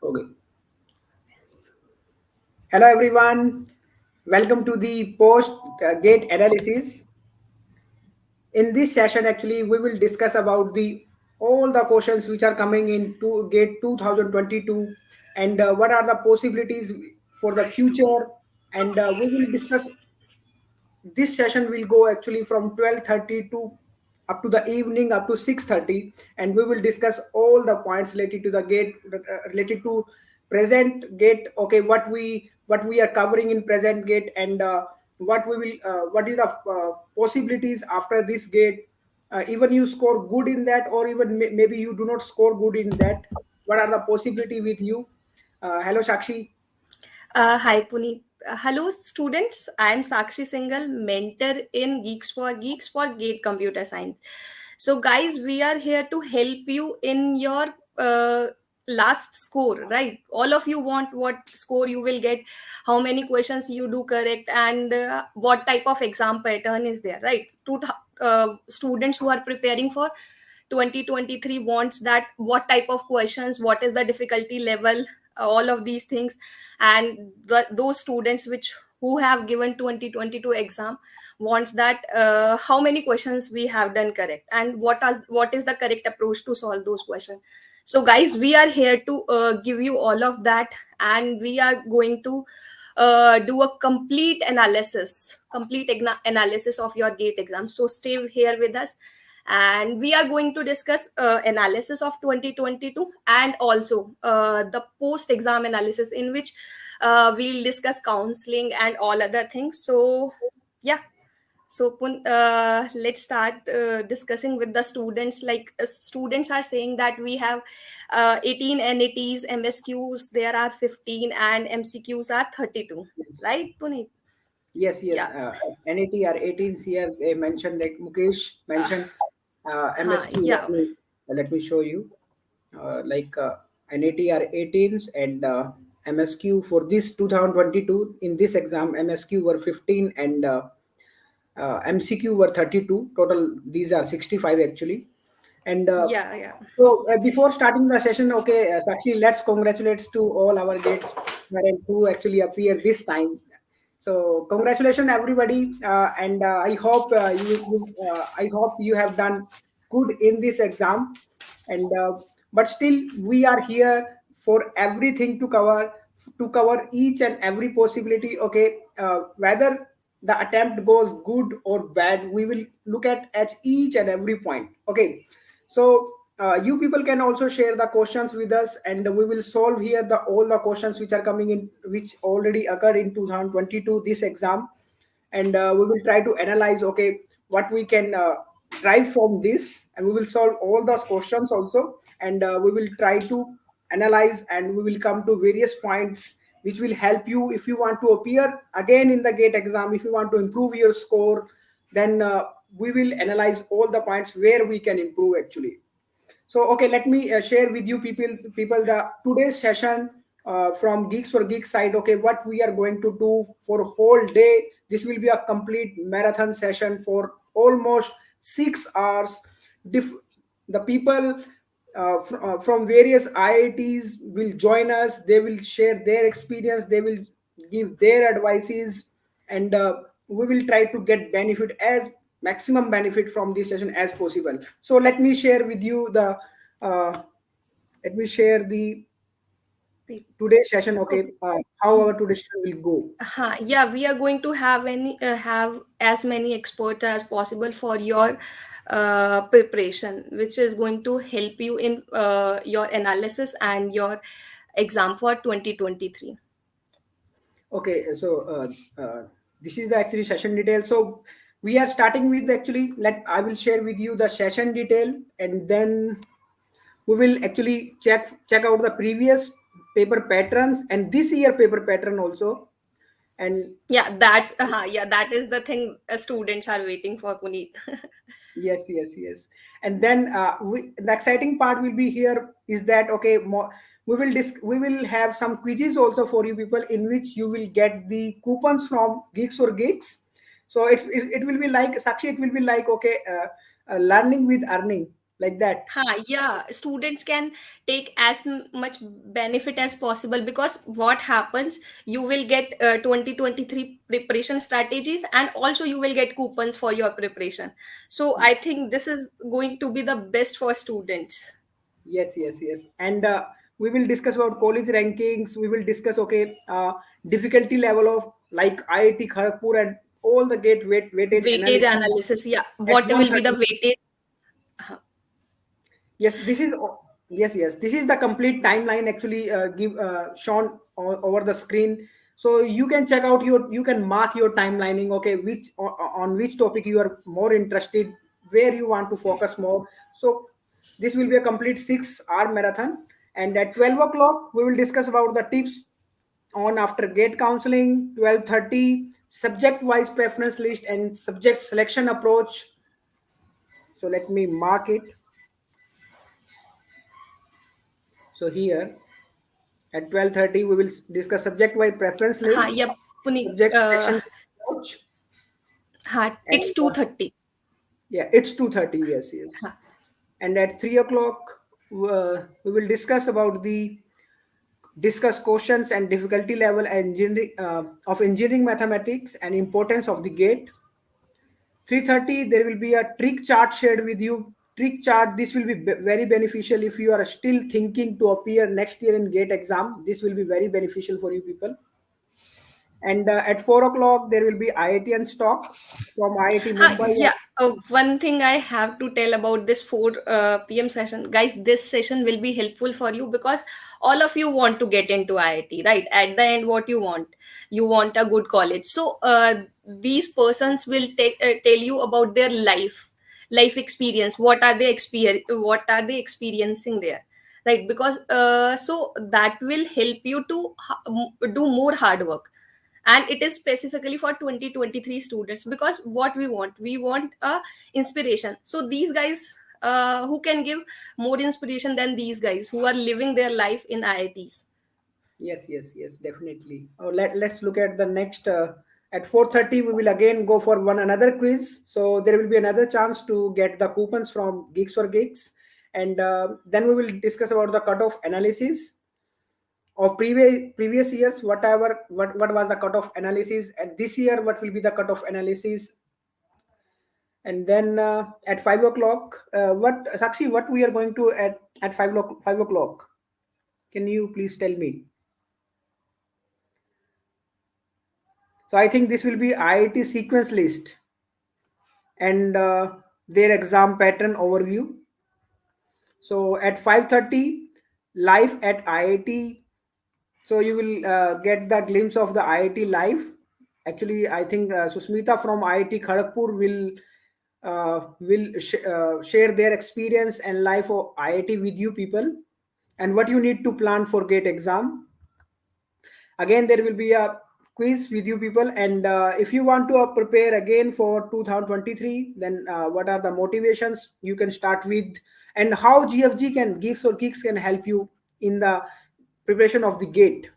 Okay. Hello, everyone. Welcome to the post gate analysis. In this session, actually, we will discuss about the all the questions which are coming into gate 2022 and what are the possibilities for the future. And we will discuss this session will go actually from 12:30 to up to the evening up to 6:30, and we will discuss all the points related to the gate, related to present gate. Okay, what we are covering in present gate, and what is the possibilities after this gate. Even you score good in that, or even maybe you do not score good in that. What are the possibility with you? Hello, Shakshi. Hi, Puneet. Hello, students. I am Sakshi Singhal, mentor in Geeks for Gate Computer Science. So, guys, we are here to help you in your last score, right? All of you want what score you will get, how many questions you do correct, and what type of exam pattern is there, right? Students who are preparing for 2023 wants that what type of questions, what is the difficulty level, all of these things, and those students which who have given 2022 exam wants that how many questions we have done correct and what is the correct approach to solve those questions. So guys, we are here to give you all of that, and we are going to do a complete analysis of your gate exam. So stay here with us, and we are going to discuss analysis of 2022 and also the post exam analysis, in which we'll discuss counseling and all other things. So yeah, so let's start discussing with the students. Like students are saying that we have 18 NATs, MSQs there are 15, and MCQs are 32, Yes. right, Puneet? Yes, yes. Yeah. NAT are 18 here. They mentioned, like Mukesh uh, mentioned, MSQ. yeah. Let me show you. NAT are 18s, and MSQ for this 2022 in this exam, MSQ were 15, and MCQ were 32. Total, these are 65 actually. And Yeah, yeah. before starting the session, okay, Sakshi, let's congratulate to all our guests who actually appear this time. So congratulations, everybody, and I hope you have done good in this exam, and but still we are here for everything to cover each and every possibility. Okay, whether the attempt goes good or bad, we will look at each and every point. Okay, so you people can also share the questions with us, and we will solve here the all the questions which are coming in, which already occurred in 2022 this exam, and we will try to analyze, okay, what we can drive from this, and we will solve all those questions also, and we will try to analyze, and we will come to various points which will help you if you want to appear again in the gate exam, if you want to improve your score. Then we will analyze all the points where we can improve actually. So okay, let me share with you people the today's session from Geeks for Geeks side. Okay, what we are going to do for whole day. This will be a complete marathon session for almost 6 hours. Dif- the people from various IITs will join us. They will share their experience. They will give their advices, and we will try to get benefit as maximum benefit from this session as possible. So let me share with you the uh, let me share the today's session. Okay, Okay. how our today's session will go. Yeah, we are going to have as many experts as possible for your preparation, which is going to help you in your analysis and your exam for 2023. Okay, so this is the actually session detail. So we are starting with actually, let I will share with you the session detail, and then we will actually check out the previous paper patterns and this year paper pattern also. And Yeah, that is the thing students are waiting for, Puneet. yes, yes, yes. And then the exciting part will be here is that, okay, we will have some quizzes also for you people, in which you will get the coupons from Geeks for Geeks. So it will be like Sakshi, it will be like, okay, learning with earning. like that. Yeah, students can take as much benefit as possible, because what happens, you will get 2023 preparation strategies, and also you will get coupons for your preparation. So I think this is going to be the best for students. Yes, yes, yes. And we will discuss about college rankings. We will discuss, okay, difficulty level of like IIT Kharagpur and all the weightage Weightage analysis analysis, yeah, at what will be the 1:30. weightage? Yes, this is yes, yes. This is the complete timeline actually give shown over the screen. So you can check out you can mark your timelining. Okay, which on which topic you are more interested, where you want to focus more. So this will be a complete 6 hour marathon. And at 12 o'clock, we will discuss about the tips on after gate counseling. 12:30, subject wise preference list and subject selection approach. So let me mark it. So here at 12:30, we will discuss subject-wise preference list, Yeah, Puneet, subject selection approach, it's and 2:30. yeah, it's 2:30. Yes, yes. And at 3 o'clock, we will discuss about the discuss questions and difficulty level engineering of engineering mathematics and importance of the gate. 3:30, there will be a trick chart shared with you. Trick chart. This will be very beneficial if you are still thinking to appear next year in gate exam. This will be very beneficial for you people. And at 4 o'clock, there will be IIT stock from IIT Mumbai. Yeah, one thing I have to tell about this 4 p.m. session, guys. This session will be helpful for you, because all of you want to get into IIT, right? At the end, what you want a good college. So these persons will tell you about their life experience. What are they experiencing there, right? Because so that will help you to do more hard work. And it is specifically for 2023 students, because what we want a inspiration. So these guys, who can give more inspiration than these guys who are living their life in IITs? Yes, yes, yes, definitely. Let's look at the next. At 4:30, we will again go for one another quiz. So there will be another chance to get the coupons from Geeks for Geeks. And then we will discuss about the cutoff analysis of previous years, whatever what was the cutoff analysis, and this year what will be the cutoff analysis. And then at 5 o'clock, what Sakshi, what we are going to at 5 o'clock, 5 o'clock, can you please tell me? So I think this will be IIT sequence list and their exam pattern overview. So at 5:30, live at IIT. So you will get the glimpse of the IIT live. Actually, I think Susmita from IIT Kharagpur will share their experience and life of IIT with you people, and what you need to plan for GATE exam. Again, there will be a quiz with you people, and if you want to prepare again for 2023, then what are the motivations you can start with, and how GFG can gifts or kicks can help you in the preparation of the GATE.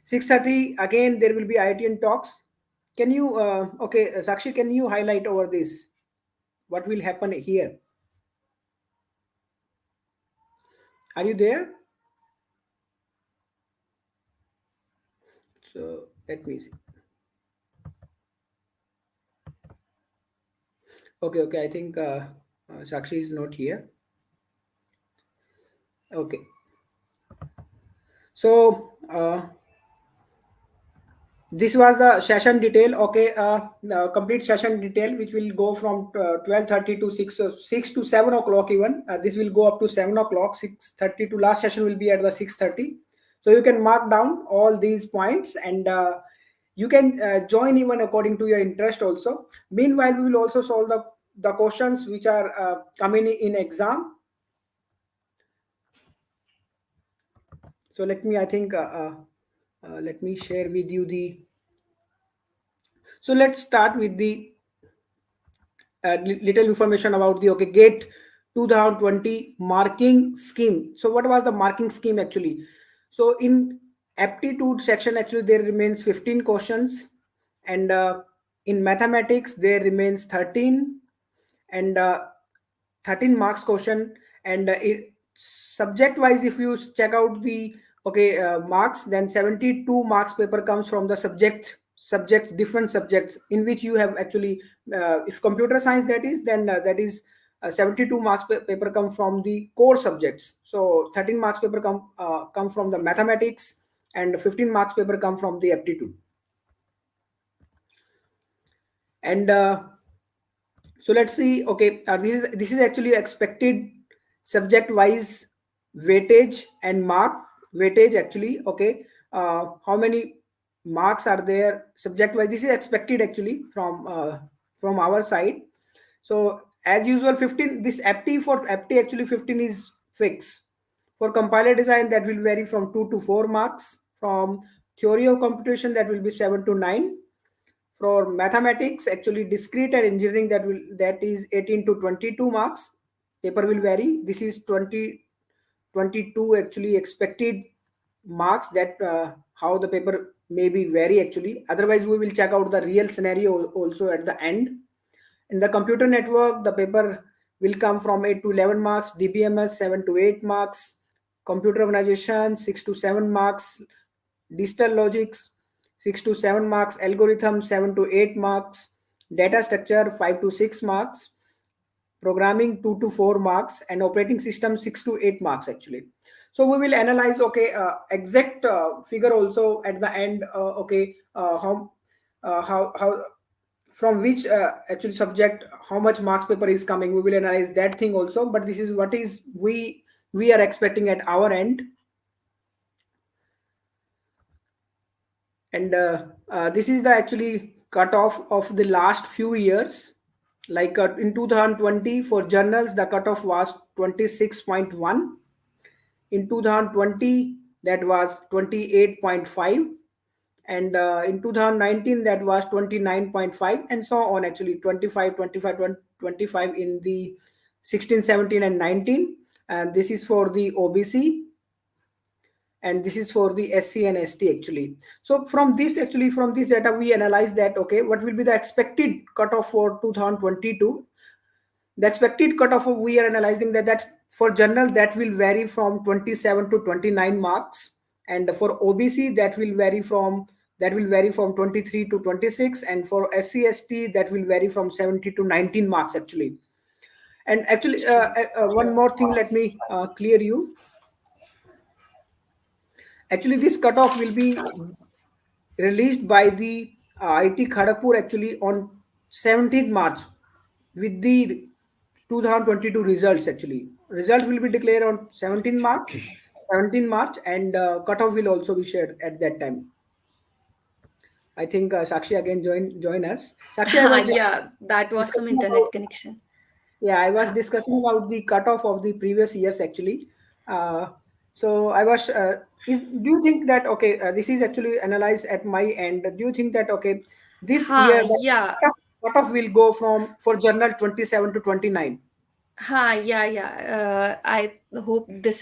6:30, again there will be IITN talks. Can you okay, Sakshi, can you highlight over this what will happen here? Are you there? So let me see. Okay, okay, I think Sakshi is not here. Okay, so this was the session detail. Okay, complete session detail which will go from 12:30 to 6 to 7 o'clock even. This will go up to 7 o'clock. 6:30 to last session will be at the 6:30. So you can mark down all these points, and you can join even according to your interest also. Meanwhile, we will also solve the questions which are coming in exam. So let me, I think, let me share with you the. So let's start with the little information about the, okay, GATE 2020 marking scheme. So what was the marking scheme actually? So in aptitude section actually there remains 15 questions, and in mathematics there remains 13, and 13 marks question. And it subject wise, if you check out the marks, then 72 marks paper comes from the subjects, different subjects in which you have actually, if computer science that is, then that is 72 marks paper come from the core subjects. So 13 marks paper come from the mathematics, and 15 marks paper come from the aptitude. And so let's see. Okay, this is actually expected subject wise weightage and mark weightage actually. Okay, how many marks are there subject wise? This is expected actually from our side. So as usual, 15. This apti actually 15 is fixed. For compiler design, that will vary from 2 to 4 marks. From theory of computation, that will be 7 to 9. For mathematics, actually discrete and engineering, that is 18 to 22 marks. Paper will vary. This is 22 actually expected marks, that how the paper may be vary actually. Otherwise, we will check out the real scenario also at the end. In the computer network, the paper will come from 8 to 11 marks, DBMS 7 to 8 marks, computer organization 6 to 7 marks, digital logics 6 to 7 marks, algorithm 7 to 8 marks, data structure 5 to 6 marks, programming 2 to 4 marks, and operating system 6 to 8 marks actually. So we will analyze exact figure also at the end. How from which actually subject how much marks paper is coming, we will analyze that thing also. But this is what is we are expecting at our end. And this is the actually cutoff of the last few years. Like in 2020 for journals, the cutoff was 26.1. In 2020, that was 28.5. And in 2019, that was 29.5, and so on actually. 25, 25, 25 in the 16, 17 and 19. And this is for the OBC, and this is for the SC and ST actually. So from this data, we analyze that okay, what will be the expected cutoff for 2022. The expected cutoff we are analyzing that for general, that will vary from 27 to 29 marks, and for OBC, that will vary from 23 to 26, and for SC/ST, that will vary from 70 to 19 marks actually. And actually, one more thing, let me clear you. Actually, this cutoff will be released by the IT Kharagpur actually on 17th March with the 2022 results actually. Result will be declared on 17 March, and cutoff will also be shared at that time. I think Sakshi again join us. Sakshi, I was Yeah, that was some discussing internet about connection. yeah, I was discussing about the cutoff of the previous years actually. Uh, so I was do you think that okay, this is actually analyzed at my end. Do you think that okay, this year the Yeah. cutoff will go from for journal 27 to 29? Yeah, yeah. I hope this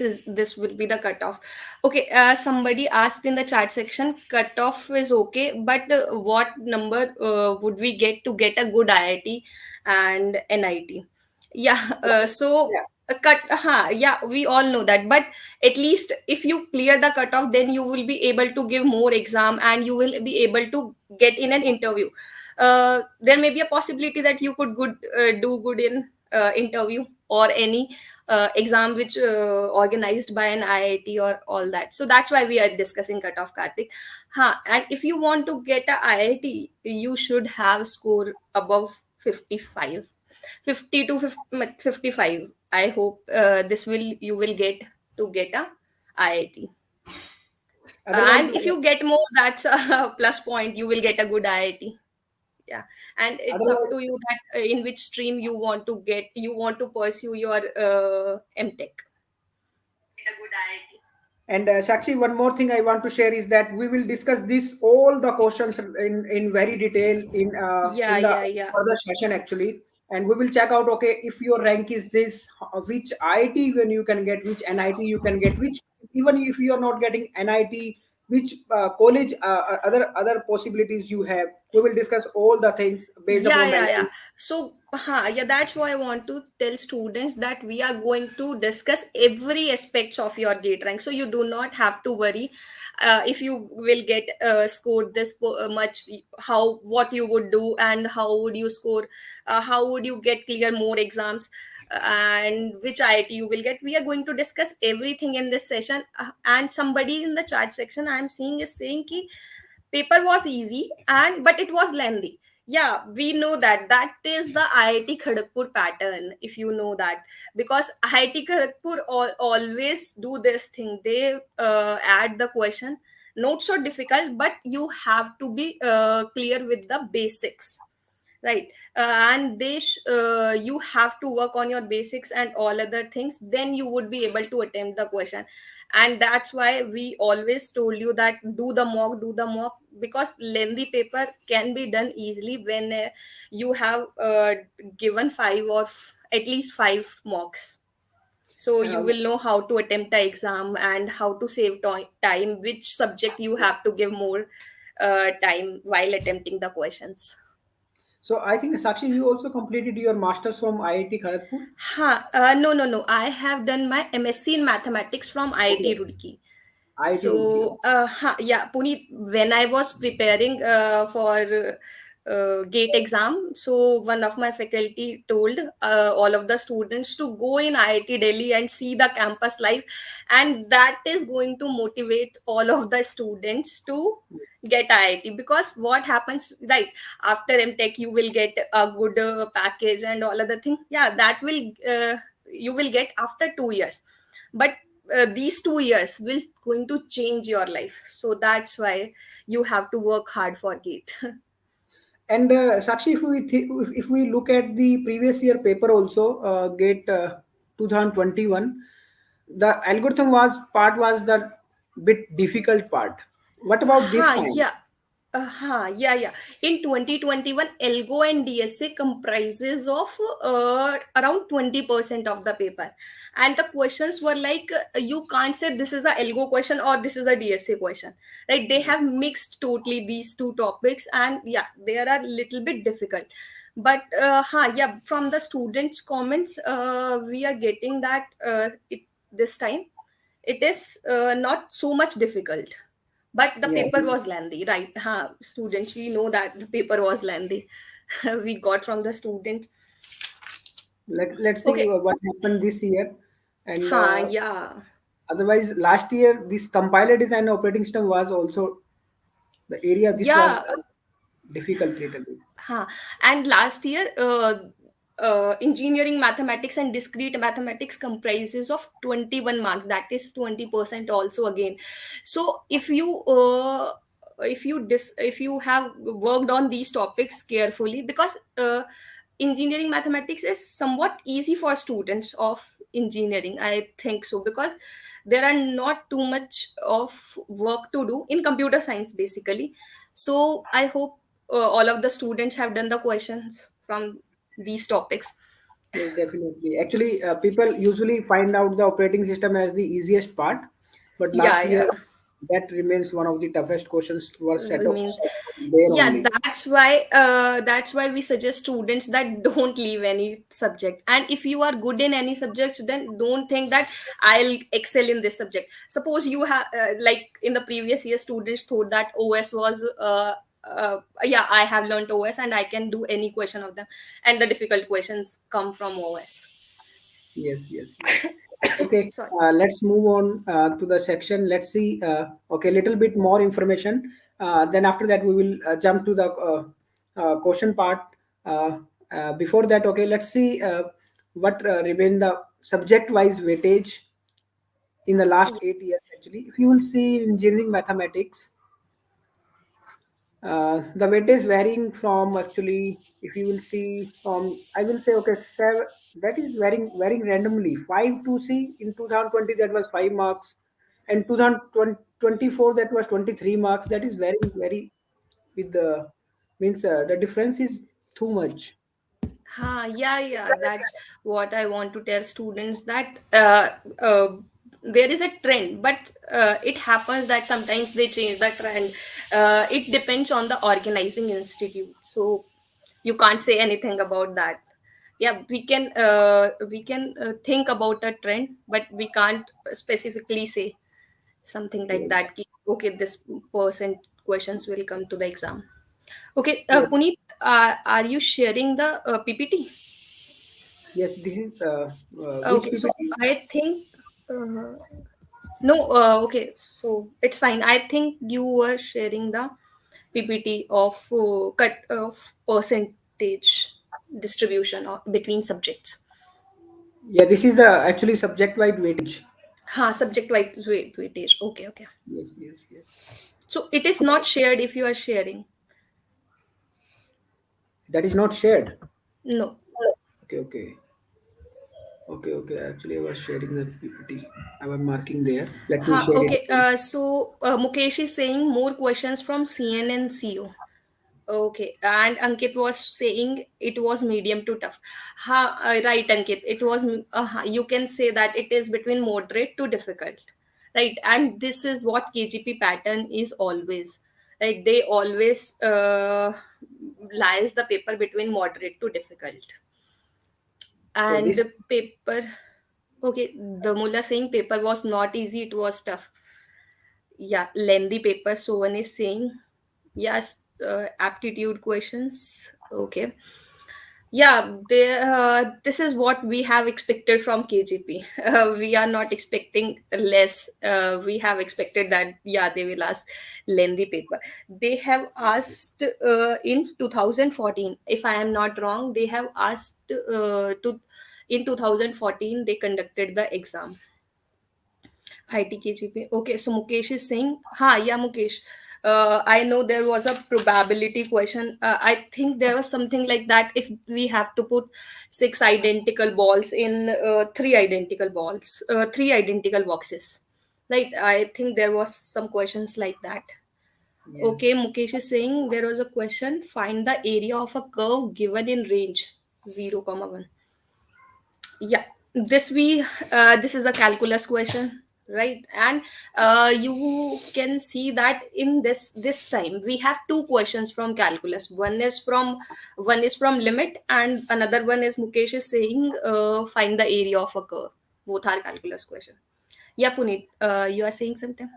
will be the cutoff. Okay, somebody asked in the chat section, cutoff is okay, but what number would we get to get a good IIT and NIT? Yeah, so Yeah. yeah, we all know that. But at least if you clear the cutoff, then you will be able to give more exam and you will be able to get in an interview. There may be a possibility that you could do good in interview or any exam which organized by an IIT or all that. So that's why we are discussing cutoff, Karthik. And if you want to get a IIT, you should have score above 55, 50 to 50, 55. I hope this will you will get to get a IIT. Otherwise, And if you get more, that's a plus point. You will get a good IIT. Yeah, and it's up otherwise, to you that in which stream you want to pursue your MTech. and Sakshi, one more thing I want to share is that we will discuss this all the questions in very detail Yeah, in the yeah, yeah. further session actually, and we will check out okay, if your rank is this, which IIT when you can get, which NIT you can get, which even if you are not getting NIT, which college, other possibilities you have. We will discuss all the things based Yeah, upon the yeah, yeah. level. So, yeah, that's why I want to tell students that we are going to discuss every aspects of your gate rank. So you do not have to worry if you will get scored this much, how what you would do and how would you score, how would you get clear more exams. And which IIT you will get. We are going to discuss everything in this session. And somebody in the chat section I am seeing is saying ki paper was easy and but it was lengthy. Yeah, we know that that is the IIT Kharagpur pattern, if you know that, because IIT Kharagpur always do this thing. They add the question, not so difficult, but you have to be clear with the basics, right? And you have to work on your basics and all other things, then you would be able to attempt the question. And that's why we always told you that do the mock, because lengthy paper can be done easily when you have given at least five mocks. So you uh, will know how to attempt the exam and how to save time, which subject you have to give more time while attempting the questions. so I think, Sakshi, you also completed your masters from IIT Kharagpur. No, no, no. I have done my MSc in mathematics from IIT Okay, Roorkee. IIT Roorkee. So, yeah, Puneet, when I was preparing for GATE exam, so one of my faculty told all of the students to go in IIT Delhi and see the campus life, and that is going to motivate all of the students to get IIT. Because what happens, right, after MTech, you will get a good package and all other thing. Yeah, that will you will get after 2 years, but these 2 years will going to change your life, so that's why you have to work hard for GATE. And Sakshi, if we look at the previous year paper also, GATE 2021, the algorithm was the bit difficult part. What about this time? Yeah. Yeah, yeah. In 2021, Elgo and DSA comprises of around 20% of the paper. And the questions were like, you can't say this is a Elgo question or this is a DSA question. Right? They have mixed totally these two topics, and yeah, they are a little bit difficult. But yeah, from the students' comments, we are getting that this time it is not so much difficult, but the Yeah, paper was lengthy, right? Students, we know that the paper was lengthy. We got from the students. let's see Okay. what happened this year. And Yeah. otherwise, last year, this compiler design operating system was also the area. This was Yeah. difficult little bit. Huh. And last year, engineering mathematics and discrete mathematics comprises of 21 marks. That is 20% also again. So if you have worked on these topics carefully, because engineering mathematics is somewhat easy for students of engineering, I think so, because there are not too much of work to do in computer science basically. So I hope all of the students have done the questions from these topics. Yes, definitely. Actually, people usually find out the operating system as the easiest part, but Yeah, last year yeah. that remains one of the toughest questions was Means, set there yeah, only. that's why we suggest students that don't leave any subject. And if you are good in any subjects, then don't think that I'll excel in this subject. Suppose you have like in the previous year, students thought that OS was yeah, I have learned OS and I can do any question of them, and the difficult questions come from OS. Yes, yes, yes. Okay, Sorry. let's move on to the section. Let's see. Okay, little bit more information. Then after that, we will jump to the question part. Uh, Before that, okay, let's see what remain the subject-wise weightage in the last 8 years. Actually, if you will see in engineering mathematics, the weightage varying from, actually, if you will see from, I will say, okay, seven, that is varying randomly. 5 to see in 2020, that was 5 marks, and 2024, that was 23 marks. That is very with the, means the difference is too much. Yeah, yeah, that's what I want to tell students, that there is a trend, but it happens that sometimes they change the trend. It depends on the organizing institute, so you can't say anything about that. Yeah, we can think about a trend, but we can't specifically say something like Yes. that okay, this percent questions will come to the exam. Okay, Yes. Puneet, are you sharing the PPT? Yes. This is which Okay, so PPT? I think uh, no, okay, so it's fine. I think you were sharing the PPT of cut of percentage distribution between subjects. Yeah, this is the actually subject-wide weightage. Ha, subject weightage. Okay, okay. Yes, yes, yes. So it is not shared if you are sharing. That is not shared. No. Okay, okay, okay. Actually, I was sharing the PPT. I was marking there. Let me Ha, share it. okay. So Mukesh is saying more questions from CNN CO. Okay, and Ankit was saying it was medium to tough. Right, Ankit. It was. You can say that it is between moderate to difficult, right? And this is what KGP pattern is always, right? They always lies the paper between moderate to difficult, So and this, the paper. Okay, the mullah saying paper was not easy. It was tough. Yeah, lengthy paper. So one is saying yes, aptitude questions. Okay, yeah, this is what we have expected from KGP. We are not expecting less. We have expected that yeah, they will ask lengthy paper. They have asked in 2014, if I am not wrong, they have asked to in 2014 they conducted the exam. ITKGP. Okay, so Mukesh is saying, ha, yeah, Mukesh. I know there was a probability question. I think there was something like that. If we have to put six identical balls in three identical boxes, right? I think there was some questions like that. yes, Okay, Mukesh is saying there was a question. Find the area of a curve given in range 0, comma 1. Yeah, this is a calculus question, right? And you can see that in this time we have two questions from calculus. One is from limit, and another one is Mukesh is saying find the area of a curve. Both are calculus question. Yeah, Puneet, you are saying something.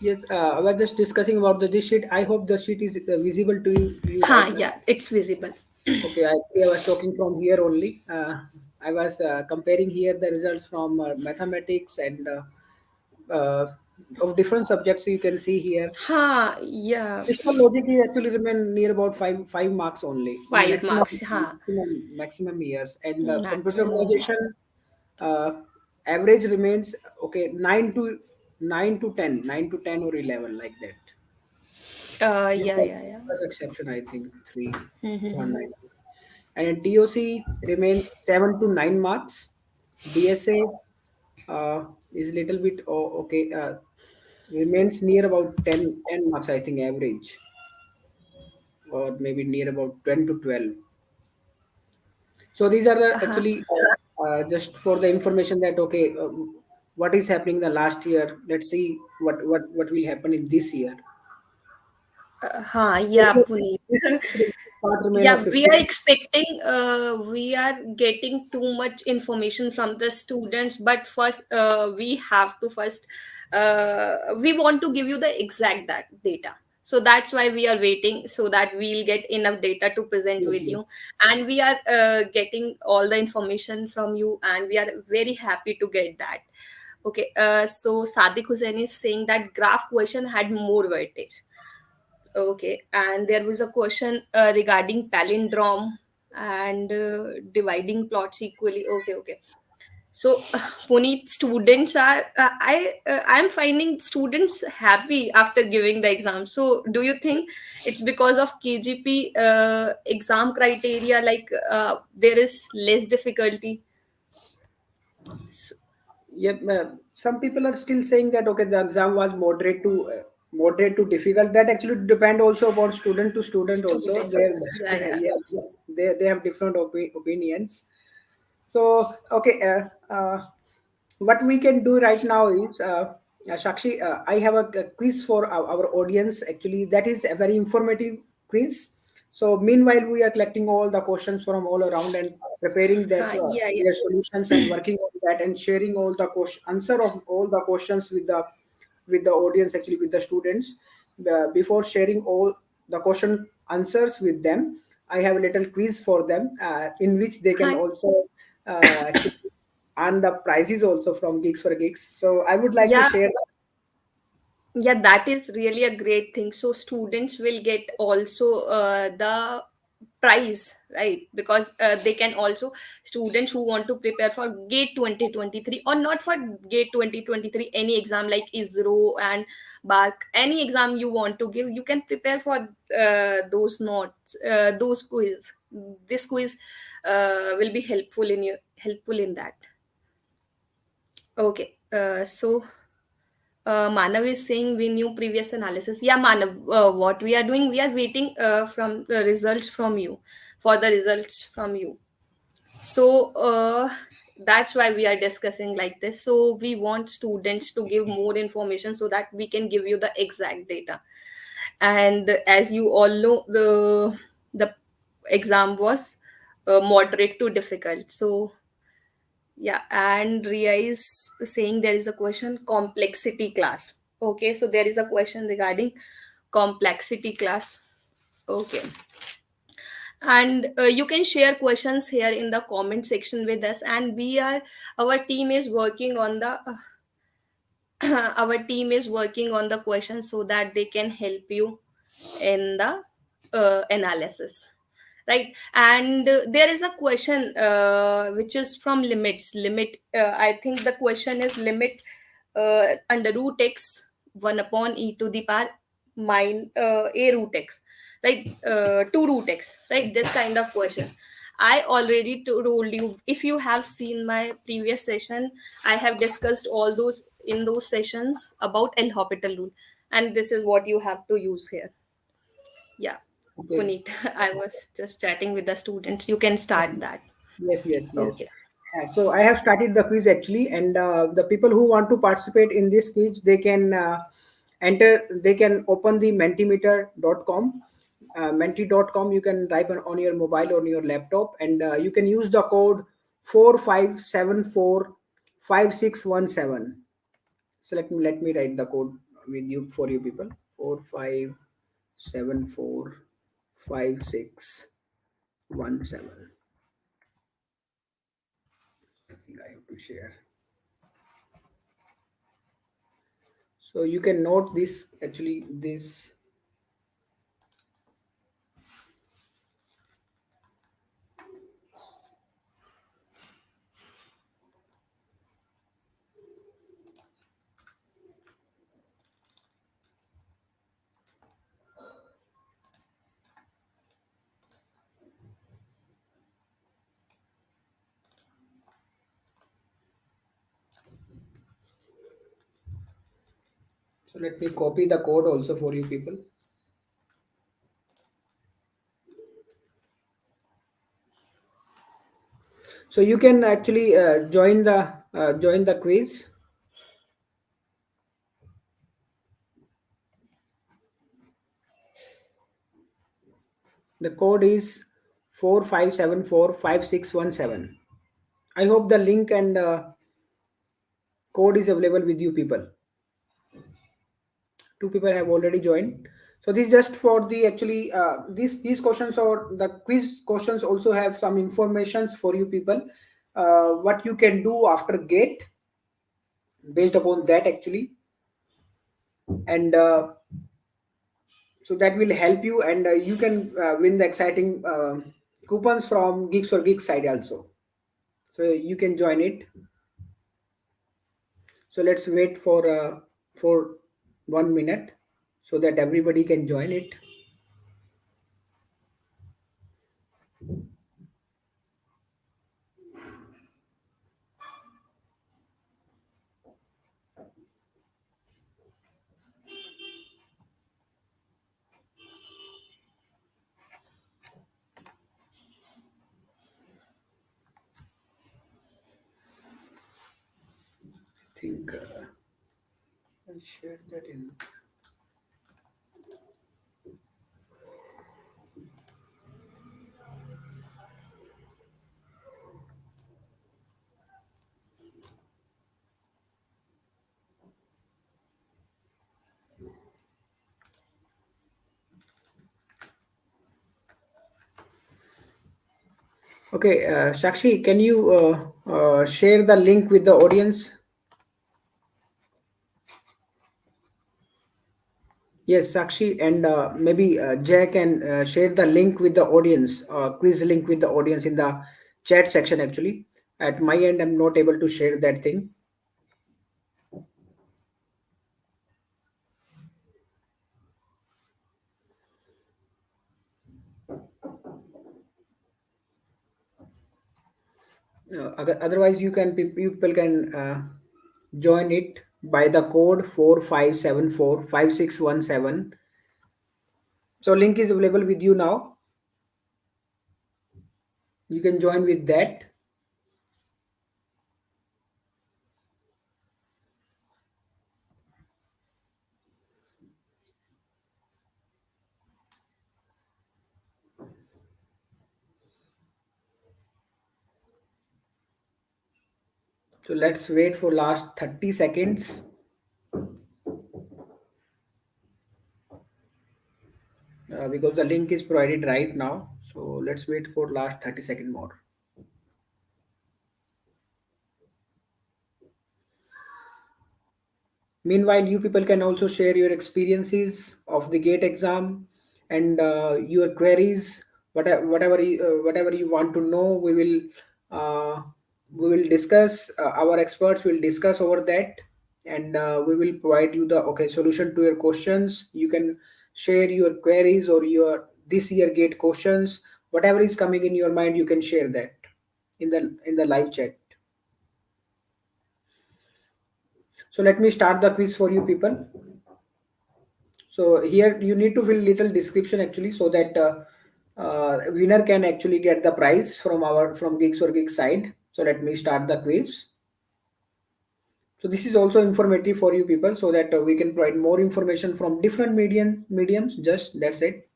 yes. I was just discussing about this sheet. I hope the sheet is visible to you Ha, right now. yeah, it's visible. Okay, I was talking from here only. I was comparing here the results from mathematics and of different subjects. You can see here. Ha, yeah, Additional logic is actually remain near about five marks only, 5 marks. Ha, maximum years, and computer maximum. application uh, average remains okay 9 to 10 or 11 like that. With Yeah, the yeah, yeah. first exception, I think three, one Mm-hmm. nine, and in DOC remains 7 to 9 marks. DSA is little bit okay. Remains near about 10 marks, I think, average, or maybe near about 10 to 12. So these are the Uh-huh. actually just for the information that okay, what is happening the last year. Let's see what will happen in this year. So Yeah, Puneet. this part remain of Yeah, we are 50. expecting, we are getting too much information from the students, but first, we have to first, we want to give you the exact data. So that's why we are waiting so that we'll get enough data to present Yes, with yes, you. And we are getting all the information from you, and we are very happy to get that. Okay, so Sadiq Hussain is saying that graph question had more weightage. Okay, and there was a question regarding palindrome and dividing plots equally. Okay, okay. So, Puneet, students are I'm finding students happy after giving the exam. So, do you think it's because of KGP exam criteria? Like there is less difficulty. So, yep. Some people are still saying that okay, the exam was moderate to difficult. That actually depend also upon student to student also. students, There, yeah, yeah. yeah, they have different opinions. So okay, what we can do right now is, Shakshi, I have a quiz for our audience. Actually, that is a very informative quiz. So meanwhile, we are collecting all the questions from all around and preparing that Yeah, yeah. their solutions and working on that and sharing all the question answer of all the questions with the audience, actually with the students. Before sharing all the question answers with them, I have a little quiz for them, in which they can Hi. also actually earn the prizes also from Geeks for Geeks. So I would like to Yeah, share. yeah, that is really a great thing. So students will get also the prize, right? Because they can also, students who want to prepare for gate 2023, or not for gate 2023, any exam like ISRO and bark, any exam you want to give, you can prepare for those notes, those quiz. This quiz will be helpful in that. Okay, so Manav is saying we knew previous analysis. Yeah, Manav, what we are doing, we are waiting from the results from you, for the results from you. So that's why we are discussing like this. So we want students to give more information so that we can give you the exact data. And as you all know, the exam was moderate to difficult. So yeah, and Ria is saying there is a question complexity class. Okay, so there is a question regarding complexity class. Okay, and you can share questions here in the comment section with us, and our team is working on the our team is working on the questions so that they can help you in the analysis, right? And there is a question which is from limit, I think the question is limit under root x 1 upon e to the power a root x, right? 2 root x, right? This kind of question. I already told you, if you have seen my previous session, I have discussed all those in those sessions about L'Hopital rule, and this is what you have to use here. Yeah, Okay. Puneet, I was just chatting with the students. You can start that. Yes, yes, yes. Okay. So I have started the quiz actually, and the people who want to participate in this quiz, they can enter. They can open the mentimeter.com. Menti.com. You can type on your mobile or on your laptop, and you can use the code 45745617. So let me write the code with you for you people. 45745617. I think I have to share. So you can note this actually this. So let me copy the code also for you people. So you can actually join the quiz. The code is 45745617. I hope the link and code is available with you people. Two people have already joined. So this is just for the actually these questions, or the quiz questions also have some informations for you people, what you can do after gate based upon that actually. And so that will help you, and you can win the exciting coupons from Geeks for Geeks side also, so you can join it. So let's wait for 1 minute so that everybody can join it. think I'll share that in. Okay, Sakshi, can you share the link with the audience? Yes, Sakshi, and maybe Jay can share the link with the audience, quiz link with the audience in the chat section. Actually, at my end, I'm not able to share that thing. Otherwise, people can join it by the code 45745617. So link is available with you now. You can join with that. So let's wait for last 30 seconds because the link is provided right now. So let's wait for last 30 seconds more. Meanwhile, you people can also share your experiences of the GATE exam and your queries, whatever you want to know. We will discuss. Our experts will discuss over that, and we will provide you the solution to your questions. You can share your queries or your this year GATE questions. Whatever is coming in your mind, you can share that in the live chat. So let me start the quiz for you people. So here you need to fill little description actually so that winner can actually get the prize from Geeks for Geeks side. So let me start the quiz. So this is also informative for you people so that we can provide more information from different mediums. Just that's it.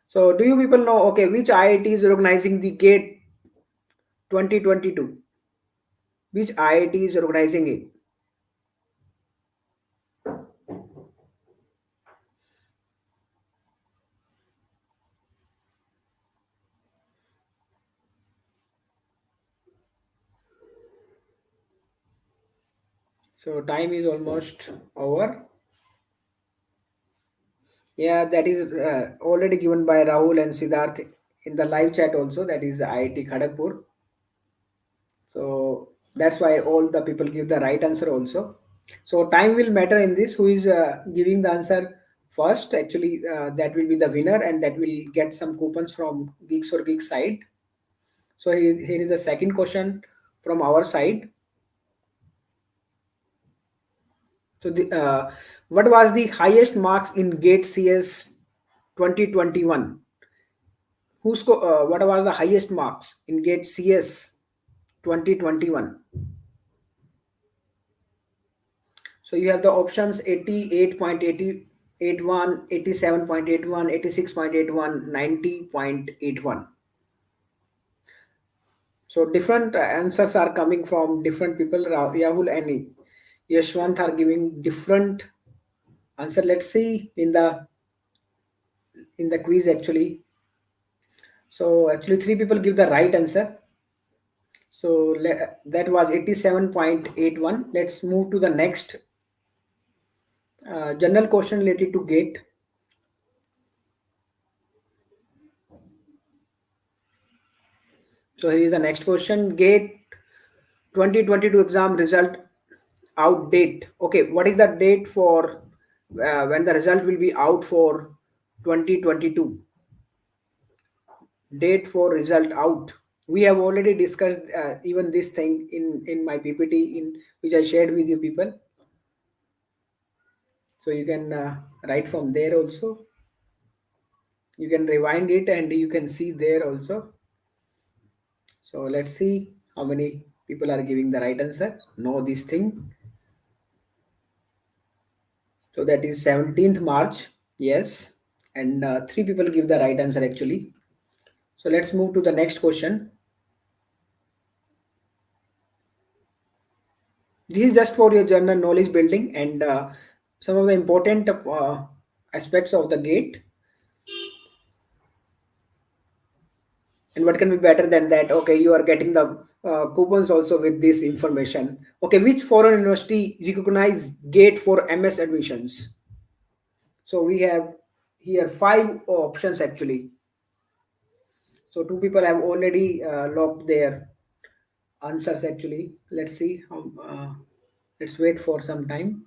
So do you people know which IIT is organizing the GATE 2022? Which IIT is organizing it? So time is almost over. Yeah, that is already given by Rahul and Siddharth in the live chat also. That is IIT Kharagpur. So that's why all the people give the right answer also. So time will matter in this. Who is giving the answer first? Actually, that will be the winner, and that will get some coupons from Geeks for Geeks side. So here is the second question from our side. So what was the highest marks in GATE CS 2021? What was the highest marks in GATE CS 2021? So you have the options 88.81, 87.81, 86.81, 90.81. So different answers are coming from different people. Rahul and Yashwant are giving different answer. Let's see in the quiz actually. So actually three people give the right answer. So that was 87.81. Let's move to the next general question related to GATE. So here is the next question. GATE 2022 exam result out date. Okay, what is the date for when the result will be out for 2022? Date for result out. We have already discussed even this thing in my PPT in which I shared with you people. So you can write from there also. You can rewind it and you can see there also. So let's see how many people are giving the right answer. Know this thing. So that is 17th March. Yes. And three people give the right answer actually. So let's move to the next question. This is just for your general knowledge building and some of the important aspects of the gate. And what can be better than that? Okay, you are getting the coupons also with this information. Okay, which foreign university recognize gate for MS admissions? So we have here five options actually. So two people have already locked their answers actually. Let's see how. Let's wait for some time.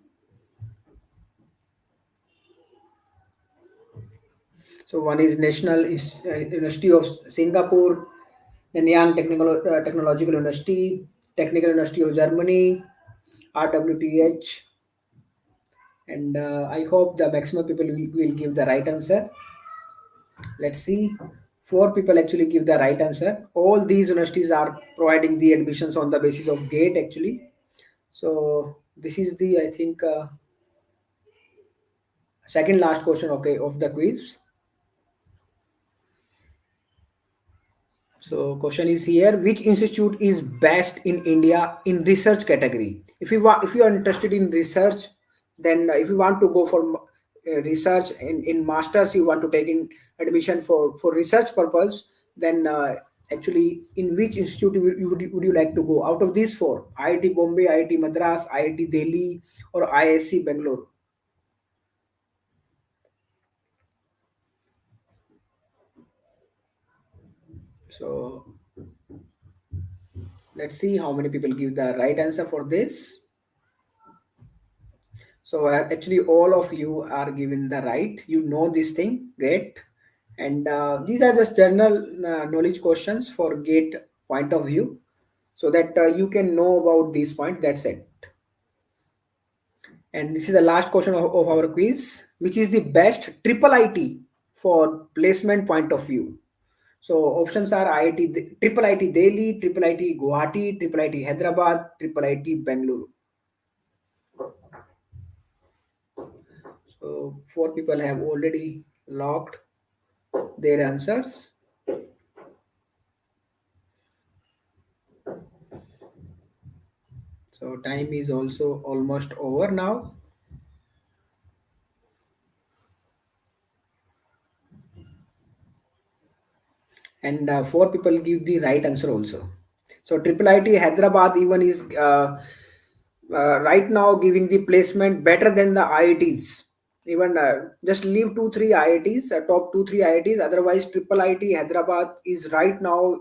So one is University of Singapore, then Young Technological University, Technical University of Germany, RWTH, and I hope the maximum people will give the right answer. Let's see. Four people actually give the right answer. All these universities are providing the admissions on the basis of GATE actually. So this is the I think second last question okay of the quiz. So question is here: which institute is best in India in research category? If you are interested in research, then if you want to go for research in masters, you want to take in admission for research purpose, then actually in which institute would you like to go out of these four? IIT Bombay, IIT Madras, IIT Delhi, or ISC Bangalore? So let's see how many people give the right answer for this. So actually, all of you are given the right. You know this thing, great. And these are just general knowledge questions for GATE point of view, so that you can know about these points. That's it. And this is the last question of our quiz, which is the best triple IT for placement point of view. So options are triple IT Delhi, triple IT Guwahati, triple IT Hyderabad, triple IT Bangalore. So four people have already locked their answers. So time is also almost over now. And four people give the right answer also. So triple IT Hyderabad even is right now giving the placement better than the IITs. Even just leave two three IITs, top two three IITs. Otherwise, triple IT Hyderabad is right now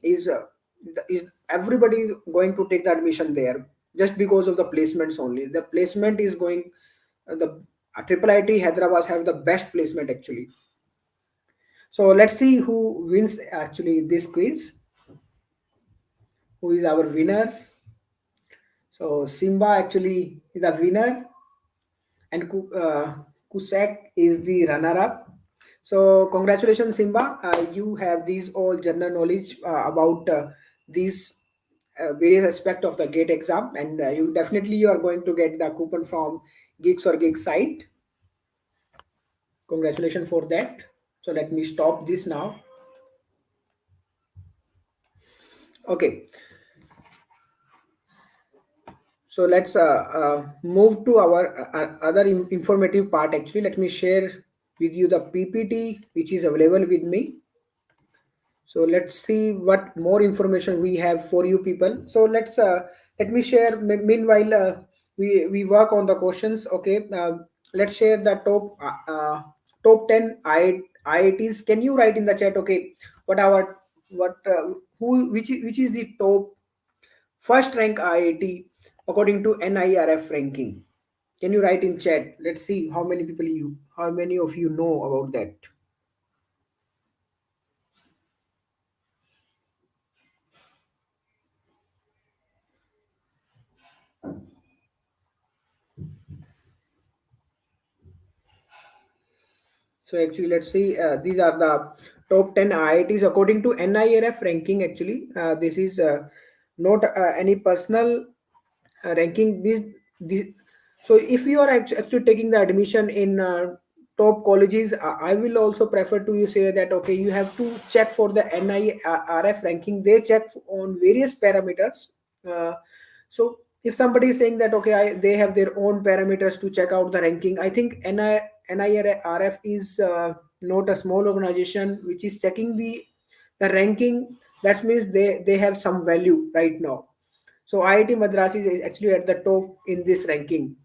is everybody is going to take the admission there just because of the placements only. The placement is going the triple IT Hyderabad have the best placement actually. So let's see who wins actually this quiz. Who is our winners? So Simba actually is the winner, and Kusak is the runner-up. So congratulations, Simba. You have these all general knowledge about these various aspect of the GATE exam, and you are going to get the coupon from Geeks or Geeks site. Congratulations for that. So let me stop this now. Okay. So let's move to our other informative part. Actually, let me share with you the PPT which is available with me. So let's see what more information we have for you people. So let me share. Meanwhile, we work on the questions. Okay, let's share the top 10 IITs. Can you write in the chat? Okay, what our what who which is the top first rank IIT according to NIRF ranking? Can you write in chat? Let's see how many of you know about that. So actually, let's see. These are the top 10 IITs according to NIRF ranking. Actually, this is not any personal ranking. This. So if you are actually taking the admission in top colleges, I will also prefer to you say that okay, you have to check for the NIRF ranking. They check on various parameters. Uh, so if somebody is saying that okay, they have their own parameters to check out the ranking, I think NIRF is not a small organization which is checking the ranking. That means they have some value right now. So IIT Madras is actually at the top in this ranking.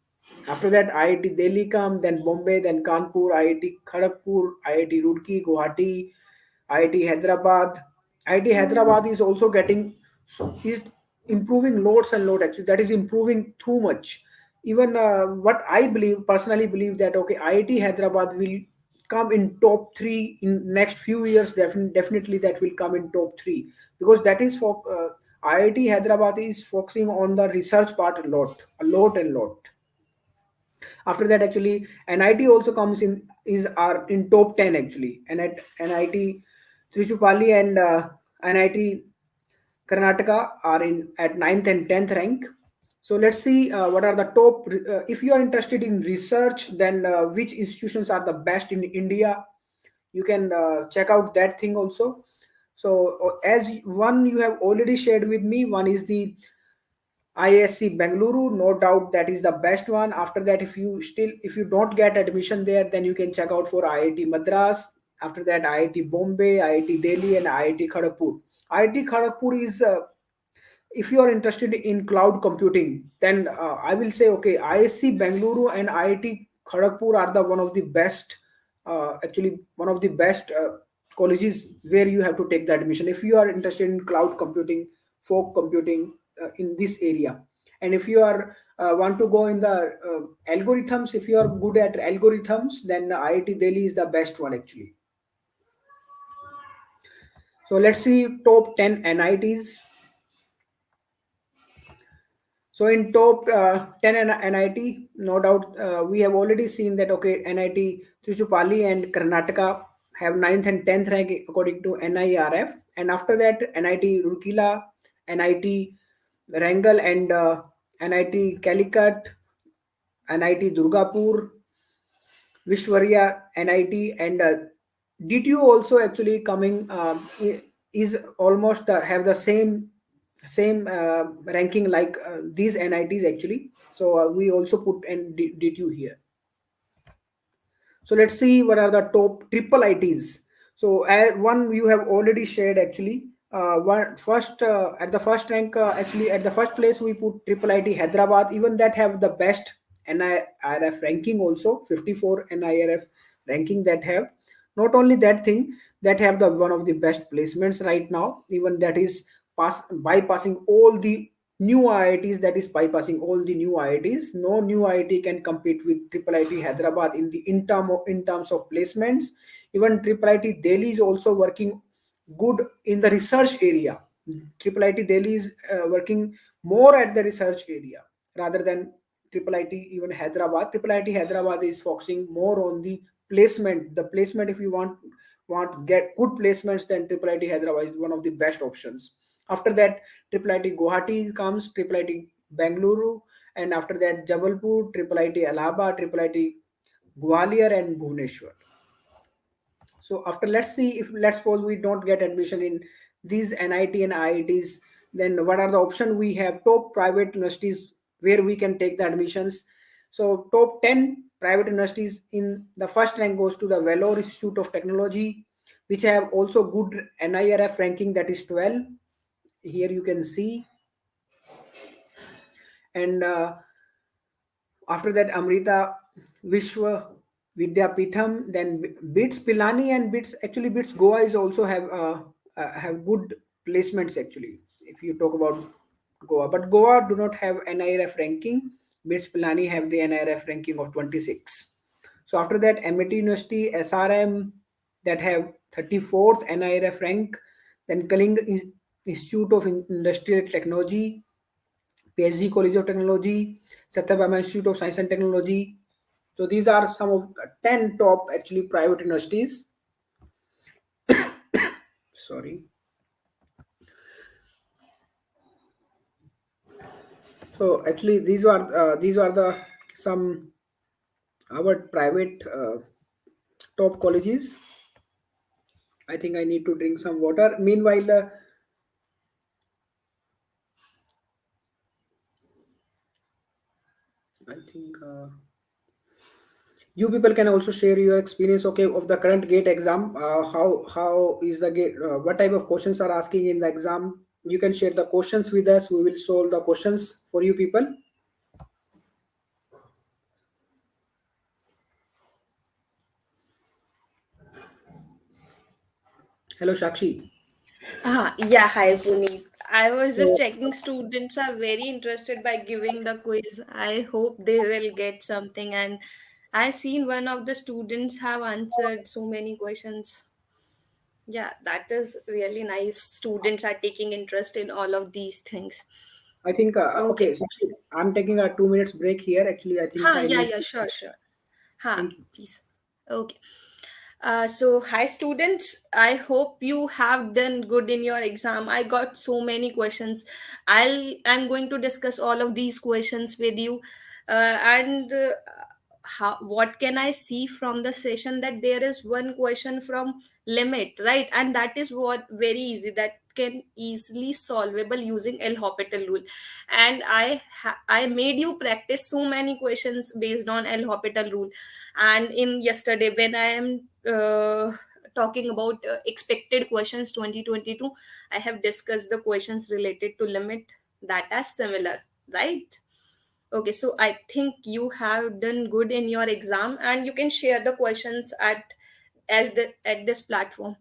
After that, IIT Delhi come, then Bombay, then Kanpur, IIT Kharagpur, IIT Roorkee, Guwahati, IIT Hyderabad. IIT Hyderabad is also getting is improving loads and load actually. That is improving too much. Even what I believe personally believe that okay, IIT Hyderabad will come in top three in next few years. Definitely that will come in top three because that is for IIT Hyderabad is focusing on the research part a lot. After that, actually, NIT also comes in is are in top 10 actually, and at NIT Trichupali and NIT Karnataka are in at ninth and 10th rank. So let's see what are the top. If you are interested in research, then which institutions are the best in India? You can check out that thing also. So as one you have already shared with me, one is the ISC Bengaluru, no doubt that is the best one. After that, if you don't get admission there, then you can check out for IIT Madras. After that, IIT Bombay, IIT Delhi, and IIT Kharagpur. IIT Kharagpur is if you are interested in cloud computing, then I will say okay, ISC Bengaluru and IIT Kharagpur are the one of the best, actually one of the best colleges where you have to take the admission if you are interested in cloud computing, folk computing in this area. And if you are want to go in the algorithms, if you are good at algorithms, then IIT Delhi is the best one actually. So let's see top 10 NITs. So in top 10 NIT, no doubt, we have already seen that okay, NIT Trichupali and Karnataka have ninth and 10th rank according to NIRF. And after that, NIT Roorkela, NIT Wrangle, and NIT Calicut, NIT Durgapur, Vishwarya, NIT, and DTU also actually coming is almost have the same ranking like these NITs actually. So we also put DTU here. So let's see what are the top triple ITs. So one you have already shared actually. One first at the first rank actually at the first place we put triple IT Hyderabad. Even that have the best NIRF ranking also 54 NIRF ranking that have. Not only that thing that have the one of the best placements right now. Even that is bypassing all the new IITs, that is bypassing all the new IITs. No new IIT can compete with Triple IT Hyderabad in terms of placements. Even Triple IT Delhi is also working good in the research area. Triple IT Delhi is working more at the research area rather than Triple IT even Hyderabad. Triple IT Hyderabad is focusing more on the placement. The placement, if you want get good placements, then Triple IT Hyderabad is one of the best options. After that, Triple IT Guwahati comes, Triple IT Bengaluru, and after that Jabalpur, Triple IT Allahabad, Triple IT Gwalior, and Bhubaneswar. So after let's suppose we don't get admission in these NIT and IITs, then what are the options we have? Top private universities where we can take the admissions. So top 10 private universities in the first rank goes to the Vellore Institute of Technology, which have also good NIRF ranking, that is 12. Here you can see. And after that, Amrita Vishwa Vidyapitham, then BITS Pilani and BITS, actually BITS Goa is also have good placements actually. If you talk about Goa, but Goa do not have NIRF ranking. BITS Pilani have the NIRF ranking of 26. So after that, MIT University SRM that have 34th NIRF rank. Then Kalinga Institute of Industrial Technology, PSG College of Technology, Satyabama Institute of Science and Technology, So these are some of 10 top actually private universities. Sorry. So actually these are the some our private top colleges. I think I need to drink some water. Meanwhile, I think you people can also share your experience, okay, of the current gate exam. How is the gate? What type of questions are asking in the exam? You can share the questions with us. We will solve the questions for you people. Hello, Shakshi. Yeah, hi Puneet. I was just So checking students are very interested by giving the quiz. I hope they will get something, and I've seen one of the students have answered so many questions. Yeah, that is really nice. Students are taking interest in all of these things. I think Okay. okay, Shakshi, I'm taking a 2 minutes break here. Actually, I think I Yeah, need. yeah, sure, sure. Thank you. Please. Okay. So, hi students. I hope you have done good in your exam. I got so many questions. I'm going to discuss all of these questions with you, and how what can I see from the session that there is one question from limit, right? And that is what very easy that can easily solvable using L'Hopital rule. And I made you practice so many questions based on L'Hopital rule. And in yesterday when I am talking about expected questions 2022, I have discussed the questions related to limit that are similar, right? Okay, so I think you have done good in your exam, and you can share the questions at this platform.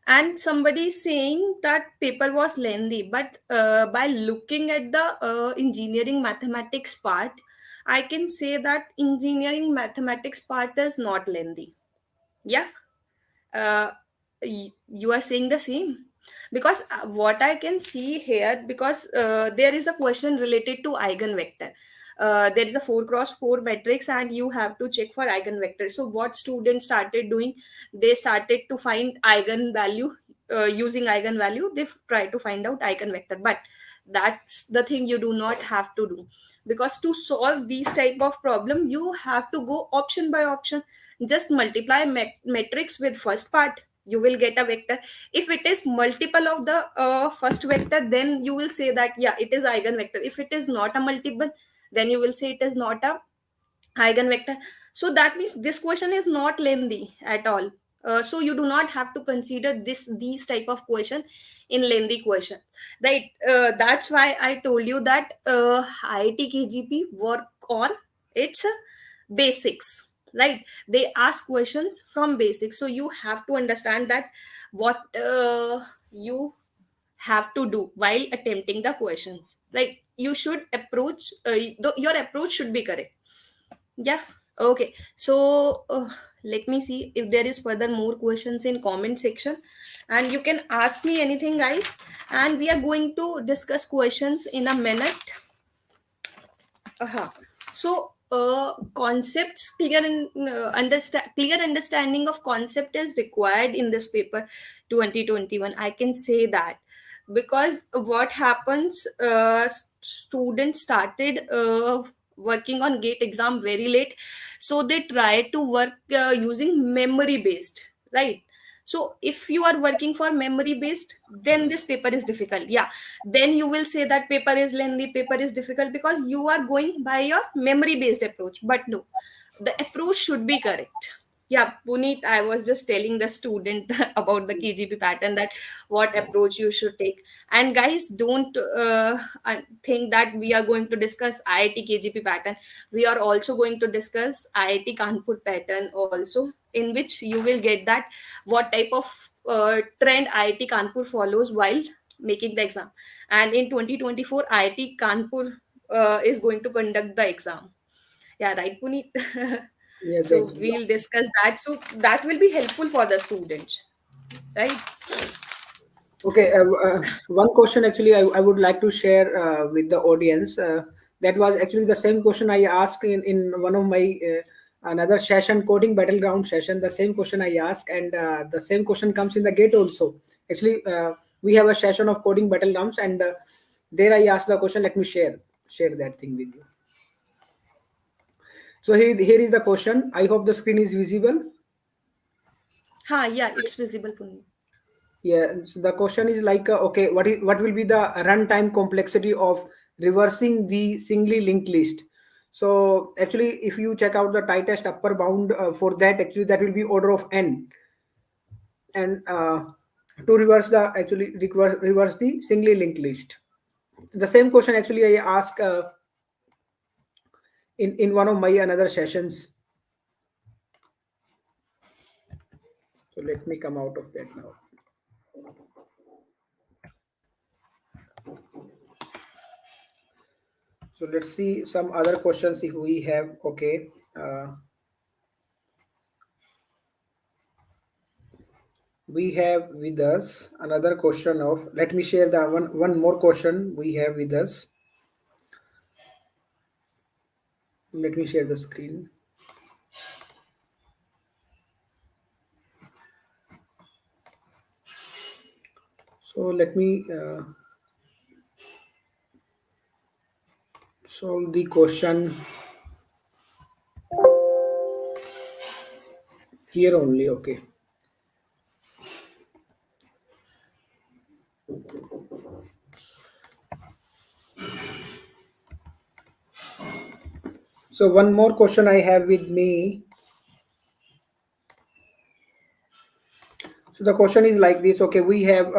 And somebody is saying that paper was lengthy, but by looking at the engineering mathematics part, I can say that engineering mathematics part is not lengthy. Yeah. uh, you are saying the same, because what I can see here, because there is a question related to eigenvector. There is a 4 cross 4 matrix and you have to check for eigenvector. So what students started doing, they started to find eigenvalue. Using eigenvalue, they try to find out eigenvector, but that's the thing you do not have to do, because to solve these type of problem you have to go option by option. Just multiply matrix with first part, you will get a vector. If it is multiple of the first vector, then you will say that yeah, it is eigenvector. If it is not a multiple, then you will say it is not a eigenvector. So that means this question is not lengthy at all. So you do not have to consider these type of question in lengthy question, right? That's why I told you that IIT KGP work on its basics, right? They ask questions from basics, so you have to understand that what you have to do while attempting the questions, right? You should approach your approach should be correct. Yeah. Okay. So let me see if there is further more questions in comment section, and you can ask me anything, guys. And we are going to discuss questions in a minute. So concepts clear understanding of concept is required in this paper 2021. I can say that, because what happens, students started working on gate exam very late, so they try to work using memory based, right? So if you are working for memory based, then this paper is difficult. Yeah, then you will say that paper is lengthy, paper is difficult, because you are going by your memory based approach. But no, the approach should be correct. Yeah, Puneet, I was just telling the student about the KGP pattern, that what approach you should take. And guys, don't think that we are going to discuss IIT KGP pattern. We are also going to discuss IIT Kanpur pattern also, in which you will get that what type of trend IIT Kanpur follows while making the exam. And in 2024, IIT Kanpur is going to conduct the exam. Yeah, right, Puneet. Yes, So exactly. we'll discuss that. So that will be helpful for the students, right? Okay, one question actually I would like to share with the audience. That was actually the same question I asked in one of my another session, coding battleground session. The same question I ask, and the same question comes in the gate also. Actually, we have a session of coding battlegrounds, and there I ask the question. Let me share that thing with you. So here is the question. I hope the screen is visible. Ha, yeah, it's visible, Puneet. Yeah, so the question is like, okay, what will be the runtime complexity of reversing the singly linked list? So actually, if you check out the tightest upper bound for that, actually that will be order of n, and to reverse the actually reverse the singly linked list. The same question actually I ask in one of my another sessions. So let me come out of that now. So let's see some other questions if we have. Okay. We have with us another question of, let me share the one more question we have with us. Let me share the screen. So let me solve the question here only. Okay. So one more question I have with me. So the question is like this. Okay, we have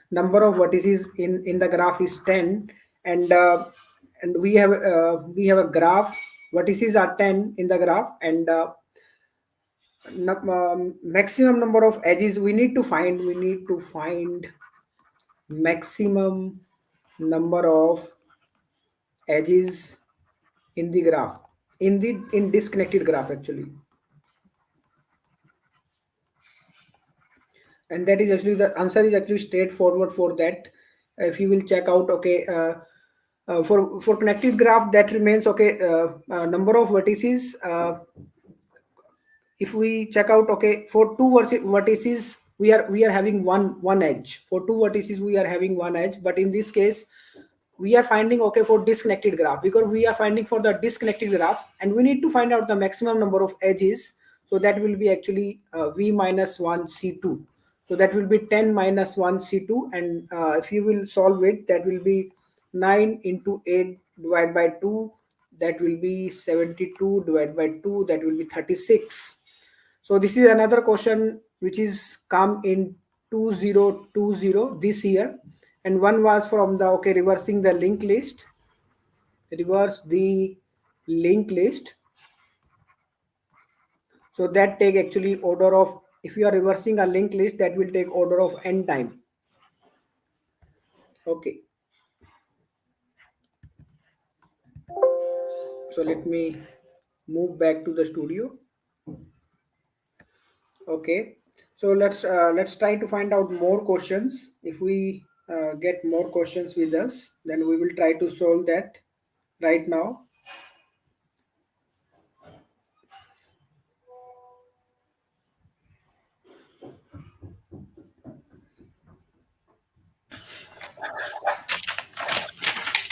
number of vertices in the graph is 10, and we have a graph. Vertices are 10 in the graph, and maximum number of edges we need to find maximum number of edges in the graph, in disconnected graph actually. And that is actually, the answer is actually straightforward for that. If you will check out, okay, for connected graph that remains, okay, number of vertices, if we check out, okay, for two vertices we are having one edge. For two vertices we are having one edge, but in this case we are finding, okay, for disconnected graph, because we are finding for the disconnected graph, and we need to find out the maximum number of edges. So that will be actually v minus 1 c2. So that will be 10 minus 1 c2, and if you will solve it, that will be 9 into 8 divided by 2, that will be 72 divided by 2, that will be 36. So this is another question which is come in 2020 this year, and one was from the, okay, reversing the linked list. Reverse the linked list. So that take actually order of, if you are reversing a linked list, that will take order of n time. Okay. So let me move back to the studio. Okay. So let's try to find out more questions. If we get more questions with us, then we will try to solve that right now.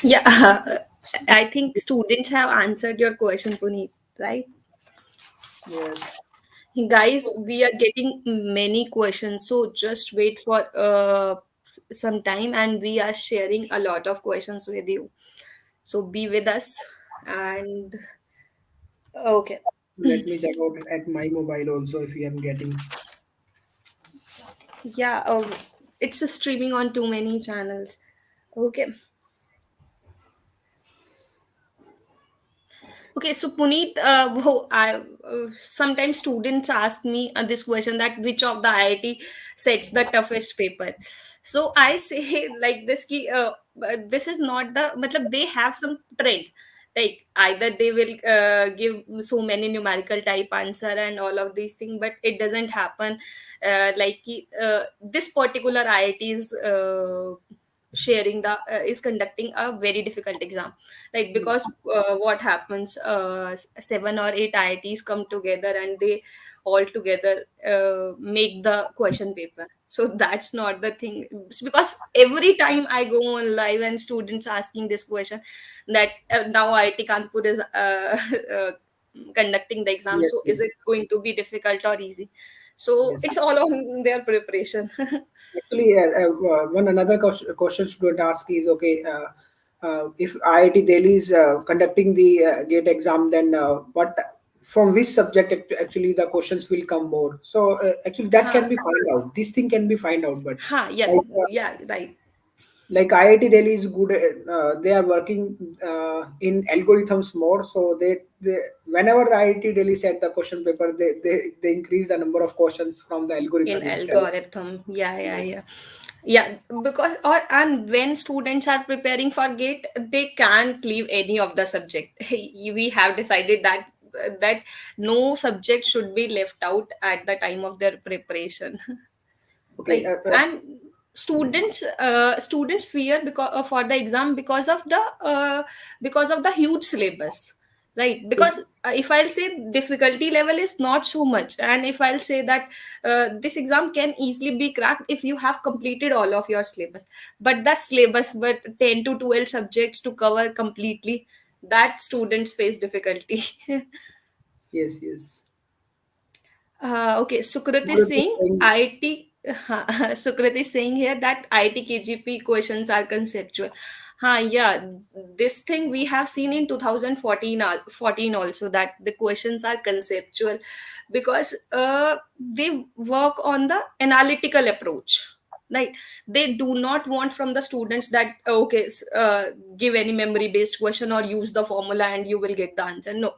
Yeah, I think students have answered your question, Puneet, right? Yes. Guys, we are getting many questions, so just wait for some time, and we are sharing a lot of questions with you. So be with us. And okay. Let me check out at my mobile also if you am getting. Yeah, it's streaming on too many channels. Okay. Okay, so Puneet, sometimes students ask me this question, that which of the IIT sets the toughest paper. So I say like this: ki, this is not the, matlab, they have some trend. Like either they will give so many numerical type answer and all of these things, but it doesn't happen. Like ki, this particular IIT's sharing the is conducting a very difficult exam, right? Yes. Because what happens, seven or eight IITs come together and they all together make the question paper. So that's not the thing. It's because every time I go on live and students asking this question, that now IIT Kanpur is uh, conducting the exam, so Yes. is Yes. it going to be difficult or easy? So Yes. it's all on their preparation. Actually, one another question student ask is okay. If IIT Delhi is conducting the GATE exam, then what from which subject actually the questions will come more? So actually that Huh. can be find out. This thing can be find out, but Huh, yeah, like yeah, right. like IIT Delhi is good. They are working in algorithms more. So they whenever IIT Delhi set the question paper, they increase the number of questions from the In algorithm itself. algorithm, yeah, yeah, Yes. yeah. Yeah, because or and when students are preparing for GATE, they can't leave any of the subject. We have decided that no subject should be left out at the time of their preparation. Okay. Right. And students fear because for the exam because of the huge syllabus, right? Yes. Because if I'll say difficulty level is not so much, and if I'll say that this exam can easily be cracked if you have completed all of your syllabus, but the syllabus, but 10 to 12 subjects to cover completely, that students face difficulty. Yes. Yes. Okay, Sukrit is Good saying thing. IT. Sukrit is saying here that IT KGP questions are conceptual. Yeah, this thing we have seen in 2014 14 also, that the questions are conceptual because they work on the analytical approach. Right, they do not want from the students that okay, give any memory based question or use the formula and you will get the answer. No,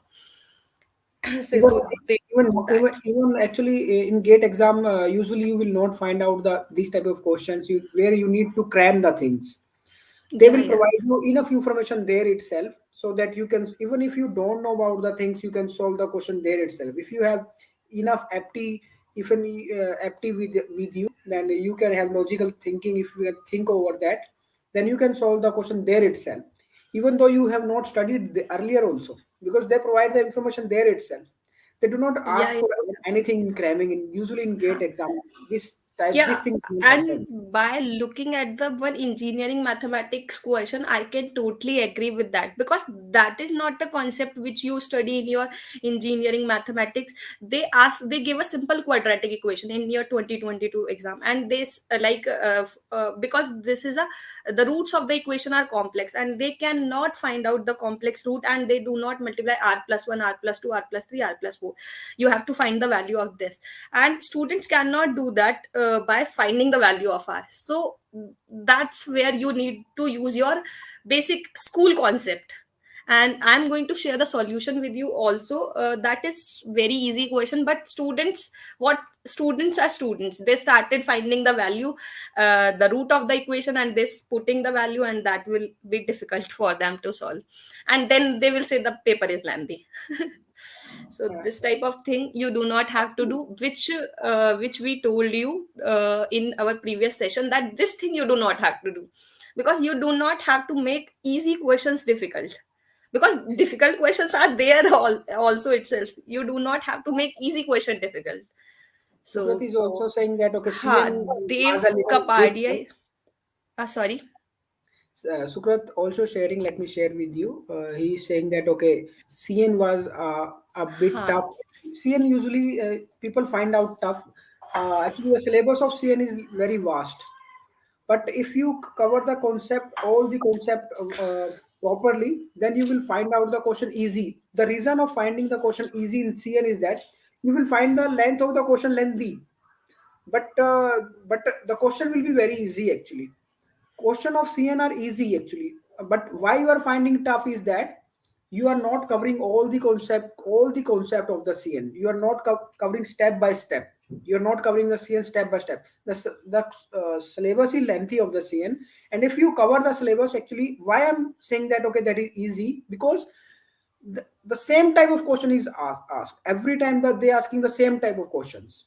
so Even they even do that. even actually in GATE exam, usually you will not find out the these type of questions where you need to cram the things. They Yeah, will yeah. provide you enough information there itself so that you can, even if you don't know about the things, you can solve the question there itself. If you have enough apti, even apti with you, then you can have logical thinking. If you can think over that, then you can solve the question there itself, even though you have not studied earlier also, because they provide the information there itself. They do not Yeah, ask yeah. for anything in cramming. In usually in Huh. GATE exam, this Yeah, thing will and happen. by looking at the one engineering mathematics question, I can totally agree with that because that is not the concept which you study in your engineering mathematics. They give a simple quadratic equation in your 2022 exam, and this because this is a the roots of the equation are complex, and they cannot find out the complex root, and they do not multiply r plus 1, r plus 2, r plus 3, r plus 4. You have to find the value of this, and students cannot do that by finding the value of r. So that's where you need to use your basic school concept, and I'm going to share the solution with you also. That is very easy question, but students are students, they started finding the value, the root of the equation, and this putting the value, and that will be difficult for them to solve, and then they will say the paper is lengthy. So Uh, this type of thing you do not have to do, which we told you in our previous session, that this thing you do not have to do, because you do not have to make easy questions difficult, because difficult questions are there also itself. You do not have to make easy question difficult. Sukrit So is also saying that okay, ha, CN was Dev a little good. Kapadia, sorry. Sukrit also sharing. Let me share with you. He is saying that okay, CN was a bit Ha, tough. CN usually people find out tough. Actually, the syllabus of CN is very vast. But if you cover the concept, all the concept properly, then you will find out the question easy. The reason of finding the question easy in CN is that you will find the length of the question lengthy, but the question will be very easy actually. Question of CN are easy actually, but why you are finding tough is that you are not covering all the concept of the CN. You are not covering step by step. You are not covering the CN step by step. The syllabus is lengthy of the CN, and if you cover the syllabus, actually, why I'm saying that okay, that is easy, because the same type of question is asked every time, that they asking the same type of questions.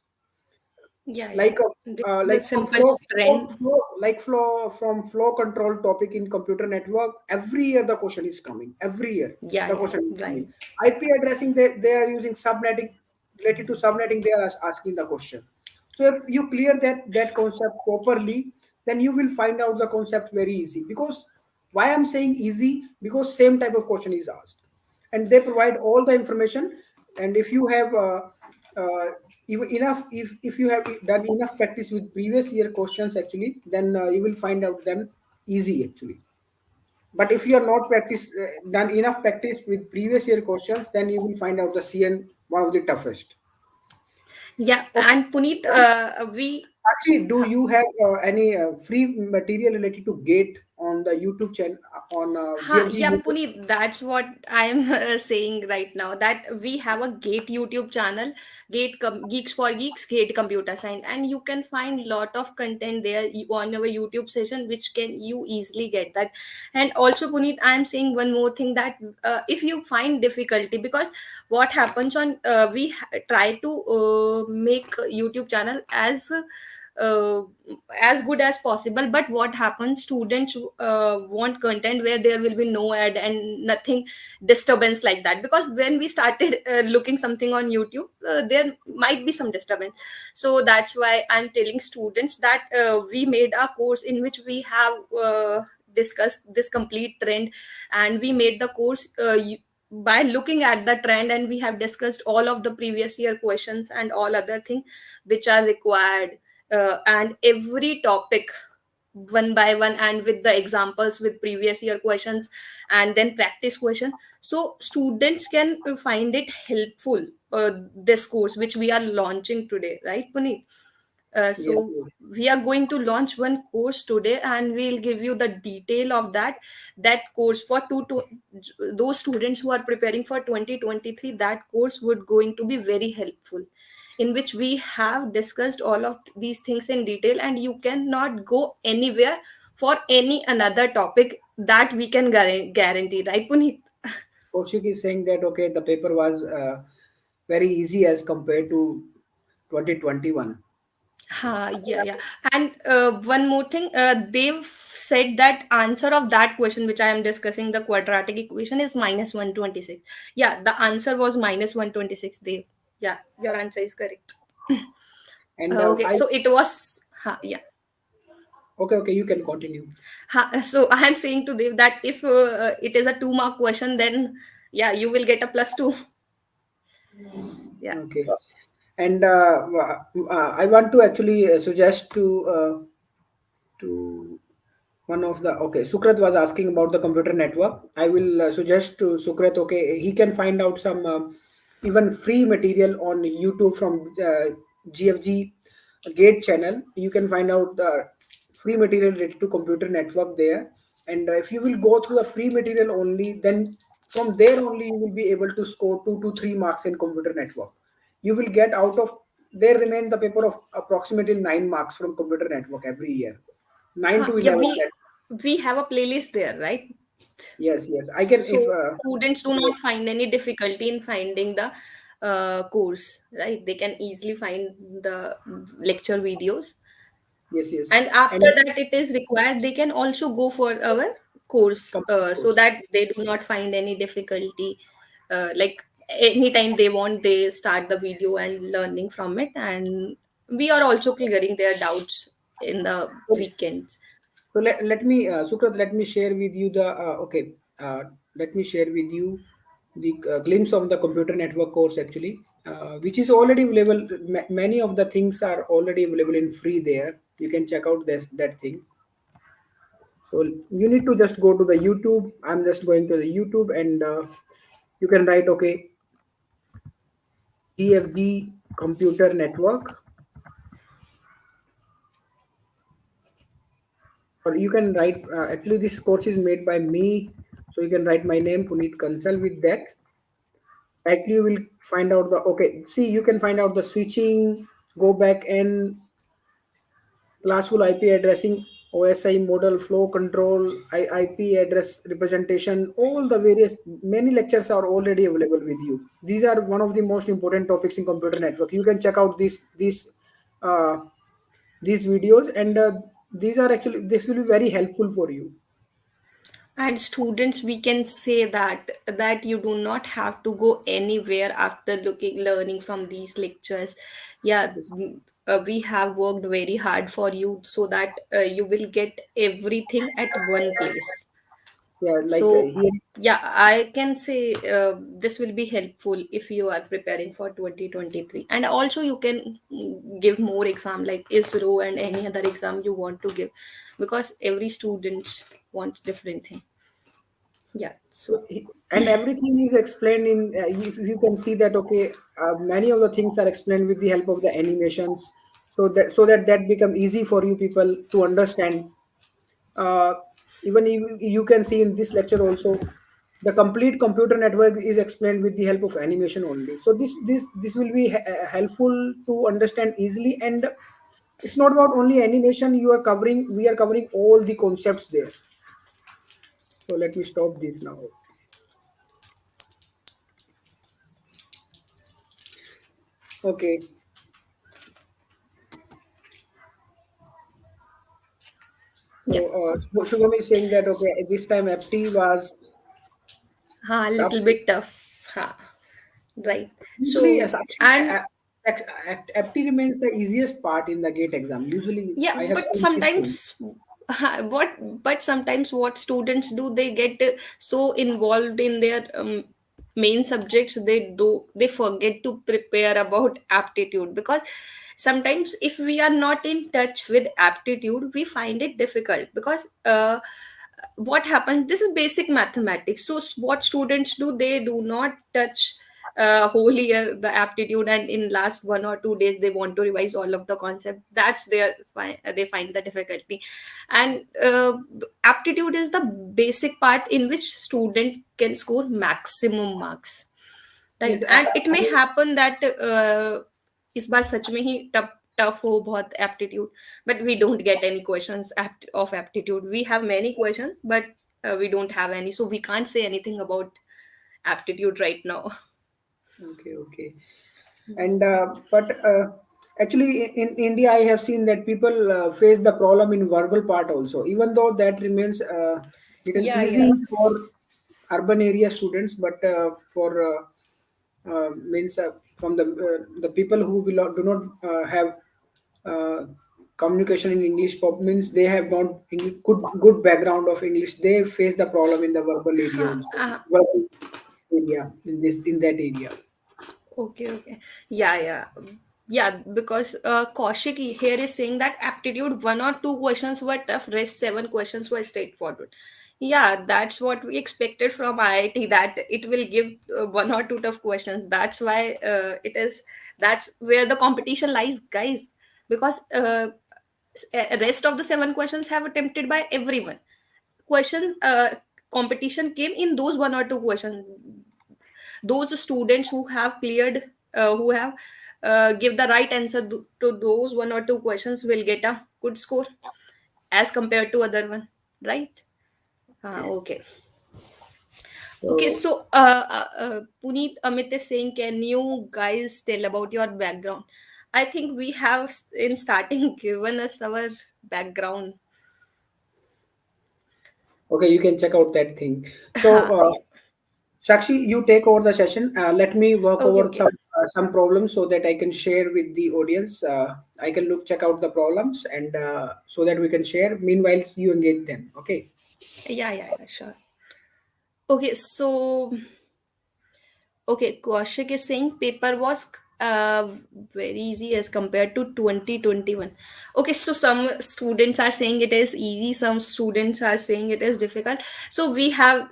Yeah, yeah. like This is a like from simple trends. flow from flow control topic in computer network. Every year the question is coming. Every year Yeah, the yeah, question is right. coming. IP addressing, they are using subnetting. Related to subnetting, they are asking the question. So if you clear that concept properly, then you will find out the concept very easy. Because why I'm saying easy, because same type of question is asked, and they provide all the information. And if you have uh, enough, if you have done enough practice with previous year questions actually, then you will find out them easy actually. But if you are not done enough practice with previous year questions, then you will find out the CN one of the toughest. Yeah, Okay. and Puneet, we Actually, do you have any free material related to Gate on the YouTube channel on GFG Yeah, YouTube? Puneet, that's what I'm saying right now. That we have a Gate YouTube channel, Geeks for Geeks, Gate Computer Science, and you can find lot of content there on our YouTube session, which can you easily get that. And also, Puneet, I'm saying one more thing that if you find difficulty, because what happens on try to make YouTube channel uh, as good as possible, but what happens, students want content where there will be no ad and nothing disturbance like that, because when we started looking something on YouTube, there might be some disturbance. So that's why I'm telling students that we made a course in which we have discussed this complete trend, and we made the course by looking at the trend, and we have discussed all of the previous year questions and all other things which are required, and every topic one by one, and with the examples with previous year questions and then practice question, so students can find it helpful, this course which we are launching today, right, Puneet? Yes, So yes. we are going to launch one course today, and we'll give you the detail of that course for those students who are preparing for 2023. That course would going to be very helpful, in which we have discussed all of these things in detail, and you cannot go anywhere for any another topic, that we can guarantee, right, Puneet? Kaushik is saying that okay, the paper was very easy as compared to 2021. Yeah, yeah. And one more thing, they've said that answer of that question which I am discussing, the quadratic equation, is minus 126. Yeah, the answer was minus 126. They, yeah, your answer is correct. And Okay, I so it was, yeah. okay, okay, you can continue. So I am saying to Dev that if it is a 2 mark question, then yeah, you will get a plus two. Yeah. Okay. And I want to actually suggest to one of the okay, Sukrat was asking about the computer network. I will suggest to Sukrat, okay, he can find out some even free material on YouTube from GFG Gate channel. You can find out the free material related to computer network there. And if you will go through the free material only, then from there only you will be able to score 2 to 3 marks in computer network. You will get out of there remain the paper of approximately 9 marks from computer network every year. 9 to Yeah, 11. we have a playlist there, right? Yes, yes. I can if So students do not find any difficulty in finding the course, right? They can easily find the lecture videos, yes, yes. and after And that it is required, they can also go for our course, complete so course. that they do not find any difficulty, like anytime they want, they start the video and learning from it, and we are also clearing their doubts in the So, weekends. let me Sukrat, let me share with you the okay. Let me share with you the glimpse of the computer network course actually, which is already available. Many of the things are already available in free there. You can check out this that thing. So you need to just go to the YouTube. I'm just going to the YouTube, and you can write okay, GFG computer network, or you can write actually this course is made by me, so you can write my name Puneet Kansal with that. Actually you will find out the okay, see, you can find out the switching, go back and classful IP addressing, OSI model, flow control, IP address representation, all the various many lectures are already available with you. These are one of the most important topics in computer network. You can check out these uh, these videos, and these are actually, this will be very helpful for you. And students, we can say that you do not have to go anywhere after learning from these lectures. Yeah, Yes. we have worked very hard for you so that you will get everything at one place. Yeah, like So here. yeah, I can say this will be helpful if you are preparing for 2023. And also you can give more exam like ISRO and any other exam you want to give, because every student wants different thing. Yeah, so And everything is explained in, you can see that, okay, many of the things are explained with the help of the animations, so that become easy for you people to understand. uh, Even you can see in this lecture also, the complete computer network is explained with the help of animation only. So this will be helpful to understand easily. And it's not about only animation you are covering, we are covering all the concepts there. So let me stop this now. Okay. So yeah, Shubham is saying that, okay, this time FT was tough. little bit tough, right? Usually, yes, So actually, and FT remains the easiest part in the gate exam. Usually, yeah, I have but seen this thing. sometimes what but sometimes what students do, they get so involved in their main subjects, they forget to prepare about aptitude. Because sometimes if we are not in touch with aptitude, we find it difficult. Because what happens, this is basic mathematics. So what students do, they do not touch whole year the aptitude, and in last 1 or 2 days they want to revise all of the concept. That's their they find the difficulty. And aptitude is the basic part in which student can score maximum marks, Yes, right? And it may happen that इस बार सच में ही tough हो बहुत aptitude, but we don't get any questions of aptitude. We have many questions, but we don't have any, so we can't say anything about aptitude right now. okay, okay. And but actually, in India, I have seen that people face the problem in verbal part also. Even though that remains little Yeah, easy yeah. for urban area students, but for means from the people who do not have uh, communication in English, means they have not good background of English. They face the problem in the verbal area Huh, also. Verbal area, in that area. okay, okay. Yeah, yeah. Yeah, because Kaushik here is saying that aptitude 1 or 2 questions were tough, rest 7 questions were straightforward. Yeah, that's what we expected from IIT, that it will give 1 or 2 tough questions. That's why that's where the competition lies, guys. Because rest of the 7 questions have attempted by everyone. Question competition came in those 1 or 2 questions. Those students who have cleared who have give the right answer to those 1 or 2 questions will get a good score as compared to other one, right? Okay. Okay, okay. So So Puneet, Amit is saying, can you guys tell about your background? I think we have in starting given us our background. okay, you can check out that thing. So, Yeah. Sakshi, you take over the session. Let me work Okay, over okay. some problems so that I can share with the audience. I can check out the problems, and so that we can share. Meanwhile, you engage them. Okay. Yeah, yeah, yeah, sure. Okay, so okay, Kaushik is saying paper was very easy as compared to 2021. Okay, so some students are saying it is easy, some students are saying it is difficult. So we have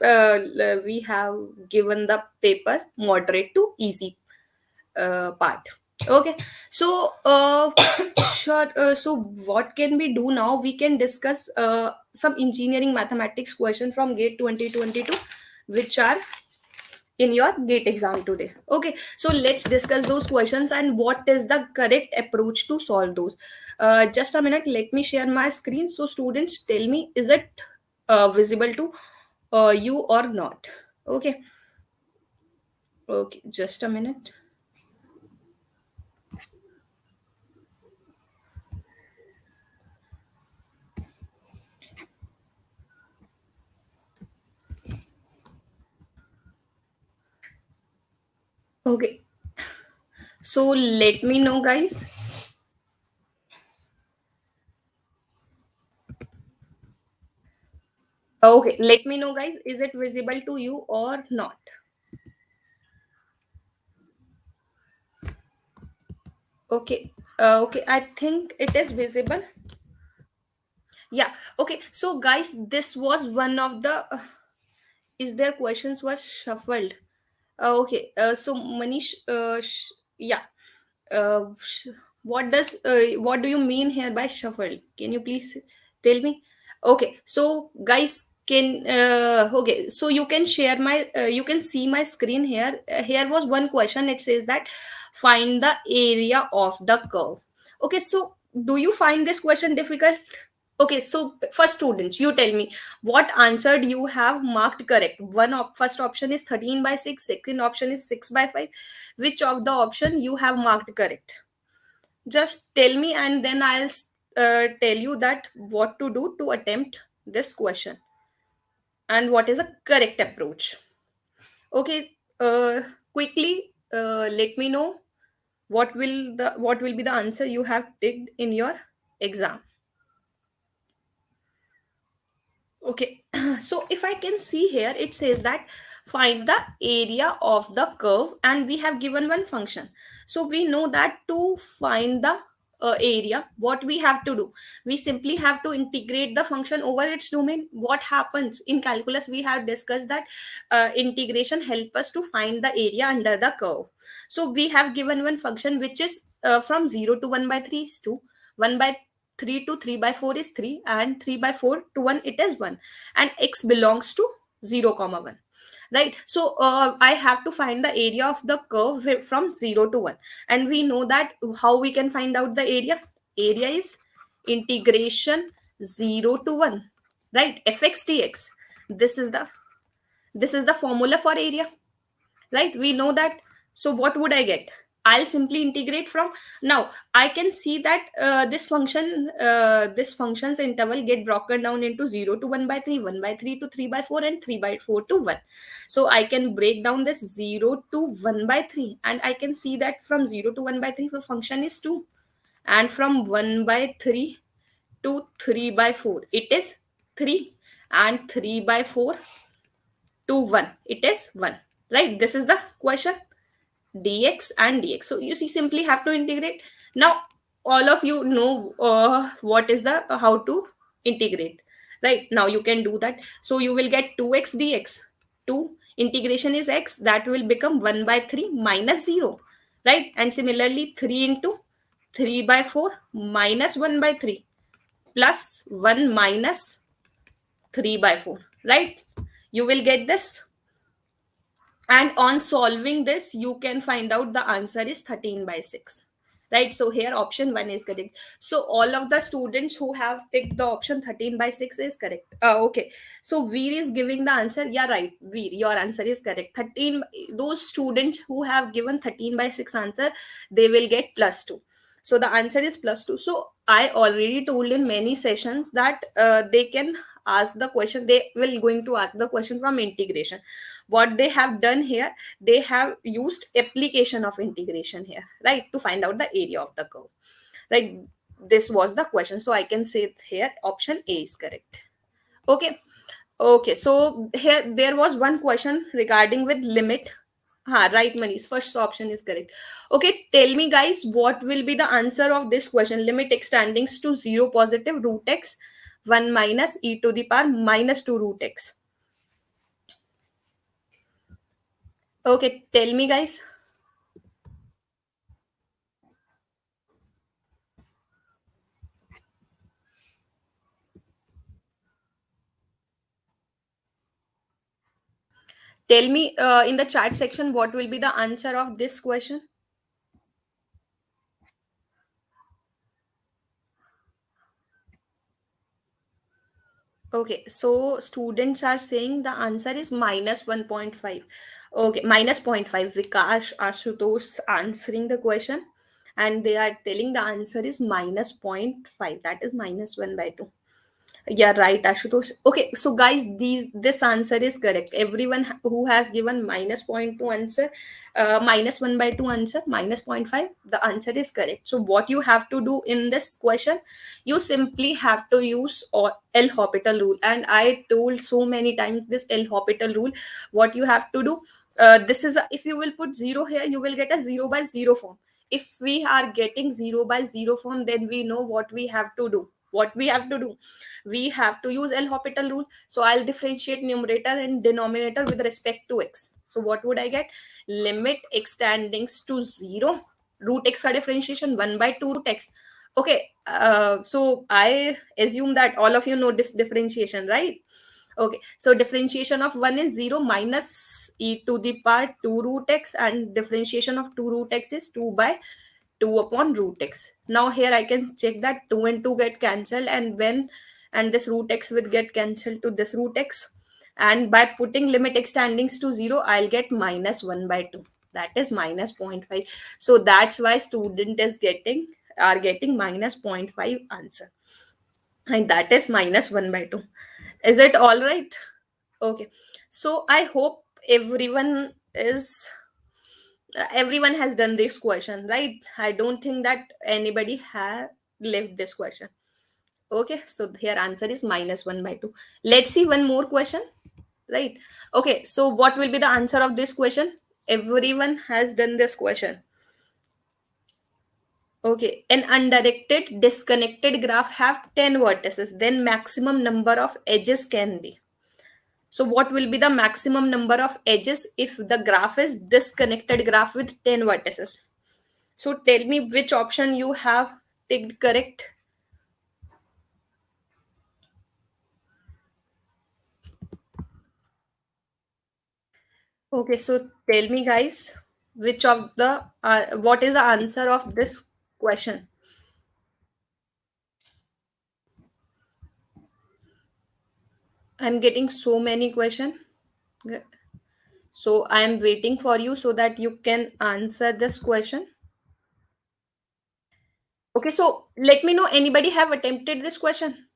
given the paper moderate to easy part. Okay, so sure. So what can we do now? We can discuss some engineering mathematics question from GATE 2022, which are in your gate exam today. Okay, so let's discuss those questions and what is the correct approach to solve those. Just a minute, let me share my screen so students tell me, is it visible to you or not? Okay, okay, just a minute. Okay, so let me know, guys. Okay, let me know, guys. Is it visible to you or not? Okay, okay, I think it is visible. Yeah, okay. So, guys, this was one of the. Is there questions were shuffled? Okay, so Manish, yeah. What do you mean here by shuffled? Can you please tell me? Okay, so guys, can okay, so you can share my you can see my screen here. Here was one question. It says that find the area of the curve. Okay, so do you find this question difficult? Okay, so first students, you tell me what answer do you have marked correct. First option is 13 by 6, second option is 6 by 5. Which of the option you have marked correct? Just tell me, and then I'll tell you that what to do to attempt this question and what is a correct approach. Okay, quickly let me know what will be the answer you have ticked in your exam. Okay, so if I can see here, it says that find the area of the curve, and we have given one function. So we know that to find the area, what we have to do, we simply have to integrate the function over its domain. What happens in calculus? We have discussed that integration help us to find the area under the curve. So we have given one function which is from 0 to 1 by 3 is 2, 1 by 3 to 3 by 4 is 3, and 3 by 4 to 1 it is 1, and x belongs to 0 comma 1, right? So I have to find the area of the curve from 0 to 1, and we know that how we can find out the area is integration 0 to 1, right? Fx dx. This is the this is the formula for area, right? We know that. So what would I get? I'll simply integrate from. Now I can see that this function's interval get broken down into 0 to 1 by 3, 1 by 3 to 3 by 4, and 3 by 4 to 1. So I can break down this 0 to 1 by 3, and I can see that from 0 to 1 by 3 the function is 2, and from 1 by 3 to 3 by 4 it is 3, and 3 by 4 to 1 it is 1, right? This is the question, dx and dx. So you see, simply have to integrate. Now all of you know what is the how to integrate, right? Now you can do that. So you will get 2x dx. 2 integration is x, that will become 1 by 3 minus 0, right? And similarly 3 into 3 by 4 minus 1 by 3 plus 1 minus 3 by 4, right? You will get this, and on solving this you can find out the answer is 13 by 6, right? So here option 1 is correct. So all of the students who have picked the option 13 by 6 is correct. Okay, so Veer is giving the answer. Yeah, right, Veer, your answer is correct. 13, those students who have given 13 by 6 answer, they will get plus 2. So the answer is plus 2. So I already told in many sessions that they can ask the question, they will going to ask the question from integration. What they have done here, they have used application of integration here, right, to find out the area of the curve, right? This was the question, so I can say here option A is correct. Okay, okay, so here there was one question regarding with limit. Right, Manish, first option is correct. Okay, tell me guys, what will be the answer of this question? Limit x tending to 0 positive root x 1 minus e to the power minus 2 root x. Okay, tell me guys. Tell me in the chat section what will be the answer of this question. Okay, so students are saying the answer is minus 1.5. Okay, minus zero point 0.5. Vikash Ashutosh answering the question, and they are telling the answer is minus zero point 0.5. That is minus 1 by 2. Yeah, right, Ashutosh. Okay, so guys, this answer is correct. Everyone who has given minus point two answer, minus 1/2 answer, minus point 0.5, the answer is correct. So what you have to do in this question, you simply have to use L'Hopital rule. And I told so many times this L'Hopital rule. What you have to do, this is if you will put zero here, you will get a 0/0 form. If we are getting 0/0 form, then we know what we have to do. What we have to do, we have to use L'Hopital rule. So I'll differentiate numerator and denominator with respect to x. So what would I get? Limit x tendings to 0, root x ka differentiation 1/2 root x. Okay, so I assume that all of you know this differentiation, right? Okay, so differentiation of 1 is 0 minus e to the power 2 root x, and differentiation of 2 root x is 2 by 2 upon root x. Now here I can check that 2 and 2 get cancelled, and this root x will get cancelled to this root x. And by putting limit x tendings to 0, I'll get minus 1/2. That is minus zero point 0.5. So that's why student is getting minus zero point 0.5 answer. And that is minus 1/2. Is it all right? Okay. So I hope everyone has done this question, right? I don't think that anybody has left this question. Okay, so here answer is minus 1/2. Let's see one more question, right? Okay, so what will be the answer of this question? Everyone has done this question. Okay, an undirected disconnected graph have 10 vertices, then maximum number of edges can be. So what will be the maximum number of edges if the graph is disconnected graph with 10 vertices? So tell me which option you have ticked correct. Okay, so tell me guys, which of the what is the answer of this question? I'm getting so many question. So I am waiting for you so that you can answer this question. Okay, so let me know anybody have attempted this question.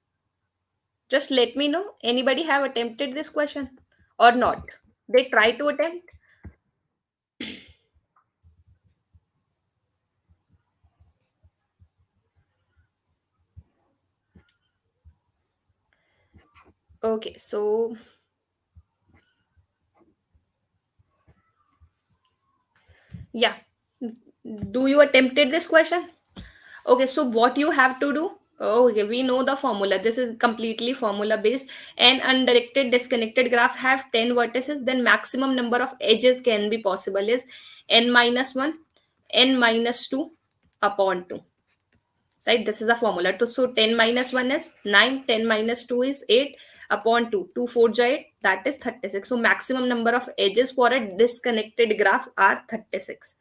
Just let me know anybody have attempted this question or not. They try to attempt. Okay, so yeah. Do you attempted this question? Okay, so what you have to do? Oh, okay, we know the formula. This is completely formula based. An undirected disconnected graph have 10 vertices, then maximum number of edges can be possible is n minus 1, n minus 2 upon 2. Right? This is a formula. So 10 minus 1 is 9, 10 minus 2 is 8 upon 2. 2 4 ja 8, that is 36. So maximum number of edges for a disconnected graph are 36.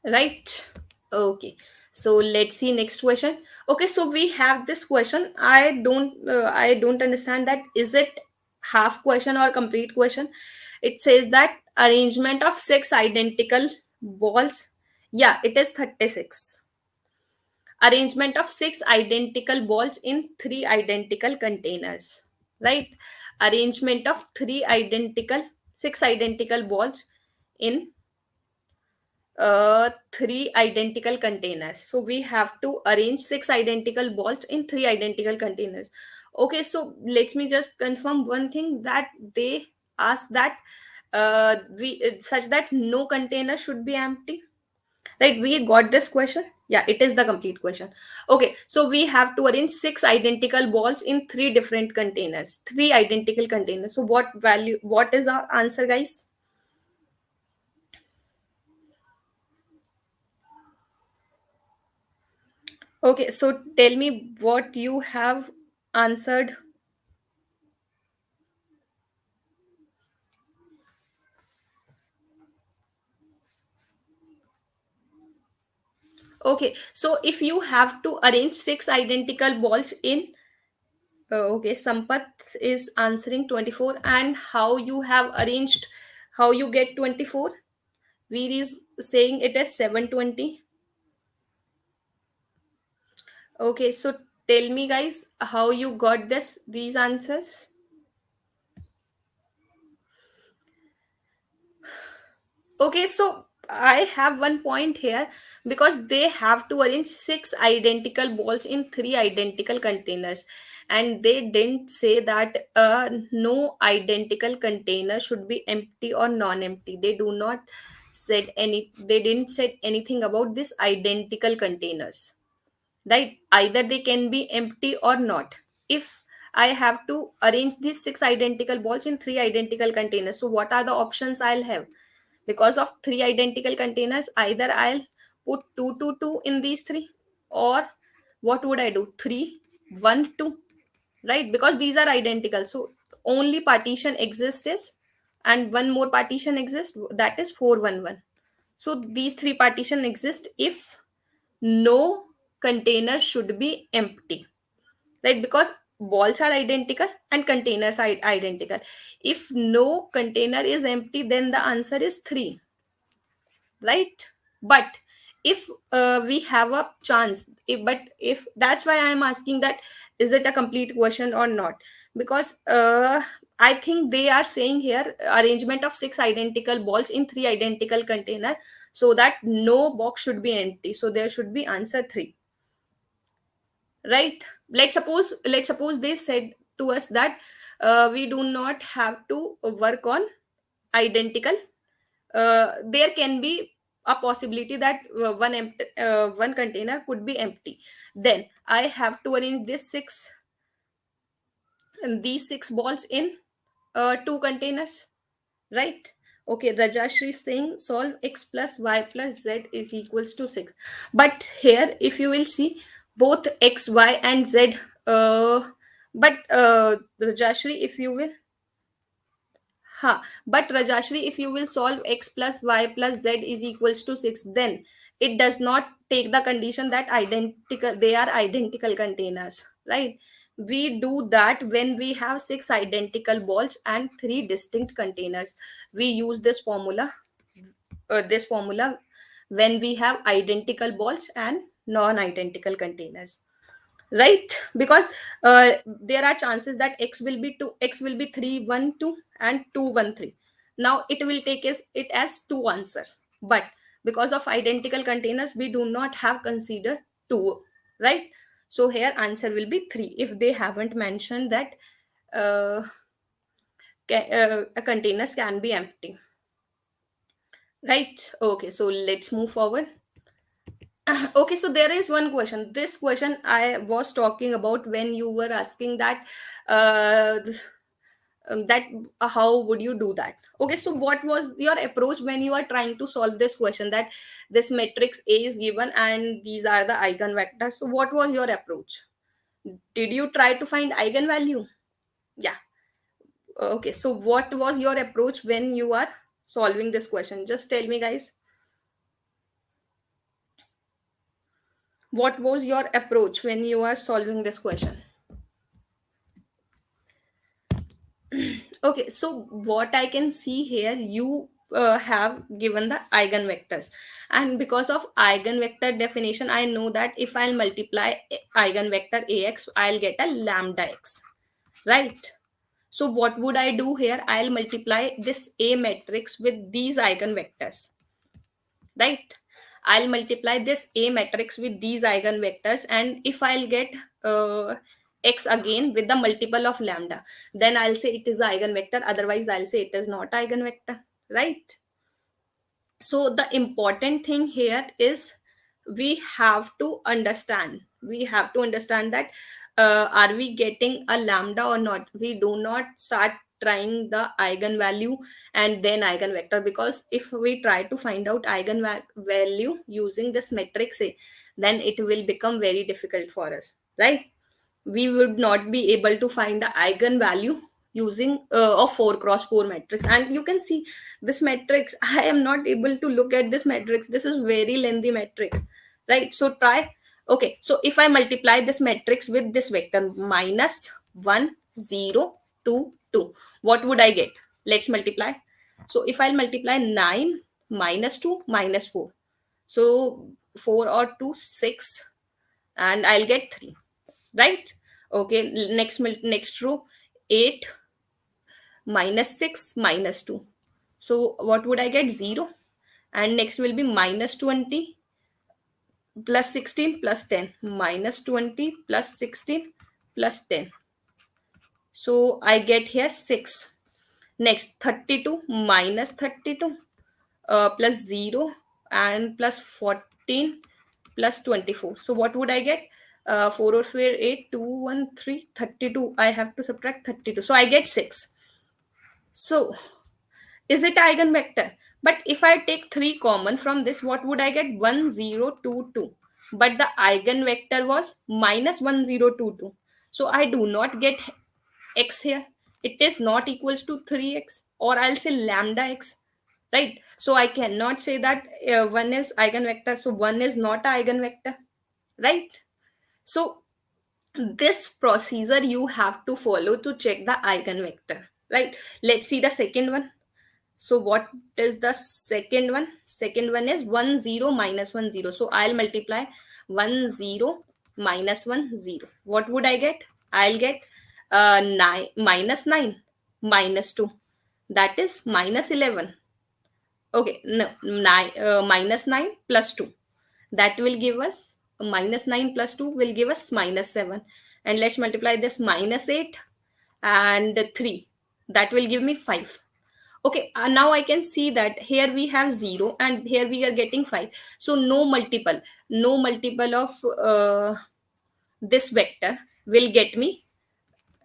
Right? Okay, so let's see next question. Okay, so we have this question. I don't understand that, is it half question or complete question? It says that arrangement of six identical balls. Yeah, it is 36. Arrangement of six identical balls in three identical containers, right? Arrangement of six identical balls in three identical containers. So we have to arrange six identical balls in three identical containers. Okay, so let me just confirm one thing, that they ask that we such that no container should be empty, right? We got this question. Yeah, it is the complete question. Okay, so we have to arrange six identical balls in three different containers, three identical containers. So what is our answer, guys? Okay, so tell me what you have answered. Okay, so if you have to arrange six identical balls in, okay, Sampath is answering 24, and how you have arranged, how you get 24? Veer is saying it is 720. Okay, so tell me guys how you got these answers. Okay, so I have one point here, because they have to arrange six identical balls in three identical containers, and they didn't say that no identical container should be empty or non-empty. They do not said any. They didn't said anything about this identical containers, right? Either they can be empty or not. If I have to arrange these six identical balls in three identical containers, so what are the options I'll have? Because of three identical containers, either I'll put 2 2 2 in these three, or what would I do? 3 1 2, right? Because these are identical, so only partition exists is, and one more partition exists, that is 4 1 1. So these three partition exist if no container should be empty, right? Because balls are identical and containers are identical. If no container is empty, then the answer is 3, right? But if we have a chance, if that's why I'm asking that is it a complete question or not, because I think they are saying here arrangement of six identical balls in three identical container, so that no box should be empty, so there should be answer 3, right? Let's suppose they said to us that we do not have to work on identical. There can be a possibility that one container could be empty. Then I have to arrange these six balls in two containers, right? Okay, Rajashri is saying solve x plus y plus z is equals to 6. But here, if you will see, both x, y, and z, but Rajashri, if you will, but Rajashri, if you will solve x plus y plus z is equals to 6, then it does not take the condition that identical they are identical containers, right? We do that when we have six identical balls and three distinct containers. We use this formula when we have identical balls and non-identical containers, right? Because there are chances that x will be 3 1 2 and 2 1 3. Now it will take it as two answers, but because of identical containers we do not have considered two, right? So here answer will be 3 if they haven't mentioned that uh, containers can be empty, right? Okay, so let's move forward. Okay, so there is one question. This question I was talking about when you were asking that uh, that how would you do that? Okay, so what was your approach when you are trying to solve this question, that this matrix A is given and these are the eigenvectors? So what was your approach? Did you try to find eigenvalue? Yeah. Okay, so what was your approach when you are solving this question? Just tell me, guys. What was your approach when you are solving this question? Okay, so what I can see here, you have given the eigenvectors, and because of eigenvector definition I know that if I'll multiply eigenvector ax, I'll get a lambda x, right? So what would I do here? I'll multiply this A matrix with these eigenvectors, right? I'll multiply this A matrix with these eigenvectors, and if I'll get uh, x again with the multiple of lambda, then I'll say it is a eigenvector, otherwise I'll say it is not eigenvector, right? So the important thing here is we have to understand that are we getting a lambda or not. We do not start trying the eigenvalue and then eigenvector, because if we try to find out eigenvalue using this matrix A, then it will become very difficult for us, right? We would not be able to find the eigenvalue using a 4 cross 4 matrix. And you can see this matrix, I am not able to look at this matrix. This is very lengthy matrix, right? So try. Okay, so if I multiply this matrix with this vector minus 1 0 2 2, what would I get? Let's multiply. So if I'll multiply 9 minus 2 minus 4, so 4 or 2 6, and I'll get 3, right? Okay, next row, 8 minus 6 minus 2. So what would I get? 0. And next will be minus 20 plus 16 plus 10, minus 20 plus 16 plus 10. So I get here 6. Next, 32 minus 32 plus 0 and plus 14 plus 24. So what would I get? 4 or 4, 8, 2, 1, 3, 32. I have to subtract 32. So I get 6. So is it eigenvector? But if I take 3 common from this, what would I get? 1, 0, 2, 2. But the eigenvector was minus 1, 0, 2, 2. So I do not get x here. It is not equals to 3x, or I'll say lambda x, right? So I cannot say that 1 is eigenvector, so 1 is not a eigenvector, right? So this procedure you have to follow to check the eigenvector, right? Let's see the second one. So what is the second one? Second one is 1 0 minus 1 0. So I'll multiply 1 0 minus 1 0. What would I get? I'll get 9 minus 9 minus 2. That is minus 11. Okay, no, 9 minus 9 plus 2. That will give us minus 9 plus 2 will give us minus 7. And let's multiply this minus 8 and 3. That will give me 5. Okay, now I can see that here we have 0 and here we are getting 5. So no multiple of this vector will get me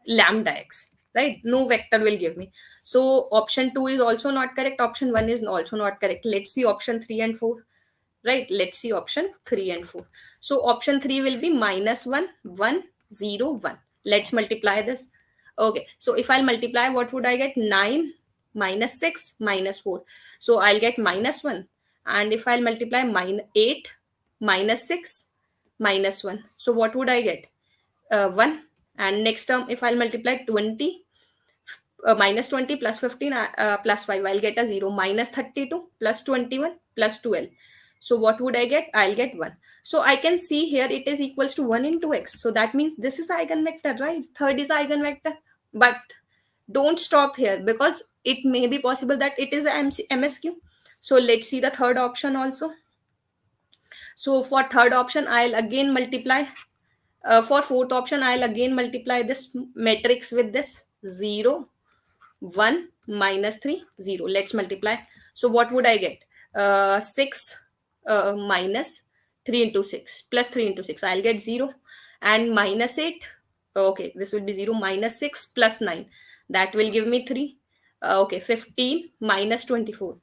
lambda x, right? No vector will give me. So option 2 is also not correct. Option 1 is also not correct. Let's see option 3 and 4. Right, let's see option 3 and 4. So option 3 will be minus 1 1 0 1. Let's multiply this. Okay, so if I'll multiply, what would I get? 9 minus 6 minus 4. So I'll get minus 1. And if I'll multiply 8 minus 6 minus 1, so what would I get? 1. And next term, if I'll multiply 20 minus 20 plus 15 plus 5, I'll get a 0. Minus 32 plus 21 plus 12. So what would I get? I'll get 1. So I can see here it is equals to 1 into x. So that means this is eigenvector, right? Third is eigenvector. But don't stop here, because it may be possible that it is a MSQ. So let's see the third option also. So for third option, I'll again multiply. For fourth option, I'll again multiply this matrix with this 0 1 minus 3 0. Let's multiply. So what would I get? 6 minus 3 into 6 plus 3 into 6, I'll get 0. And minus 8, okay, this will be 0. Minus 6 plus 9, that will give me 3. Okay, 15 minus 24,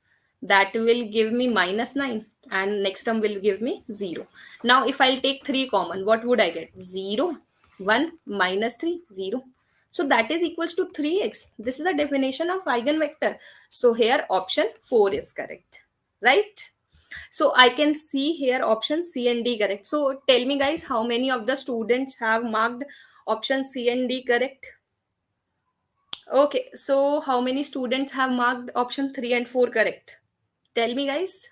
that will give me minus 9. And next term will give me 0. Now if I'll take 3 common, what would I get? 0 1 minus 3 0. So that is equals to 3x. This is a definition of eigenvector. So here option 4 is correct, right? So I can see here option C and D correct. So tell me guys, how many of the students have marked option C and D correct? Okay, so how many students have marked option 3 and 4 correct? Tell me guys.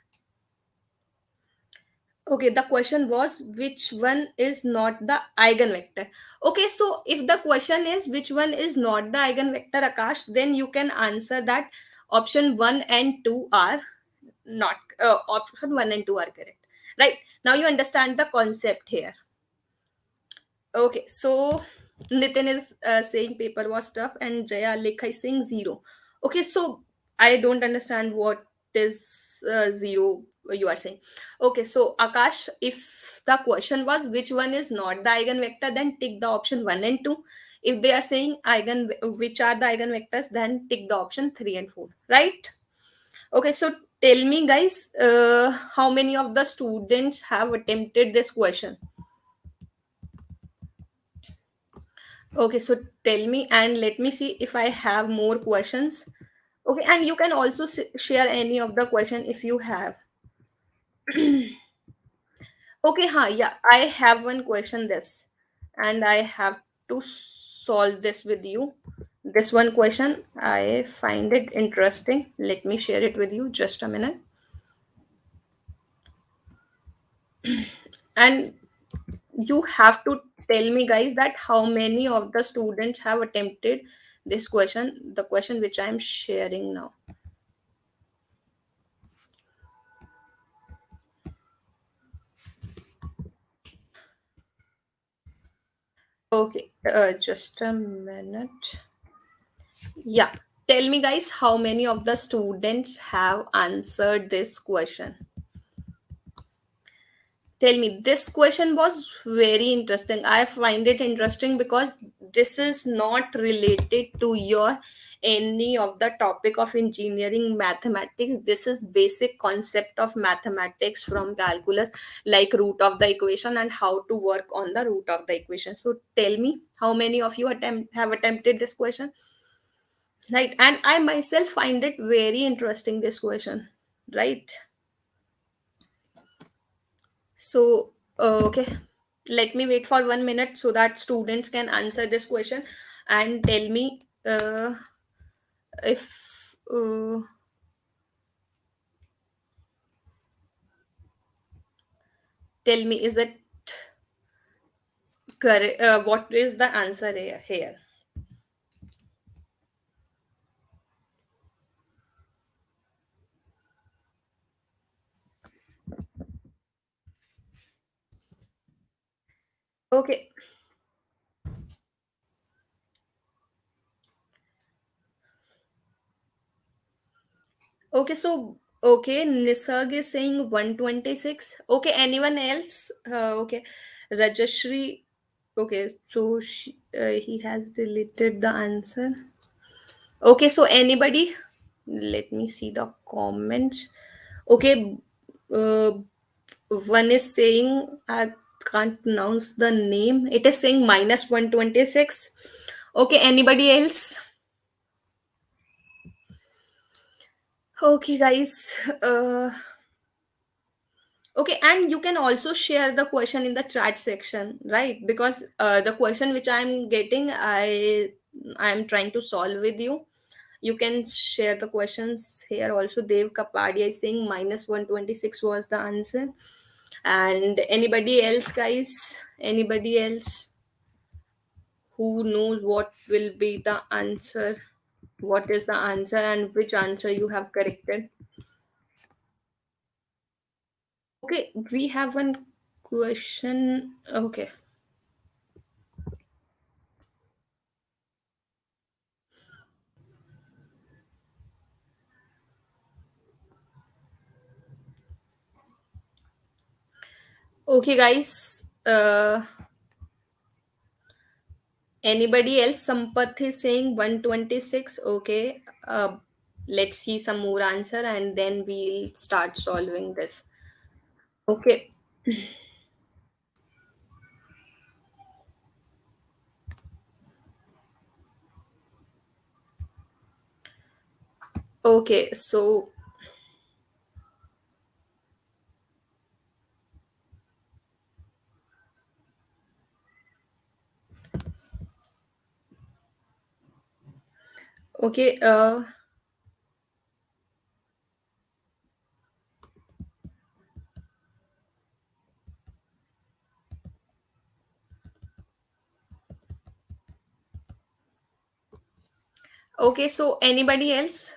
Okay, the question was which one is not the eigenvector. Okay, so if the question is which one is not the eigenvector, Akash, then you can answer that option 1 and 2 are not, option 1 and 2 are correct. Right, now you understand the concept here. Okay, so Nitin is saying paper was tough and Jaya Lekha is saying 0. Okay, so I don't understand what is 0 you are saying. Okay, so Akash, if the question was which one is not the eigenvector, then tick the option 1 and 2. If they are saying which are the eigenvectors, then tick the option 3 and 4, right? Okay, so tell me guys, how many of the students have attempted this question? Okay, so tell me and let me see if I have more questions. Okay, and you can also share any of the question if you have. Okay, yeah, I have one question this, and I have to solve this with you. This one question, I find it interesting. Let me share it with you. Just a minute. And you have to tell me, guys, that how many of the students have attempted this question, the question which I am sharing now. Okay, just a minute. Yeah, tell me, guys, how many of the students have answered this question. Tell me, this question was very interesting. I find it interesting because this is not related to your any of the topic of engineering mathematics. This is basic concept of mathematics from calculus, like root of the equation and how to work on the root of the equation. So tell me, how many of you have attempted this question, right? And I myself find it very interesting, this question, right? So, okay, let me wait for 1 minute so that students can answer this question and tell me if tell me, is it correct? What is the answer here? Okay, okay, so okay, Nisarg is saying 126. Okay, anyone else? Okay, Rajashri. Okay, so he has deleted the answer. Okay, so anybody? Let me see the comments. Okay, uh, one is saying, I can't pronounce the name. It is saying minus 126. Okay, anybody else? Okay, guys. Okay, and you can also share the question in the chat section, right? Because the question which I'm getting, I'm trying to solve with you. You can share the questions here also. Dev Kapadia is saying minus 126 was the answer. And anybody else, guys? Anybody else who knows what will be the answer? What is the answer and which answer you have corrected? Okay, we have one question. Okay. Okay, guys. Anybody else? Sampath is saying 126. Okay. Let's see some more answer and then we'll start solving this. Okay. Okay. So, okay. Okay. So, anybody else?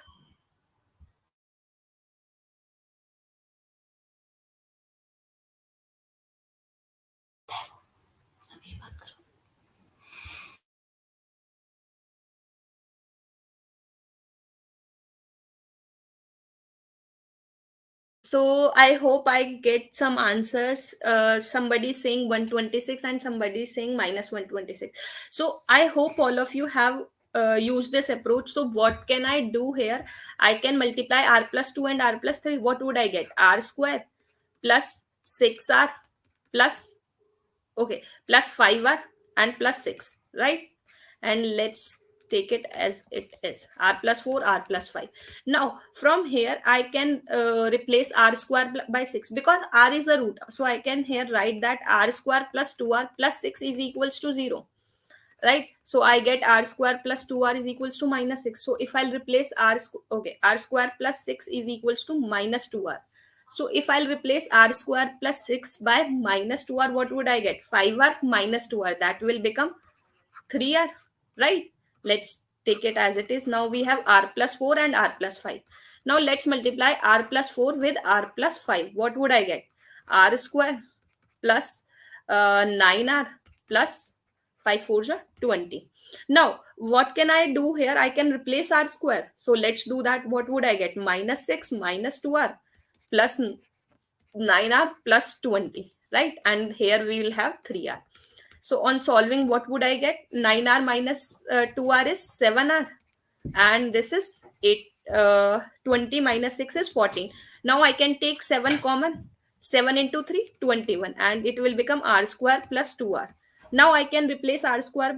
So I hope I get some answers. Somebody saying 126 and somebody saying minus 126. So I hope all of you have used this approach. So what can I do here? I can multiply r plus 2 and r plus 3. What would I get? R square plus 6r plus, okay, plus 5r and plus 6, right? And let's take it as it is, r plus 4, r plus 5. Now from here I can replace r square by 6 because r is a root, so I can here write that r square plus 2r plus 6 is equals to 0, right? So I get r square plus 2r is equals to minus 6. So if I'll replace okay, r square plus 6 is equals to minus 2r. So if I'll replace r square plus 6 by minus 2r, what would I get? 5r minus 2r. That will become 3r, right? Let's take it as it is. Now we have r plus 4 and r plus 5. Now let's multiply r plus 4 with r plus 5. What would I get? R square plus 9r plus 5 4s are 20. Now what can I do here? I can replace r square. So let's do that. What would I get? Minus 6 minus 2r plus 9r plus 20, right? And here we will have 3r. So on solving, what would I get? 9r minus 2r is 7r, and this is 8. 20 minus 6 is 14. Now I can take 7 common. 7 into 3, 21, and it will become r square plus 2r. Now I can replace r square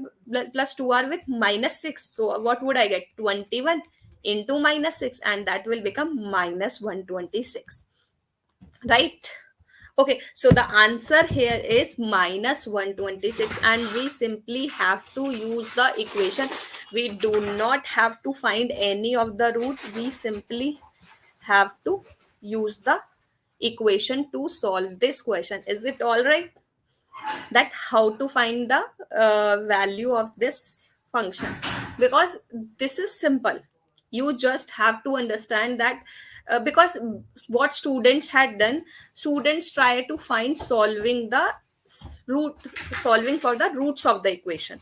plus 2r with minus 6. So what would I get? 21 into minus 6, and that will become minus 126, right? Okay, so the answer here is minus 126, and we simply have to use the equation. We do not have to find any of the root. We simply have to use the equation to solve this question. Is it all right? That how to find the value of this function, because this is simple. You just have to understand that, because what students had done, students try to find solving the root, solving for the roots of the equation,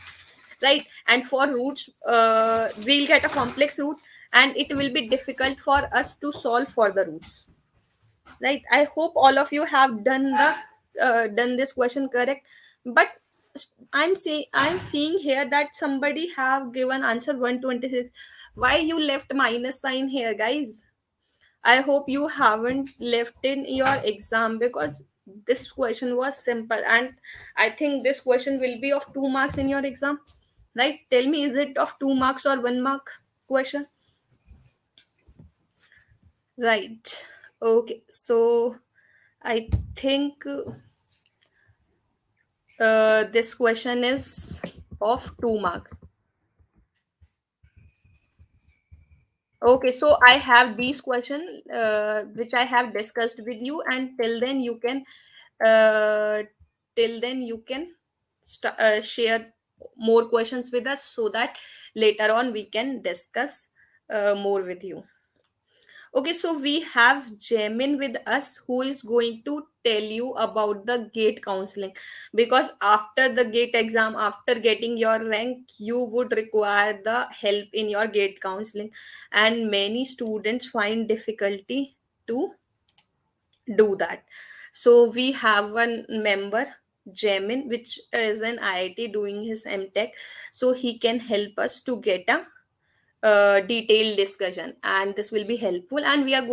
right? And for roots, we'll get a complex root, and it will be difficult for us to solve for the roots, right? I hope all of you have done the done this question correct. But I'm seeing here that somebody have given answer 126. Why you left minus sign here, guys? I hope you haven't left in your exam, because this question was simple, and I think this question will be of 2 marks in your exam, right? Tell me, is it of 2 marks or 1 mark question? Right. Okay, so I think this question is of 2 mark. Okay, so I have these question which I have discussed with you, and uh, till then you can share more questions with us, so that later on we can discuss more with you. Okay, so we have Jamin with us, who is going to tell you about the gate counseling. Because after the gate exam, after getting your rank, you would require the help in your gate counseling, and many students find difficulty to do that. So we have one member, Jamin, which is an IIT doing his MTech, so he can help us to get a detailed discussion, and this will be helpful. And we are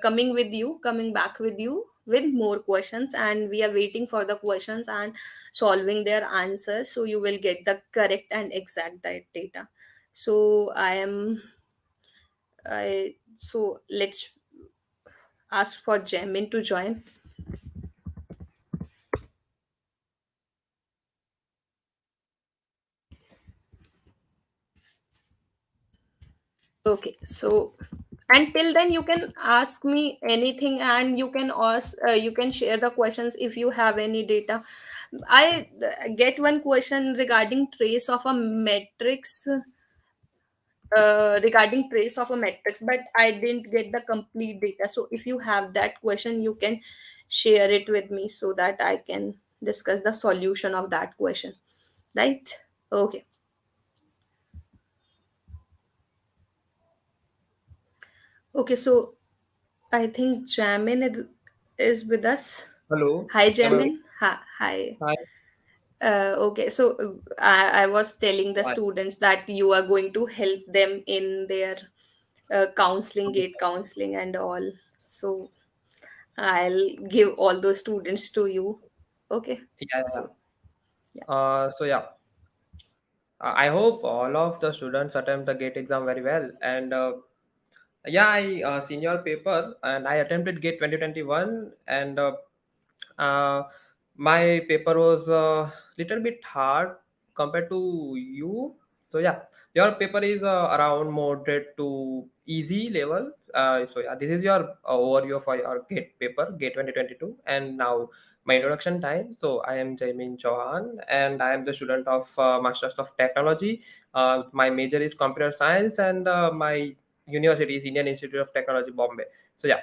coming back with you with more questions, and we are waiting for the questions and solving their answers, so you will get the correct and exact data. So I so let's ask for Jamin to join. Okay, so until then you can ask me anything, and you can ask, you can share the questions if you have any data. I get one question regarding trace of a matrix, but I didn't get the complete data. So if you have that question, you can share it with me, so that I can discuss the solution of that question, right? Okay. Okay, so I think Jamin is with us. Hello, Hi, am I? Jamin. Hi. Hi. Okay, so I was telling the Hi. students that you are going to help them in their counseling, gate counseling, and all. So I'll give all those students to you. Okay. Yeah, yeah. So yeah. So I hope all of the students attempt the GATE exam very well. And yeah, I seen your paper and I attempted GATE 2021, and uh, my paper was a little bit hard compared to you. So yeah, your paper is around moderate to easy level. So yeah, this is your overview for your GATE paper, GATE 2022. And now my introduction time. So I am Jaimin Chauhan, and I am the student of Masters of Technology. My major is computer science, and my university is Indian Institute of Technology, Bombay. So yeah,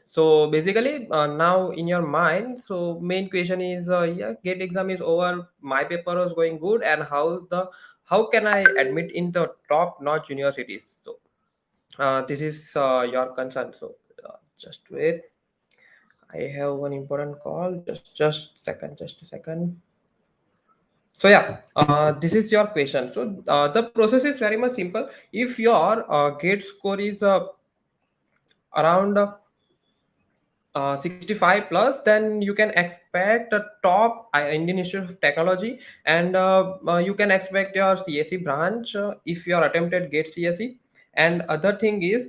so basically now in your mind, so main question is yeah, GATE exam is over, my paper was going good, and how can I admit in the top notch universities? So this is your concern. So just wait, I have one important call. Just a second. So yeah, this is your question. So the process is very much simple. If your GATE score is around 65 plus, then you can expect a top Indian Institute of Technology, and you can expect your CSE branch if your attempted GATE CSE. And other thing is,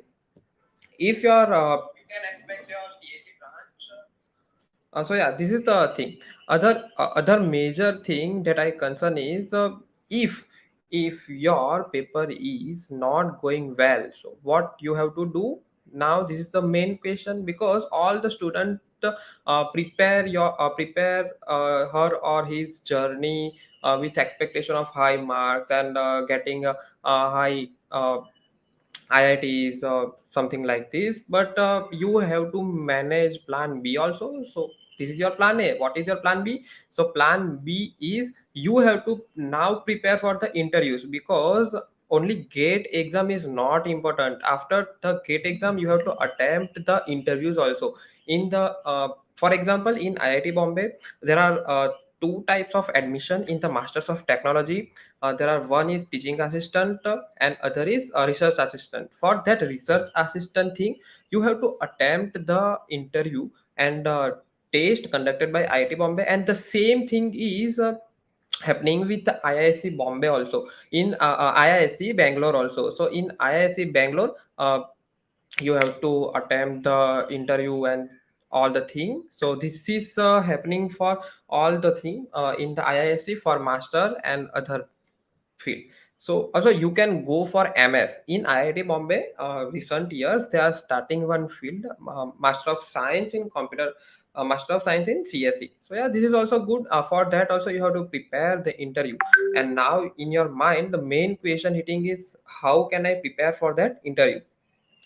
if your you can expect your CSE branch. So yeah, this is the thing. Other major thing that I concern is if your paper is not going well, so what you have to do now. This is the main question, because all the student prepare her or his journey with expectation of high marks, and getting a high IITs or something like this. But you have to manage plan B also. So this is your plan A. What is your plan B? So plan B is you have to now prepare for the interviews, because only GATE exam is not important. After the GATE exam, you have to attempt the interviews also. In the for example, in IIT Bombay, there are two types of admission in the Masters of Technology. There are, one is teaching assistant, and other is research assistant. For that research assistant thing, you have to attempt the interview and test conducted by IIT Bombay, and the same thing is happening with the IISc Bombay also, in IISc Bangalore also. So in IISc Bangalore, you have to attempt the interview and all the thing. So this is happening for all the thing in the IISc for master and other field. So also you can go for MS in IIT Bombay. Recent years they are starting one field, Master of Science in Computer, Master of Science in CSE. So yeah, this is also good. For that also you have to prepare the interview. And now in your mind, the main question hitting is, how can I prepare for that interview?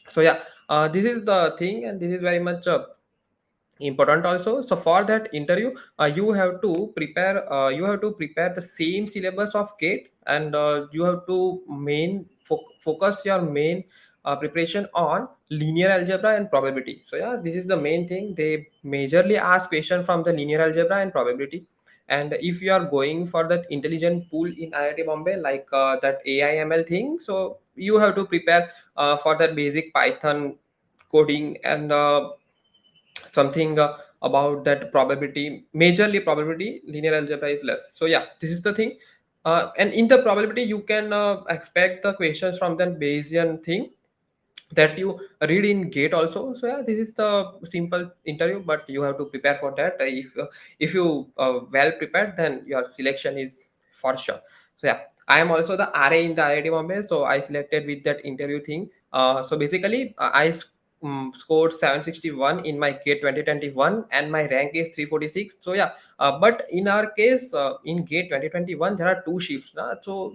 So yeah, this is the thing, and this is very much important also. So for that interview, you have to prepare the same syllabus of GATE, and you have to focus your main preparation on linear algebra and probability. So yeah, this is the main thing. They majorly ask question from the linear algebra and probability. And if you are going for that intelligent pool in IIT Bombay, like that AIML thing, so you have to prepare for that basic Python coding, and something about that probability. Majorly probability, linear algebra is less. So yeah, this is the thing. And in the probability, you can expect the questions from the Bayesian thing that you read in GATE also. So yeah, this is the simple interview, but you have to prepare for that. If you well prepared, then your selection is for sure. So yeah, I am also the RA in the IIT Bombay, so I selected with that interview thing. So basically, scored 761 in my GATE 2021, and my rank is 346. So yeah, but in our case, in GATE 2021, there are two shifts. So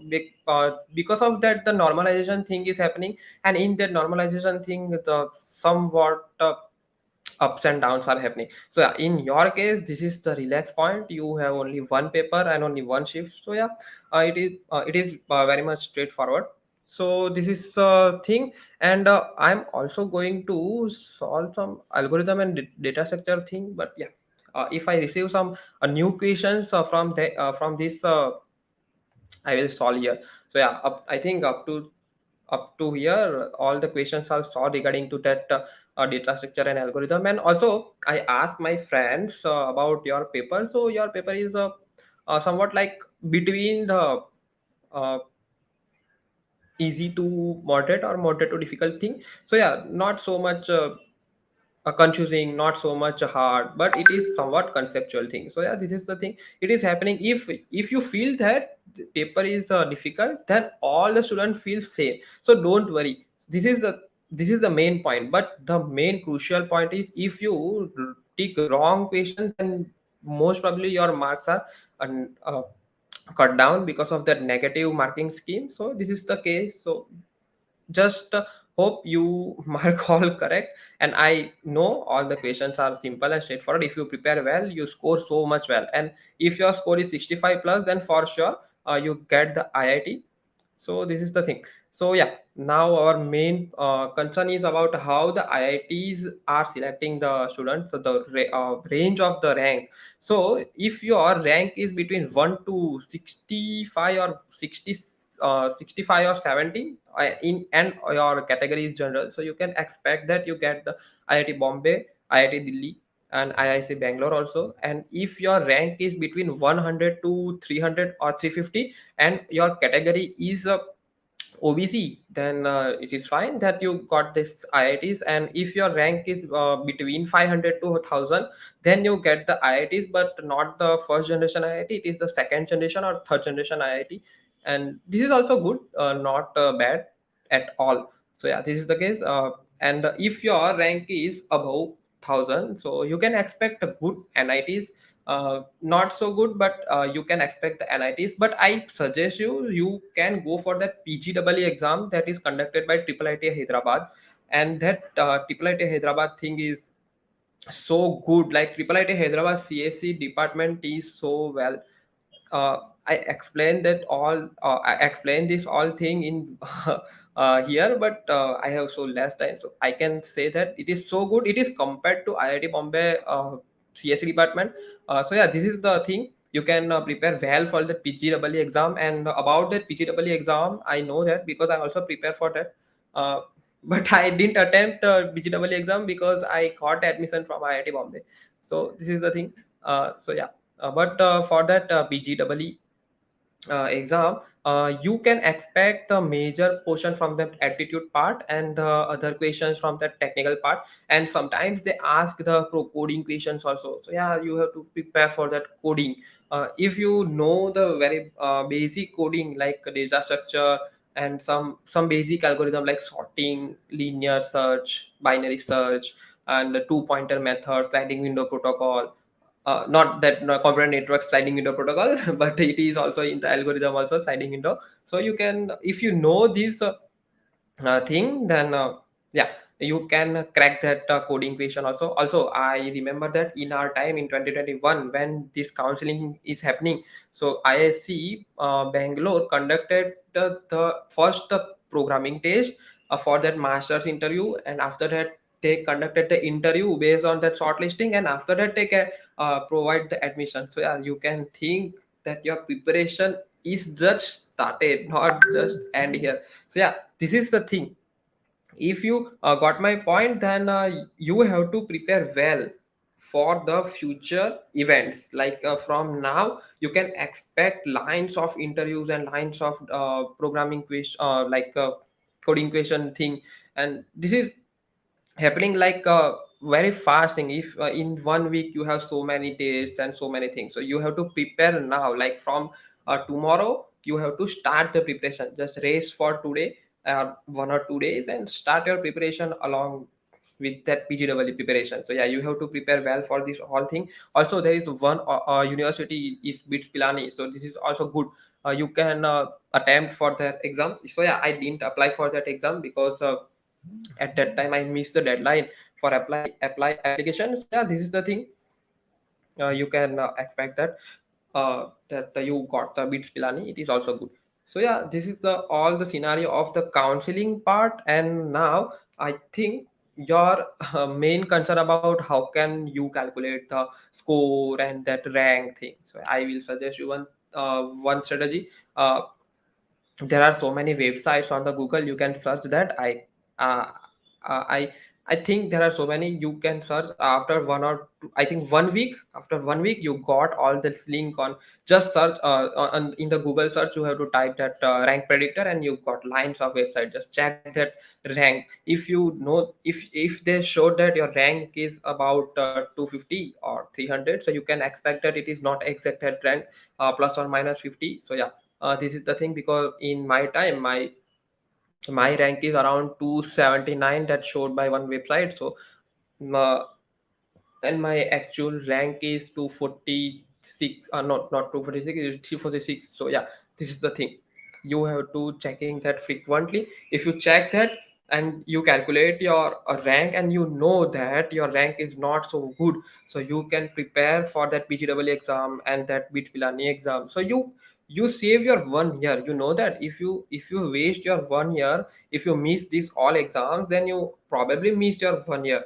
because of that, the normalization thing is happening, and in that normalization thing, the somewhat ups and downs are happening. So yeah, in your case, this is the relax point. You have only one paper and only one shift. So yeah, it is very much straightforward. So this is thing. And I'm also going to solve some algorithm and data structure thing. But yeah, if I receive some new questions from this, I will solve here. So yeah, I think up to here, all the questions are solved regarding to that data structure and algorithm. And also, I asked my friends about your paper. So your paper is somewhat like between the uh, easy to moderate or moderate to difficult thing. So yeah, not so much confusing, not so much hard, but it is somewhat conceptual thing. So yeah, this is the thing. It is happening. If you feel that the paper is difficult, then all the students feel same. So don't worry. This is the main point. But the main crucial point is, if you take wrong question, then most probably your marks are uh, cut down because of that negative marking scheme. So this is the case. So just hope you mark all correct. And I know all the questions are simple and straightforward. If you prepare well, you score so much well. And if your score is 65 plus, then for sure you get the IIT. So this is the thing. So yeah, now our main concern is about how the IITs are selecting the students. So the range of the rank. So if your rank is between 1 to 65 or 65 or 70 in, and your category is general, so you can expect that you get the IIT Bombay, IIT Delhi, and IIC Bangalore also. And if your rank is between 100 to 300 or 350, and your category is OBC, then it is fine that you got this IITs. And if your rank is between 500 to 1000, then you get the IITs, but not the first generation IIT. It is the second generation or third generation IIT, and this is also good, not bad at all. So yeah, this is the case. And if your rank is above 1000, so you can expect a good NITs. Not so good, but you can expect the NITs. But I suggest you can go for that PGEE exam that is conducted by Triple IT Hyderabad. And that Triple IT Hyderabad thing is so good. Like Triple IT Hyderabad CSE department is so well. I explained that all. I explained this all thing in here, but I have so less time, so I can say that it is so good. It is compared to IIT Bombay CSE department. So yeah, this is the thing. You can prepare well for the PGEE exam. And about that PGEE exam, I know that because I also prepare for that. Uh, but I didn't attempt PGEE exam because I got admission from IIT Bombay. So this is the thing. So yeah, but for that PGEE exam, you can expect the major portion from the aptitude part and the other questions from the technical part. And sometimes they ask the coding questions also. So yeah, you have to prepare for that coding. If you know the very basic coding like data structure and some basic algorithm like sorting, linear search, binary search, and the two pointer method, sliding window protocol. Not that no, component network sliding window protocol, but it is also in the algorithm also sliding window. So you can, if you know this thing, then yeah, you can crack that coding question also. Also, I remember that in our time in 2021 when this counseling is happening, so ISC Bangalore conducted the first programming test for that master's interview. And after that they conducted the interview based on that shortlisting, and after that they can provide the admission. So yeah, you can think that your preparation is just started, not just end here. So yeah, this is the thing. If you got my point, then you have to prepare well for the future events. Like from now you can expect lines of interviews and lines of programming question, coding question thing. And this is happening like a very fast thing. If in 1 week you have so many days and so many things, so you have to prepare now. Like from tomorrow you have to start the preparation. Just race for today, 1 or 2 days, and start your preparation along with that PGW preparation. So yeah, you have to prepare well for this whole thing. Also there is one university is BITS Pilani, so this is also good. You can attempt for that exam. So yeah, I didn't apply for that exam because at that time I missed the deadline for apply application. So yeah, this is the thing. You can expect that you got the bits Pilani. It is also good. So yeah, this is the all the scenario of the counseling part. And now I think your main concern about how can you calculate the score and that rank thing. So I will suggest you one strategy. There are so many websites on the Google. You can search that. Uh, I I think there are so many you can search after one or two, I think 1 week. After 1 week, you got all this link on. Just search in the Google search. You have to type that rank predictor, and you got lines of website. Just check that rank. If you know, if they showed that your rank is about 250 or 300, so you can expect that it is not exact rank, plus or minus 50. So yeah, this is the thing, because in my time, my rank is around 279 that showed by one website. So uh, and my actual rank is 246, not 246, it's 346. So yeah, this is the thing. You have to checking that frequently. If you check that and you calculate your rank, and you know that your rank is not so good, so you can prepare for that PGW exam and that bit pilani exam. So you save your 1 year. You know that if you waste your 1 year, if you miss these all exams, then you probably miss your 1 year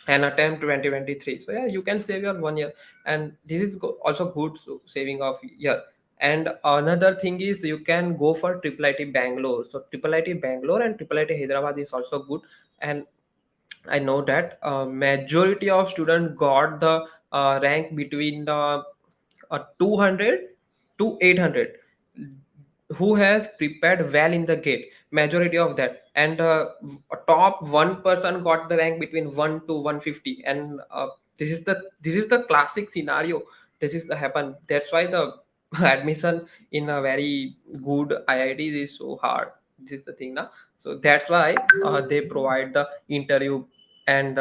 and attempt 2023. So yeah, you can save your 1 year, and this is also good, so saving of year. And another thing is you can go for triple IT Bangalore. So triple IT Bangalore and triple IT Hyderabad is also good. And I know that majority of students got the rank between the 200 to 800, who has prepared well in the gate, majority of that. And top 1% got the rank between 1 to 150. And this is the classic scenario. This is the happen. That's why the admission in a very good IITs is so hard. This is the thing now. So that's why they provide the interview and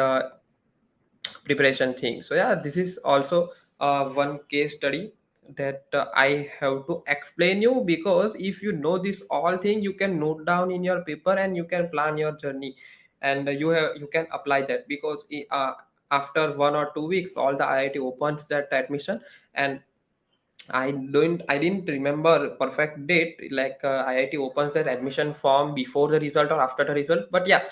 preparation thing. So yeah, this is also one case study that I have to explain you, because if you know this all thing, you can note down in your paper and you can plan your journey. And you can apply that, because after 1 or 2 weeks, all the IIT opens that admission. And I didn't remember perfect date, like IIT opens that admission form before the result or after the result. But yeah,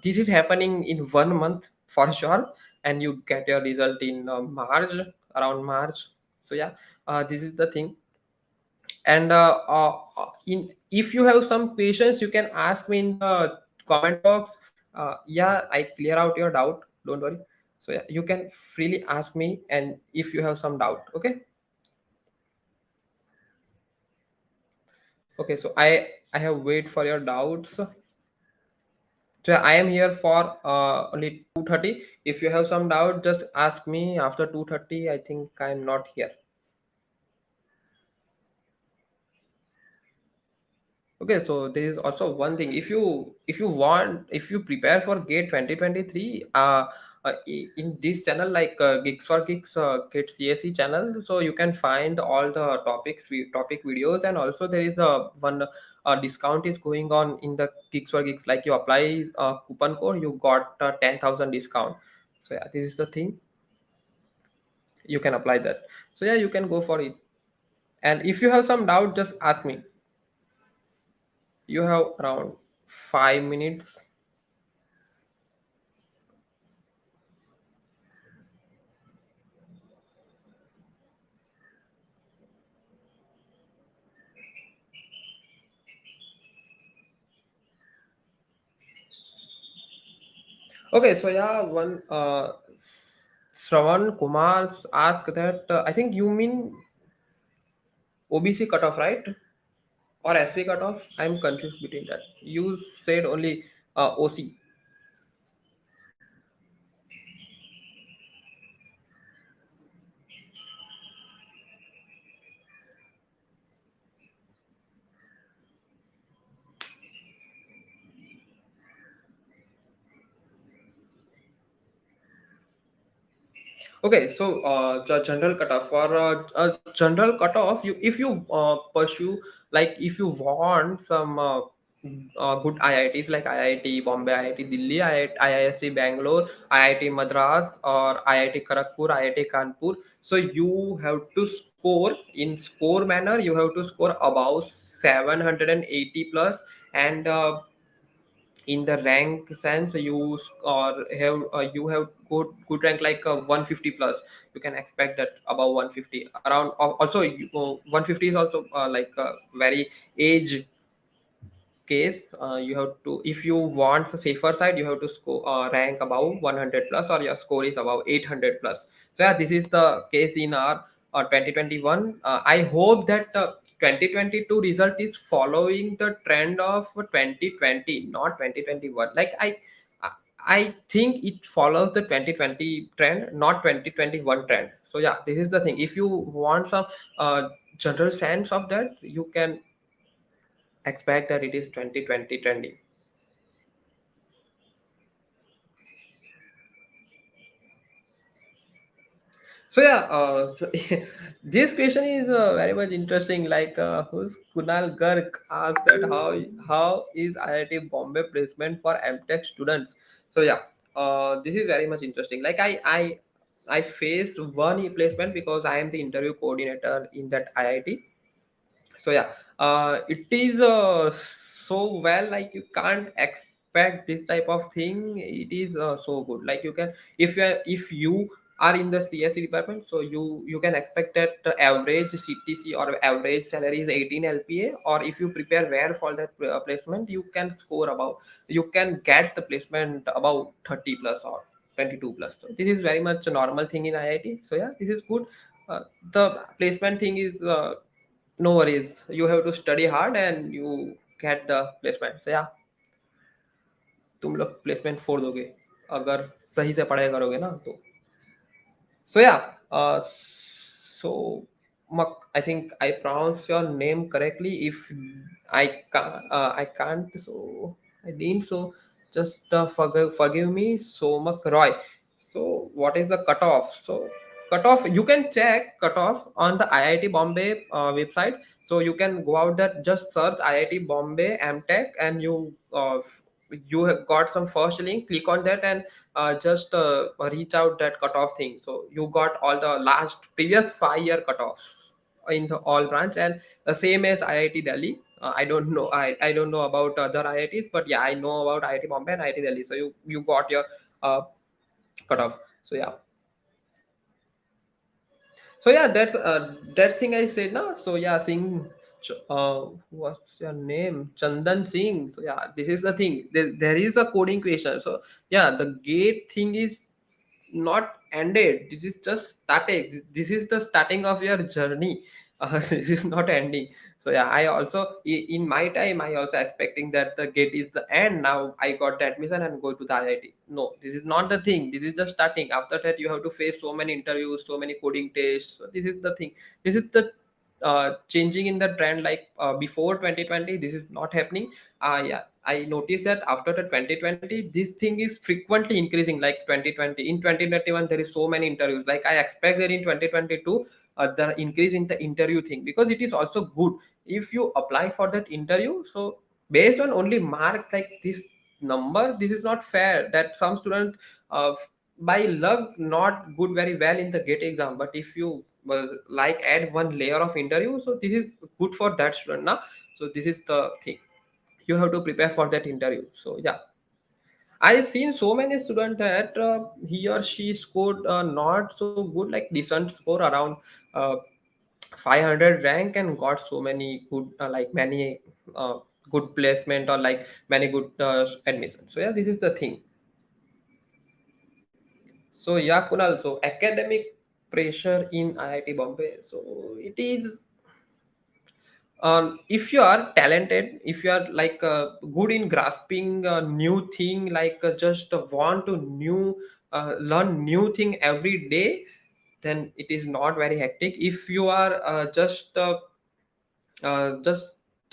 this is happening in 1 month for sure, and you get your result in March, around March. So yeah, this is the thing. And in if you have some patience, you can ask me in the comment box. Yeah, I clear out your doubt. Don't worry. So yeah, you can freely ask me, and if you have some doubt, okay. Okay, so I have wait for your doubts. So I am here for only 2:30. If you have some doubt, just ask me after 2:30. I think I'm not here. Okay, so there is also one thing. If you prepare for Gate 2023, in this channel, like Gigs for Gigs, Gate CSE channel, so you can find all the topic videos. And also there is a one discount is going on in the Gigs for Gigs. Like you apply coupon code, you got 10,000 discount. So yeah, this is the thing. You can apply that. So yeah, you can go for it. And if you have some doubt, just ask me. You have around 5 minutes. Okay, so yeah, one Shravan Kumar's asked that I think you mean OBC cutoff, right? Or SC cutoff? I'm confused between that. You said only OC. Okay, so the general cutoff, for a general cutoff, you if you pursue, like if you want some good IITs like IIT Bombay, IIT Delhi, IISc Bangalore, IIT Madras, or IIT Kharagpur, IIT Kanpur, so you have to score in score manner. You have to score above 780 plus. And in the rank sense, you have good rank like 150 plus. You can expect that above 150 around. Also 150 is also like very age case, you have to, if you want the safer side, you have to score rank above 100 plus, or your score is above 800 plus. So yeah, this is the case in our 2021. I hope that 2022 result is following the trend of 2020, not 2021. Like I think it follows the 2020 trend, not 2021 trend. So yeah, this is the thing. If you want some general sense of that, you can expect that it is 2020 trending. So yeah, this question is very much interesting. Like, who's Kunal Garg asked that how is IIT Bombay placement for MTech students? So yeah, this is very much interesting. Like I faced one placement because I am the interview coordinator in that IIT. So yeah, it is so well, like you can't expect this type of thing. It is so good. Like you can, if you are in the CSE department, so you can expect that the average CTC or average salary is 18 LPA, or if you prepare well for that placement, you can score about, you can get the placement about 30 plus or 22 plus. So this is very much a normal thing in IIT. So yeah, this is good. The placement thing is no worries, you have to study hard and you get the placement. So yeah, तुम लोग placement फोड़ दोगे अगर सही से पढ़ाई करोगे ना तो. So yeah, so I think I pronounced your name correctly. If I can't. So I didn't. So just forgive me. So Roy. So what is the cutoff? So cutoff, you can check cutoff on the IIT Bombay website. So you can go out there, just search IIT Bombay MTech, and you have got some first link. Click on that and just reach out that cutoff thing. So you got all the last previous 5 year cutoffs in the all branch, and the same as IIT Delhi. I don't know. I don't know about other IITs, but yeah, I know about IIT Bombay and IIT Delhi. So you got your uh, cutoff. So yeah. So yeah, that's that thing I said now. So yeah, Singh, what's your name? Chandan Singh. So yeah, this is the thing. There is a coding question. So yeah, the gate thing is not ended. This is just starting. This is the starting of your journey. This is not ending. So yeah, I also in my time I also expecting that the gate is the end. Now I got the admission and go to the IIT. No, this is not the thing. This is just starting. After that, you have to face so many interviews, so many coding tests. So this is the thing. This is the changing in the trend. Like before 2020, this is not happening. Yeah, I noticed that after the 2020, this thing is frequently increasing. Like 2020, in 2021, there is so many interviews. Like I expect that in 2022, the increase in the interview thing, because it is also good if you apply for that interview. So based on only mark like this number, this is not fair. That some student by luck not good very well in the gate exam, but if you like add one layer of interview, so this is good for that student now. So this is the thing, you have to prepare for that interview. So yeah, I've seen so many students that he or she scored not so good, like decent score around uh, 500 rank, and got so many good like many good placement, or like many good admissions. So yeah, this is the thing. So yeah, Kunal, so academic pressure in IIT Bombay, so it is, if you are talented, if you are like good in grasping a new thing, like just want to new learn new thing every day, then it is not very hectic. If you are just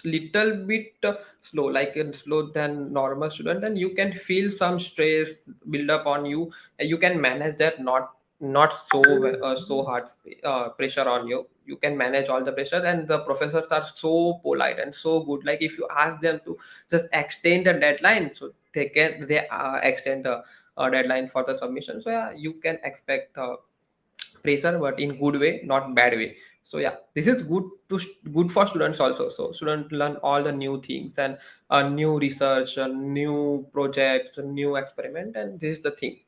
little bit slow, like slow than normal student, then you can feel some stress build up on you, and you can manage that. Not so so hard pressure on you. You can manage all the pressure, and the professors are so polite and so good. Like if you ask them to just extend the deadline, so they extend the deadline for the submission. So yeah, you can expect pressure, but in good way, not bad way. So yeah, this is good good for students also. So students learn all the new things, and new research, new projects, new experiment, and this is the thing.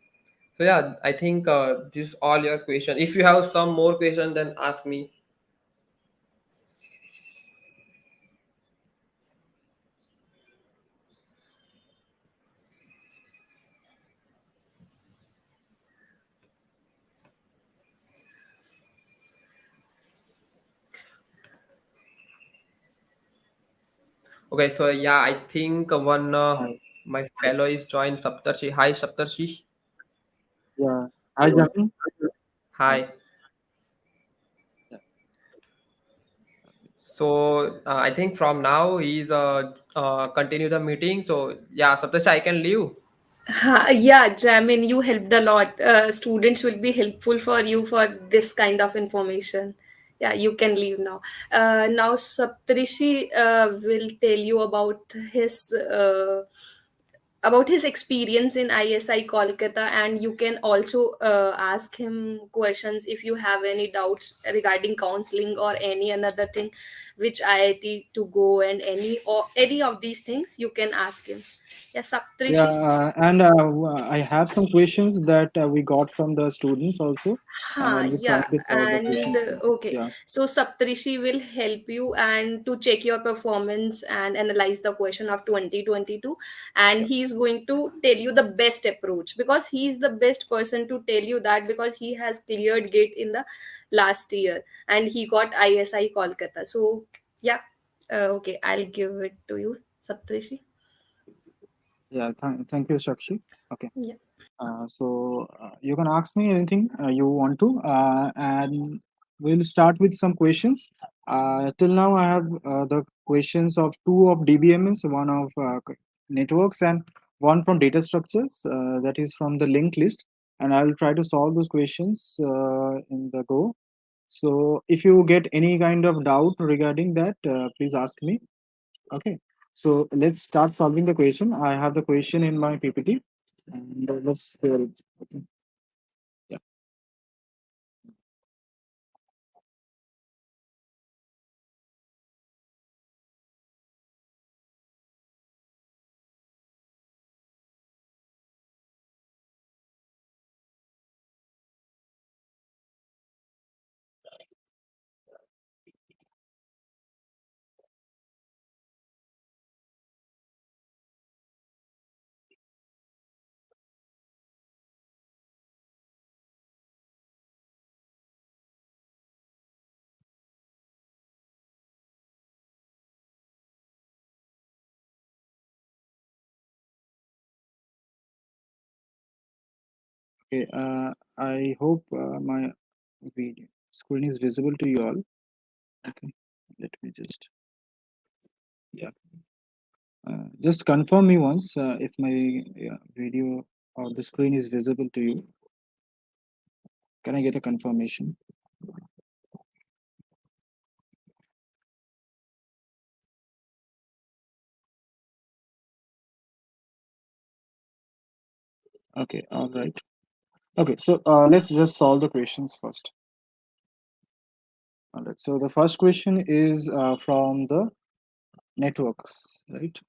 So yeah, I think this is all your question. If you have some more question, then ask me. Okay, so yeah, I think one Hi. my fellow is joined Saptarshi. Hi, Saptarshi. Yeah. Hi, Jackie. Hi. Hi. Yeah. So I think from now he's continue the meeting. So yeah, Saptarshi, I can leave. Yeah, Jamin, you helped a lot. Students will be helpful for you for this kind of information. Yeah, you can leave now. Now, Saptarishi will tell you about his experience in ISI Kolkata, and you can also ask him questions if you have any doubts regarding counseling or any another thing, which IIT to go and any of these things you can ask him. Yeah, Yeah, Saptarishi. and I have some questions that we got from the students also, and I'll be Yeah, trying to solve the and questions. okay. Yeah, So Saptarishi will help you and to check your performance and analyze the question of 2022, and yeah, he's going to tell you the best approach because he's the best person to tell you that because he has cleared gate in the last year and he got ISI Kolkata. So yeah, okay, I'll give it to you, Saptarishi. yeah. Thank you, Shakshi. Okay. Yeah. You can ask me anything you want to, and we'll start with some questions. Till now, I have the questions of two of DBMS, one of networks, and one from data structures. That is from the linked list, and I'll try to solve those questions in the go. So, if you get any kind of doubt regarding that, please ask me. Okay. So let's start solving the question. I have the question in my PPT, and let's hear it. Okay. Yeah. Okay. I hope my video screen is visible to you all. Okay. Let me just, yeah. Just confirm me once if my video or the screen is visible to you. Can I get a confirmation? Okay. All right. Okay. So let's just solve the questions first. All right. So the first question is from the networks, right?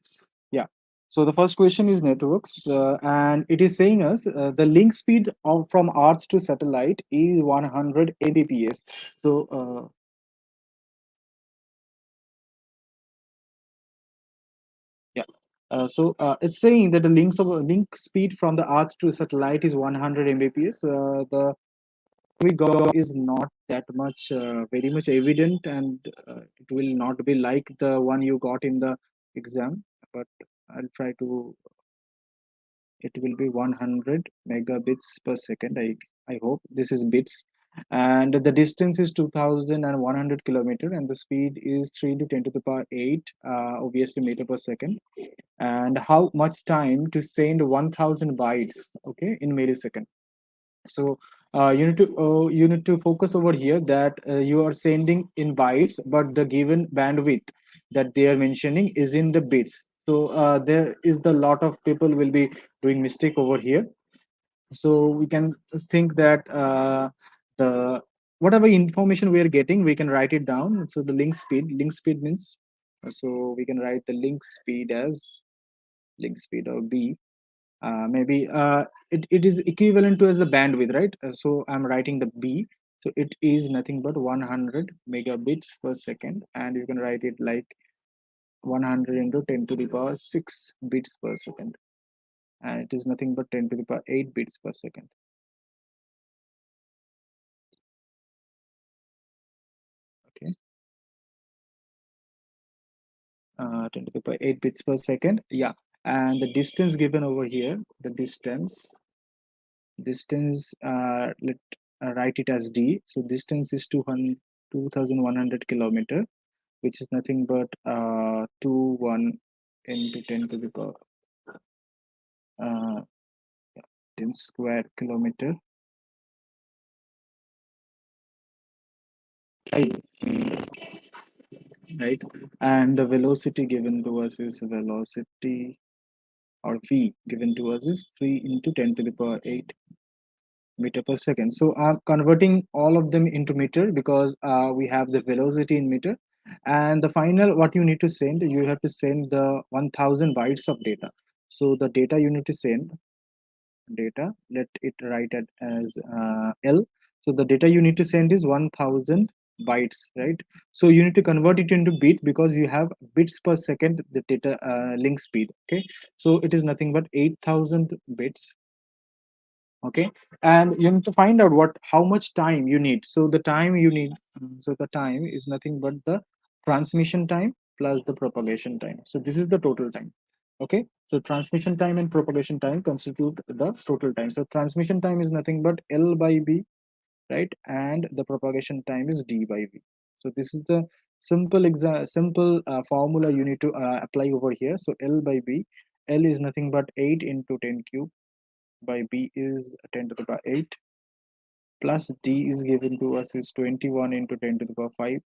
Yeah. So the first question is networks, and it is saying us the link speed of from Earth to satellite is 100 Mbps. So yeah. It's saying that the link speed from the Earth to satellite is 100 Mbps. The we got is not that much very much evident, and it will not be like the one you got in the exam. But I'll try to, it will be 100 megabits per second. I hope this is bits, and the distance is 2100 kilometer, and the speed is 3 to 10 to the power 8 obviously meter per second. And how much time to send 1000 bytes, okay, in millisecond. So you need to focus over here that you are sending in bytes, but the given bandwidth that they are mentioning is in the bits. So there is the lot of people will be doing mistake over here. So we can think that the whatever information we are getting, we can write it down. So the link speed means, so we can write the link speed as link speed or b, maybe it is equivalent to as the bandwidth, right? So I'm writing the b, so it is nothing but 100 megabits per second, and you can write it like 100 into 10 to the power 6 bits per second, and it is nothing but 10 to the power 8 bits per second. Okay. 10 to the power 8 bits per second. Yeah, and the distance given over here, the distance, let write it as d. So distance is 2100 kilometer, which is nothing but 21 into 10 to the power uh, 10 square kilometer, right? And the velocity given to us is velocity, or v given to us is 3 into 10 to the power 8 meter per second. So I'm converting all of them into meter because we have the velocity in meter. And the final, what you need to send, you have to send the 1000 bytes of data. So the data you need to send, data, let it write it as L. So the data you need to send is 1000 bytes, right? So you need to convert it into bit because you have bits per second, the data link speed. Okay, so it is nothing but 8000 bits. Okay, and you need to find out what how much time you need. So the time you need, so the time is nothing but the transmission time plus the propagation time. So this is the total time. Okay, so transmission time and propagation time constitute the total time. So transmission time is nothing but L by B, right? And the propagation time is D by V. So this is the simple formula you need to apply over here. So L by B, L is nothing but 8 into 10 cube by B is 10 to the power 8, plus D is given to us is 21 into 10 to the power 5,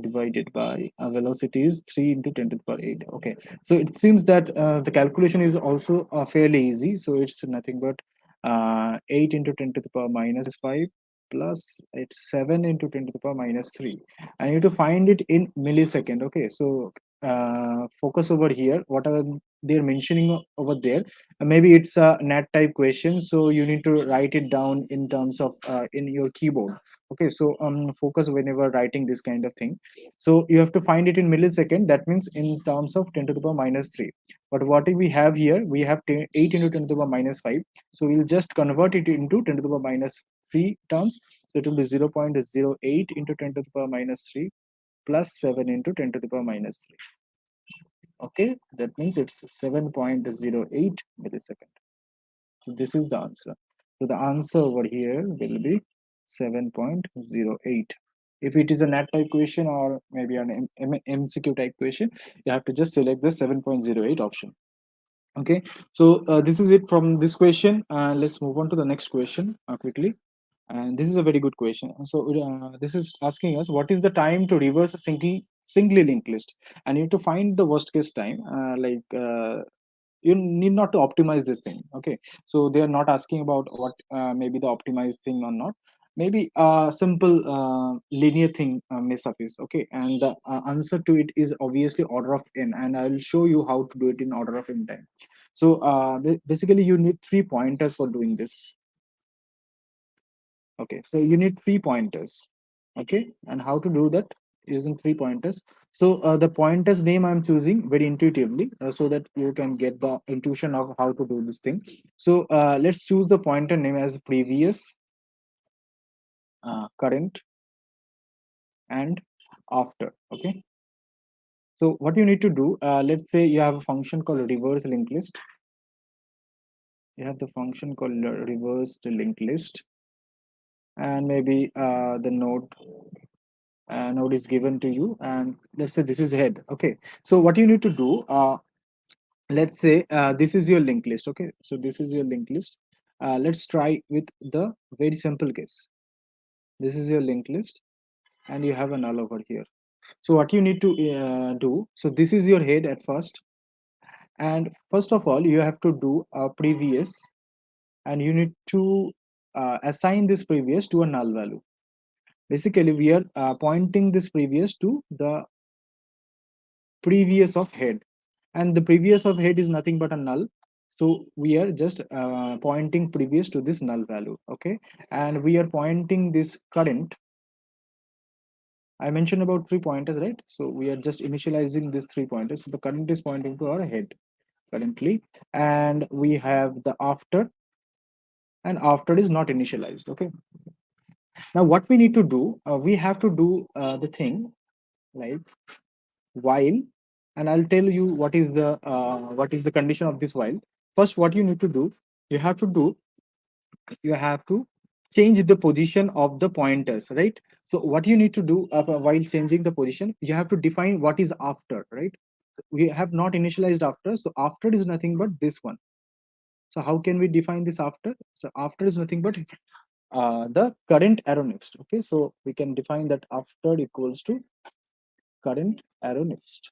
divided by velocity is 3 into 10 to the power 8. Okay, so it seems that the calculation is also fairly easy. So it's nothing but 8 into 10 to the power minus 5, plus it's 7 into 10 to the power minus 3. I need to find it in millisecond. Okay, so focus over here, what are they're mentioning over there. Maybe it's a nat type question, so you need to write it down in terms of in your keyboard. Okay, so focus whenever writing this kind of thing. So you have to find it in millisecond, that means in terms of 10 to the power minus 3. But what we have here, we have 8 into 10 to the power minus 5. So we'll just convert it into 10 to the power minus 3 terms. So it will be 0.08 into 10 to the power minus 3 plus 7 into 10 to the power minus 3. Okay, that means it's 7.08 millisecond. So this is the answer. So the answer over here will be 7.08. If it is a NAT type question or maybe an MCQ type question, you have to just select the 7.08 option. Okay, so this is it from this question. Let's move on to the next question quickly. And this is a very good question. So this is asking us, what is the time to reverse a singly linked list? And you need to find the worst case time. You need not to optimize this thing. Okay, so they are not asking about what maybe the optimized thing or not. Maybe a simple linear thing may suffice. Okay, and the answer to it is obviously order of n, and I will show you how to do it in order of n time. So basically you need 3 pointers for doing this. Okay, so you need 3 pointers. Okay, and how to do that using 3 pointers. So the pointers name I'm choosing very intuitively so that you can get the intuition of how to do this thing. So let's choose the pointer name as previous, current, and after. Okay, so what you need to do, let's say you have a function called reverse linked list. You have the function called reverse linked list, and maybe the node is given to you, and let's say this is head. Okay, so what you need to do, let's say this is your linked list. Okay, so this is your linked list. Let's try with the very simple case. This is your linked list and you have a null over here. So what you need to do, so this is your head at first, and first of all you have to do a previous, and you need to assign this previous to a null value. Basically we are pointing this previous to the previous of head, and the previous of head is nothing but a null. So we are just pointing previous to this null value. Okay, and we are pointing this current. I mentioned about 3 pointers, right? So we are just initializing these 3 pointers. So the current is pointing to our head currently, and we have the after, and after is not initialized. Okay, now what we need to do, we have to do the thing like while and I'll tell you what is the condition of this while. First, what you need to do, you have to do, you have to change the position of the pointers, right? So what you need to do while changing the position, you have to define what is after, right? We have not initialized after, so after is nothing but this one. So how can we define this after? So after is nothing but the current arrow next. Okay, so we can define that after equals to current arrow next,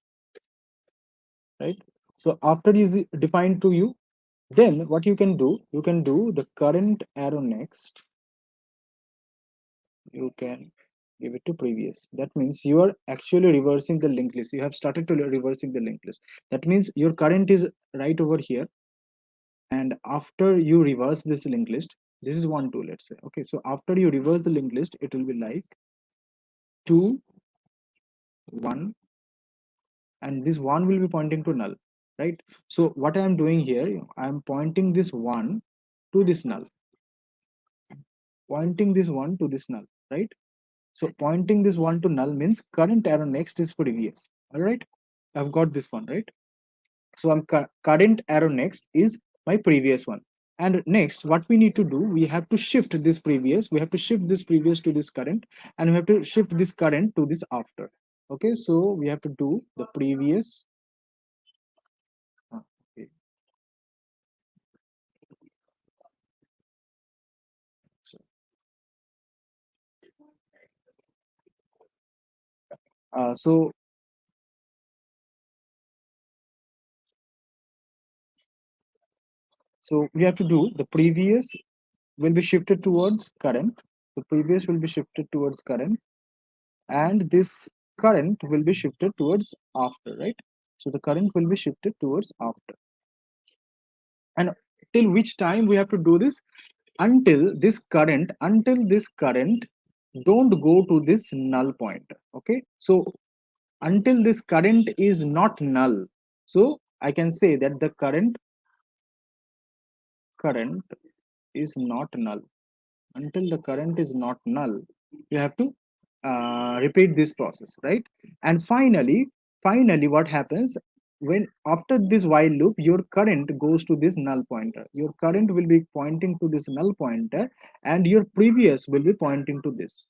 right? So after is defined to you, then what you can do, you can do the current arrow next, you can give it to previous. That means you are actually reversing the linked list. You have started to reversing the linked list. That means your current is right over here, and after you reverse this linked list, this is 1 2, let's say. Okay, so after you reverse the linked list, it will be like 2 1, and this 1 will be pointing to null, right? So what I am doing here, I am pointing this 1 to this null, pointing this 1 to this null, right? So pointing this 1 to null means current arrow next is previous. All right, I've got this one, right? So I'm current arrow next is my previous one. And next, what we need to do, we have to shift this previous, we have to shift this previous to this current, and we have to shift this current to this after. Okay, so we have to do the previous. Okay. So, uh, so so we have to do the previous will be shifted towards current. The previous will be shifted towards current, and this current will be shifted towards after, right? So the current will be shifted towards after. And till which time we have to do this? Until this current don't go to this null point. Okay, so until this current is not null, so I can say that the current is not null. Until the current is not null, you have to repeat this process, right? And finally what happens, when after this while loop, your current goes to this null pointer, your current will be pointing to this null pointer, and your previous will be pointing to this,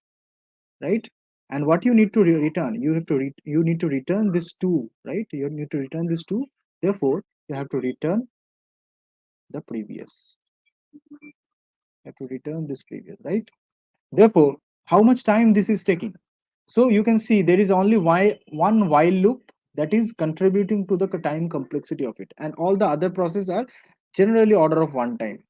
right? And what you need to return, you have to you need to return this 2, right? You need to return this 2, therefore you have to return the previous, you have to return this previous, right? Therefore, how much time this is taking? So you can see there is only one while loop that is contributing to the time complexity of it, and all the other processes are generally order of one time.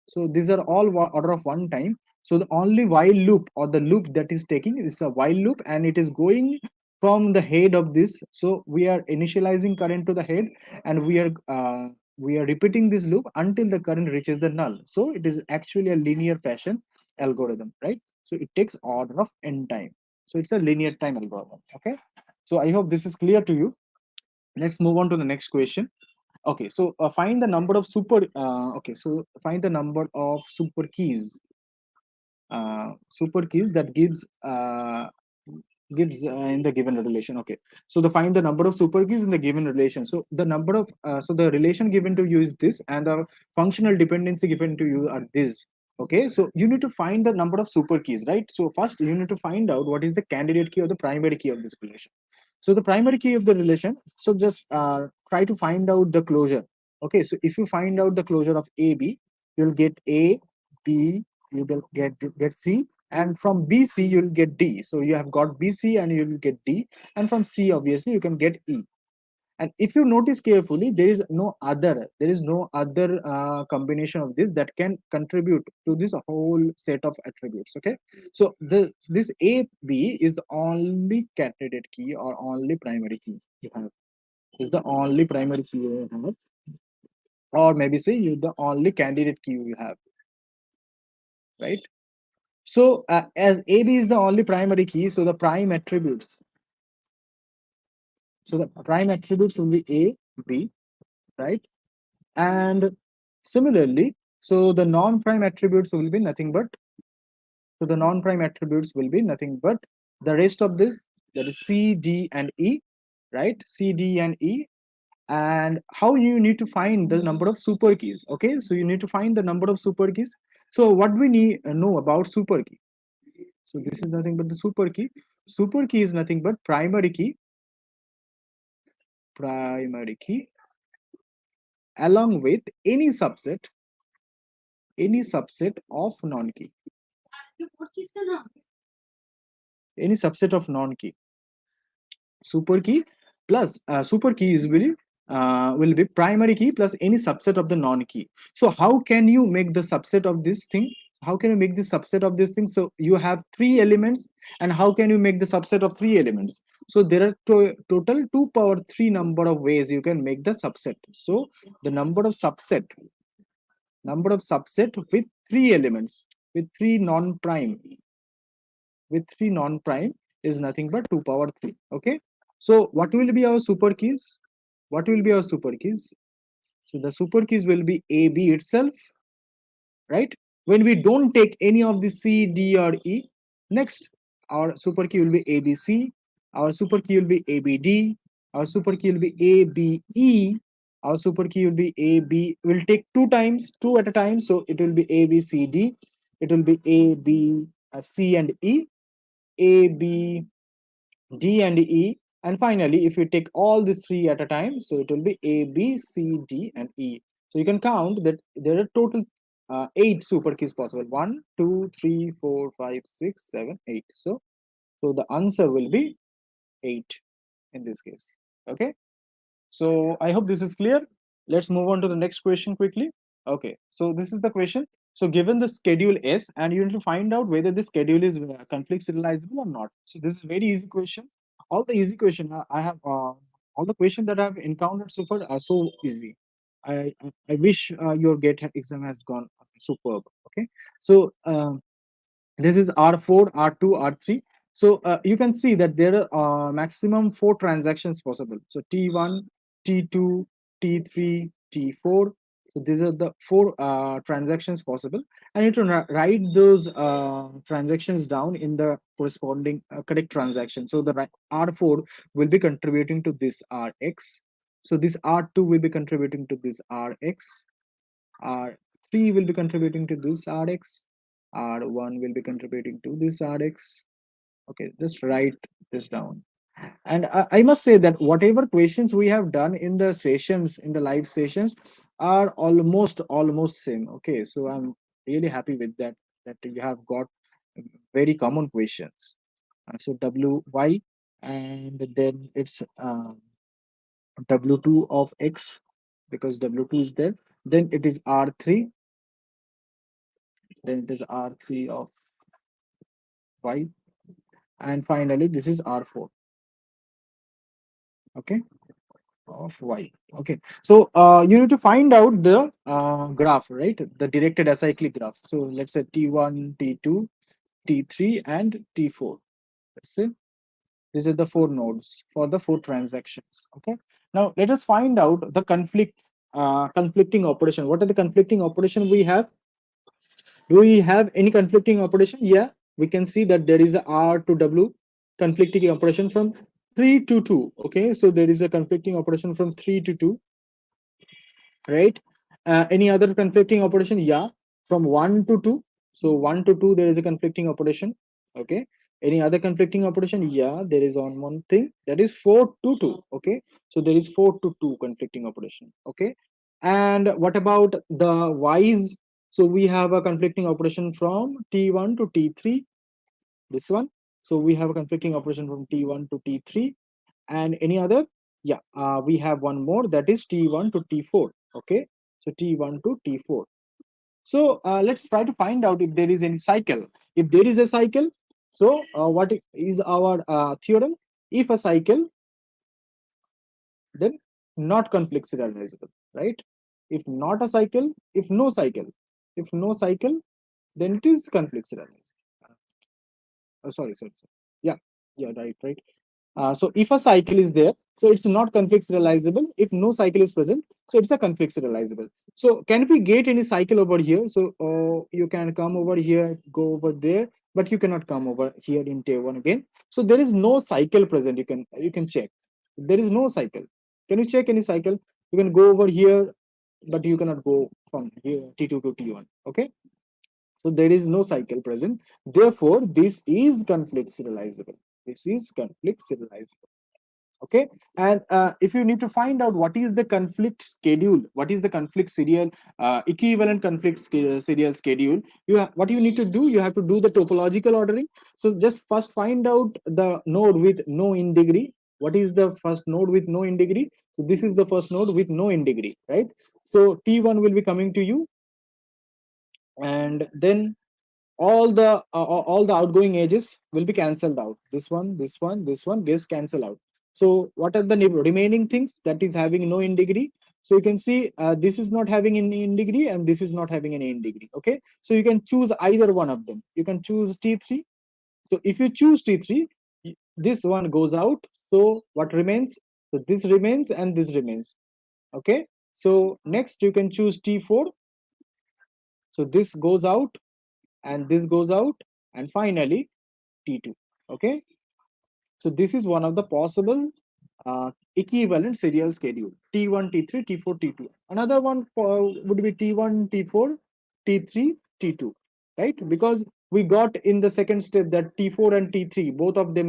So these are all order of one time. So the only while loop, or the loop that is taking, is a while loop, and it is going from the head of this. So we are initializing current to the head, and we are repeating this loop until the current reaches the null. So it is actually a linear fashion algorithm, right? So it takes order of n time. So it's a linear time algorithm. Okay, so I hope this is clear to you. Let's move on to the next question. Okay, so find the number of okay, so find the number of super keys that gives in the given relation. Okay, so the find the number of super keys in the given relation. So the number of so the relation given to you is this, and the functional dependency given to you are this. Okay, so you need to find the number of super keys, right? So first you need to find out what is the candidate key or the primary key of this relation. So the primary key of the relation, so just try to find out the closure. Okay, so if you find out the closure of a b, you'll get a b, you will get c, and from bc you'll get d. So you have got bc and you'll get d, and from c obviously you can get e. And if you notice carefully, there is no other combination of this that can contribute to this whole set of attributes. Okay, so this a b is the only candidate key or only primary key you have, is the only primary key you have, or maybe say you the only candidate key you have, right? So as ab is the only primary key, so the prime attributes, so the prime attributes will be a b, right? And similarly, so the non-prime attributes will be nothing but, so the non-prime attributes will be nothing but the rest of this, that is c, d, and e. right? C, D, and E. And how you need to find the number of super keys. Okay, so you need to find the number of super keys. So what we need know about super key? So this is nothing but the super key. Super key is nothing but primary key along with any subset of non key, any subset of non key. Super key plus super key is will be primary key plus any subset of the non key. So how can you make the subset of this thing? How can you make the subset of this thing? So you have three elements, and how can you make the subset of three elements? So there are total 2 power 3 number of ways you can make the subset. So the number of subset with three elements, with three non-prime, is nothing but 2 power 3. Okay, so what will be our super keys? What will be our super keys? So the super keys will be AB itself, right? When we don't take any of the C, D, or E, next our super key will be ABC, our super key will be ABD, our super key will be ABE, our super key will be AB. We'll take two at a time, so it will be ABCD, it will be AB, C and E, AB, D and E, and finally, if you take all these three at a time, so it will be A, B, C, D, and E. So you can count that there are total 8 super keys possible. 1, 2, 3, 4, 5, 6, 7, 8. So the answer will be 8 in this case. Okay. So I hope this is clear. Let's move on to the next question quickly. Okay, so this is the question. So given the schedule S, and you need to find out whether the schedule is conflict serializable or not. So this is very easy question. All the easy question I have, all the questions that I've encountered so far are so easy. I wish your gate exam has gone superb. Okay, so this is R4, R2, R3. So you can see that there are maximum 4 transactions possible. So T1, T2, T3, T4. So these are the 4 transactions possible. I need to write those transactions down in the corresponding correct transaction. So the R4 will be contributing to this Rx. So this R2 will be contributing to this Rx. R3 will be contributing to this Rx. R1 will be contributing to this Rx. Okay, just write this down. And I must say that whatever questions we have done in the sessions, in the live sessions, are almost same. Okay, so I'm really happy with that, that you have got very common questions. So WY, and then it's W2 of X, because W2 is there. Then it is R3, then it is R3 of Y, and finally this is R4. Okay, of Y. Okay, so you need to find out the graph, right? The directed acyclic graph. So let's say T1, T2, T3, and T4. Let's say these are the 4 nodes for the 4 transactions. Okay, now let us find out the conflicting operation. What are the conflicting operation we have? Do we have any conflicting operation? Yeah, we can see that there is a R to W conflicting operation from 3 to 2. Okay, so there is a conflicting operation from 3 to 2, right? Any other conflicting operation? Yeah, from 1 to 2. So 1 to 2 there is a conflicting operation. Okay, any other conflicting operation? Yeah, there is one thing, that is 4 to 2. Okay, so there is 4 to 2 conflicting operation. Okay, and what about the Y's? So we have a conflicting operation from T1 to T3, this one. So we have a conflicting operation from T1 to T3, and any other? Yeah, we have one more, that is T1 to T4. Okay, so T1 to T4. So let's try to find out if there is any cycle. If there is a cycle, so what is our theorem? If a cycle, then not conflict serializable, right? If not a cycle, if no cycle, then it is conflict serializable. Sorry. Yeah, yeah, right. So if a cycle is there, so it's not conflict serializable. If no cycle is present, so it's a conflict serializable. So can we get any cycle over here? So you can come over here, go over there, but you cannot come over here in T1 again. So there is no cycle present. You can check. There is no cycle. Can you check any cycle? You can go over here, but you cannot go from here T2 to T1. Okay, so there is no cycle present. Therefore, this is conflict serializable. This is conflict serializable. Okay, and if you need to find out what is the conflict schedule, what is the conflict serial equivalent conflict serial schedule, what you need to do, you have to do the topological ordering. So just first find out the node with no in degree. What is the first node with no in degree? So this is the first node with no in degree, right? So T1 will be coming to you, and then all the outgoing edges will be cancelled out. This one gets cancelled out. So what are the remaining things that is having no in degree? So you can see this is not having any in degree, and this is not having any in degree. Okay, so you can choose either one of them. You can choose T3. So if you choose T3, this one goes out. So what remains? So this remains and this remains. Okay, so next you can choose T4. So this goes out and this goes out, and finally T2. Okay, so this is one of the possible equivalent serial schedule: T1, T3, T4, T2. Another one would be T1, T4, T3, T2, right? Because we got in the second step that T4 and T3, both of them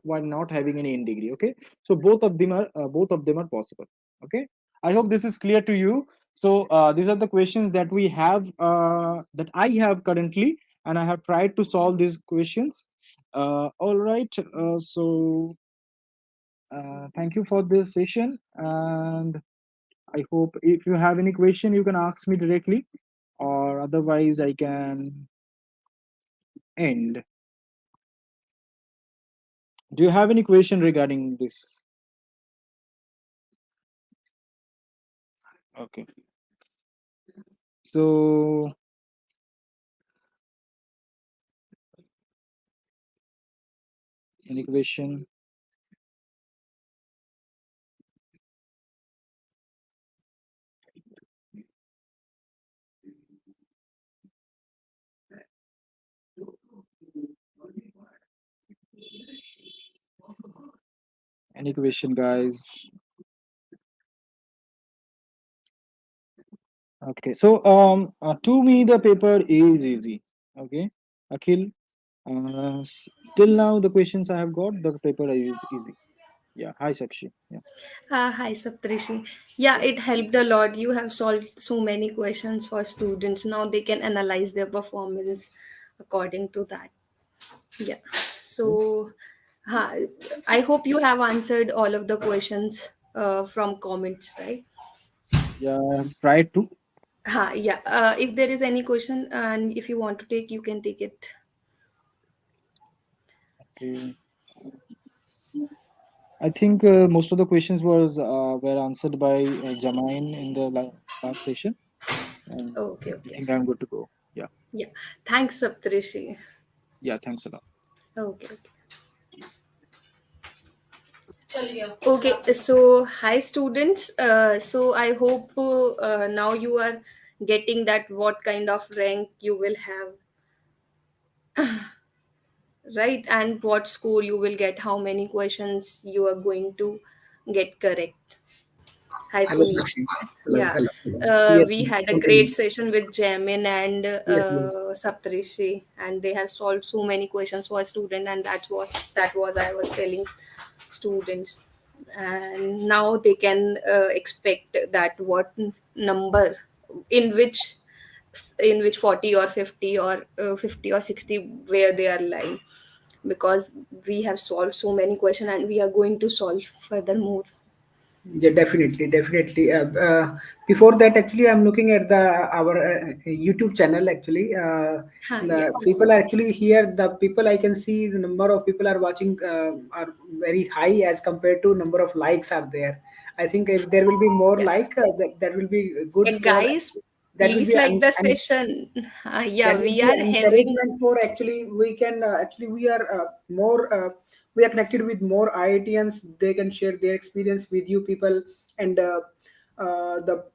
were not having any in degree. Okay, so both of them are possible. Okay, I hope this is clear to you. So these are the questions that we have that I have currently, and I have tried to solve these questions. All right, so thank you for this session, and I hope if you have any question you can ask me directly, or otherwise I can end. Do you have any question regarding this? Okay, so any question? Any question, guys? Okay, so to me the paper is easy. Okay, Akhil, till now the questions I have got, the paper is easy. Yeah, hi Sakshi. Yeah. Hi, Saptrishi. Yeah, it helped a lot. You have solved so many questions for students. Now they can analyze their performance according to that. Yeah. So, hi, I hope you have answered all of the questions from comments, right? Yeah, I have tried to. Yeah. If there is any question and if you want to take, you can take it. Okay. I think most of the questions were answered by Jamain in the last session. Okay, I okay. think I'm good to go. Yeah. Yeah. Thanks, Saptrishi. Yeah. Thanks a lot. Okay, okay. Okay, so hi students. So I hope now you are getting that what kind of rank you will have, right? And what score you will get, how many questions you are going to get correct. Hi Hello, Puneet. Sakshi. Hello, Yeah, hello. Yes, we had a great continue. session with Jamin and Yes, yes. Saptrishi, and they have solved so many questions for a student, and that was I was telling students, and now they can expect that what number in which 40 or 50 or 50 or 60 where they are lying, because we have solved so many questions and we are going to solve furthermore. Yeah, definitely, definitely. Before that, actually, I'm looking at the our YouTube channel. Actually, Yeah. the people are actually here. The people I can see, the number of people are watching are very high as compared to number of likes are there. I think if there will be more Yeah. like that will be good And for. guys, That will please be like the session. Yeah, that will we be are having. encouragement for actually we can actually we are more we are connected with more IITians. They can share their experience with you people, and the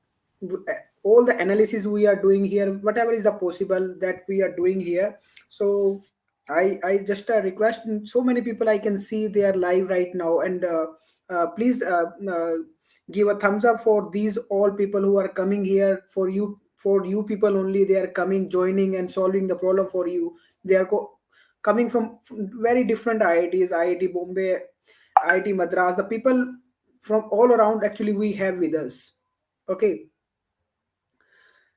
all the analysis we are doing here, whatever is the possible that we are doing here. So I just request so many people I can see they are live right now, and please give a thumbs up for these all people who are coming here for you people only. They are coming, joining, and solving the problem for you. They are coming from very different IITs, IIT Bombay, IIT Madras. The people from all around actually we have with us. Okay,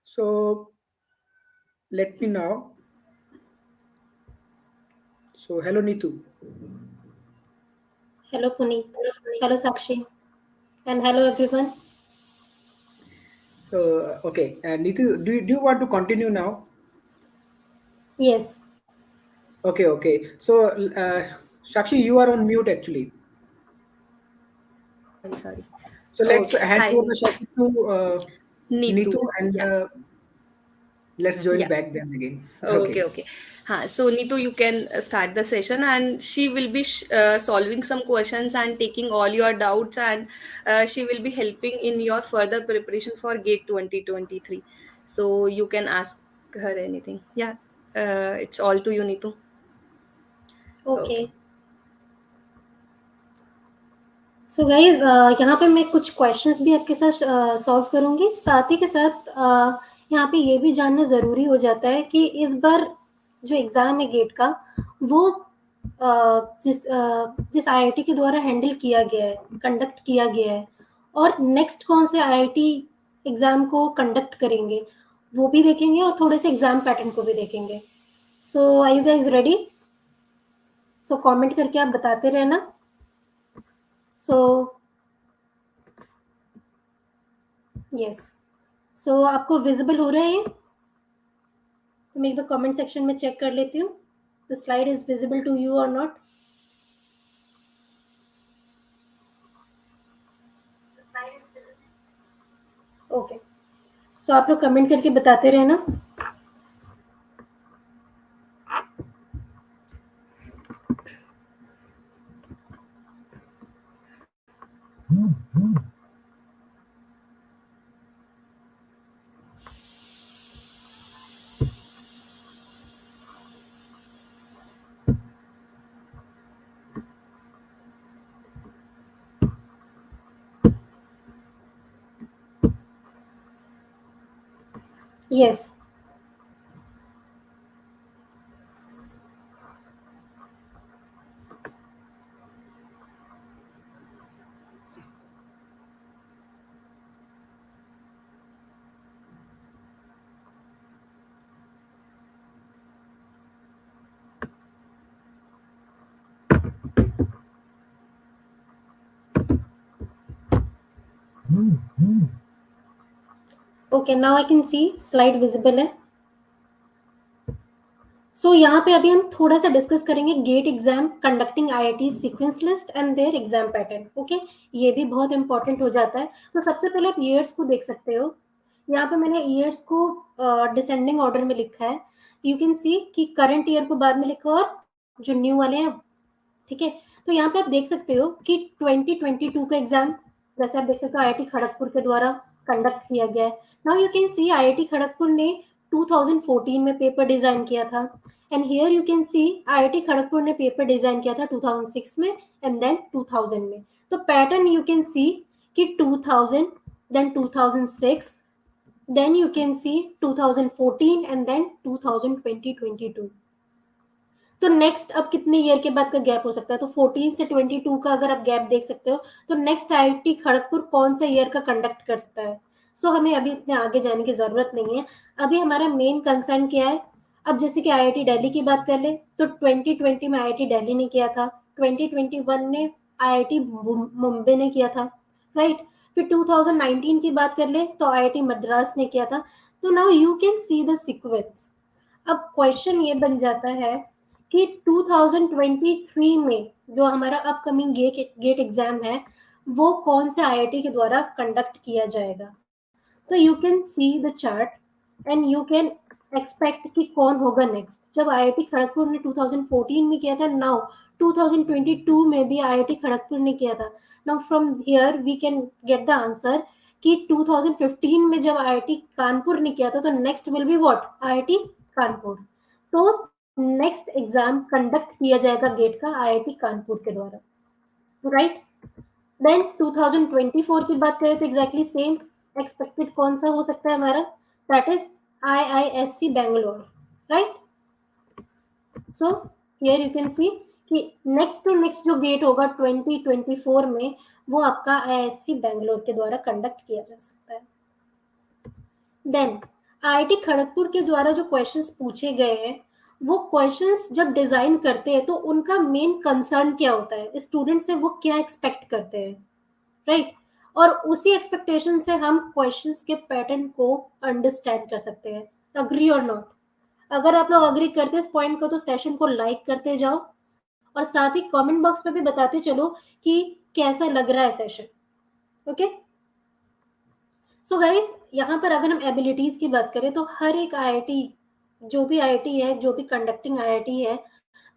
so let me now. So hello Nitu. Hello, Puneet. Hello, Sakshi. And hello, everyone. So okay, Nitu, do you want to continue now? Yes. Okay, okay. So Shakshi, you are on mute actually. Sorry. So let's Okay. hand over Hi, the Shakshi to Neetu. Nitu, and Yeah. let's join Yeah. back then again. Okay, Okay. okay. So Neetu, you can start the session, and she will be solving some questions and taking all your doubts, and she will be helping in your further preparation for GATE 2023. So you can ask her anything. Yeah, it's all to you, Neetu. Okay. Okay. So guys यहाँ पे मैं कुछ questions भी आपके साथ solve करूँगी, साथ ही के साथ यहाँ पे ये भी जानना ज़रूरी हो जाता है कि इस बार जो एग्ज़ाम है गेट का वो जिस आईआईटी के द्वारा हैंडल किया गया है, कंडक्ट किया गया है, और नेक्स्ट कौन से आईआईटी एग्ज़ाम को कंडक्ट करेंगे वो भी देखेंगे, और थोड़े से एग्ज़ाम पैटर्न को भी देखेंगे. So are you guys ready? So comment करके आप बताते रहना. सो यस, सो आपको विजिबल हो रहा है ये? तो मैं एक बार कमेंट सेक्शन में चेक कर लेती हूँ the slide is visible to you और नॉट. ओके, सो आप लोग कमेंट करके बताते रहना. Yes. Okay, now I can see slide visible है. सो यहाँ पे अभी हम थोड़ा सा डिस्कस करेंगे GATE exam conducting IIT sequence list and their exam pattern. Okay, ये भी बहुत इंपॉर्टेंट हो जाता है. तो सबसे पहले आप ईयर्स को देख सकते हो. यहाँ पे मैंने ईयर्स को डिसेंडिंग ऑर्डर में लिखा है. यू कैन सी कि करंट ईयर को बाद में लिखा और जो न्यू वाले हैं, ठीक है. तो यहाँ पे आप देख सकते हो कि 2022 का एग्जाम जैसे आप देख सकते हो आईआईटी खड़गपुर के द्वारा कंडक्ट किया गया है. Now you can C IIT Kharagpur ने 2014 में पेपर डिजाइन किया था, and here you can C IIT Kharagpur ने पेपर डिजाइन किया था 2006 में एंड देन 2000 में. तो पैटर्न यू कैन सी कि 2000 then 2006 then you can see 2014 and then 2022. तो नेक्स्ट अब कितने ईयर के बाद का गैप हो सकता है? तो 14 से 22 का अगर आप गैप देख सकते हो तो नेक्स्ट आईआईटी खड़गपुर कौन सा ईयर का कंडक्ट कर सकता है? सो हमें अभी इतने आगे जाने की जरूरत नहीं है. अभी हमारा मेन कंसर्न क्या है? अब जैसे कि आईआईटी दिल्ली की बात कर ले तो 2020 में आईआईटी दिल्ली ने किया था, 2021 में आईआईटी मुंबई ने किया था, राइट. फिर 2019 की बात कर ले तो आईआईटी मद्रास ने किया था. तो now you can see the sequence. अब क्वेश्चन ये बन जाता है कि 2023 में जो हमारा अपकमिंग गेट एग्जाम है वो कौन से आईआईटी के द्वारा कंडक्ट किया जाएगा. तो you can see the chart and you can expect कि कौन होगा नेक्स्ट. जब आईआईटी खड़गपुर ने 2014 में किया था, नाउ 2022 में भी आईआईटी खड़गपुर ने किया था. Now from here we can get the answer कि 2015 में जब आईआईटी कानपुर ने किया था तो next will be what? IIT Kanpur. तो नेक्स्ट एग्जाम कंडक्ट किया जाएगा गेट का आईआईटी कानपुर के द्वारा, राइट। देन 2024 की बात करें तो एग्जैक्टली सेम एक्सपेक्टेड कौन सा हो सकता है हमारा, that is IISc Bangalore, right. So here you can see कि नेक्स्ट टू नेक्स्ट जो गेट होगा 2024 में वो आपका आईआईएससी बैंगलोर के द्वारा कंडक्ट किया जा सकता है। देन आईआईटी खड़गपुर के द्वारा जो क्वेश्चंस पूछे गए हैं वो क्वेश्चंस जब डिजाइन करते हैं तो उनका मेन कंसर्न क्या होता है, स्टूडेंट से वो क्या एक्सपेक्ट करते हैं, राइट। और उसी एक्सपेक्टेशन से हम क्वेश्चंस के पैटर्न को अंडरस्टैंड कर सकते हैं। अग्री और नॉट? अगर आप लोग अग्री करते हैं इस पॉइंट को तो सेशन को लाइक करते जाओ और साथ ही कमेंट बॉक्स में भी बताते चलो कि कैसा लग रहा है सेशन। ओके, सो गाइस यहाँ पर अगर हम एबिलिटीज की बात करें तो हर एक आईआईटी, जो भी आईआईटी है, जो भी कंडक्टिंग आईआईटी है,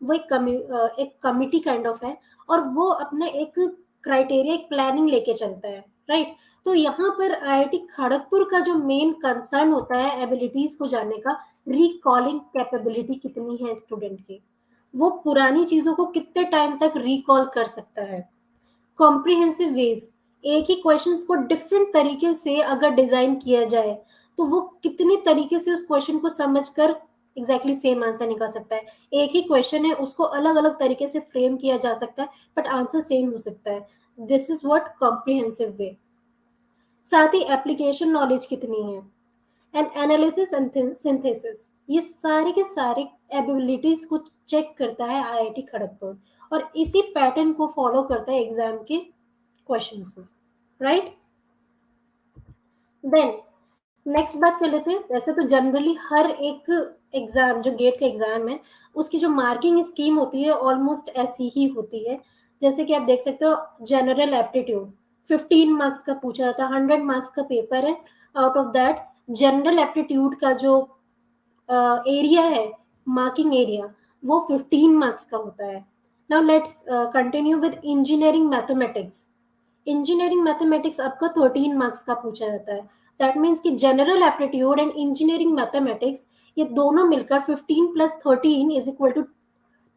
वो एक कमिटी काइंड ऑफ है और वो अपने एक क्राइटेरिया, एक प्लानिंग लेके चलता है, राइट। तो यहाँ पर आईआईटी खड़गपुर का जो मेन कंसर्न होता है एबिलिटीज को जानने का, रिकॉलिंग कैपेबिलिटी कितनी है स्टूडेंट की, वो पुरानी चीजों को कितने टाइम तक रिकॉल कर सकता है। कॉम्प्रिहेंसिव वेज, एक ही क्वेश्चंस को डिफरेंट तरीके से अगर डिजाइन किया जाए तो वो कितनी तरीके से उस क्वेश्चन को समझकर एग्जैक्टली सेम आंसर निकाल सकता है। एक ही क्वेश्चन है, उसको अलग अलग तरीके से फ्रेम किया जा सकता है बट आंसर सेम हो सकता है। दिस इज व्हाट कॉम्प्रिहेंसिव वे। साथ ही एप्लीकेशन नॉलेज कितनी है एंड एनालिसिस एंड सिंथेसिस, ये सारे के सारे एबिलिटीज को चेक करता है आईआईटी खड़गपुर और इसी पैटर्न को फॉलो करता है एग्जाम के क्वेश्चंस में, राइट। देन नेक्स्ट बात कर लेते हैं। वैसे तो जनरली हर एक एग्जाम, जो गेट का एग्जाम है, उसकी जो मार्किंग स्कीम होती है ऑलमोस्ट ऐसी ही होती है। जैसे कि आप देख सकते हो, जनरल एप्टीट्यूड 15 मार्क्स का पूछा जाता है, 100 मार्क्स का पेपर है। Out of that general aptitude का जो एरिया है, मार्किंग एरिया, वो 15 मार्क्स का होता है। Now let's continue with engineering mathematics. Engineering mathematics आपका 13 मार्क्स का पूछा जाता है। दैट मीन्स कि general aptitude and engineering mathematics ये दोनों मिलकर 15 plus 13 is equal to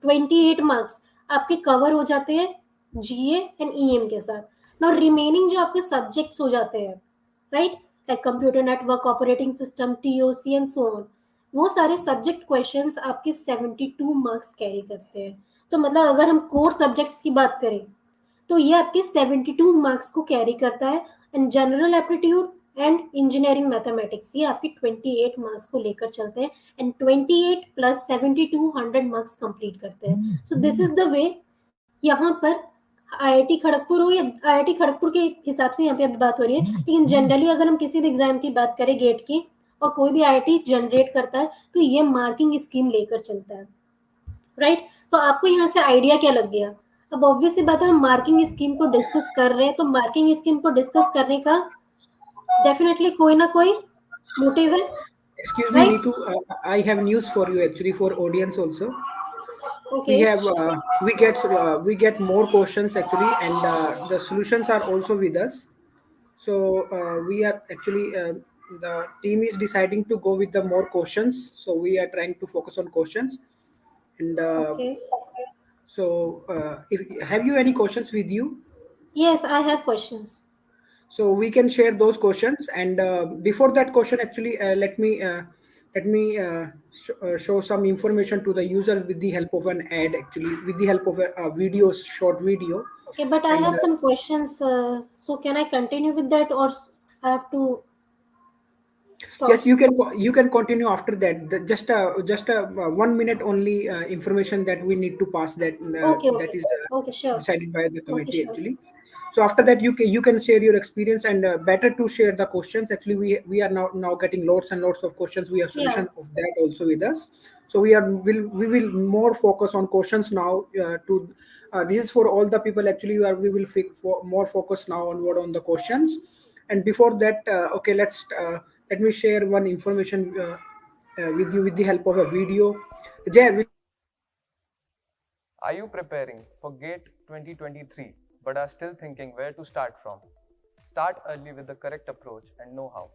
28 marks आपके कवर हो जाते हैं जीए एंड ईएम के साथ। नाउ रिमेनिंग जो आपके सब्जेक्ट्स हो जाते हैं, right, like computer network, operating system, TOC and so on, वो सारे सब्जेक्ट क्वेश्चंस आपके 72 मार्क्स कैरी करते हैं। तो मतलब अगर हम कोर सब्जेक्ट्स की बात करें तो ये आपके 72 मार्क्स को कैरी करता है and general aptitude and engineering mathematics ये आपकी 28 मार्क्स को लेकर चलते हैं एंड 28 प्लस 72 100 मार्क्स कंप्लीट करते हैं। सो दिस इज द वे। यहाँ पर आईआईटी खड़गपुर हो या आईआईटी खड़गपुर के हिसाब से यहाँ पे अभी बात हो रही है, लेकिन जनरली अगर हम किसी भी एग्जाम की बात करें गेट की और कोई भी आईआईटी जनरेट करता है तो ये मार्किंग स्कीम लेकर चलता है, राइट। तो आपको यहाँ से आइडिया क्या लग गया? अब ऑब्वियस सी बात है, हम मार्किंग स्कीम को डिस्कस कर रहे हैं तो मार्किंग स्कीम को डिस्कस करने का डेफिनेटली कोई ना कोई मोटिव है, Excuse me, right. Ritu. I have news for you actually for audience also. Okay, We have we get more questions actually, and the solutions are also with us. So we are actually the team is deciding to go with the more questions. So we are trying to focus on questions. And okay, so if have you any questions with you? Yes I have questions. So we can share those questions. And before that question actually let me show some information to the user with the help of an ad, actually with the help of a video, short video. Okay, but I And have some questions, so can I continue with that or I have to yes, stop? you can continue after that. Just a 1 minute only information that we need to pass, that okay, that okay, is okay, sure, decided by the okay, committee sure, actually. So after that you can share your experience, and better to share the questions. Actually we are now getting lots and lots of questions. We have या, solution of that also with us. So we will more focus on questions now, to this is for all the people actually. We will more focus now on the questions. And before that, okay, let me share one information with you with the help of a video. Jay, Are you preparing for GATE 2023 but are still thinking where to start from? Start early with the correct approach and know how.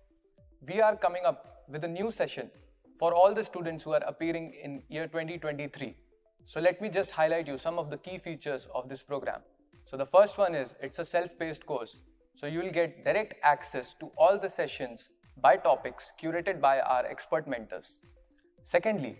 We are coming up with a new session for all the students who are appearing in year 2023. So let me just highlight you some of the key features of this program. So the first one is it's a self-paced course. So you will get direct access to all the sessions by topics curated by our expert mentors. Secondly,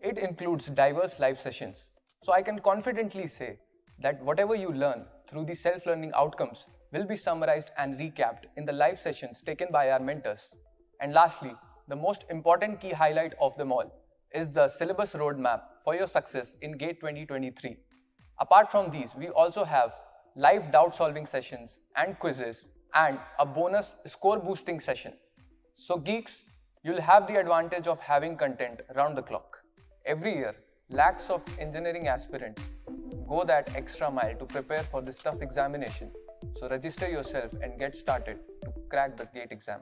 it includes diverse live sessions. So I can confidently say that whatever you learn through the self-learning outcomes will be summarized and recapped in the live sessions taken by our mentors. And lastly, the most important key highlight of them all is the syllabus roadmap for your success in GATE 2023. Apart from these, we also have live doubt solving sessions and quizzes and a bonus score boosting session. So geeks, you'll have the advantage of having content round the clock. Every year, lakhs of engineering aspirants go that extra mile to prepare for this tough examination. So register yourself and get started to crack the GATE exam.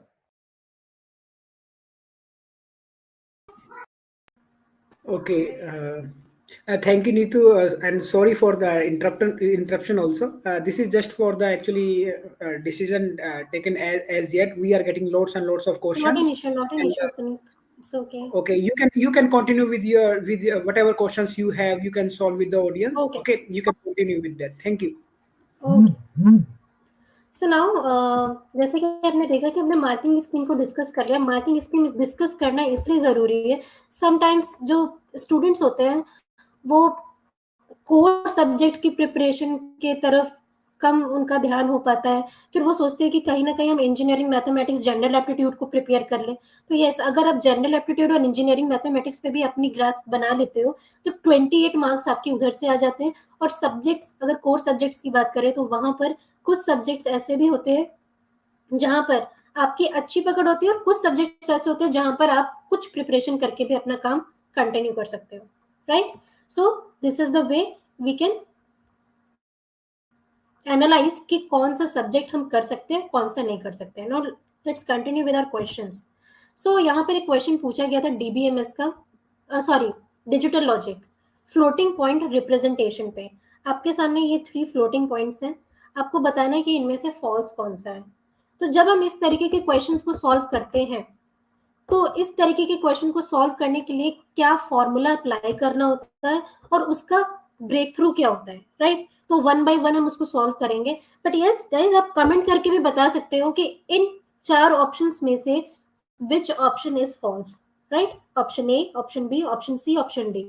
Okay. Thank you, Neetu, and sorry for the interruption also. This is just for the actually decision taken as yet. We are getting lots and lots of questions. Not an And issue, Puneet. It's okay. okay, you can continue with your whatever questions you have. You can solve with the audience. Okay. Okay, you can continue with that. Thank you. Okay so now जैसे कि आपने देखा कि हमने marking scheme को discuss कर लिया. Marking scheme discuss करना इसलिए ज़रूरी है. समटाइम्स जो स्टूडेंट्स होते हैं वो कोर सब्जेक्ट की प्रिपरेशन के तरफ कम उनका ध्यान हो पाता है. फिर वो सोचते हैं कि कहीं ना कहीं हम इंजीनियरिंग मैथमेटिक्स जनरल एप्टीट्यूड को प्रिपेयर कर लें. तो यस, अगर आप जनरल एप्टीट्यूड और इंजीनियरिंग मैथमेटिक्स पे भी अपनी ग्रास्प बना लेते हो तो 28 मार्क्स आपके उधर से आ जाते हैं. और सब्जेक्ट्स, अगर कोर सब्जेक्ट्स की बात करें तो वहां पर कुछ सब्जेक्ट्स ऐसे भी होते हैं जहां पर आपकी अच्छी पकड़ होती है और कुछ सब्जेक्ट्स ऐसे होते हैं जहां पर आप कुछ प्रिपरेशन करके भी अपना काम कंटिन्यू कर सकते हो. Right. So this is the way we can analyse कि कौन सा सब्जेक्ट हम कर सकते हैं, कौन सा नहीं कर सकते हैं. Now let's continue with our questions. So यहाँ पर एक क्वेश्चन पूछा गया था डीबीएमएस का, sorry digital logic floating point representation पे. आपके सामने ये 3 फ्लोटिंग पॉइंट्स हैं. आपको बताना है कि इनमें से फॉल्स कौन सा है. तो जब हम इस तरीके के क्वेश्चंस को सॉल्व करते हैं तो इस तरीके के क्वेश्चन को सॉल्व करने के लिए क्या फॉर्मूला अप्लाई करना होता है और उसका ब्रेक थ्रू क्या होता है. राइट. तो वन बाय वन हम उसको सॉल्व करेंगे. बट यस गाइस, आप कमेंट करके भी बता सकते हो कि इन 4 ऑप्शंस में से which option is false. Right. Option A, option B, option C, option D.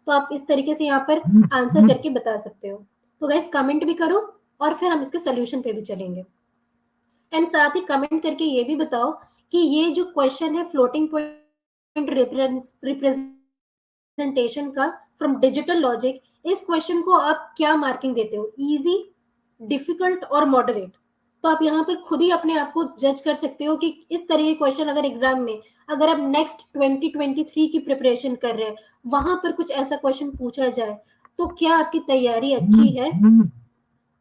तो आप इस तरीके से यहाँ पर आंसर करके बता सकते हो. तो गाइस कमेंट भी करो और फिर हम इसके सोल्यूशन पे भी चलेंगे. एंड साथ ही कमेंट करके ये भी बताओ कि ये जो क्वेश्चन है फ्लोटिंग पॉइंट रिप्रेजेंटेशन का फ्रॉम डिजिटल लॉजिक, इस क्वेश्चन को आप क्या मार्किंग देते हो, इजी, डिफिकल्ट और मॉडरेट. तो आप यहाँ पर खुद ही अपने आप को जज कर सकते हो कि इस तरह के क्वेश्चन अगर एग्जाम में, अगर आप नेक्स्ट 2023 की प्रिपरेशन कर रहे हैं, वहां पर कुछ ऐसा क्वेश्चन पूछा जाए तो क्या आपकी तैयारी अच्छी है.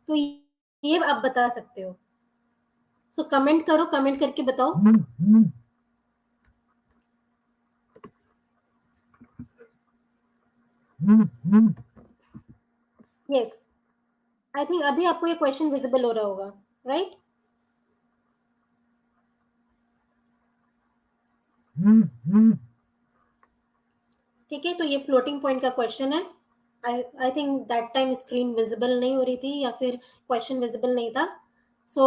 तो ये आप बता सकते हो. सो कमेंट करो, कमेंट करके बताओ. यस, आई थिंक अभी आपको ये क्वेश्चन विजिबल हो रहा होगा. राइट. ठीक है. तो ये फ्लोटिंग पॉइंट का क्वेश्चन है. I think that time screen visible नहीं हो रही थी या फिर क्वेश्चन विजिबल नहीं था. सो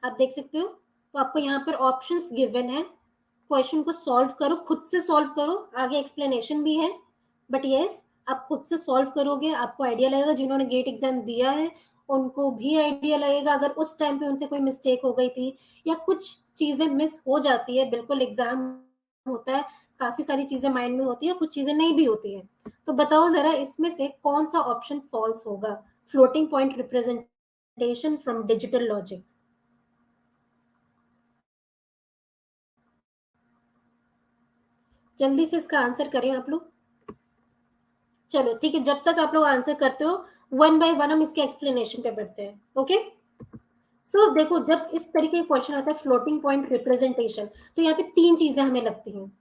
आप देख सकते हो. तो आपको यहाँ पर ऑप्शंस गिवन है. क्वेश्चन को सॉल्व करो, खुद से सॉल्व करो. आगे एक्सप्लेनेशन भी है. बट यस, आप खुद से सॉल्व करोगे, आपको आइडिया लगेगा. जिन्होंने गेट एग्जाम दिया है उनको भी आइडिया लगेगा. अगर उस टाइम पे उनसे कोई मिस्टेक हो गई थी या कुछ चीजें मिस हो जाती है, बिल्कुल एग्जाम होता है, काफी सारी चीजें माइंड में होती है, कुछ चीजें नहीं भी होती है. तो बताओ जरा इसमें से कौन सा ऑप्शन फॉल्स होगा. Floating point representation from digital logic. जल्दी से इसका आंसर करें आप लोग. चलो ठीक है, जब तक आप लोग आंसर करते हो वन बाय वन हम इसके एक्सप्लेनेशन पे बढ़ते हैं. ओके. सो देखो, जब इस तरीके का क्वेश्चन आता है फ्लोटिंग पॉइंट रिप्रेजेंटेशन, तो यहाँ पे 3 चीजें हमें लगती हैं,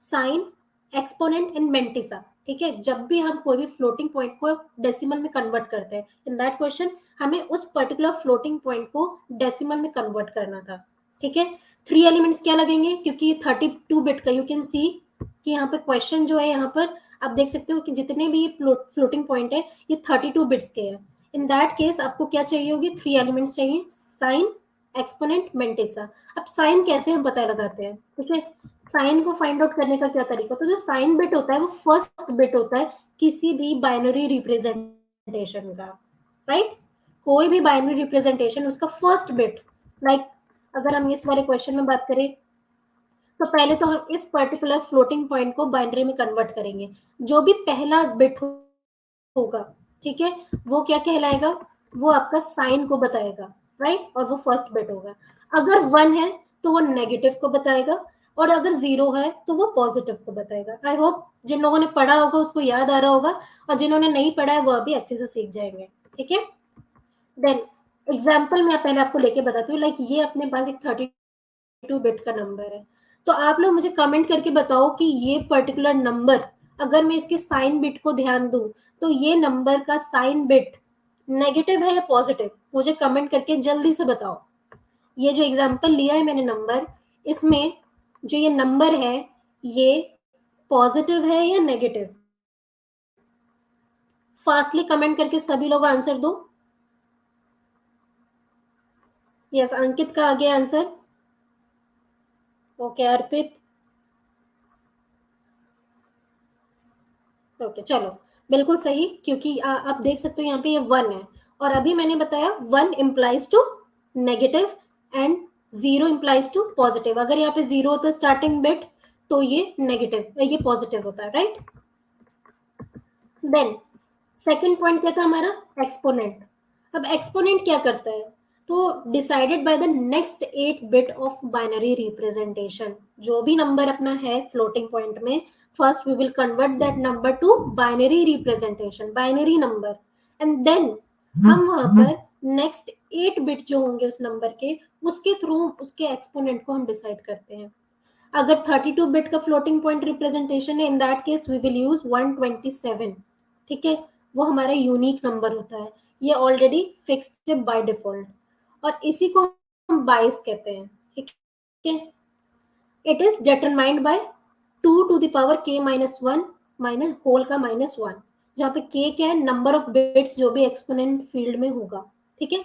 साइन, एक्सपोनेंट एंड मेंटिसा. ठीक है. जब भी हम कोई भी फ्लोटिंग पॉइंट को डेसिमल में कन्वर्ट करते हैं, इन दैट क्वेश्चन हमें उस पर्टिकुलर फ्लोटिंग पॉइंट को डेसिमल में कन्वर्ट करना था. ठीक है. 3 एलिमेंट्स क्या लगेंगे, क्योंकि 32 बिट का, यू कैन सी कि यहाँ पे क्वेश्चन जो है, यहाँ पर आप देख सकते हो कि जितने भी ये फ्लोटिंग पॉइंट है ये 32 बिट्स के हैं। इन दैट केस आपको क्या चाहिए होगी, 3 एलिमेंट्स चाहिए, साइन, एक्सपोनेंट, मेंटिसा। अब साइन कैसे हम पता लगाते हैं, ठीक है, साइन को फाइंड आउट करने का क्या तरीका, तो जो साइन बिट होता है वो फर्स्ट बिट होता है किसी भी बाइनरी रिप्रेजेंटेशन का, राइट, कोई भी बाइनरी रिप्रेजेंटेशन उसका फर्स्ट बिट, लाइक अगर हम इस वाले क्वेश्चन में बात करें तो पहले तो हम इस पर्टिकुलर फ्लोटिंग पॉइंट को बाइनरी में कन्वर्ट करेंगे। जो भी पहला बिट होगा, ठीक है, वो क्या कहलाएगा, वो आपका साइन को बताएगा, राइट, और वो फर्स्ट बिट होगा। अगर 1 है तो वो नेगेटिव को बताएगा, और अगर 0 है तो वो पॉजिटिव को बताएगा। आई होप जिन लोगों ने पढ़ा होगा उसको याद आ रहा होगा, और जिन्होंने नहीं पढ़ा है वो अभी अच्छे से सीख जाएंगे, ठीक है। देन एग्जाम्पल मैं पहले आपको लेके बताती हूँ, लाइक ये अपने पास एक 32 बिट का नंबर है, तो आप लोग मुझे कमेंट करके बताओ कि ये पर्टिकुलर नंबर, अगर मैं इसके साइन बिट को ध्यान दूं तो ये नंबर का साइन बिट नेगेटिव है या पॉजिटिव, मुझे कमेंट करके जल्दी से बताओ। ये जो एग्जांपल लिया है मैंने नंबर, इसमें जो ये नंबर है ये पॉजिटिव है या नेगेटिव, फास्टली कमेंट करके सभी लोग आंसर दो। यस, अंकित का आ गया आंसर, ओके, अर्पित, ओके, चलो, बिल्कुल सही, क्योंकि आप देख सकते हो यहाँ पे ये 1 है, और अभी मैंने बताया 1 implies to negative and 0 implies to positive. अगर यहाँ पे 0 होता है स्टार्टिंग बिट तो ये नेगेटिव, ये पॉजिटिव होता है, राइट। देन सेकंड पॉइंट क्या था हमारा, एक्सपोनेंट। अब एक्सपोनेंट क्या करता है, तो decided by the next 8 bit of binary representation. जो भी नंबर अपना है फ्लोटिंग पॉइंट में, first we will convert that number to binary representation, binary number, and then हम वहां पर नेक्स्ट 8 बिट जो होंगे उस नंबर के, उसके थ्रू उसके एक्सपोनेंट को हम डिसाइड करते हैं। अगर 32 बिट का फ्लोटिंग पॉइंट रिप्रेजेंटेशन है, in that case we will use 127, ठीक है, वो हमारा यूनिक नंबर होता है, ये ऑलरेडी फिक्स्ड है बाय डिफॉल्ट, और इसी को हम बाइस कहते हैं, ठीक है। It is determined by 2 to the power k minus 1 minus whole का -1, जहाँ पे k क्या है, नंबर ऑफ बिट्स जो भी एक्सपोनेंट फील्ड में होगा, ठीक है।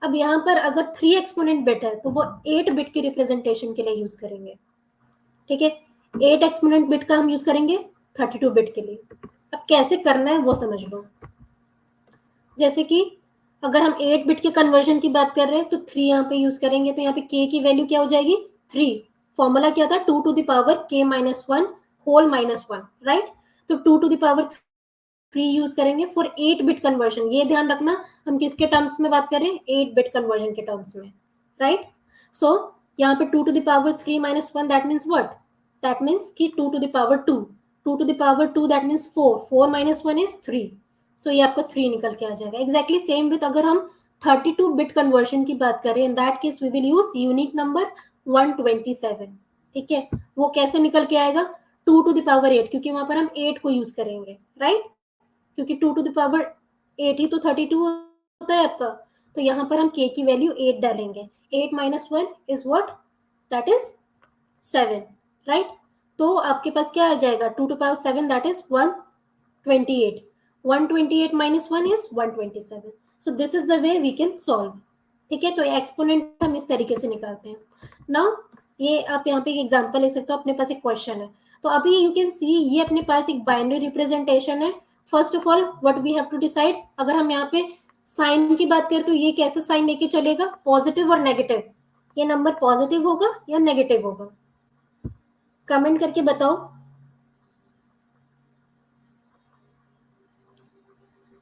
अब यहाँ पर अगर 3 एक्सपोनेंट बिट है तो वो 8 बिट की रिप्रेजेंटेशन के लिए यूज करेंगे, ठीक है, 8 एक्सपोनेंट बिट का हम यूज करेंगे 32 बिट के लिए। अब कैसे करना है वो समझ लो। जैसे कि अगर हम 8 बिट के कन्वर्जन की बात कर रहे हैं तो 3 यहाँ पे यूज करेंगे, तो यहाँ पे k की वैल्यू क्या हो जाएगी, 3। फॉर्मूला क्या था, 2 to the power k minus 1 whole -1, right. तो 2 to the power 3 यूज करेंगे फॉर 8 बिट कन्वर्जन। ये ध्यान रखना हम किसके टर्म्स में बात कर रहे हैं, 8 बिट कन्वर्जन के टर्म्स में, राइट। सो यहाँ पे 2 to the power 3 minus 1 that means what, that means कि 2 to the power 2, 2 to the power 2 that means 4, 4 minus 1 is 3, सो ये आपका 3 निकल के आ जाएगा। एग्जैक्टली सेम विथ अगर हम 32 बिट कन्वर्जन की बात करें, in that case we will use unique number 127, ठीक है। वो कैसे निकल के आएगा, 2 to the power 8, क्योंकि वहां पर हम 8 को यूज करेंगे, राइट, क्योंकि 2 to the power 8 ही तो 32 होता है आपका, तो यहाँ पर हम k की वैल्यू 8 डालेंगे, 8 minus 1 is what, that is 7, right. तो आपके पास क्या आ जाएगा, 2 to power 7 that is 128, 128 minus 1 is 127, so this is the way we can solve, ठीक है। तो एक्सपोनेंट हम इस तरीके से निकालते हैं। नाउ ये आप यहाँ पे एक एग्जांपल ले सकते हो, अपने पास एक क्वेश्चन है, तो अभी यू कैन सी ये अपने पास एक बाइनरी रिप्रेजेंटेशन है। First of all what we have to decide, अगर हम यहाँ पे साइन की बात करें तो ये कैसा साइन लेके चलेगा, पॉजिटिव और नेगेटिव, ये नंबर पॉजिटिव होगा या नेगेटिव होगा, कमेंट करके बताओ।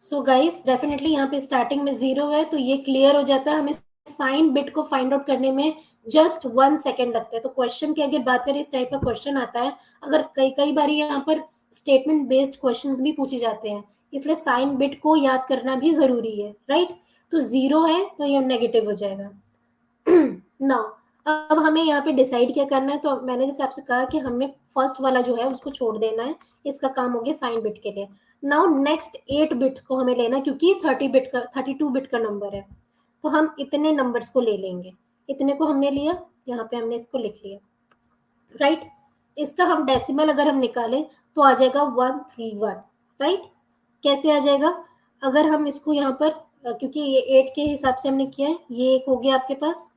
सो गाइस डेफिनेटली यहाँ पे स्टार्टिंग में 0 है, तो ये क्लियर हो जाता है, हमें साइन बिट को फाइंड आउट करने में जस्ट 1 सेकेंड लगता है। तो क्वेश्चन की अगर बात करें, इस टाइप का क्वेश्चन आता है, अगर कई बार यहाँ पर स्टेटमेंट बेस्ड क्वेश्चंस भी पूछे जाते हैं, इसलिए साइन बिट को याद करना भी जरूरी है, राइट। तो 0 है तो ये नेगेटिव हो जाएगा। नाउ अब हमें यहाँ पे डिसाइड क्या करना है, तो मैंने जैसे आपसे कहा कि हमें फर्स्ट वाला जो है उसको छोड़ देना है, इसका काम हो गया साइन बिट के लिए। नाउ नेक्स्ट 8 बिट्स को हमें लेना है, क्योंकि 32 बिट का नंबर है, तो हम इतने नंबर्स को ले लेंगे, इतने को हमने लिया, यहाँ पे हमने इसको लिख लिया, राइट। इसका हम डेसिमल अगर हम निकालें तो आ जाएगा 131, राइट। कैसे आ जाएगा? अगर हम इसको यहाँ पर क्योंकि ये 8 के हिसाब से हमने किया है, ये एक हो गया आपके पास,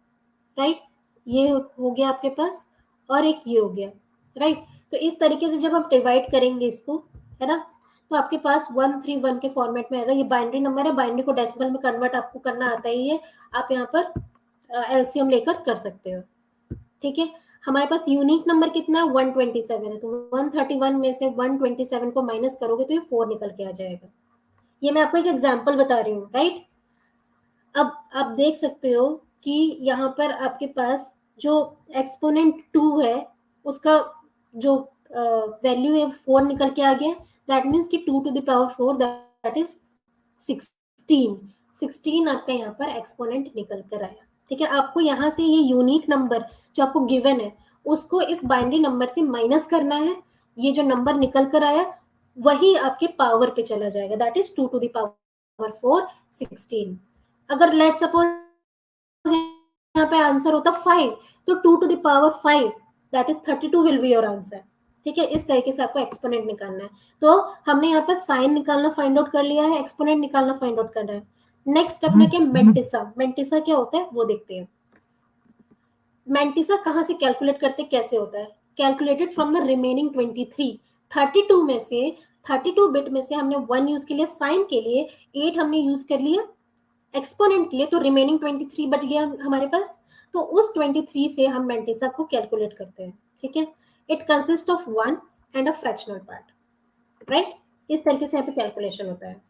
राइट, ये हो गया आपके पास, और एक ये हो गया, राइट। तो इस तरीके से जब हम डिवाइड करेंगे इसको, है ना, तो आपके पास 131 के फॉर्मेट में आएगा। ये बाइनरी नंबर है, बाइनरी को डेसिमल में कन्वर्ट आपको करना आता ही है, आप यहाँ पर एलसीएम लेकर कर सकते हो, ठीक है। हमारे पास यूनिक नंबर कितना है? 127 है, तो 131 में से 127 को माइनस करोगे तो ये 4 निकल के आ जाएगा। ये मैं आपको एक एग्जांपल बता रही हूँ, राइट। अब आप देख सकते हो कि यहाँ पर आपके पास जो एक्सपोनेंट 2 है उसका जो वैल्यू है 4 निकल के आ गया। दैट मीन्स कि 2 to the power 4 that is 16। 16 आपका यहाँ पर एक्सपोनेंट निकल कर आया, ठीक है। आपको यहाँ से ये यूनिक नंबर जो आपको गिवन है उसको इस बाइनरी नंबर से माइनस करना है। ये जो नंबर निकल कर आया वही आपके पावर पे चला जाएगा, that is 2 to the power 4 16। अगर लेट सपोज यहाँ पे आंसर होता 5, तो 2 to the power 5 that is 32 will be your answer, ठीक है। इस तरीके से आपको एक्सपोनेंट निकालना है। तो हमने यहाँ पर साइन निकालना फाइंड आउट कर लिया है, एक्सपोनेंट निकालना फाइंड आउट करना है। नेक्स्ट अपने क्या, मेंटिसा। मेंटिसा क्या होता है वो देखते हैं। मेंटिसा कहाँ से कैलकुलेट करते, कैसे होता है? Calculated from the remaining 23। 32 में से 32 बिट में से हमने 1 यूज के लिए साइन के लिए, 8 हमने यूज कर लिया एक्सपोनेंट के लिए, तो रिमेनिंग 23 बच गया हमारे पास। तो उस 23 से हम मेंटिसा को कैलकुलेट करते हैं, ठीक है। It consist of 1 and a fractional part, right. इस तरीके से यहाँ पे कैलकुलेशन होता है।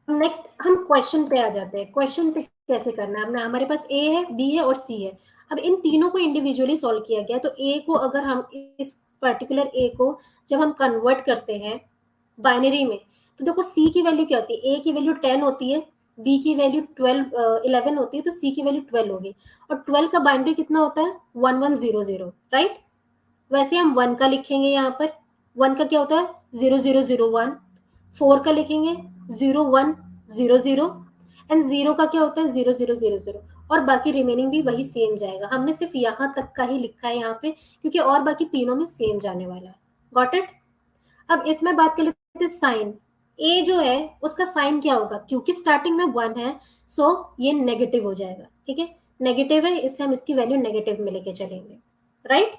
नेक्स्ट हम क्वेश्चन पे आ जाते हैं। क्वेश्चन पे कैसे करना है? अपना हमारे पास ए है, बी है और सी है। अब इन तीनों को इंडिविजुअली सॉल्व किया गया। तो ए को अगर हम इस पर्टिकुलर ए को जब हम कन्वर्ट करते हैं बाइनरी में, तो देखो सी की वैल्यू क्या होती है? ए की वैल्यू 10 होती है, बी की वैल्यू 11 होती है, तो सी की वैल्यू 12 होगी। और 12 का बाइनरी कितना होता है? 1100, राइट। वैसे हम 1 का लिखेंगे यहाँ पर, 1 का क्या होता है? 0001। 4 का लिखेंगे 0100, एंड 0 का क्या होता है? 0000। और बाकी रिमेनिंग भी वही सेम जाएगा। हमने सिर्फ यहाँ तक का ही लिखा है यहाँ पे, क्योंकि और बाकी तीनों में सेम जाने वाला है। Got it? अब इसमें बात कर लेते हैं साइन। ए जो है उसका साइन क्या होगा? क्योंकि स्टार्टिंग में 1 है, सो ये नेगेटिव हो जाएगा, ठीक है। नेगेटिव है इसलिए हम इसकी वैल्यू नेगेटिव में लेके चलेंगे, राइट।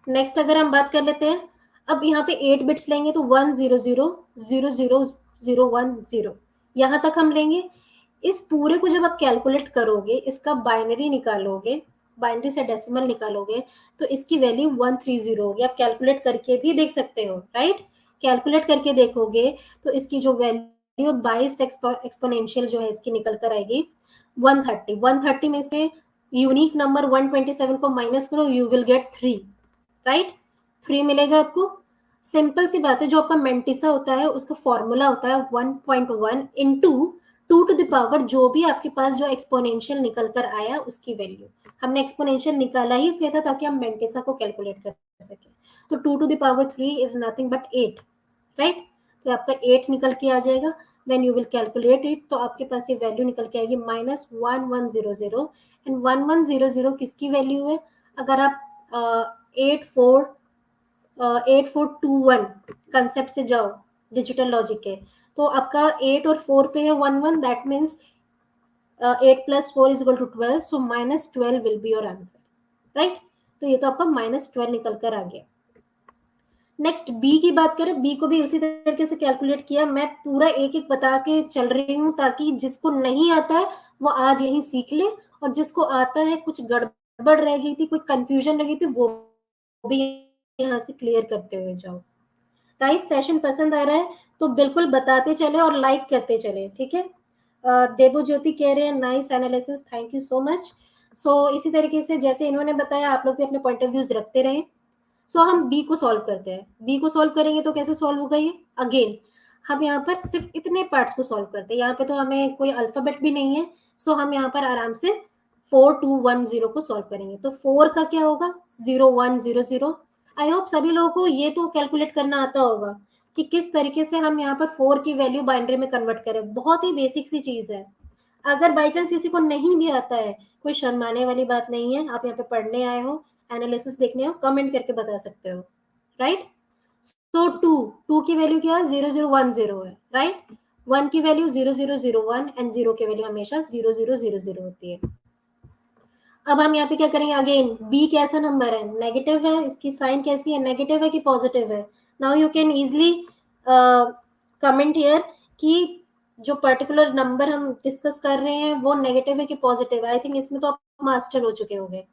नेक्स्ट अगर हम बात कर लेते हैं, अब यहाँ पे 8 बिट्स लेंगे तो 100000010 यहाँ तक हम लेंगे। इस पूरे को जब आप कैलकुलेट करोगे, इसका बाइनरी निकालोगे, बाइनरी से डेसिमल निकालोगे, तो इसकी वैल्यू 130 होगी। आप कैलकुलेट करके भी देख सकते हो, राइट। कैलकुलेट करके देखोगे तो इसकी जो वैल्यू बाइस्ड एक्सपोनेंशियल जो है इसकी निकल कर आएगी 130। 130 में से यूनिक नंबर 127 को माइनस करो, यू विल गेट 3, राइट। 3 मिलेगा आपको। सिंपल सी बात है, जो आपका मेंटिसा होता है उसका फॉर्मूला होता है 1.1 इंटू 2 to the power जो भी आपके पास जो एक्सपोनेंशियल निकल कर आया उसकी वैल्यू। हमने एक्सपोनेंशियल निकाला ही इसलिए था ताकि हम मेंटिसा को कैलकुलेट कर सके। तो 2 to the power 3 is nothing but 8, right. तो आपका 8 निकल के आ जाएगा। When you will calculate it तो आपके पास ये वैल्यू निकल के आएगी -1100। एंड 1100 किसकी वैल्यू है? अगर आप 8421 कंसेप्ट से जाओ डिजिटल लॉजिक के, तो आपका 8 और 4 पे है 11, that means 8 + 4 = 12, so -12 will be your answer, right. तो ये तो आपका -12 निकल कर आ गया। नेक्स्ट बी की बात करें, बी को भी उसी तरीके से कैलकुलेट किया। मैं पूरा एक एक बता के चल रही हूँ ताकि जिसको नहीं आता है वो आज यही सीख ले, और जिसको आता है कुछ गड़बड़ रह गई थी, कोई कंफ्यूजन रह गई थी, वो भी यहाँ से क्लियर करते हुए जाओ। गाइस सेशन पसंद आ रहा है तो बिल्कुल बताते चले और लाइक करते चले, ठीक है। देबो ज्योति कह रहे हैं nice analysis, thank you so much. So इसी तरीके से जैसे इन्होंने बताया आप लोग भी अपने पॉइंट ऑफ व्यूज रखते रहे। सो हम बी को सॉल्व करते हैं। बी को सॉल्व करेंगे तो कैसे सॉल्व होगा ये? अगेन हम यहाँ पर सिर्फ इतने पार्ट्स को सॉल्व करते हैं। यहाँ पे तो हमें कोई अल्फाबेट भी नहीं है, सो हम यहाँ पर आराम से 4210 को सॉल्व करेंगे। तो 4 का क्या होगा? 0100। आई होप सभी लोगों को ये तो कैलकुलेट करना आता होगा कि किस तरीके से हम यहाँ पर 4 की वैल्यू बाइनरी में कन्वर्ट करें। बहुत ही बेसिक सी चीज है। अगर बाई चांस किसी को नहीं भी आता है, कोई शर्माने वाली बात नहीं है, आप यहाँ पे पढ़ने आए हो, एनालिसिस देखने हो, कमेंट करके बता सकते हो, राइट। सो टू की वैल्यू क्या है, 0010 है, राइट। 1 की वैल्यू 0001 एंड 0 की वैल्यू हमेशा 0000 होती है। अब हम यहाँ पे क्या करेंगे, अगेन बी कैसा नंबर है, नेगेटिव है, इसकी साइन कैसी है, नेगेटिव है कि पॉजिटिव है। Now you can easily comment here कि जो पर्टिकुलर नंबर हम डिस्कस कर रहे हैं वो नेगेटिव है कि पॉजिटिव है। आई थिंक इसमें तो आप मास्टर हो चुके होंगे,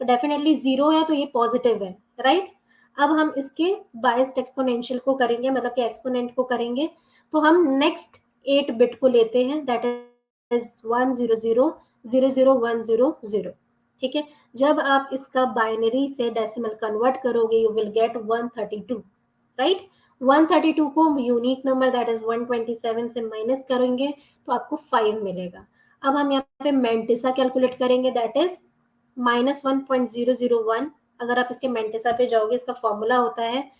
तो डेफिनेटली 0 है तो ये पॉजिटिव है, राइट। अब हम इसके बायस्ड एक्सपोनेंशियल को करेंगे, मतलब कि एक्सपोनेंट को करेंगे। तो हम नेक्स्ट 8 बिट को लेते हैं, दैट इज 100000100। ठीक है, जब आप इसका बाइनरी से डेसिमल कन्वर्ट करोगे यू विल गेट 132, राइट। 132 को यूनिक नंबर दैट इज 127 से माइनस करेंगे तो आपको 5 मिलेगा। अब हम यहाँ पे मेंटिसा कैलकुलेट करेंगे, दैट इज -1.001। अगर आप इसके मेंटिसा पे जाओगे, इसका फॉर्मूला होता है,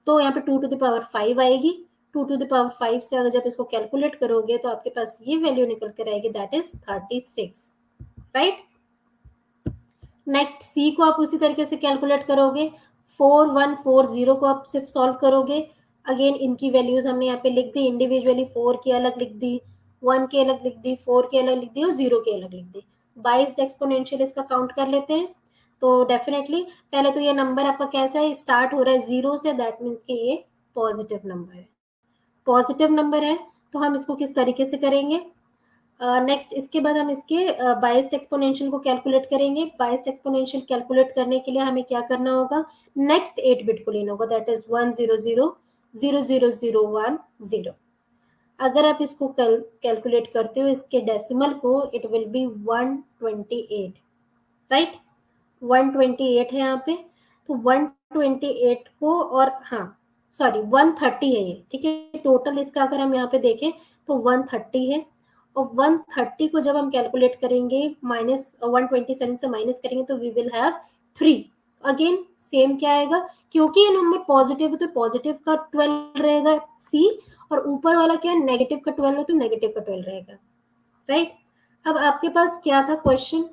तो यहाँ पे 2 to the power 5 आएगी। 2 to the power 5 से अगर जब इसको कैलकुलेट करोगे तो आपके पास ये वैल्यू निकल कर आएगी, दैट इज 36, राइट। नेक्स्ट सी को आप उसी तरीके से कैलकुलेट करोगे, 4140 को आप सिर्फ सॉल्व करोगे। अगेन इनकी वैल्यूज हमने यहाँ पे लिख दी इंडिविजुअली, 4 की अलग लिख दी, 1 की अलग लिख दी, 4 की अलग लिख दी और 0 की अलग लिख दी। बाइस्ड एक्सपोनेंशियल इसका काउंट कर लेते हैं। तो डेफिनेटली पहले तो ये नंबर आपका कैसा है, स्टार्ट हो रहा है 0 से, दैट मीन्स कि ये पॉजिटिव नंबर है। पॉजिटिव नंबर है तो हम इसको किस तरीके से करेंगे, नेक्स्ट इसके बाद हम इसके बायस्ड एक्सपोनेंशियल को कैलकुलेट करेंगे। बायस्ड एक्सपोनेंशियल कैलकुलेट करने के लिए हमें क्या करना होगा, नेक्स्ट 8 बिट को लेना होगा, दैट इज 100000010। अगर आप इसको कैलकुलेट करते हो इसके डेसिमल को, इट विल बी 128, राइट। 128 है यहाँ पे, तो 128 को, और हाँ सॉरी 130 है ये, ठीक है। टोटल इसका अगर हम यहाँ पे देखें तो 130 है, और 130 को जब हम कैलकुलेट करेंगे -127 से माइनस करेंगे तो we will have 3। Again same क्या आएगा, क्योंकि ये नंबर पॉजिटिव है तो पॉजिटिव का 12 रहेगा सी, और ऊपर वाला क्या है, नेगेटिव का 12 है तो नेगेटिव का 12 रहेगा, राइट। अब आपके पास क्या था क्वेश्चन,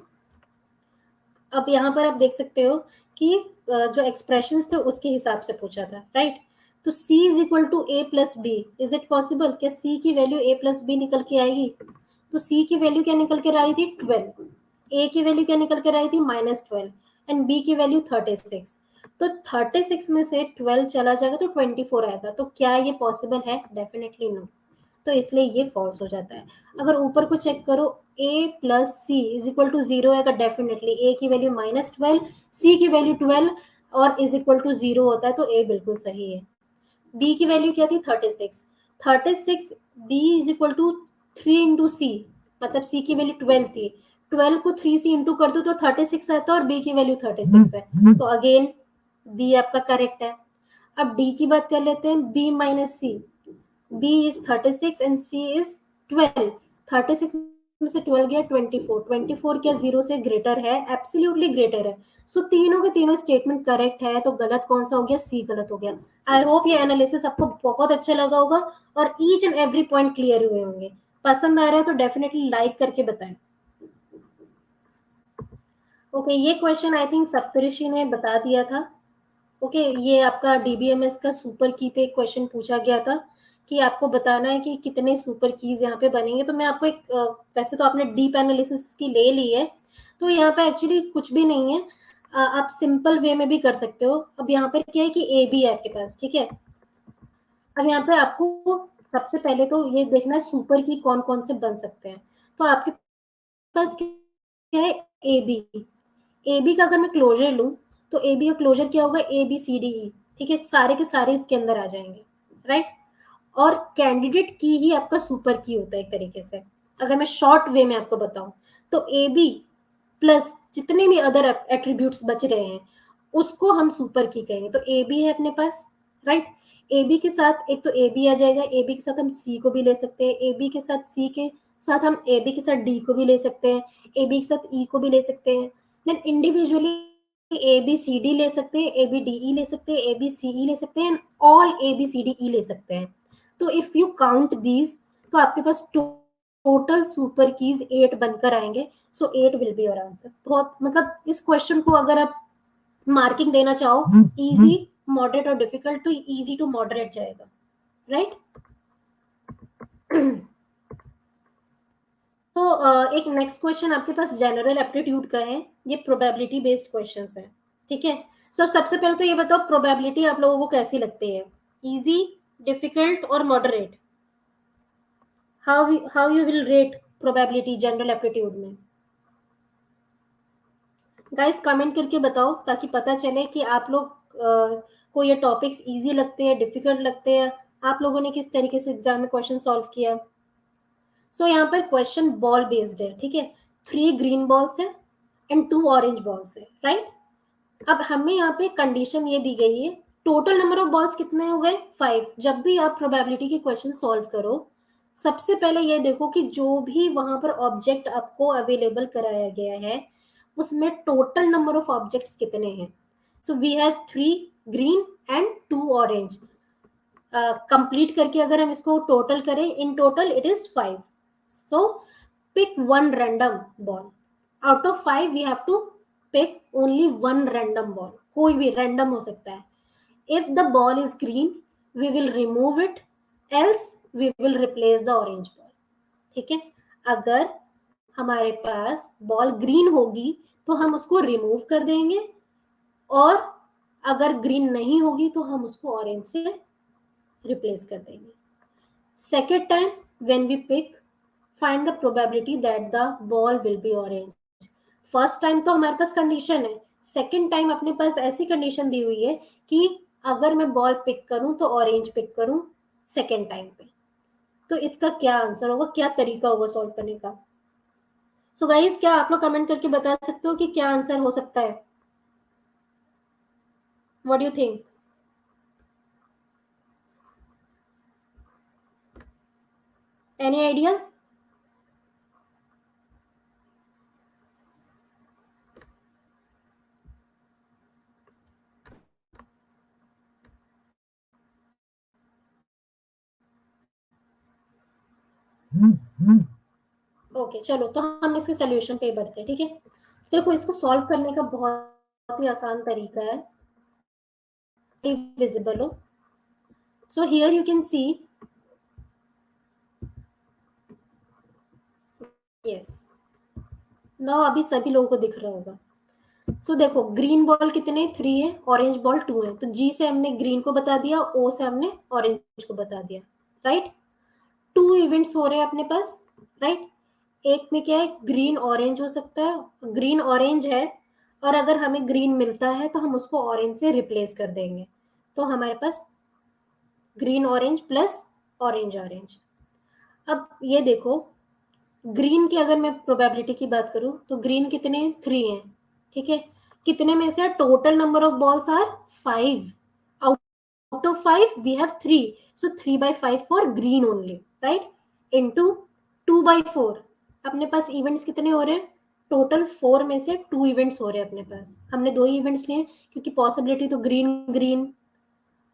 अब यहाँ पर आप देख सकते हो कि जो एक्सप्रेशंस थे उसके हिसाब से पूछा था, राइट। तो c is equal to A plus B, is it possible, क्या c की वैल्यू a प्लस बी निकल के आएगी। तो c की वैल्यू क्या निकल कर आ रही थी, 12, a की वैल्यू क्या निकल कर आई थी, -12, एंड b की वैल्यू 36। तो 36 में से 12 चला जाएगा तो 24 आएगा, तो क्या ये पॉसिबल है, डेफिनेटली नो। तो इसलिए ये फॉल्स हो जाता है। अगर ऊपर को चेक करो, a plus C is equal to 0 आएगा, डेफिनेटली a की वैल्यू -12, c की वैल्यू 12 और इज इक्वल टू 0 होता है, तो a बिल्कुल सही है। b की वैल्यू क्या थी, 36, 36 b is equal to 3 into C, मतलब c की वैल्यू 12 थी, 12 को 3 से इंटू कर दो तो 36 आता है, और b की वैल्यू 36 है, तो अगेन b आपका करेक्ट है। अब d की बात कर लेते हैं, b minus C, b is 36 and c is 12। 36 में से 12 गया 24, 24 क्या 0 से ग्रेटर है, एब्सोल्युटली ग्रेटर है। सो तीनों के तीनों स्टेटमेंट करेक्ट है, तो गलत कौन सा हो गया, सी गलत हो गया। आई होप ये एनालिसिस आपको बहुत अच्छा लगा होगा और each and every point clear हुए होंगे। पसंद आ रहा है तो डेफिनेटली लाइक करके बताएं। ओके, ये क्वेश्चन आई थिंक सप्तऋषि ने बता दिया था। ओके, ये आपका डीबीएमएस का सुपर की पे क्वेश्चन पूछा गया था कि आपको बताना है कि कितने सुपर कीज यहाँ पे बनेंगे। तो मैं आपको एक वैसे तो आपने डीप एनालिसिस की ले ली है, तो यहाँ पे एक्चुअली कुछ भी नहीं है, आप सिंपल वे में भी कर सकते हो। अब यहाँ पर क्या है कि ए बी है आपके पास, ठीक है। अब यहाँ पे आपको सबसे पहले तो ये देखना है सुपर की कौन कौन से बन सकते हैं। तो आपके पास क्या है, ए बी, ए बी का अगर मैं क्लोजर लूं तो ए बी का क्लोजर क्या होगा, ए बी सी डी ई, ठीक है, सारे के सारे इसके अंदर आ जाएंगे, राइट। और कैंडिडेट की ही आपका सुपर की होता है एक तरीके से। अगर मैं शॉर्ट वे में आपको बताऊं तो ए बी प्लस जितने भी अदर एट्रीब्यूट्स बच रहे हैं उसको हम सुपर की कहेंगे। तो ए बी है अपने पास, राइट। ए बी के साथ एक तो ए बी आ जाएगा, ए बी के साथ हम सी को भी ले सकते हैं, ए बी के साथ सी के साथ हम ए बी के साथ डी को भी ले सकते हैं, ए बी के साथ ई को भी ले सकते हैं, then individually A B C D ले सकते हैं, ए बी डी ई ले सकते हैं, ए बी सी ई ले सकते हैं, all A B C D E ले सकते हैं। तो इफ यू काउंट दीज तो आपके पास टोटल सुपर कीज 8 बनकर आएंगे. सो 8 विल बी योर आंसर. बहुत मतलब इस क्वेश्चन को अगर आप मार्किंग देना चाहो, इजी, मॉडरेट और डिफिकल्ट, तो इजी टू मॉडरेट जाएगा, राइट. तो एक नेक्स्ट क्वेश्चन आपके पास जनरल एप्टीट्यूड का है. ये प्रोबेबिलिटी बेस्ड क्वेश्चंस है, ठीक है. सो सबसे पहले तो ये बताओ प्रोबेबिलिटी आप लोगों को कैसी लगती है, इजी, डिफिकल्ट और moderate. How you will rate probability general aptitude में. गाइस कमेंट करके बताओ ताकि पता चले कि आप लोग को ये टॉपिक्स इजी लगते हैं, डिफिकल्ट लगते हैं, आप लोगों ने किस तरीके से एग्जाम में क्वेश्चन सॉल्व किया. सो यहाँ पर क्वेश्चन बॉल बेस्ड है, ठीक है. 3 ग्रीन बॉल्स है एंड 2 ऑरेंज बॉल्स है, राइट. अब हमें यहाँ पे कंडीशन ये दी गई है, टोटल नंबर ऑफ बॉल्स कितने हो गए, 5. जब भी आप प्रोबेबिलिटी के क्वेश्चन सॉल्व करो, सबसे पहले ये देखो कि जो भी वहां पर ऑब्जेक्ट आपको अवेलेबल कराया गया है उसमें टोटल नंबर ऑफ ऑब्जेक्ट्स कितने हैं. So we have 3 green and 2 orange. Complete करके अगर हम इसको टोटल करें, in total it is 5. So pick one random ball. Out of 5 we have to pick only one random ball. कोई भी random हो सकता है. If the ball is green we will remove it, else we will replace the orange ball. ठीक है. अगर हमारे पास ball green होगी तो हम उसको रिमूव कर देंगे, और अगर ग्रीन नहीं होगी तो हम उसको ऑरेंज से रिप्लेस कर देंगे. Second time when we pick, find the probability that the ball will be orange. First time तो हमारे पास कंडीशन है, सेकेंड टाइम अपने पास ऐसी कंडीशन दी हुई है कि अगर मैं बॉल पिक करूं तो ऑरेंज पिक करूं सेकेंड टाइम पे. तो इसका क्या आंसर होगा, क्या तरीका होगा सॉल्व करने का. सो गाइस क्या आप लोग कमेंट करके बता सकते हो कि क्या आंसर हो सकता है. What do you think. Any idea. Okay चलो तो हम इसके सोल्यूशन पे बढ़ते हैं, ठीक है. देखो इसको सॉल्व करने का बहुत ही आसान तरीका है, विजिबल हो. So here you can C, yes, now अभी सभी लोगों को दिख रहा होगा. सो देखो ग्रीन बॉल कितने 3 है, ऑरेंज बॉल 2 है. तो जी से हमने ग्रीन को बता दिया, ओ से हमने ऑरेंज को बता दिया, राइट. 2 इवेंट्स हो रहे हैं अपने पास, राइट. एक में क्या है, ग्रीन ऑरेंज हो सकता है, ग्रीन ऑरेंज है, और अगर हमें ग्रीन मिलता है तो हम उसको ऑरेंज से रिप्लेस कर देंगे. तो हमारे पास green orange plus orange orange. अब ये देखो ग्रीन की अगर मैं प्रोबेबिलिटी की बात करूं तो ग्रीन कितने 3 हैं, ठीक है. कितने में से total number of balls are 5. Out of 5 we have 3. So 3/5 for green only, right. Into 2/4. अपने पास इवेंट्स कितने हो रहे हैं, टोटल 4 में से 2 इवेंट्स हो रहे हैं अपने पास. हमने 2 इवेंट्स लिए क्योंकि पॉसिबिलिटी तो ग्रीन ग्रीन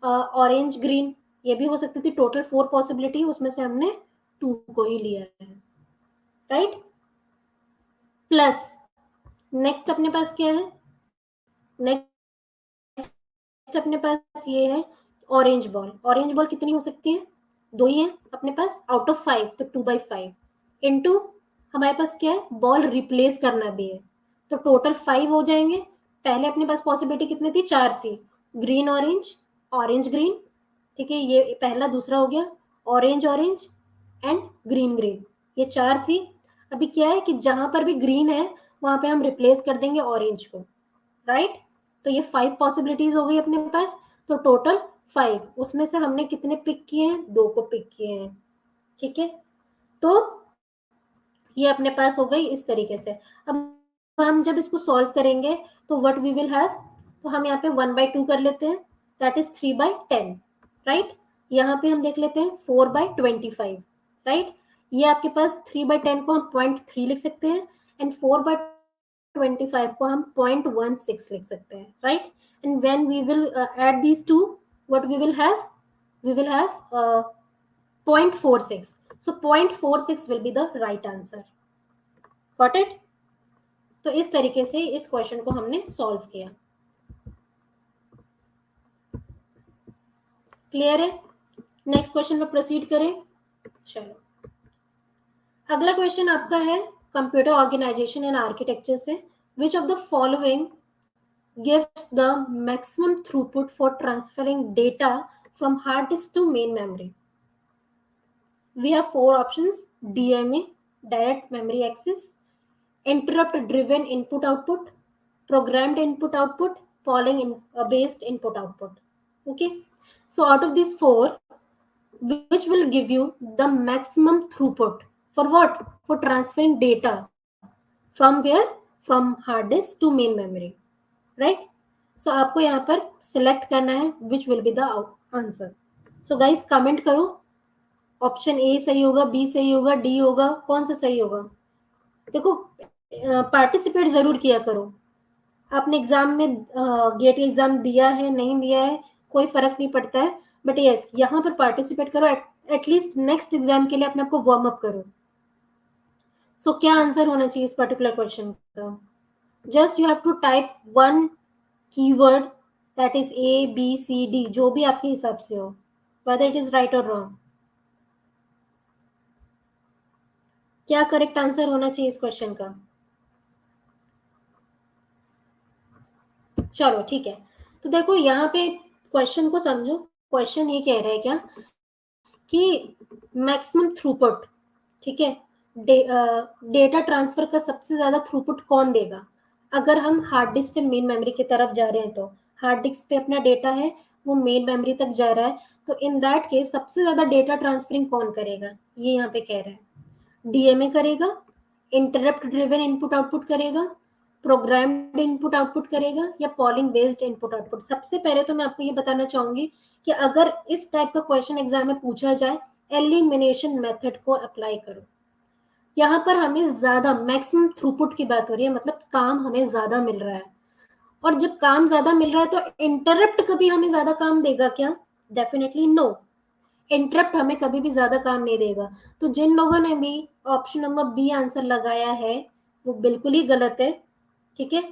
ऑरेंज ग्रीन ये भी हो सकती थी. टोटल 4 पॉसिबिलिटी, उसमें से हमने 2 को ही लिया है, राइट. प्लस नेक्स्ट अपने पास क्या है, नेक्स्ट अपने पास ये है ऑरेंज बॉल. ऑरेंज बॉल कितनी हो सकती है, 2 ही है अपने पास आउट ऑफ 5. तो 2/5 इनटू हमारे पास क्या है, बॉल रिप्लेस करना भी है. तो टोटल 5 हो जाएंगे. पहले अपने पास पॉसिबिलिटी कितनी थी, 4 थी. ग्रीन ऑरेंज, ऑरेंज ग्रीन, ठीक है. ये पहला, दूसरा हो गया orange orange and green green, ये 4 थी. अभी क्या है कि जहां पर भी ग्रीन है वहां पे हम रिप्लेस कर देंगे ऑरेंज को, राइट. तो ये 5 पॉसिबिलिटीज हो गई अपने पास. तो टोटल 5, उसमें से हमने कितने पिक किए हैं, 2 को पिक किए हैं, ठीक है. तो ये अपने पास हो गई इस तरीके से. अब हम जब इसको सॉल्व करेंगे तो व्हाट वी विल हैव, तो हम यहाँ पे 1/2 कर लेते हैं, दैट इज 3/10, राइट. यहाँ पे हम देख लेते हैं 4/25, राइट. ये आपके पास 3/10 को हम 0.3 लिख सकते हैं, एंड 4/25 को हम 0.16 लिख सकते हैं, right. And when we will add these two, what we will have 0.46. So 0.46 will be the right answer. Got it? तो इस तरीके से इस क्वेश्चन को हमने सॉल्व किया. क्लियर है? नेक्स्ट क्वेश्चन में प्रोसीड करें. चलो, अगला क्वेश्चन आपका है कंप्यूटर ऑर्गेनाइजेशन एंड आर्किटेक्चर से. Which of the following gives the maximum throughput for transferring data from hard disk to main memory? We have four options: DMA, direct memory access, interrupt driven input output, programmed input output, polling based input output. Okay, so out of these four, which will give you the maximum throughput for what? For transferring data from where? From hard disk to main memory, right? So आपको यहाँ पर select करना है which will be the answer. So guys comment करो, option A सही होगा, B सही होगा, डी होगा, कौन सा सही होगा? देखो, पार्टिसिपेट जरूर किया करो. आपने एग्जाम में गेट एग्जाम दिया है नहीं दिया है कोई फर्क नहीं पड़ता है, बट यस यहाँ पर पार्टिसिपेट करो. एटलीस्ट नेक्स्ट एग्जाम के लिए अपने आप को वार्म अप करो. सो क्या आंसर होना चाहिए इस पर्टिकुलर क्वेश्चन का? Just you have to type one keyword that is A B C D, जो भी आपके हिसाब से हो, whether it is right or wrong. क्या करेक्ट आंसर होना चाहिए इस क्वेश्चन का? चलो ठीक है. तो देखो यहाँ पे क्वेश्चन को समझो. क्वेश्चन ये कह रहा है क्या कि मैक्सिमम थ्रूपुट, ठीक है, डेटा ट्रांसफर का सबसे ज्यादा थ्रूपुट कौन देगा? अगर हम हार्ड डिस्क से मेन मेमोरी की तरफ जा रहे हैं, तो हार्ड डिस्क पे अपना डेटा है, वो मेन मेमोरी तक जा रहा है, तो इन दैट केस सबसे ज्यादा डेटा ट्रांसफरिंग कौन करेगा? ये यहाँ पे कह रहा है. डीएमए करेगा, इंटरप्ट ड्रिवन इनपुट आउटपुट करेगा, प्रोग्राम्ड इनपुट आउटपुट करेगा, या पॉलिंग बेस्ड इनपुट आउटपुट? सबसे पहले तो मैं आपको ये बताना चाहूंगी कि अगर इस टाइप का क्वेश्चन एग्जाम में पूछा जाए, एलिमिनेशन मेथड को अप्लाई करो. यहाँ पर हमें ज्यादा मैक्सिमम थ्रूपुट की बात हो रही है, मतलब काम हमें ज्यादा मिल रहा है. और जब काम ज्यादा मिल रहा है तो इंटरप्ट कभी हमें ज्यादा काम देगा क्या? Definitely no. इंटरप्ट हमें कभी भी ज्यादा काम नहीं देगा. तो जिन लोगों ने भी ऑप्शन नंबर बी आंसर लगाया है वो बिल्कुल ही गलत है. ठीक है,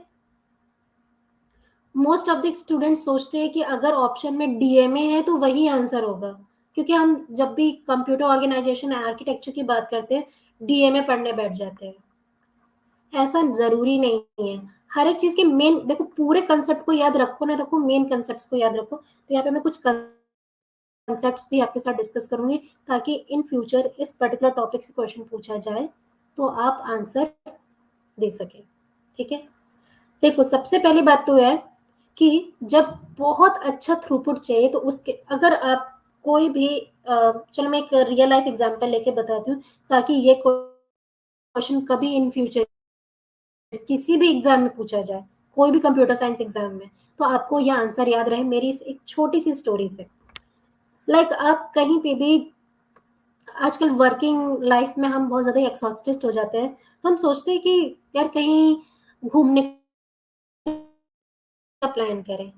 मोस्ट ऑफ द स्टूडेंट सोचते हैं कि अगर ऑप्शन में डीएमए है तो वही आंसर होगा, क्योंकि हम जब भी कंप्यूटर ऑर्गेनाइजेशन आर्किटेक्चर की बात करते हैं डीएमए पढ़ने बैठ जाते हैं. ऐसा जरूरी नहीं है. हर एक चीज के मेन देखो, पूरे कंसेप्ट को याद रखो ना रखो, मेन कंसेप्ट को याद रखो. तो यहाँ पे मैं कुछ कंसेप्ट्स भी आपके साथ डिस्कस करूंगी ताकि इन फ्यूचर इस पर्टिकुलर टॉपिक से क्वेश्चन पूछा जाए तो आप आंसर दे सके. ठीक है, देखो सबसे पहली बात तो है कि जब बहुत अच्छा थ्रूपुट चाहिए तो उसके अगर आप कोई भी चलो मैं एक रियल लाइफ एग्जांपल लेके बताती हूँ ताकि ये क्वेश्चन कभी इन फ्यूचर किसी भी एग्जाम में पूछा जाए, कोई भी कंप्यूटर साइंस एग्जाम में, तो आपको यह आंसर याद रहे मेरी इस एक छोटी सी स्टोरी से. लाइक आप कहीं पे भी आजकल वर्किंग लाइफ में हम बहुत ज्यादा एक्सॉस्टेड हो जाते हैं, तो हम सोचते हैं कि यार कहीं घूमने का प्लान करें.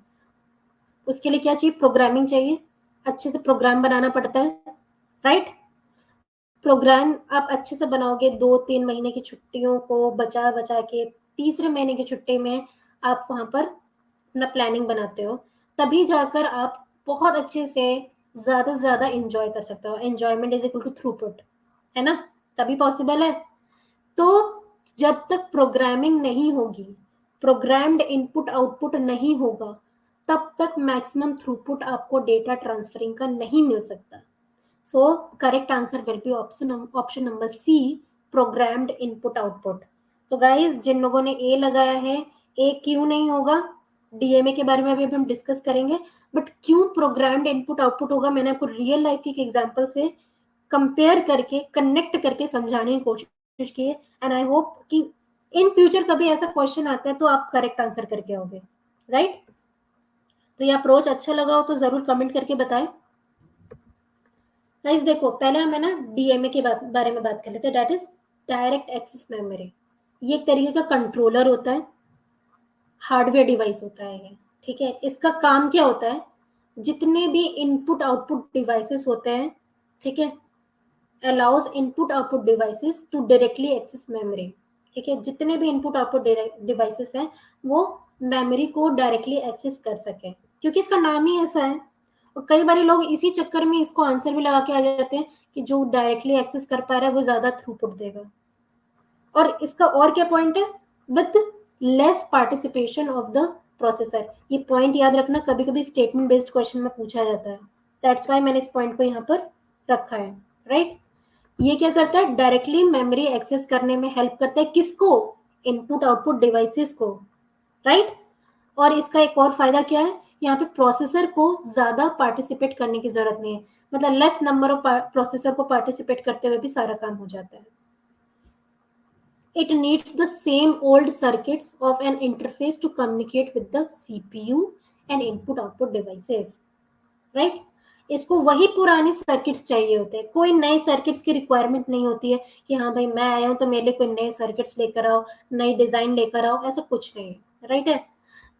उसके लिए क्या चाहिए? प्रोग्रामिंग चाहिए. अच्छे से प्रोग्राम बनाना पड़ता है, राइट? प्रोग्राम आप अच्छे से बनाओगे, 2-3 महीने की छुट्टियों को बचा बचा के तीसरे महीने की छुट्टी में आप वहां पर अपना प्लानिंग बनाते हो, तभी जाकर आप बहुत अच्छे से ज्यादा एंजॉय कर सकते हो. Enjoyment is equal to throughput, है ना? तभी पॉसिबल है. तो जब तक प्रोग्रामिंग नहीं होगी, प्रोग्राम्ड इनपुट आउटपुट नहीं होगा, तब तक मैक्सिमम थ्रूपुट आपको डेटा ट्रांसफरिंग का नहीं मिल सकता. So correct answer will be option number C, programmed input output. So guys जिन लोगों ने ए लगाया है, ए क्यों नहीं होगा? डीएमए के बारे में अभी हम डिस्कस करेंगे, बट क्यों प्रोग्राम्ड इनपुट आउटपुट होगा मैंने आपको रियल लाइफ के एग्जांपल से कंपेयर करके कनेक्ट करके समझाने की कोशिश की है. एंड आई होप कि इन फ्यूचर कभी ऐसा क्वेश्चन आता है तो आप करेक्ट आंसर करके आओगे, राइट? तो ये अप्रोच अच्छा लगा हो तो जरूर कमेंट करके बताएं. गाइस देखो, पहले हम है ना डीएमए के बारे में बात कर लेते हैं, that is direct access memory. ये एक तरीके का कंट्रोलर होता है, हार्डवेयर डिवाइस होता है ये. ठीक है, इसका काम क्या होता है? जितने भी इनपुट आउटपुट डिवाइसेस होते हैं, ठीक है, allows input output devices to directly access memory. ठीक है, जितने भी इनपुट आउटपुट डिवाइसेस हैं वो मेमोरी को डायरेक्टली एक्सेस कर सके, क्योंकि इसका नाम ही ऐसा है। और कई बार लोग इसी चक्कर में इसको आंसर भी लगा के आ जाते हैं कि जो डायरेक्टली एक्सेस कर पा रहा है वो ज्यादा थ्रूपुट देगा। और इसका और क्या पॉइंट है, with less participation of the processor. ये पॉइंट याद रखना, कभी कभी स्टेटमेंट बेस्ड क्वेश्चन में पूछा जाता है, दैट्स वाई मैंने इस पॉइंट को यहाँ पर रखा है, राइट। ये क्या करता है, डायरेक्टली मेमोरी एक्सेस करने में हेल्प करता है, किसको, इनपुट आउटपुट डिवाइसेस को, राइट। और इसका एक और फायदा क्या है, यहाँ पे प्रोसेसर को ज्यादा पार्टिसिपेट करने की जरूरत नहीं है, मतलब लेस नंबर ऑफ प्रोसेसर को पार्टिसिपेट करते हुए भी सारा काम हो जाता है। It needs the same old circuits of an interface to communicate with the CPU and input-output devices, right? इसको वही पुराने सर्किट्स चाहिए होते हैं, कोई नए सर्किट्स की रिक्वायरमेंट नहीं होती है कि हाँ भाई मैं आया हूँ तो मेरे लिए कोई नए सर्किट्स लेकर आओ, नई डिजाइन लेकर आओ, ऐसा कुछ नहीं है, राइट है।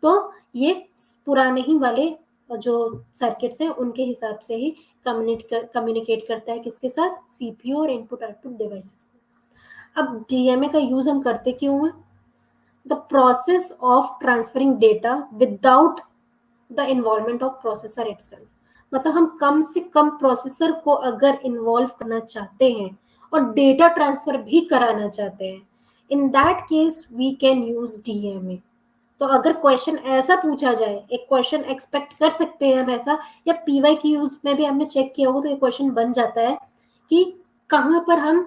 तो ये पुराने ही वाले जो सर्किट्स हैं उनके हिसाब से ही कम्युनिकेट करता है, किसके साथ, सीपीयू और इनपुट आउटपुट डिवाइसेस को। अब डीएमए का यूज हम करते क्यों हैं, the process of transferring data without the involvement of processor itself. मतलब हम कम से कम प्रोसेसर को अगर इन्वॉल्व करना चाहते हैं और डेटा ट्रांसफर भी कराना चाहते हैं, in that case we can use DMA. तो अगर क्वेश्चन ऐसा पूछा जाए, एक क्वेश्चन एक्सपेक्ट कर सकते हैं हम ऐसा, या पीवाई की यूज में भी हमने चेक किया होगा तो ये क्वेश्चन बन जाता है कि कहाँ पर हम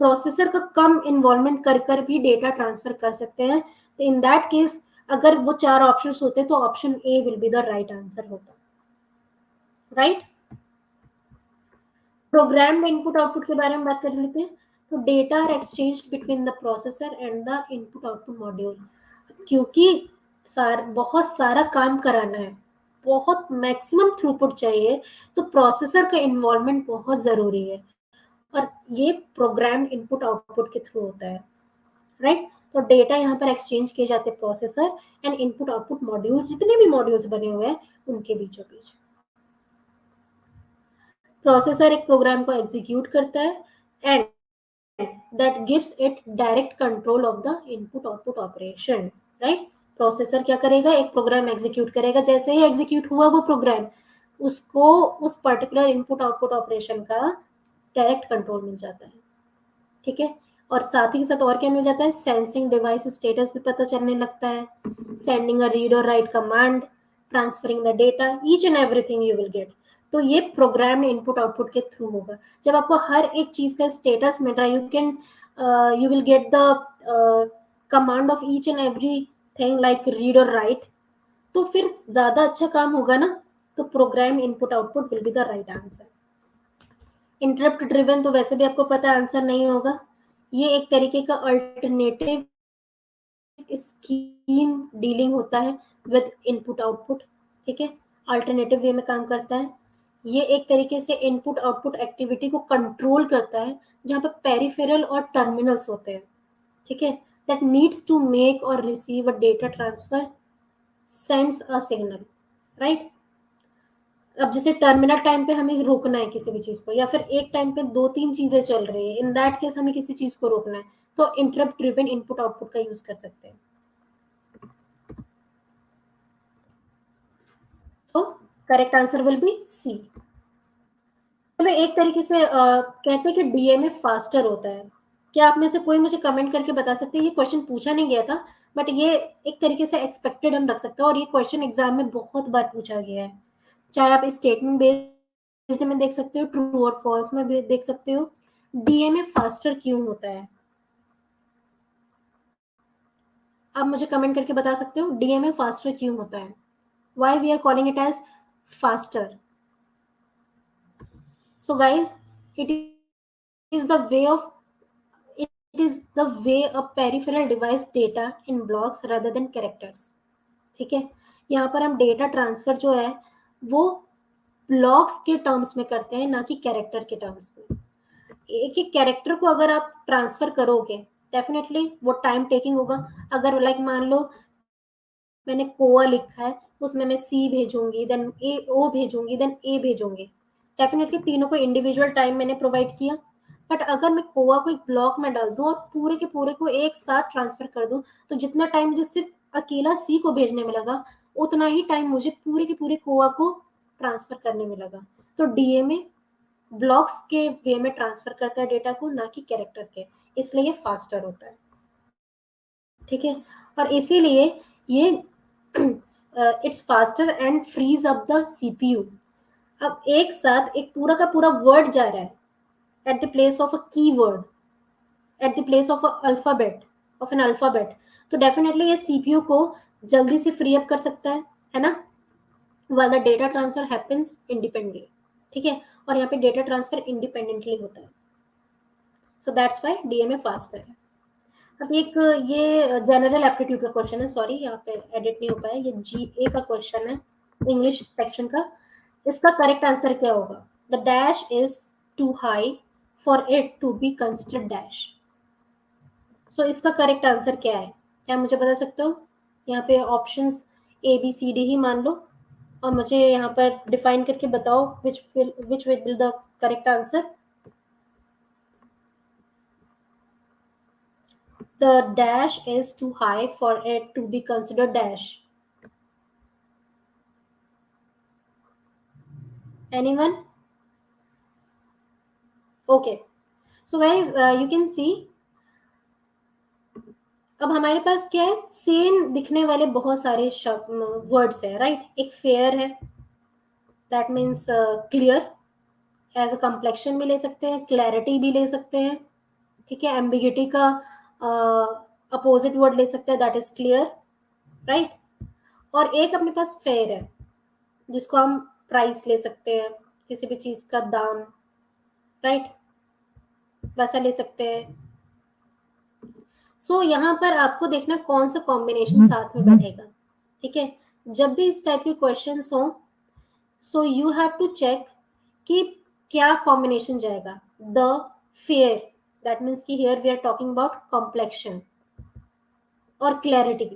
प्रोसेसर का कम इन्वॉल्वमेंट कर कर भी डेटा ट्रांसफर कर सकते हैं। तो इन दैट केस अगर वो 4 ऑप्शंस होते तो option A will be the right answer होता, राइट। प्रोग्राम्ड इनपुट आउटपुट के बारे में बात कर लेते हैं। तो data are exchange between the processor and the input output module. क्योंकि बहुत सारा काम कराना है, बहुत मैक्सिमम थ्रूपुट चाहिए, तो प्रोसेसर का इन्वॉल्वमेंट बहुत जरूरी है, और ये प्रोग्राम इनपुट आउटपुट के थ्रू होता है, राइट। तो डेटा यहाँ पर एक्सचेंज किए जाते हैं processor and input output modules, जितने भी मॉड्यूल्स बने हुए हैं उनके बीचों बीच। प्रोसेसर एक प्रोग्राम को एग्जीक्यूट करता है and that gives it direct control of the input output operation, right। Processor क्या करेगा, एक प्रोग्राम एग्जीक्यूट करेगा, जैसे ही एग्जीक्यूट हुआ वो प्रोग्राम, उसको उस पर्टिकुलर इनपुट आउटपुट ऑपरेशन का डायरेक्ट कंट्रोल मिल जाता है, ठीक है। और साथ ही साथ और क्या मिल जाता है, सेंसिंग डिवाइस स्टेटस भी पता चलने लगता है, सेंडिंग अ रीड और right command, transferring the data, each and everything you will gate. तो ये प्रोग्राम इनपुट आउटपुट के थ्रू होगा। जब आपको हर एक चीज का स्टेटस मिल रहा है, you will get the command of each and everything like read और राइट, तो फिर ज्यादा अच्छा काम होगा ना। तो program input output will be the right answer. Interrupt driven तो वैसे भी आपको पता आंसर नहीं होगा, ये एक तरीके का अल्टरनेटिव स्कीम डीलिंग होता है विद इनपुट आउटपुट, ठीक है, अल्टरनेटिव वे में काम करता है। ये एक तरीके से इनपुट आउटपुट एक्टिविटी को कंट्रोल करता है, जहाँ पे पेरिफेरल और टर्मिनल्स होते हैं, ठीक है, दैट नीड्स टू मेक और receive a data transfer, sends a signal, right. अब जैसे टर्मिनल टाइम पे हमें रोकना है किसी भी चीज को, या फिर एक टाइम पे 2-3 चीजें चल रही है, इन दैट केस हमें किसी चीज को रोकना है, तो इंटरप्ट ड्रिवन इनपुट आउटपुट का यूज कर सकते हैं। तो correct answer will be C. चलो एक तरीके से कहते हैं कि डीएमए फास्टर होता है। क्या आप में से कोई मुझे कमेंट करके बता सकते हैं, ये क्वेश्चन पूछा नहीं गया था बट ये एक तरीके से एक्सपेक्टेड हम रख सकते हैं, और ये क्वेश्चन एग्जाम में बहुत बार पूछा गया है, चाहे आप स्टेटमेंट बेस्ड में देख सकते हो, ट्रू और फॉल्स में भी देख सकते हो। डीएमए फास्टर क्यों होता है, आप मुझे कमेंट करके बता सकते हो, डीएमए फास्टर क्यों होता है, why we are calling it as faster. So guys, it is the way of it is the way a peripheral device data in blocks rather than characters, ठीक है। यहाँ पर हम डेटा ट्रांसफर जो है वो ब्लॉक्स के टर्म्स में करते हैं, ना कि कैरेक्टर के टर्म्स में। एक एक कैरेक्टर को अगर आप ट्रांसफर करोगे डेफिनेटली वो टाइम टेकिंग होगा। अगर लाइक मान लो मैंने कोआ लिखा है, उसमें मैं सी भेजूंगी, देन ए ओ भेजूंगी, देन ए भेजूंगी, डेफिनेटली तीनों को इंडिविजुअल टाइम मैंने प्रोवाइड किया। बट अगर मैं कोआ को एक ब्लॉक में डाल दूं और पूरे के पूरे को एक साथ ट्रांसफर कर दूं, तो जितना टाइम मुझे सिर्फ अकेला सी को भेजने में लगा, उतना ही टाइम मुझे पूरे के पूरे कोआ को ट्रांसफर करने में लगा। तो डीएमए ब्लॉक्स के वे में ट्रांसफर करता है डेटा को, ना कि कैरेक्टर के, इसलिए ये फास्टर होता है। ठीक है, और इसीलिए ये it's faster and freeze up the CPU. अब एक साथ एक पूरा का पूरा वर्ड जा रहा है at the place of a keyword, at the place of a alphabet, of an alphabet, तो डेफिनेटली ये सीपीयू को जल्दी से फ्री अप कर सकता है ना, while the data transfer happens independently। ठीक है, और यहाँ पे डेटा ट्रांसफर इंडिपेंडेंटली होता है, so that's why DMA faster है। अब एक ये जनरल एप्टीट्यूड का क्वेश्चन है, सॉरी यहाँ पे एडिट नहीं हो पाया, ये जीए का क्वेश्चन है, इंग्लिश सेक्शन का। इसका करेक्ट आंसर क्या होगा? The dash is too high for it to be considered dash. So इसका करेक्ट आंसर क्या है, क्या मुझे बता सकते हो? यहाँ पे options A B C D ही मान लो, और मुझे यहाँ पर डिफाइन करके बताओ which will be the correct answer। The dash is too high for it to be considered dash। Anyone? Okay, so guys you can see अब हमारे पास क्या है, सेम दिखने वाले बहुत सारे वर्ड्स है, राइट। एक फेयर है, that means clear, as a complexion भी ले सकते हैं, क्लैरिटी भी ले सकते हैं, ठीक है। एम्बिगिटी का अपोजिट वर्ड ले सकते हैं, दैट इज क्लियर, राइट। और एक अपने पास फेयर है, जिसको हम प्राइस ले सकते हैं, किसी भी चीज का दाम, राइट, वैसा ले सकते हैं। सो यहाँ पर आपको देखना कौन सा कॉम्बिनेशन साथ में बैठेगा, ठीक है। जब भी इस टाइप के क्वेश्चंस हो, so you have to check कि क्या कॉम्बिनेशन जाएगा। द फेयर, दैट मीन्स कि here we are talking about complexion और क्लैरिटी।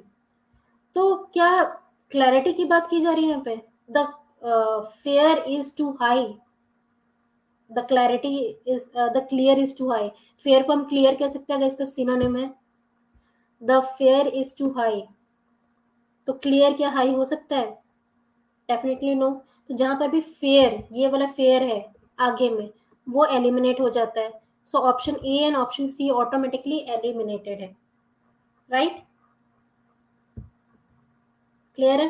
तो क्या क्लैरिटी की बात की जा रही है यहाँ पे? The fair is too high, the clarity is the clear is too high. Fair को हम क्लियर कह सकते हैं, अगर इसका सिनोनिम है the fair is too high, तो क्लियर क्या हाई हो सकता है? Definitely no. तो जहां पर भी फेयर, ये वाला फेयर है आगे में, वो एलिमिनेट हो जाता है। So option A and option C automatically eliminated है, राइट। क्लियर है?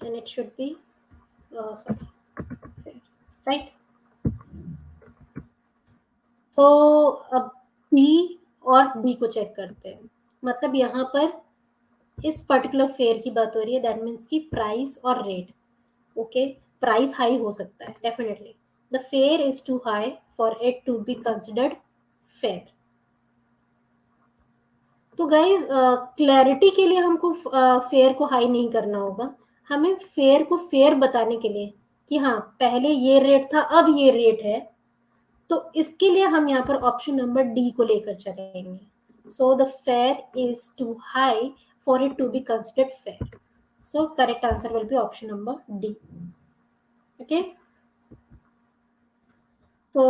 And it should be sorry, right. So अब बी और डी को चेक करते हैं। मतलब यहाँ पर इस पर्टिकुलर फेयर की बात हो रही है, दैट मीन्स की प्राइस और रेट। ओके, प्राइस हाई हो सकता है definitely. The fair is too high for it to be considered fair. तो गाइज क्लैरिटी के लिए हमको फेयर को हाई नहीं करना होगा, हमें फेयर को फेयर बताने के लिए कि हाँ पहले ये रेट था अब ये रेट है, तो इसके लिए हम यहाँ पर ऑप्शन नंबर डी को लेकर चलेंगे। So the fair is too high for it to be considered fair. So correct answer will be option number D. Okay, so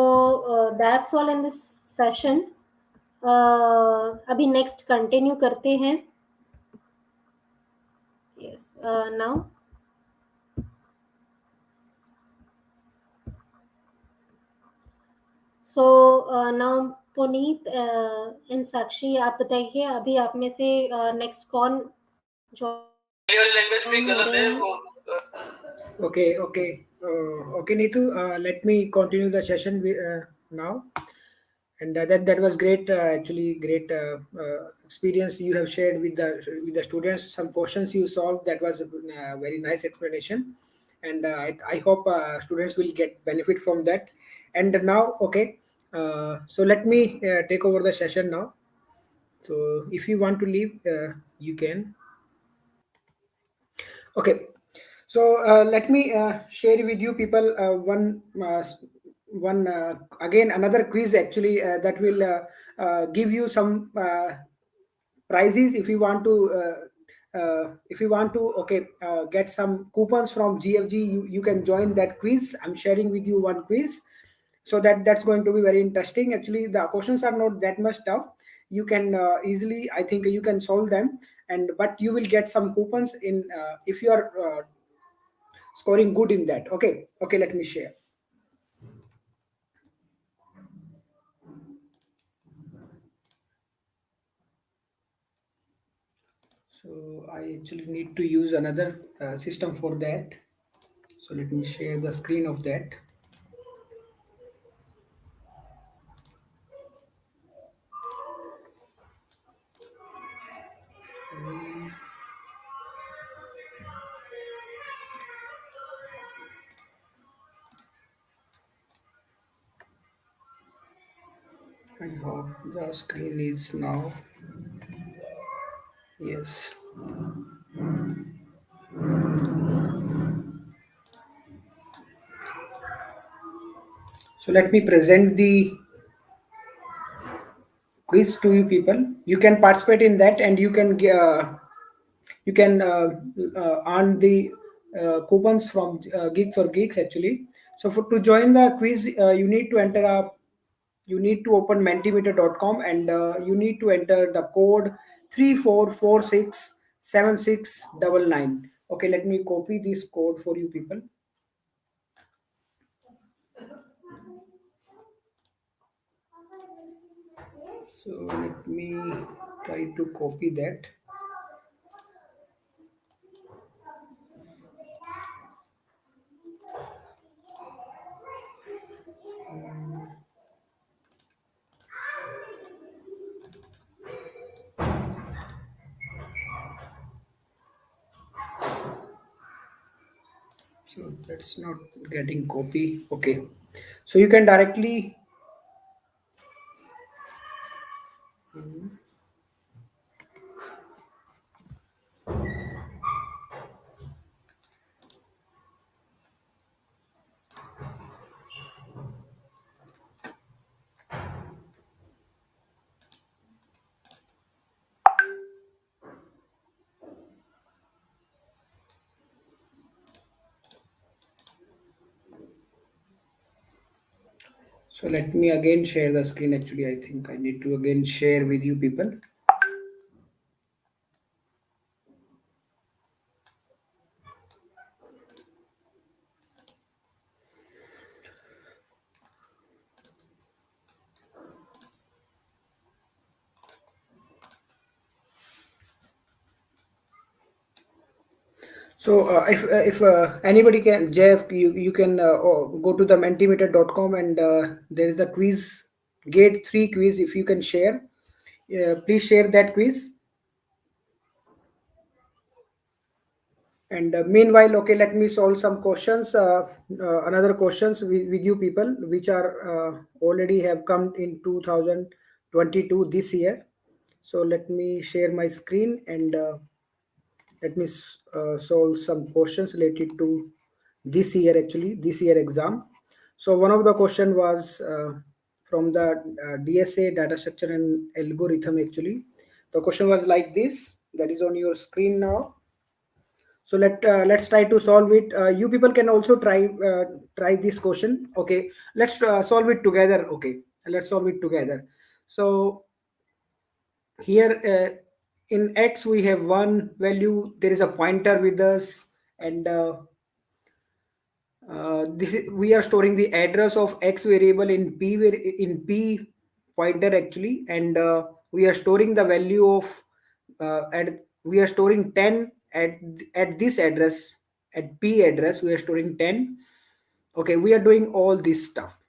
that's all in this session। अभी नेक्स्ट कंटिन्यू करते हैं। yes now so now Puneet and Sakshi, आप बताइए अभी आप में से next कौन जो लैंग्वेज में गलत है वो। Okay, Neetu. Let me continue the session now. And that was great. Actually, great experience you have shared with the students. Some questions you solved. That was a very nice explanation, and I hope students will get benefit from that. And now, okay. So let me take over the session now. So if you want to leave, you can. Okay. So let me share with you people one again another quiz actually that will give you some prizes if you want to okay get some coupons from GFG. You can join that quiz. I'm sharing with you one quiz. So that's going to be very interesting. Actually, the questions are not that much tough. You can easily, I think you can solve them. And but you will get some coupons in if you are scoring good in that. Okay, okay, let me share. So I actually need to use another system for that. So let me share the screen of that. I hope the screen is now. Yes. So let me present the quiz to you people. You can participate in that, and you can earn the coupons from Geek for Geeks actually. So for to join the quiz, you need to enter a you need to open mentimeter.com, and you need to enter the code 34467699. Okay, let me copy this code for you people. So let me try to copy that. So that's not getting copy. Okay, so you can directly so let me again share the screen. Actually, I think I need to again share with you people. So if anybody can, Jeff, you can go to the mentimeter.com, and there is the quiz, gate 3 quiz. If you can share, please share that quiz. And meanwhile, okay, let me solve some questions, another questions with you people, which are already have come in 2022 this year. So let me share my screen, and let me solve some questions related to this year, actually this year exam. So one of the question was from the DSA, data structure and algorithm. Actually, the question was like this, that is on your screen now. So let's try to solve it. You people can also try this question. Okay, let's solve it together. Okay, let's solve it together. So here in X we have one value, there is a pointer with us, and this is, we are storing the address of X variable in P pointer actually. And we are storing the value of we are storing 10 at this address, at P address we are storing 10. Okay, we are doing all this stuff.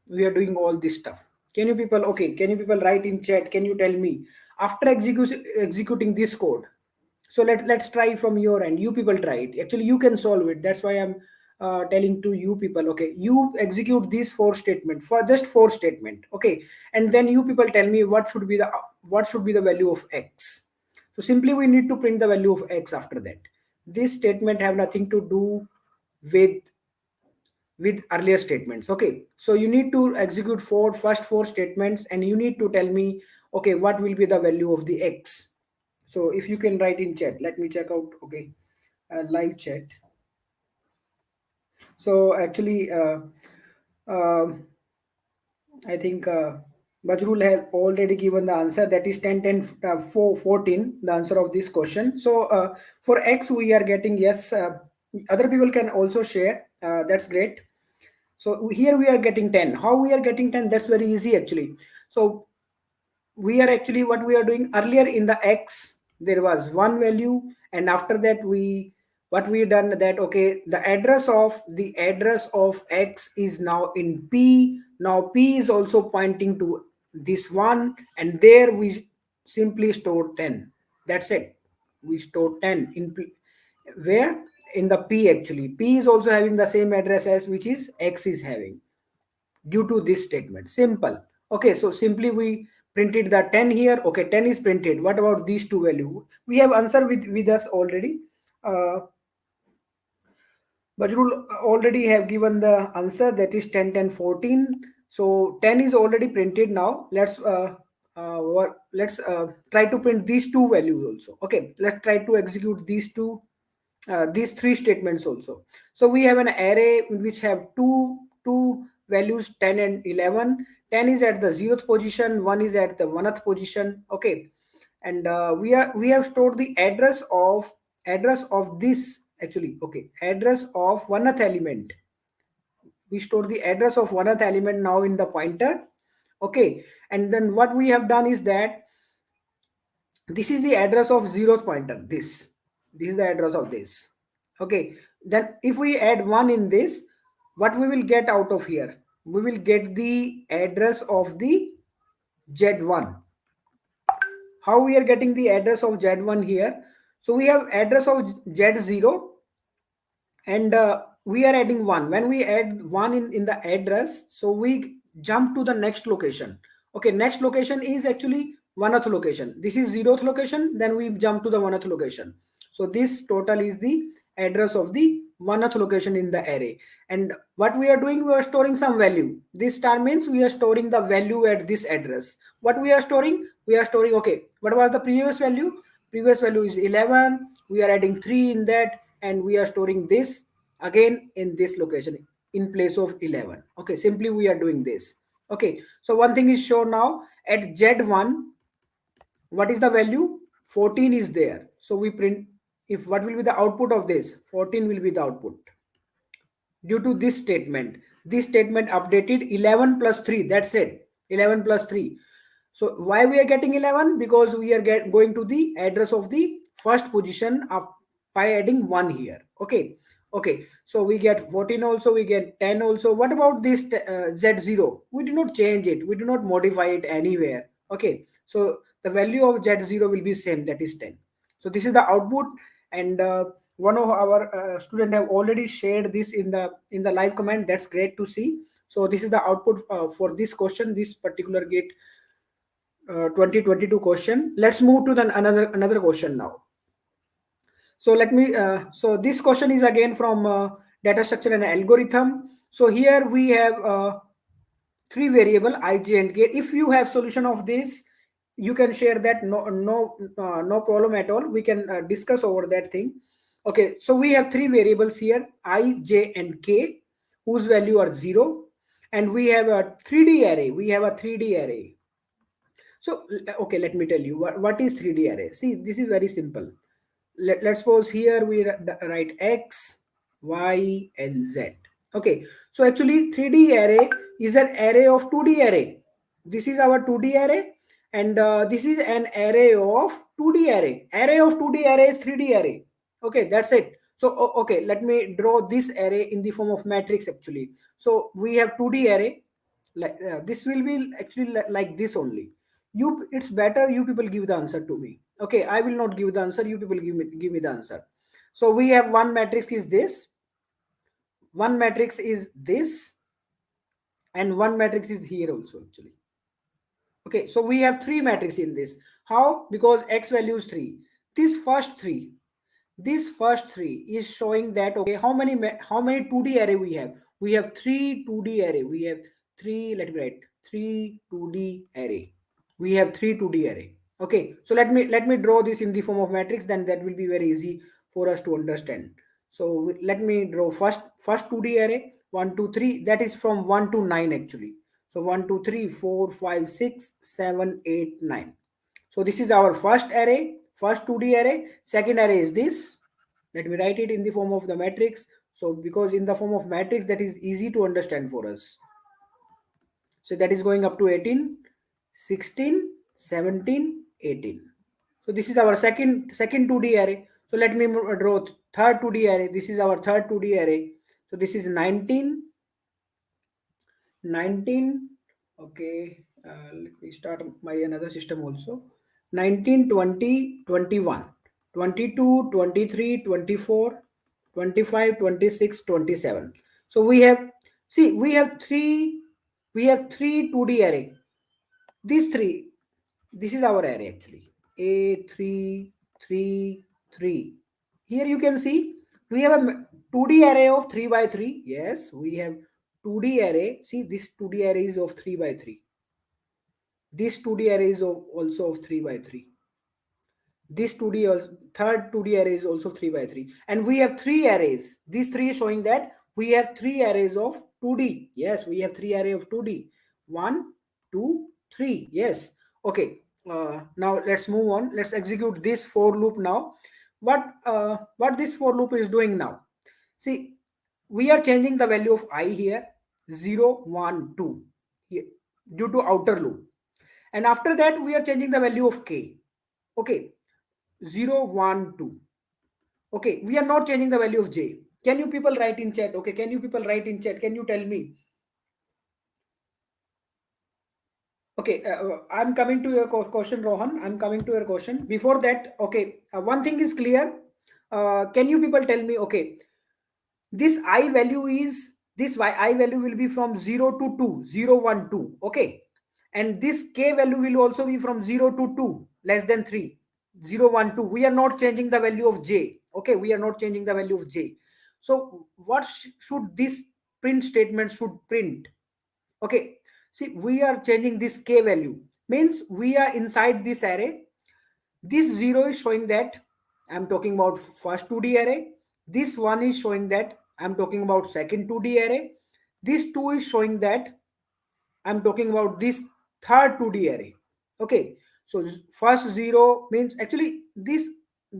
We are doing all this stuff. Can you people, okay, can you people write in chat, can you tell me after executing this code? So let's try from your end. You people try it. Actually, you can solve it. That's why I'm telling to you people. Okay, you execute these four statement, for just four statement. Okay, and then you people tell me what should be the value of X. So simply we need to print the value of X after that. This statement have nothing to do with earlier statements. Okay, so you need to execute first four statements, and you need to tell me, okay, what will be the value of the X. So if you can write in chat, let me check out. Okay, live chat. So actually, uh, I think Bajrul has already given the answer, that is 10, 10, 4, 14, the answer of this question. So for X, we are getting yes. Other people can also share. That's great. So here we are getting 10. How we are getting 10? That's very easy actually. So we are actually, what we are doing earlier in the X, there was one value, and after that we, what we done that, okay, the address of X is now in P. Now P is also pointing to this one, and there we simply store 10. That's it. We store 10 in P. Where? In the P actually. P is also having the same address as which is X is having, due to this statement. Simple. Okay, so simply we printed the 10 here. Okay, 10 is printed. What about these two value? We have answer with us already. uh, Bajrul already have given the answer, that is 10, 10, 14. So 10 is already printed. Now let's try to print these two values also. Okay, let's try to execute these three statements also. So we have an array which have two values, 10 and 11. 10 is at the 0th position, 1 is at the 1th position. Okay, and we have stored the address of this actually. Okay, address of 1th element. We store the address of 1th element now in the pointer. Okay, and then what we have done is that this is the address of 0th pointer. This is the address of this. Okay, then if we add 1 in this, what we will get out of here? We will get the address of the Z1. How we are getting the address of Z1 here? So we have address of Z0, and we are adding 1. When we add 1 in the address, so we jump to the next location. Okay, next location is actually 1th location. This is 0th location, then we jump to the 1th location. So this total is the address of the 1th location in the array. And what we are doing, we are storing some value. This star means we are storing the value at this address. What we are storing? We are storing, okay, what was the previous value? Previous value is 11. We are adding 3 in that, and we are storing this again in this location in place of 11. Okay, simply we are doing this. Okay, so one thing is shown now. At Z1, what is the value? 14 is there. So we print, if what will be the output of this? 14 will be the output. Due to this statement updated 11 plus 3. That's it. 11 plus 3. So why we are getting 11? Because we are going to the address of the first position by adding 1 here. Okay, okay, so we get 14 also, we get 10 also. What about this Z0? We do not change it, we do not modify it anywhere. Okay, so the value of Z0 will be same, that is 10. So this is the output. And one of our student have already shared this in the live comment. That's great to see. So this is the output for this question, this particular gate 2022 question. Let's move to the another question now. So let me so this question is again from data structure and algorithm. So here we have three variable I, j, and k. If you have solution of this, you can share that. No problem at all. We can discuss over that thing. Okay, so we have three variables here, I, j, and k, whose value are 0. And we have a 3D array. We have a 3D array. So, okay, let me tell you what is 3D array. See, this is very simple. Let's suppose here we write X, Y, and Z. Okay, so actually 3D array is an array of 2D array. This is our 2D array, and this is an array of 2D array. Array of 2D array is 3D array. Okay, that's it. So, okay, let me draw this array in the form of matrix actually. So we have 2D array. Like this will be actually like this only. It's better you people give the answer to me. Okay, I will not give the answer, you people give me the answer. So we have one matrix is this, one matrix is this, and one matrix is here also actually. Okay, so we have three matrices in this. How? Because x value is 3. This first three, this first three is showing that, okay, how many 2D array we have? We have three 2D array. We have three, let me write, three 2D array. We have three 2D array. Okay, so let me draw this in the form of matrix, then that will be very easy for us to understand. So let me draw first 2D array, 1 2 3, that is from 1 to 9 actually. So 1, 2, 3, 4, 5, 6, 7, 8, 9. So this is our first array, first 2D array. Second array is this. Let me write it in the form of the matrix. So because in the form of matrix, that is easy to understand for us. So that is going up to 18, 16, 17, 18. So this is our second 2D array. So let me draw third 2D array. This is our third 2D array. So this is 19, 19. Okay, let me start my another system also. 19, 20, 21, 22, 23, 24, 25, 26, 27. So we have, see, we have three 2D array. These three, this is our array actually. A, 3, 3, 3. Here you can see we have a 2D array of 3 by 3. Yes, we have 2D array. See, this 2D array is of 3 by 3. This 2D array is also of 3 by 3. This 2D third 2D array is also 3 by 3. And we have three arrays. These three showing that we have three arrays of 2D. Yes, we have three array of 2D. 1, 2, 3. Yes. Okay. Now let's move on. Let's execute this for loop now. What this for loop is doing now? See, we are changing the value of I here, 0, 1, 2, here, due to outer loop. And after that, we are changing the value of k. Okay, 0, 1, 2. Okay, we are not changing the value of j. Can you people write in chat? Okay, can you people write in chat? Can you tell me? Okay, I'm coming to your question, Rohan. I'm coming to your question. Before that, okay, one thing is clear. Can you people tell me? Okay, this I value is this I value will be from 0 to 2, 0, 1, 2. Okay, and this k value will also be from 0 to 2 less than 3, 0, 1, 2. We are not changing the value of j. Okay, we are not changing the value of j. So what should this print statement should print? Okay, see, we are changing this k value, means we are inside this array. This 0 is showing that I'm talking about first 2D array. This 1 is showing that I'm talking about second 2D array. This 2 is showing that I'm talking about this third 2D array. Okay, so first 0 means actually this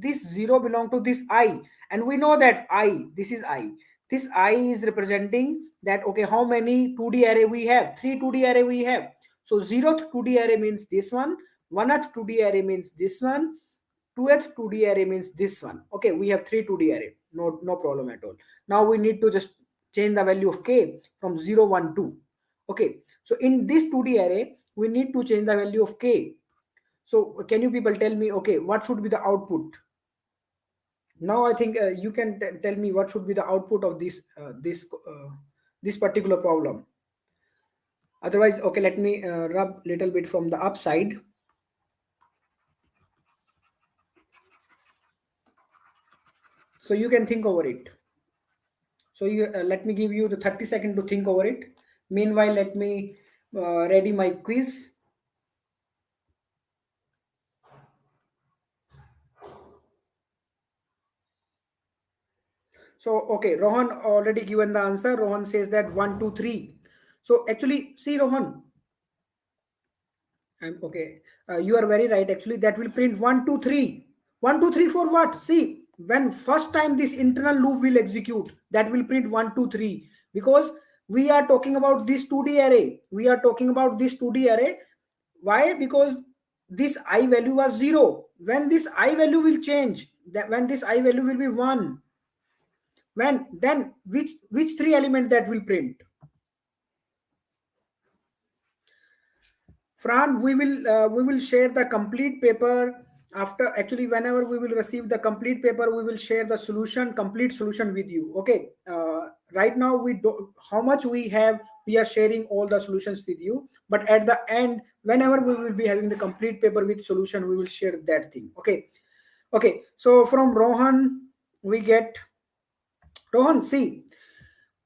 0 belong to this I, and we know that this is I. This I is representing that, okay, how many 2D array we have? 3 2D array we have. So 0th 2D array means this one, 1th 2D array means this one, 2th 2D array means this one. Okay, we have 3 2D array. No problem at all. Now we need to just change the value of k from 0, 1, 2. Okay, so in this 2D array, we need to change the value of k. So can you people tell me, okay, what should be the output? Now I think you can tell me what should be the output of this particular problem. Otherwise, okay, let me rub little bit from the upside. So you can think over it. So you let me give you the 30 seconds to think over it. Meanwhile, let me ready my quiz. So, okay, Rohan already given the answer. Rohan says that 1, 2, 3. So actually, see, Rohan, okay, you are very right. Actually, that will print 1, 2, 3. 1, 2, 3 for what? See, when first time this internal loop will execute, that will print 1, 2, 3. Because we are talking about this 2D array. We are talking about this 2D array. Why? Because this I value was 0. When this I value will change, that when this I value will be 1, when then which three element that will print? Fran, we will share the complete paper after, actually whenever we will receive the complete paper, we will share the solution, complete solution with you. Okay, right now we do how much we have, we are sharing all the solutions with you, but at the end, whenever we will be having the complete paper with solution, we will share that thing. Okay, okay, so from Rohan we get, Rohan, see,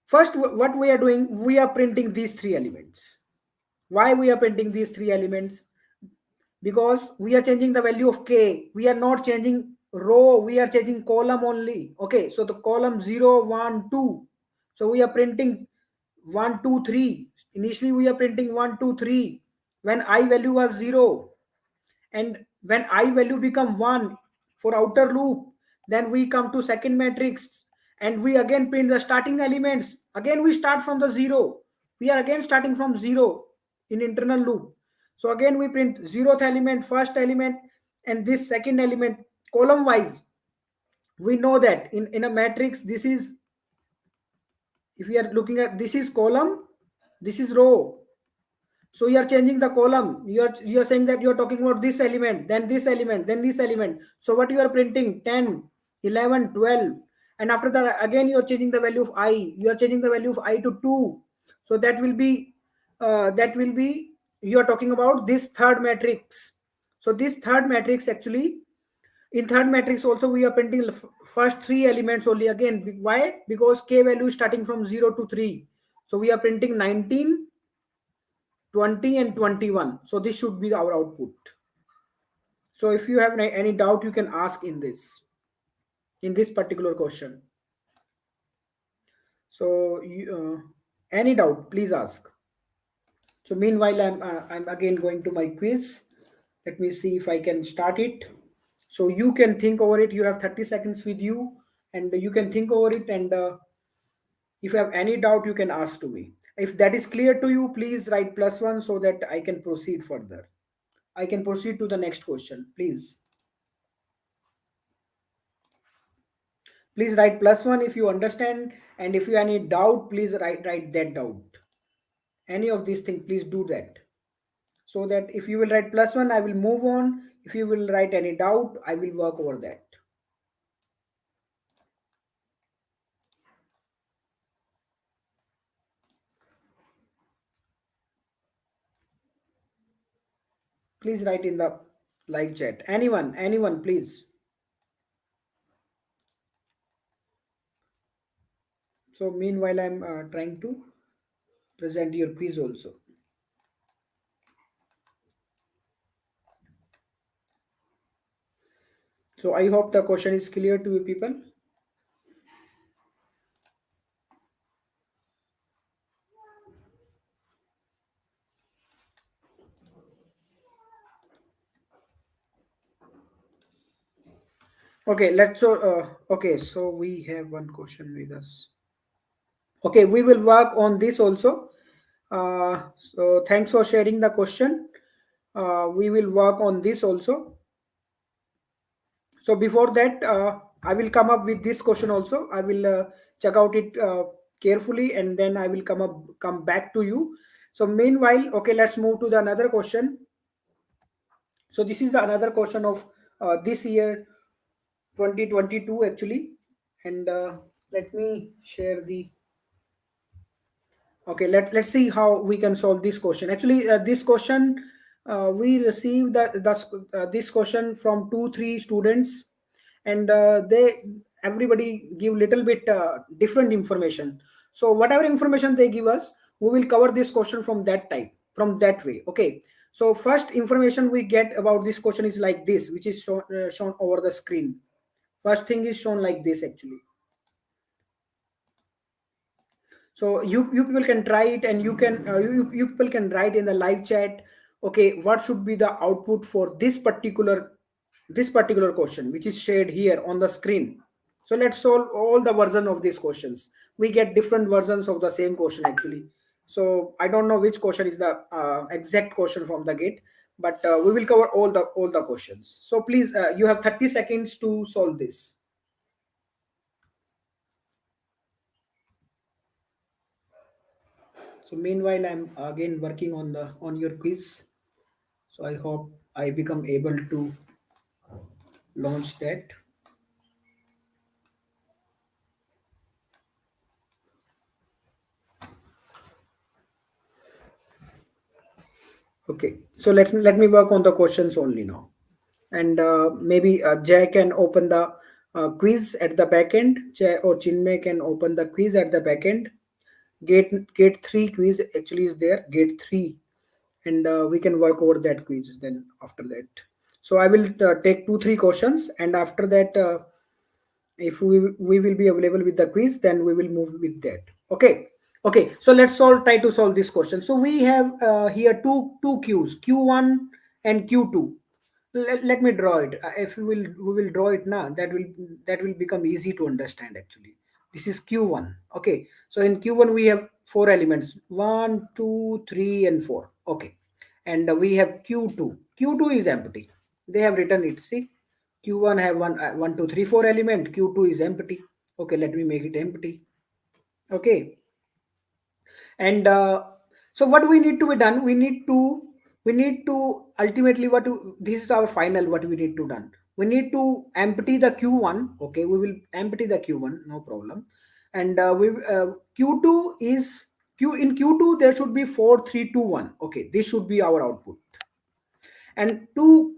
first what we are doing, we are printing these three elements. Why we are printing these three elements? Because we are changing the value of k. We are not changing row, we are changing column only. Okay, so the column 0, 1, 2. So we are printing 1, 2, 3. Initially we are printing 1 2 3 when I value was 0, and when I value become 1 for outer loop, then we come to second matrix, and we again print the starting elements. Again we start from the 0. We are again starting from 0 in internal loop. So again we print 0th element, first element, and this second element column wise. We know that in a matrix, this is, if we are looking at, this is column, this is row. So you are changing the column. You are saying that you are talking about this element, then this element, then this element. So what you are printing? 10, 11, 12, and after that again you are changing the value of I. You are changing the value of I to 2. So that will be you are talking about this third matrix. So this third matrix actually, in third matrix also we are printing first three elements only again. Why? Because k value is starting from 0 to 3. So we are printing 19, 20 and 21. So this should be our output. So if you have any doubt, you can ask in this particular question. So any doubt, please ask. So meanwhile, I'm again going to my quiz. Let me see if I can start it. So you can think over it. You have 30 seconds with you, and you can think over it. And if you have any doubt, you can ask to me. If that is clear to you, please write +1 so that I can proceed further. I can proceed to the next question, please. Please write +1 if you understand, and if you have any doubt, please write that doubt. Any of these things, please do that. So that if you will write +1, I will move on. If you will write any doubt, I will work over that. Please write in the live chat. Anyone, please. So meanwhile, I'm trying to present your quiz also. So I hope the question is clear to you people. Okay, okay, so we have one question with us. Okay, we will work on this also. So thanks for sharing the question. We will work on this also. So before that, I will come up with this question also. I will check out it carefully, and then I will come back to you. So meanwhile, okay, let's move to the another question. So this is the another question of this year 2022 actually, and let me share the. Okay, let's see how we can solve this question. Actually, this question we received this question from 2 3 students, and they everybody give little bit different information. So whatever information they give us, we will cover this question from that type, from that way. Okay. So first information we get about this question is like this, which is shown over the screen. First thing is shown like this actually. So you people can try it, and you can you people can write in the live chat, okay, what should be the output for this particular question which is shared here on the screen. So let's solve all the version of these questions. We get different versions of the same question actually. So I don't know which question is the exact question from the gate, but we will cover all the questions. So please, you have 30 seconds to solve this. So meanwhile, I'm again working on your quiz. So I hope I become able to launch that. Okay, so let me work on the questions only now, and maybe Jay can open the quiz at the back end. Jay or Chinmay can open the quiz at the back end. Gate 3 quiz actually is there, gate 3, and we can work over that quiz then after that. So I will take 2 3 questions, and after that, if we will be available with the quiz, then we will move with that. Okay. Okay, so let's try to solve this question. So we have here two queues, Q1 and Q2. Let me draw it. If we will draw it now, that will become easy to understand actually. This is Q1. Okay, so in Q1 we have four elements: one, two, three, and four. Okay, and we have Q2. Q2 is empty. They have written it. See, Q1 have one, two, three, four element. Q2 is empty. Okay, let me make it empty. Okay, and so what we need to be done, we need to ultimately this is our final what we need to done. We need to empty the q1. Okay, we will empty the q1, no problem. And we q2 is q in q2 there should be 4 3 2 1. Okay, this should be our output. And to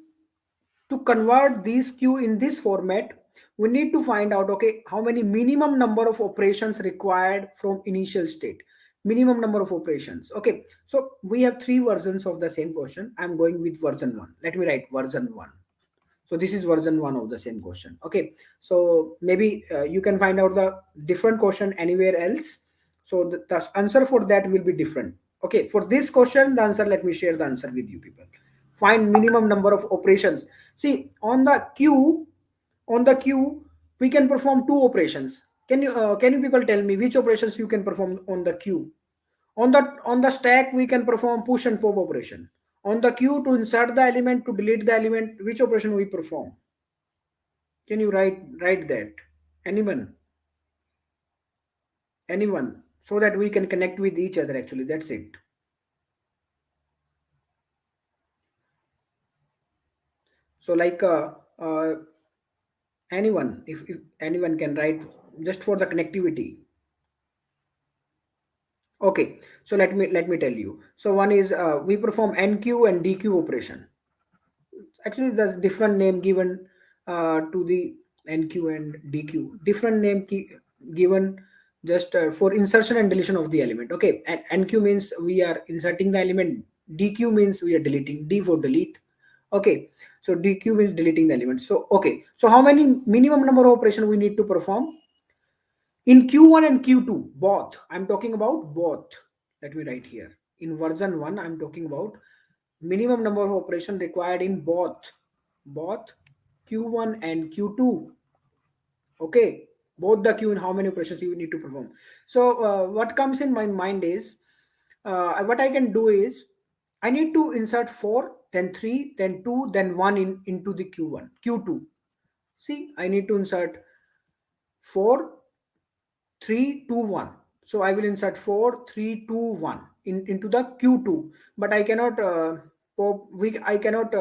convert these queue in this format, we need to find out, okay, how many minimum number of operations required from initial state. Minimum number of operations. Okay, so we have three versions of the same question. I'm going with version 1. Let me write version 1. So this is version 1 of the same question. Okay, so maybe you can find out the different question anywhere else. So the answer for that will be different. Okay, for this question the answer, let me share the answer with you people. Find minimum number of operations. See, on the queue we can perform two operations. Can you people tell me which operations you can perform on the queue? On the stack we can perform push and pop operation. On the queue, to insert the element, to delete the element, which operation we perform? Can you write that? Anyone anyone so that we can connect with each other actually, that's it. So like uh, anyone, if anyone can write, just for the connectivity. Okay, so let me tell you. So one is we perform nq and dq operation. Actually there's different name given to the nq and dq, different name given just for insertion and deletion of the element. Okay, and nq means we are inserting the element, dq means we are deleting, d for delete. Okay, so dq means deleting the element. So okay, so how many minimum number of operation we need to perform in q1 and q2 both? I'm talking about both. Let me write here. In version 1 I'm talking about minimum number of operation required in both q1 and q2. Okay, both the q and how many operations you need to perform. So what comes in my mind is what I can do is I need to insert 4, then 3, then 2, then 1 into the q1 q2. See, I need to insert 4 3 2 1. So I will insert 4 3 2 1 into the q2. But I cannot I cannot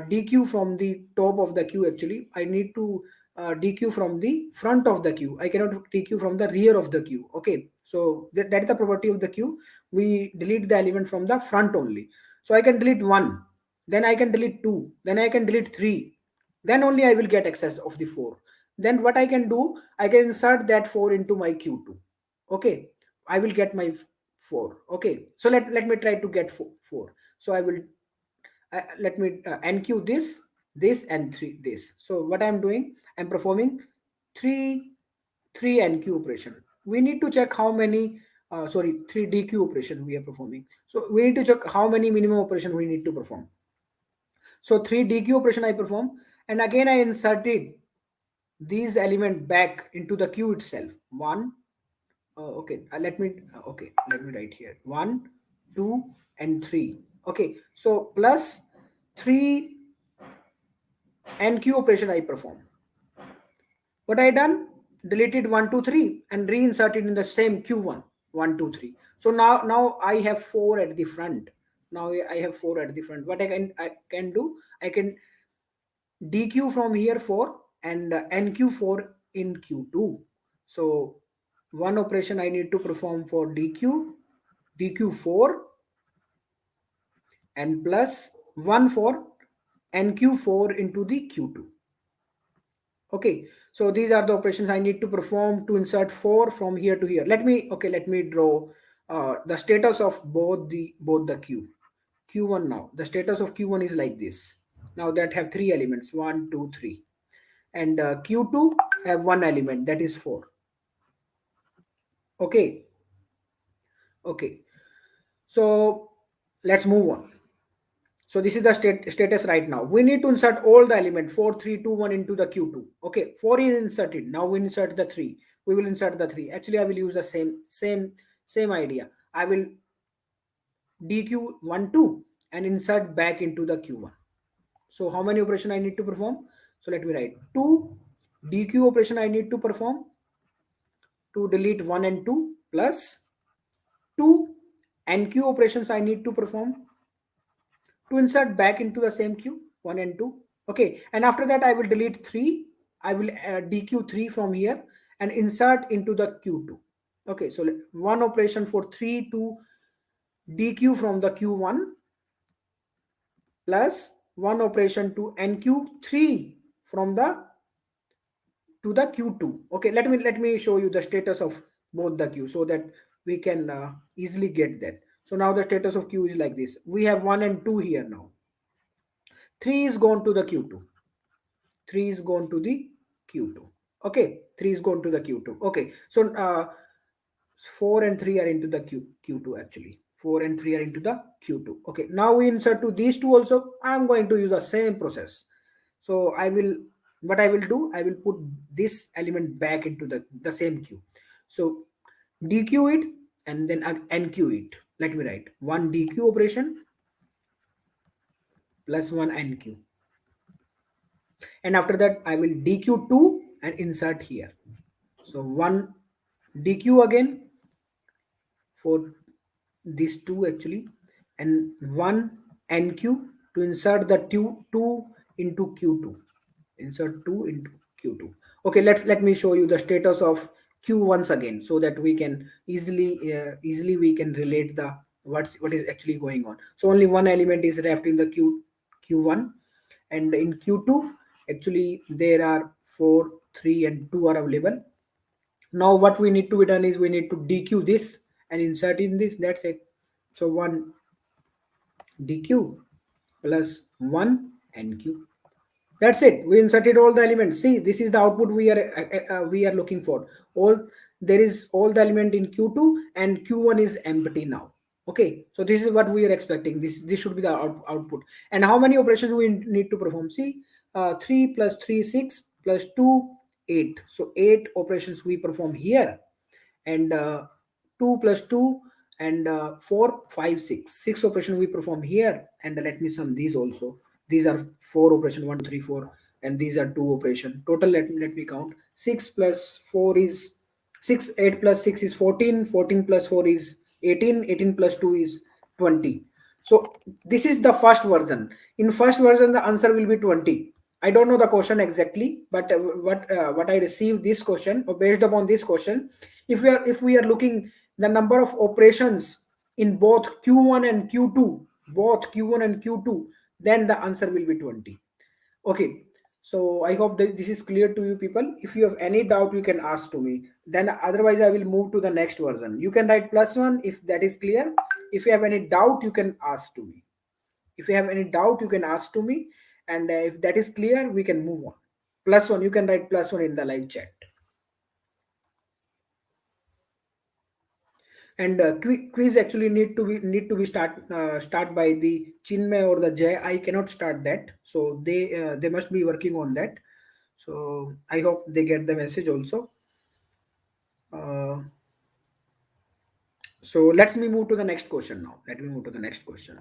dq from the top of the queue. Actually I need to dq from the front of the queue. I cannot dq from the rear of the queue. Okay, so that is the property of the queue. We delete the element from the front only. So I can delete 1, then I can delete 2, then I can delete 3, then only I will get access of the 4. Then what I can do, I can insert that 4 into my q2. Okay, I will get my 4. Okay, so let me try to get 4. So I will let me nq this and 3 this. So what I'm doing, I'm performing 3 3 nq operation. We need to check how many 3 dq operation we are performing. So we need to check how many minimum operation we need to perform. So 3 dq operation I perform, and again I inserted these element back into the queue itself. One, okay, let me write here 1 2 and 3. Okay, so plus 3 nq operation I perform. What I done, deleted 1 2 3 and reinserted in the same q1 1 2 3. So now I have 4 at the front. Now I have 4 at the front. What I can do, I can dq from here 4 and nq4 in q2. So one operation I need to perform for dq4 and plus 1 for nq4 into the q2. Okay, so these are the operations I need to perform to insert 4 from here to here. Let me draw the status of both the q1. Now the status of q1 is like this. Now that have 3 elements, 1 2 3, and q2 have one element, that is 4. Okay, Okay, so let's move on. So this is the status right now. We need to insert all the element 4, 3, 2, 1 into the Q2. Okay, 4 is inserted. Now we insert the 3. We will insert the 3. Actually, I will use the same idea. I will dq1 2 and insert back into the q1. So how many operation I need to perform? So let me write 2 dq operation I need to perform to delete 1 and 2 plus 2 nq operations I need to perform to insert back into the same queue 1 and 2. Okay, and after that I will delete 3. I will dq 3 from here and insert into the q2. Okay, so one operation for 3 to dq from the q1 plus one operation to nq3 from the to the q2. Okay, let me show you the status of both the queue so that we can easily get that. So now the status of queue is like this. We have 1 and 2 here now. 3 is gone to the q2. 3 is gone to the q2. Okay, 3 is gone to the q2. Okay, so 4 and 3 are into the q2 actually. 4 and 3 are into the q2. Okay, now we insert to these two also. I'm going to use the same process. So what I will do, I will put this element back into the same queue. So dq it and then nq it. Let me write one dq operation plus one nq. And after that, I will dq2 and insert here. So one dq again for these two actually, and one nq to insert the 2 into q2. Insert 2 into q2. Okay, let me show you the status of q once again so that we can easily we can relate the what is actually going on. So only one element is left in the q1, and in q2 actually there are 4, 3 and 2 are available. Now what we need to be done is we need to dq this and insert in this. That's it. So 1 dq plus 1 nq. That's it. We inserted all the elements. See, this is the output we are looking for. All there is all the element in q2 and q1 is empty now. Okay, so this is what we are expecting. This should be the output. And how many operations we need to perform? See, 3 plus 3 6 plus 2 8. So 8 operations we perform here, and 2 plus 2 and 4 5 6 6 operation we perform here. And let me sum these also. These are 4 operation 1 2 3 4, and these are 2 operation total. Let me count. 6 plus 4 is 6. 8 plus 6 is 14. 14 plus 4 is 18. 18 plus 2 is 20. So this is the first version. In first version the answer will be 20. I don't know the question exactly, but what I received this question, or based upon this question, if we are looking the number of operations in both q1 and q2, both q1 and q2, then the answer will be 20. Okay, so I hope that this is clear to you people. If you have any doubt, you can ask to me. Then otherwise, I will move to the next version. You can write +1 if that is clear. If you have any doubt, you can ask to me. If you have any doubt, you can ask to me. And if that is clear, we can move on. +1, you can write +1 in the live chat. And quiz actually need to be start by the Chinmay or the Jay. I cannot start that, so they must be working on that. So I hope they get the message also. So let me move to the next question now. Let me move to the next question.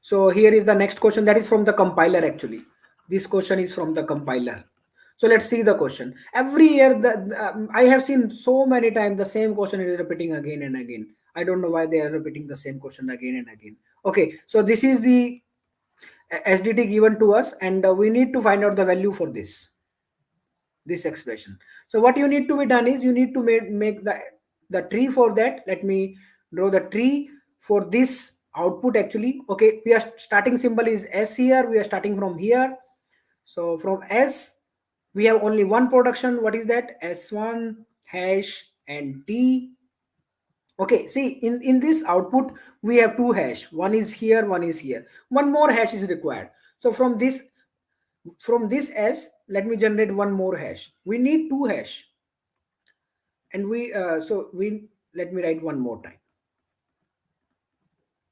So here is the next question, that is from the compiler actually. This question is from the compiler. So let's see the question. Every year, I have seen so many times the same question is repeating again and again. I don't know why they are repeating the same question again and again. Okay, so this is the SDT given to us, and we need to find out the value for this expression. So what you need to be done is you need to make the tree for that. Let me draw the tree for this output actually. Okay, we are starting symbol is S here. We are starting from here. So from S, we have only one production. What is that? S1 hash and T. Okay, see in this output we have two hash. One is here, one is here. One more hash is required. So from this S, let me generate one more hash. We need two hash, and we let me write one more time.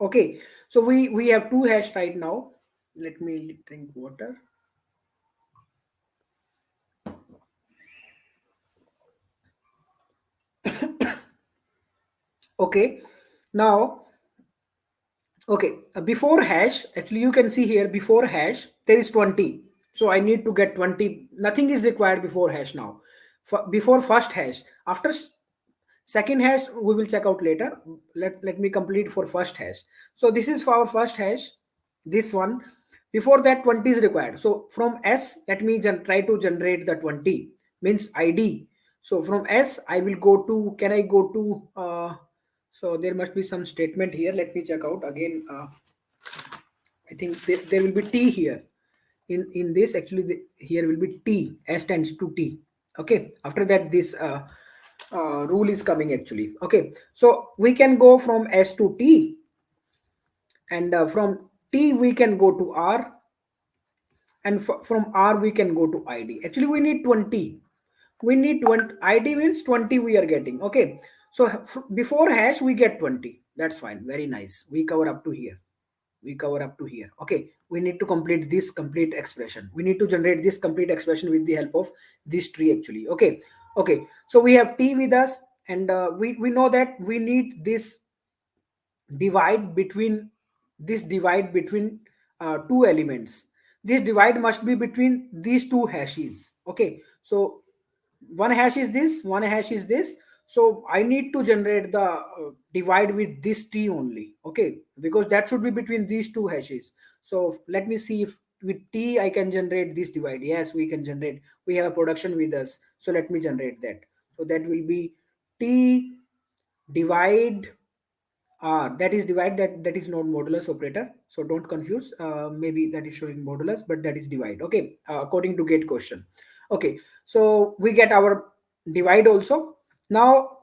Okay, so we have two hash right now. Let me drink water. Okay, now, okay, before hash, actually you can see here before hash there is 20. So I need to get 20. Nothing is required before hash now. Before first hash. After second hash we will check out later. Let me complete for first hash. So this is for our first hash, this one. Before that 20 is required. So from S, let me try to generate the 20, means ID. So from S I will go to, can I go to so there must be some statement here. Let me check out again. I think there will be T here. In this actually here will be T. S tends to T. Okay. After that this rule is coming actually. Okay. So we can go from S to T, and from T we can go to R, and from R we can go to ID. Actually we need 20. We need 20. ID means 20 we are getting. Okay. So before hash we get 20. That's fine. Very nice. We cover up to here. We cover up to here. Okay, we need to complete this complete expression. We need to generate this complete expression with the help of this tree actually. Okay. Okay, so we have T with us, and we know that we need this divide between, divide between two elements. This divide must be between these two hashes. Okay, so one hash is this, one hash is this. So I need to generate the divide with this T only. Okay, because that should be between these two hashes. So let me see if with T I can generate this divide. Yes, we can generate. We have a production with us, so let me generate that. So that will be T divide that is divide, that is not modulus operator, so don't confuse. Maybe that is showing modulus, but that is divide. Okay, according to gate question. Okay, so we get our divide also. Now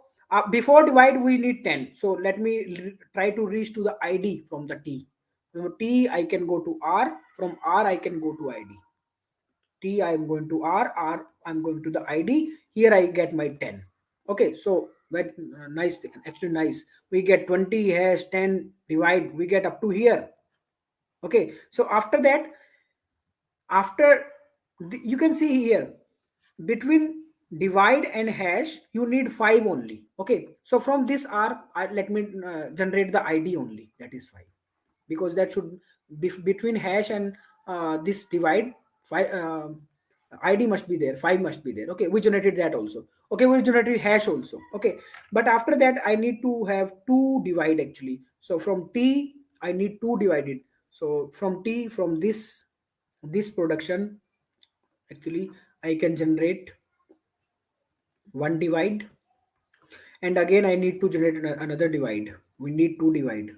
before divide we need 10. So let me try to reach to the ID from the T. From T I can go to R, from R I can go to ID. T I am going to R I'm going to the ID. Here I get my 10. Okay, so very nice thing. Actually nice. We get 20 hash 10 divide. We get up to here. Okay, so after that, after you can see here between divide and hash you need 5 only. Okay, so from this R let me generate the ID only. That is 5, because that should be between hash and this divide. 5 ID must be there, 5 must be there. Okay, we generated that also. Okay, we generated hash also. Okay, but after that I need to have 2 divide actually. So from T I need 2 divided. So from T, from this production actually I can generate 1 divide, and again I need to generate another divide. We need 2 divide,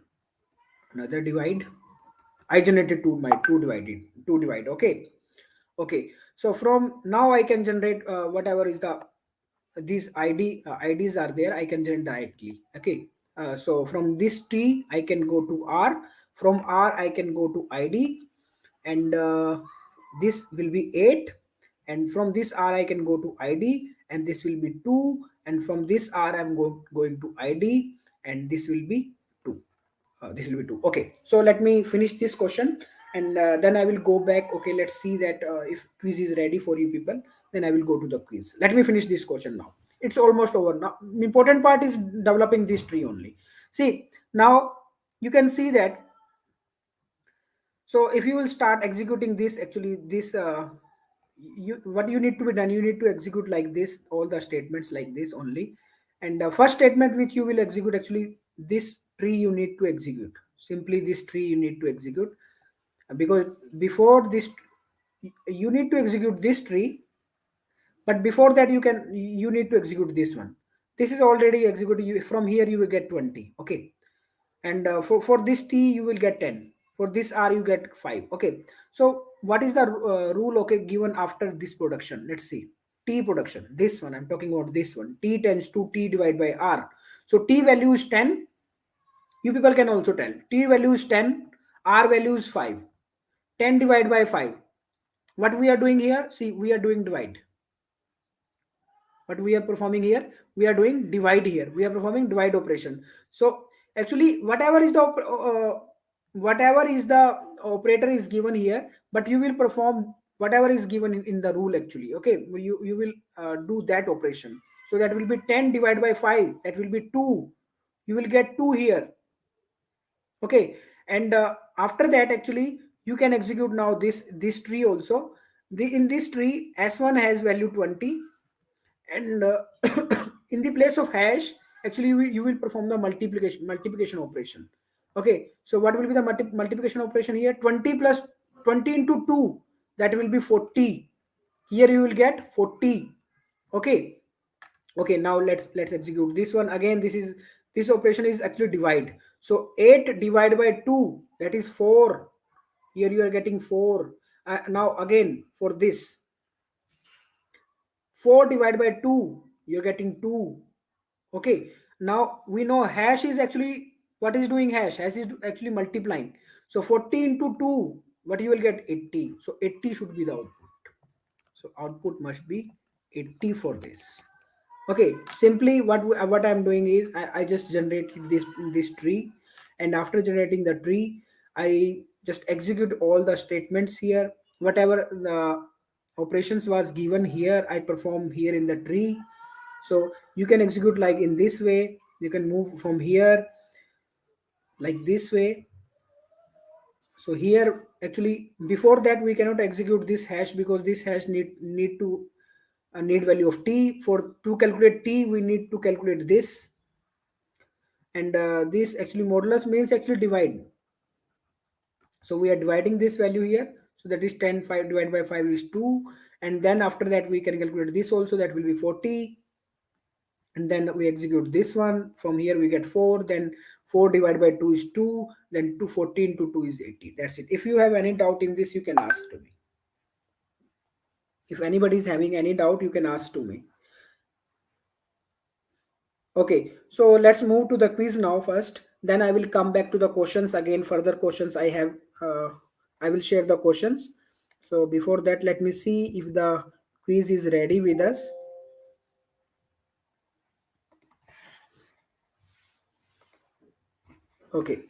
another divide. I generated two divide. Okay. Okay, so from now I can generate whatever is the these IDs are there, I can generate directly. Okay, so from this T I can go to R, from R I can go to ID, and this will be 8, and from this R I can go to ID, and this will be 2, and from this R I'm going to ID, and this will be 2. This will be 2. Okay, so let me finish this question, and then I will go back. Okay, let's see that if quiz is ready for you people, then I will go to the quiz. Let me finish this question now. It's almost over now. Important part is developing this tree only. See, now you can see that. So if you will start executing this, actually this you, what you need to be done, you need to execute like this, all the statements like this only. And the first statement which you will execute, actually this tree you need to execute, simply this tree you need to execute. Because before this you need to execute this tree, but before that you need to execute this one. This is already executed. From here you will get 20. Okay, and for this T you will get 10. For this R you get 5. Okay, so what is the rule, okay, given after this production? Let's see. T production, this one I'm talking about, this one. T tends to T divided by R. So T value is 10. You people can also tell T value is 10, R value is 5. 10 divided by 5. What we are doing here, see, we are doing divide. What we are performing here, we are doing divide here. We are performing divide operation. So Actually, whatever is the operator is given here, but you will perform whatever is given in the rule actually. Okay, you will do that operation. So that will be 10 divided by 5. That will be 2. You will get 2 here. Okay, and after that actually you can execute now this tree also. In this tree, S1 has value 20, and in the place of hash actually you will perform the multiplication operation. Okay, so what will be the multiplication operation here? 20 plus 20 into 2, that will be 40. Here you will get 40. Okay, okay, now let's execute this one again. This operation is actually divide. So 8 divided by 2, that is 4. Here you are getting 4. Now again for this, 4 divided by 2, you're getting 2. Okay, now we know hash is actually, what is doing hash is actually multiplying. So 40 into 2, what you will get? 80. So 80 should be the output. So output must be 80 for this. Okay, simply what I'm doing is I just generated this tree, and after generating the tree, I just execute all the statements here. Whatever the operations was given here, I perform here in the tree. So you can execute like in this way. You can move from here like this way. So here actually before that we cannot execute this hash, because this hash need to need value of t. For to calculate t, we need to calculate this, and this actually modulus means actually divide. So we are dividing this value here. So that is 10, 5 divided by 5 is 2, and then after that we can calculate this also, that will be 40, and then we execute this one. From here we get 4, then 4 divided by 2 is 2, then 214 to 2 is 80. That's it. If you have any doubt in this, you can ask to me. If anybody is having any doubt, you can ask to me. Okay, so let's move to the quiz now first. Then I will come back to the questions again. Further questions I have, I will share the questions. So before that, let me see if the quiz is ready with us. Okay.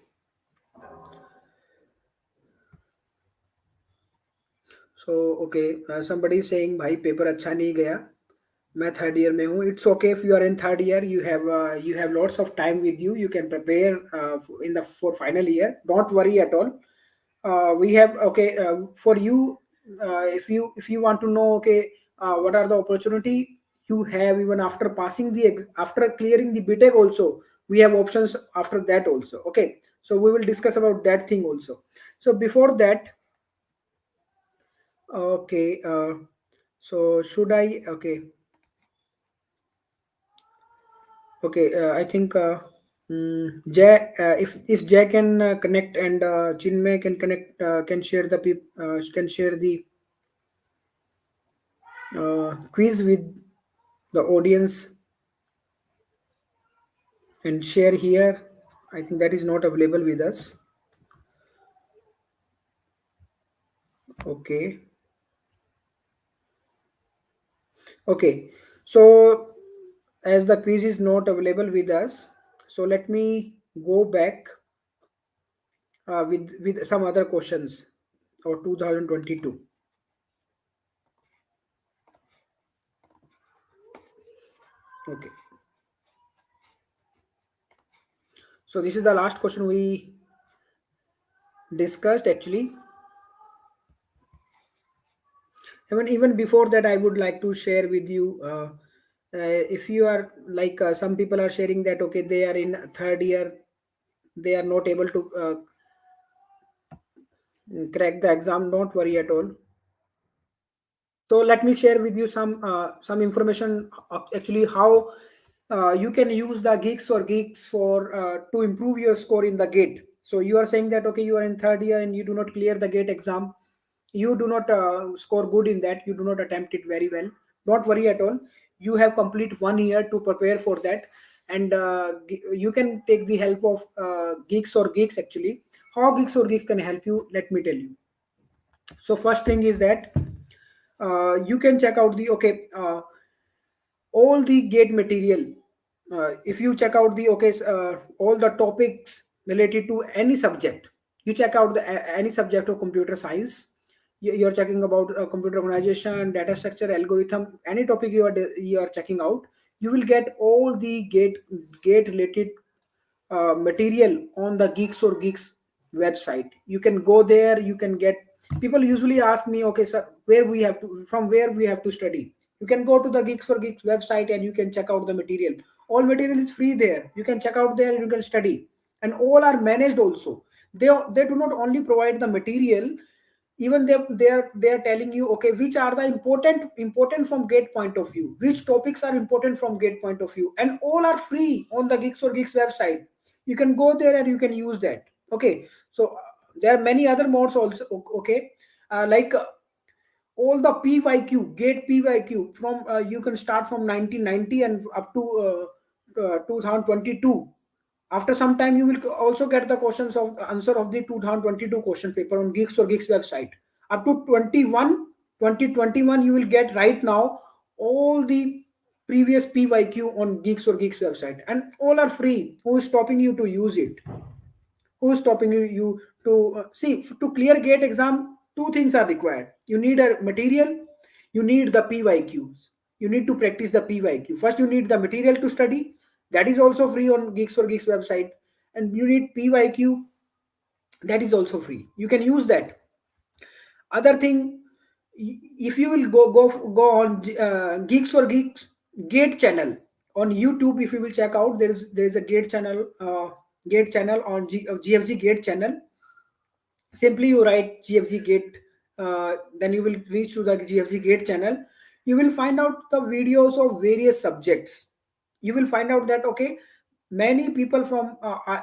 So okay, somebody is saying भाई paper अच्छा नहीं गया, मैं third year में हूँ. It's okay if you are in third year. You have lots of time with you. You can prepare in the for final year. Don't worry at all. We have okay for you. If you want to know okay what are the opportunity you have even after passing after clearing the BTech also, we have options after that also. Okay, so we will discuss about that thing also. So before that, okay, so should I? Okay, okay. I think Jay, if Jay can connect, and Chinmay can connect, can share the can share the quiz with the audience and share here. I think that is not available with us. Okay. Okay. So as the quiz is not available with us, so let me go back with some other questions or 2022. Okay. So this is the last question we discussed actually. Even before that, I would like to share with you. If you are like some people are sharing that okay, they are in third year, they are not able to crack the exam. Don't worry at all. So let me share with you some information actually how you can use the geeks or geeks for to improve your score in the gate. So you are saying that okay, you are in third year and you do not clear the gate exam, you do not score good in that, you do not attempt it very well. Don't worry at all. You have complete 1 year to prepare for that, and you can take the help of geeks or geeks actually. How geeks or geeks can help you, let me tell you. So first thing is that you can check out the okay all the gate material if you check out the okay all the topics related to any subject, you check out any subject of computer science, you're checking about computer organization, data structure, algorithm, any topic you are checking out, you will get all the gate related material on the Geeks or Geeks website. You can go there, you can get. People usually ask me, okay sir, where we have to, from where we have to study. You can go to the Geeks for Geeks website and you can check out the material. All material is free there, you can check out there and you can study, and all are managed also. They do not only provide the material, even they are telling you okay which are the important from gate point of view, which topics are important from gate point of view, and all are free on the Geeks for Geeks website. You can go there and you can use that. Okay, so there are many other modes also. Okay, like all the PYQ, gate PYQ from you can start from 1990 and up to 2022. After some time, you will also get the questions of answer of the 2022 question paper on Geeks or Geeks website. Up to 2021, you will get right now all the previous PYQ on Geeks or Geeks website, and all are free. Who is stopping you to use it? Who's stopping you to see? To clear gate exam, two things are required. You need a material, you need the PYQs. You need to practice the PYQ. First you need the material to study, that is also free on Geeks for Geeks website, and you need PYQ, that is also free, you can use that. Other thing, if you will go on Geeks for Geeks gate channel on YouTube, if you will check out, there is a gate channel on GFG gate channel. Simply you write GFG gate, then you will reach to the GFG gate channel. You will find out the videos of various subjects. You will find out that okay, many people from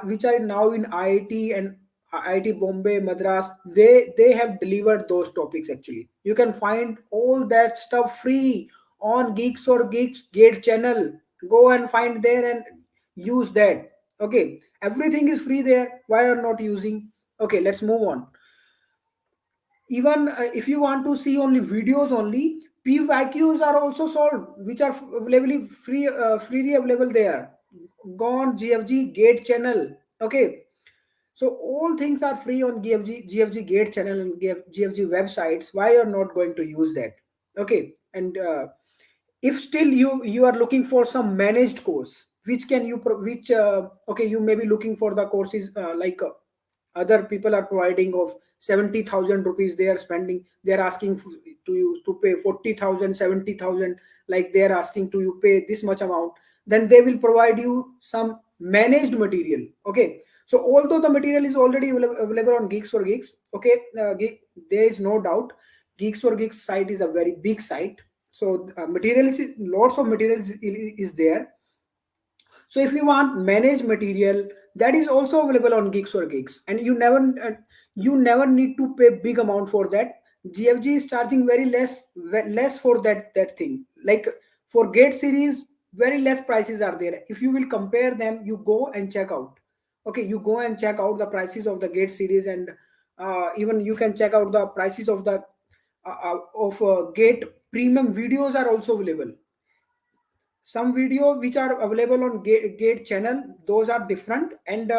which are now in IIT and IIT Bombay, Madras, they have delivered those topics. Actually, you can find all that stuff free on Geeks or Geeks gate channel. Go and find there and use that. Okay, everything is free there, why are not using? Okay, let's move on. Even if you want to see only videos only, PYQs are also solved, which are available freely available there. Go on GFG gate channel. Okay, so all things are free on GFG gate channel and GFG websites. Why you're not going to use that? Okay, and if still you are looking for some managed course, which can you which okay, you may be looking for the courses like other people are providing of 70,000 rupees, they are spending, they are asking to you to pay 40,000, 70,000, like they are asking to you pay this much amount, then they will provide you some managed material. Okay, so although the material is already available on Geeks for Geeks, okay, there is no doubt Geeks for Geeks site is a very big site. So materials, lots of materials is there. So if you want managed material, that is also available on Geeks or Geeks, and you never need to pay big amount for that. GFG is charging very less for that thing. Like for Gate series, very less prices are there. If you will compare them, you go and check out. Okay, you go and check out the prices of the Gate series, and even you can check out the prices of the Gate premium videos are also available. Some video which are available on gate channel, those are different, and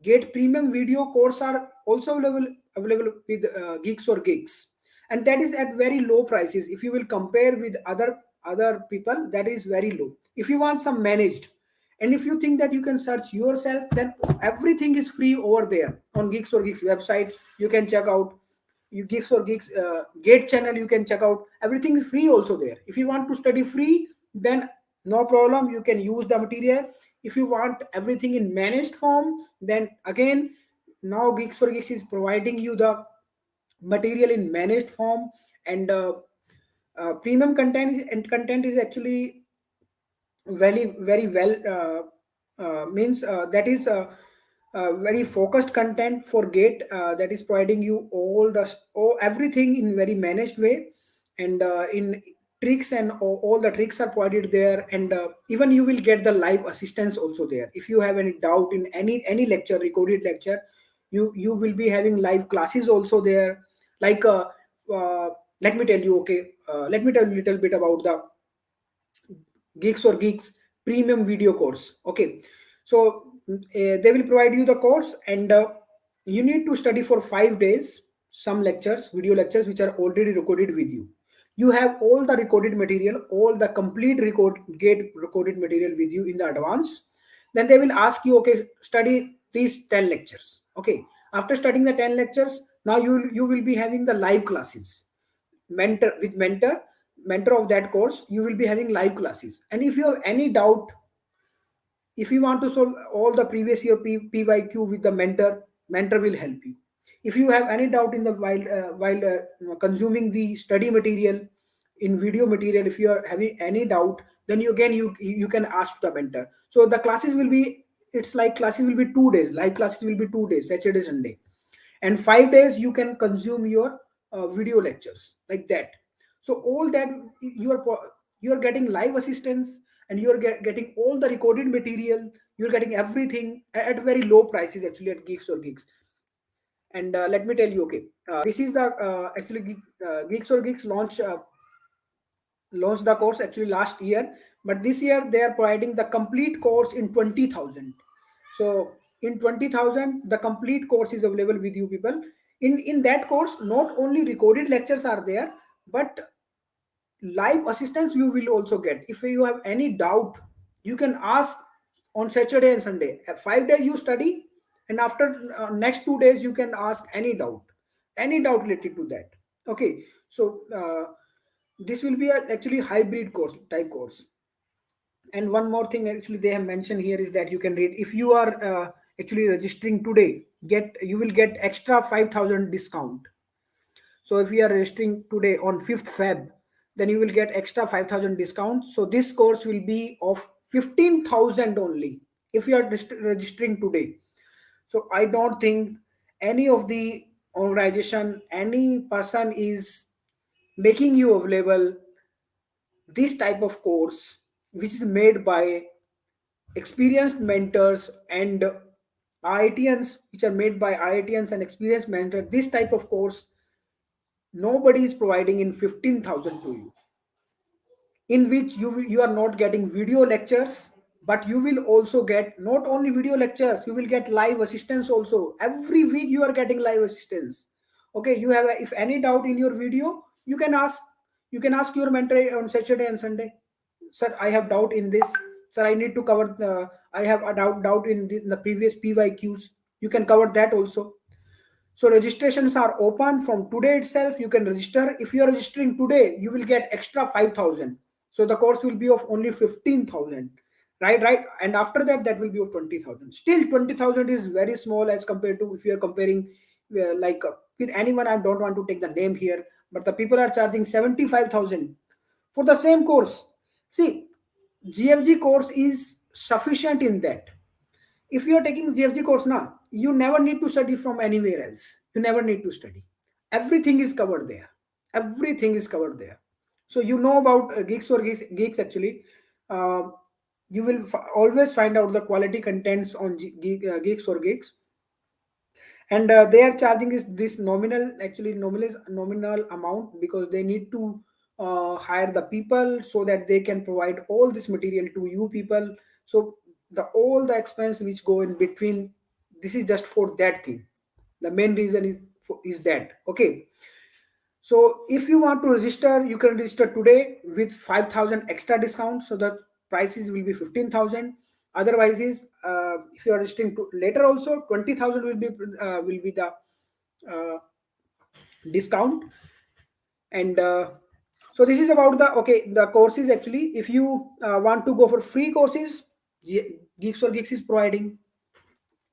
gate premium video course are also available with Geeks or Geeks, and that is at very low prices. If you will compare with other people, that is very low. If you want some managed, and if you think that you can search yourself, then everything is free over there on Geeks or Geeks website. You can check out you Geeks or Geeks gate channel, you can check out, everything is free also there. If you want to study free, then no problem, you can use the material. If you want everything in managed form, then again, now Geeks for Geeks is providing you the material in managed form, and premium content is actually very well means that is very focused content for Gate, that is providing you everything in very managed way, and in tricks, and all the tricks are provided there, and even you will get the live assistance also there. If you have any doubt in any lecture, recorded lecture, you will be having live classes also there. Like uh, let me tell you, okay, let me tell you a little bit about the Geeks or Geeks premium video course. Okay, so they will provide you the course, and you need to study for 5 days. Some lectures, video lectures, which are already recorded with you. You have all the recorded material, all the complete get recorded material with you in the advance. Then they will ask you, okay, study these 10 lectures. Okay, after studying the 10 lectures, now you will be having the live classes. Mentor of that course, you will be having live classes. And if you have any doubt, if you want to solve all the previous year pyq with the mentor will help you. If you have any doubt in the while consuming the study material in video material, if you are having any doubt, then you can ask the mentor. So the classes will be, it's like classes will be 2 days, live classes will be 2 days, Saturday Sunday, and 5 days you can consume your video lectures like that. So all that, you are getting live assistance, and you are getting all the recorded material, you're getting everything at very low prices actually at Geeks or Geeks. And let me tell you, okay, this is the actually Geeks or Geeks launched the course actually last year, but this year they are providing the complete course in 20,000. So in 20,000 the complete course is available with you people. In that course, not only recorded lectures are there, but live assistance you will also get. If you have any doubt, you can ask on Saturday and Sunday. 5 days you study, and after next 2 days you can ask any doubt related to that. Okay, so this will be actually hybrid course type course. And one more thing actually they have mentioned here is that you can read, if you are actually registering today, get you will get extra 5,000 discount. So if you are registering today on 5th Feb, then you will get extra 5,000 discount. So this course will be of 15,000 only if you are registering today. So I don't think any of the organization, any person is making you available this type of course, which is made by experienced mentors and IITians, which are made by IITians and experienced mentors. This type of course nobody is providing in 15,000 to you, in which you are not getting video lectures, but you will also get not only video lectures, you will get live assistance also. Every week you are getting live assistance. Okay, you have if any doubt in your video, you can ask your mentor on Saturday and Sunday. Sir, I have doubt in this. Sir, I need to cover I have a doubt in the previous pyqs. You can cover that also. So registrations are open from today itself. You can register. If you are registering today, you will get extra 5,000. So the course will be of only 15,000. Right. And after that, that will be of 20,000. Still, 20,000 is very small as compared to if you are comparing with anyone. I don't want to take the name here, but the people are charging 75,000 for the same course. See, GFG course is sufficient in that. If you are taking GFG course now, you never need to study from anywhere else. You never need to study. Everything is covered there. Everything is covered there. So you know about Geeks for Geeks actually. Uh, you will always find out the quality contents on Geeks for Geeks, and they are charging is this nominal, actually nominal amount, because they need to hire the people so that they can provide all this material to you people. So the all the expense which go in between, this is just for that thing. The main reason is that. Okay, so if you want to register, you can register today with 5,000 extra discount. So the prices will be 15,000. Otherwise, if you are registering later also, 20,000 will be the uh, discount. And so this is about the courses actually. If you want to go for free courses, Geeks for Geeks is providing,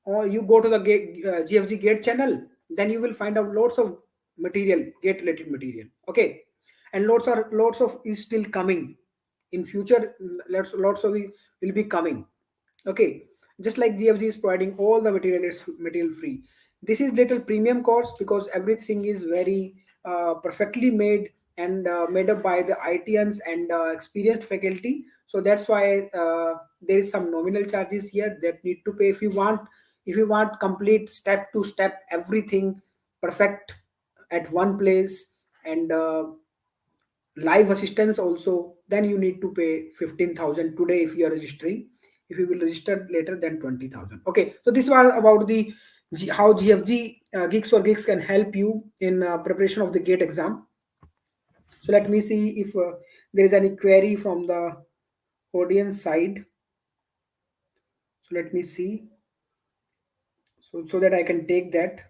or you go to the GFG Gate channel, then you will find out lots of material, Gate related material. Okay, and lots of is still coming in future. Lots of it will be coming. Okay, just like GFG is providing all the material, is material free. This is little premium course because everything is very perfectly made and made up by the ITians and experienced faculty. So that's why there is some nominal charges here that need to pay. If you want complete step to step everything perfect at one place, and live assistance also, then you need to pay 15,000 today if you are registering. If you will register later, then 20,000. Okay, so this was about the how GFG Geeks for Geeks can help you in preparation of the GATE exam. So let me see if there is any query from the audience side. So let me see, so that I can take that.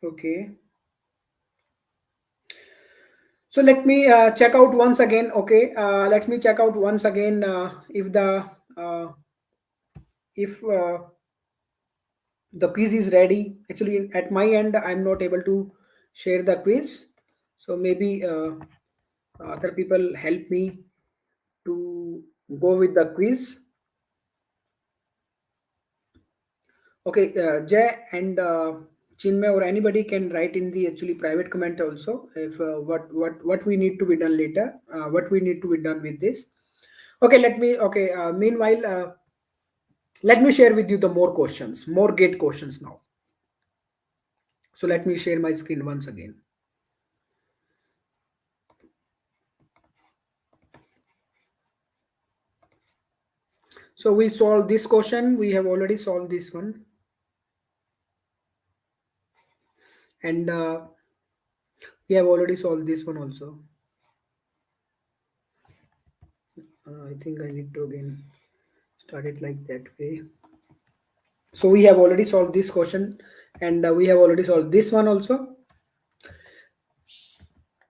Okay. So let me check out once again. Okay, let me check out once again uh, if the quiz is ready. Actually, at my end, I'm not able to share the quiz. So maybe other people help me to go with the quiz. Okay, Jay and Chinmay or anybody can write in the actually private comment also if what we need to be done later, what we need to be done with this. Okay, let me. Okay, meanwhile, let me share with you the more questions, more gate questions now. So let me share my screen once again. So we solved this question. We have already solved this one, and we have already solved this one also. I think I need to again start it like that way. So we have already solved this question, and we have already solved this one also,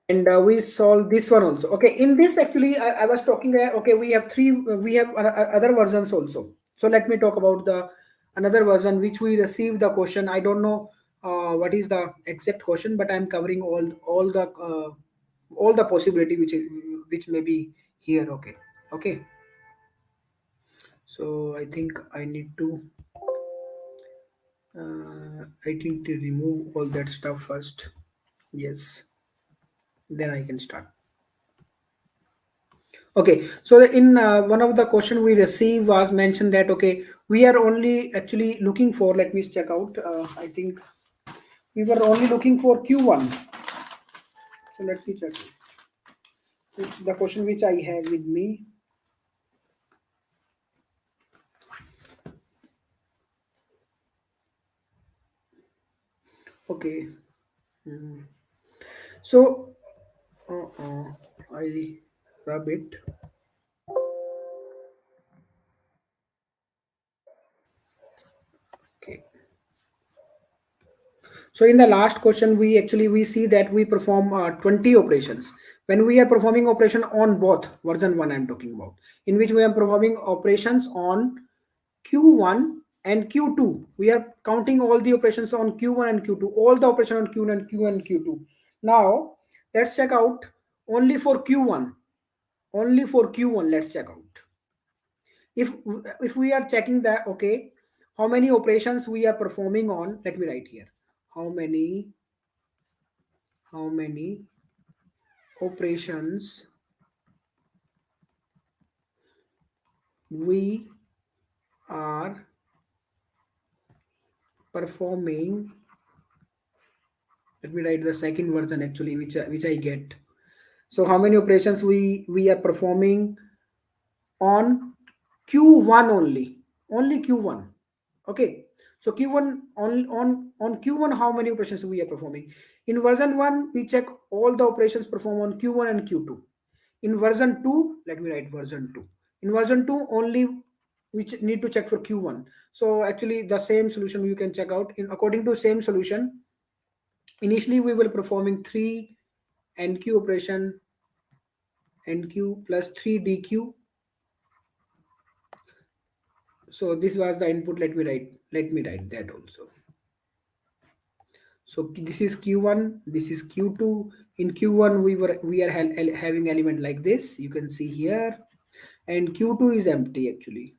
and we solved this one also. Okay, in this actually I was talking. Okay, we have three. We have other versions also. So let me talk about the another version which we received the question. I don't know what is the exact question, but I'm covering all the possibility which may be here. Okay, okay. So I think I need to. I need to remove all that stuff first. Yes, then I can start. Okay, so in one of the question we received was mentioned that okay, we are only actually looking for. Let me check out. I think we were only looking for Q1. So let me check. It's the question which I have with me. Okay. Hmm. So I rub it. Okay. So in the last question, we see that we perform 20 operations. When we are performing operation on both version one, I'm talking about, in which we are performing operations on Q1 and Q2. We are counting all the operations on Q1 and Q2, all the operation on Q1 and Q1 and Q2. Now let's check out only for Q1. Only for Q1, let's check out. If if we are checking that, okay, how many operations we are performing on? Let me write here. How many operations we are performing. Let me write the second version actually which I get. So how many operations we are performing on Q1 only Q1. Okay, so Q1 on Q1, how many operations we are performing? In version 1 we check all the operations performed on Q1 and Q2. In version 2, let me write version 2. In version 2 only we need to check for Q1. So actually the same solution you can check out. In according to same solution, initially we will performing 3 NQ operation, NQ plus 3 DQ. So this was the input. Let me write that also. So this is Q1, this is Q2. In Q1 we are having element like this, you can see here, and Q2 is empty actually.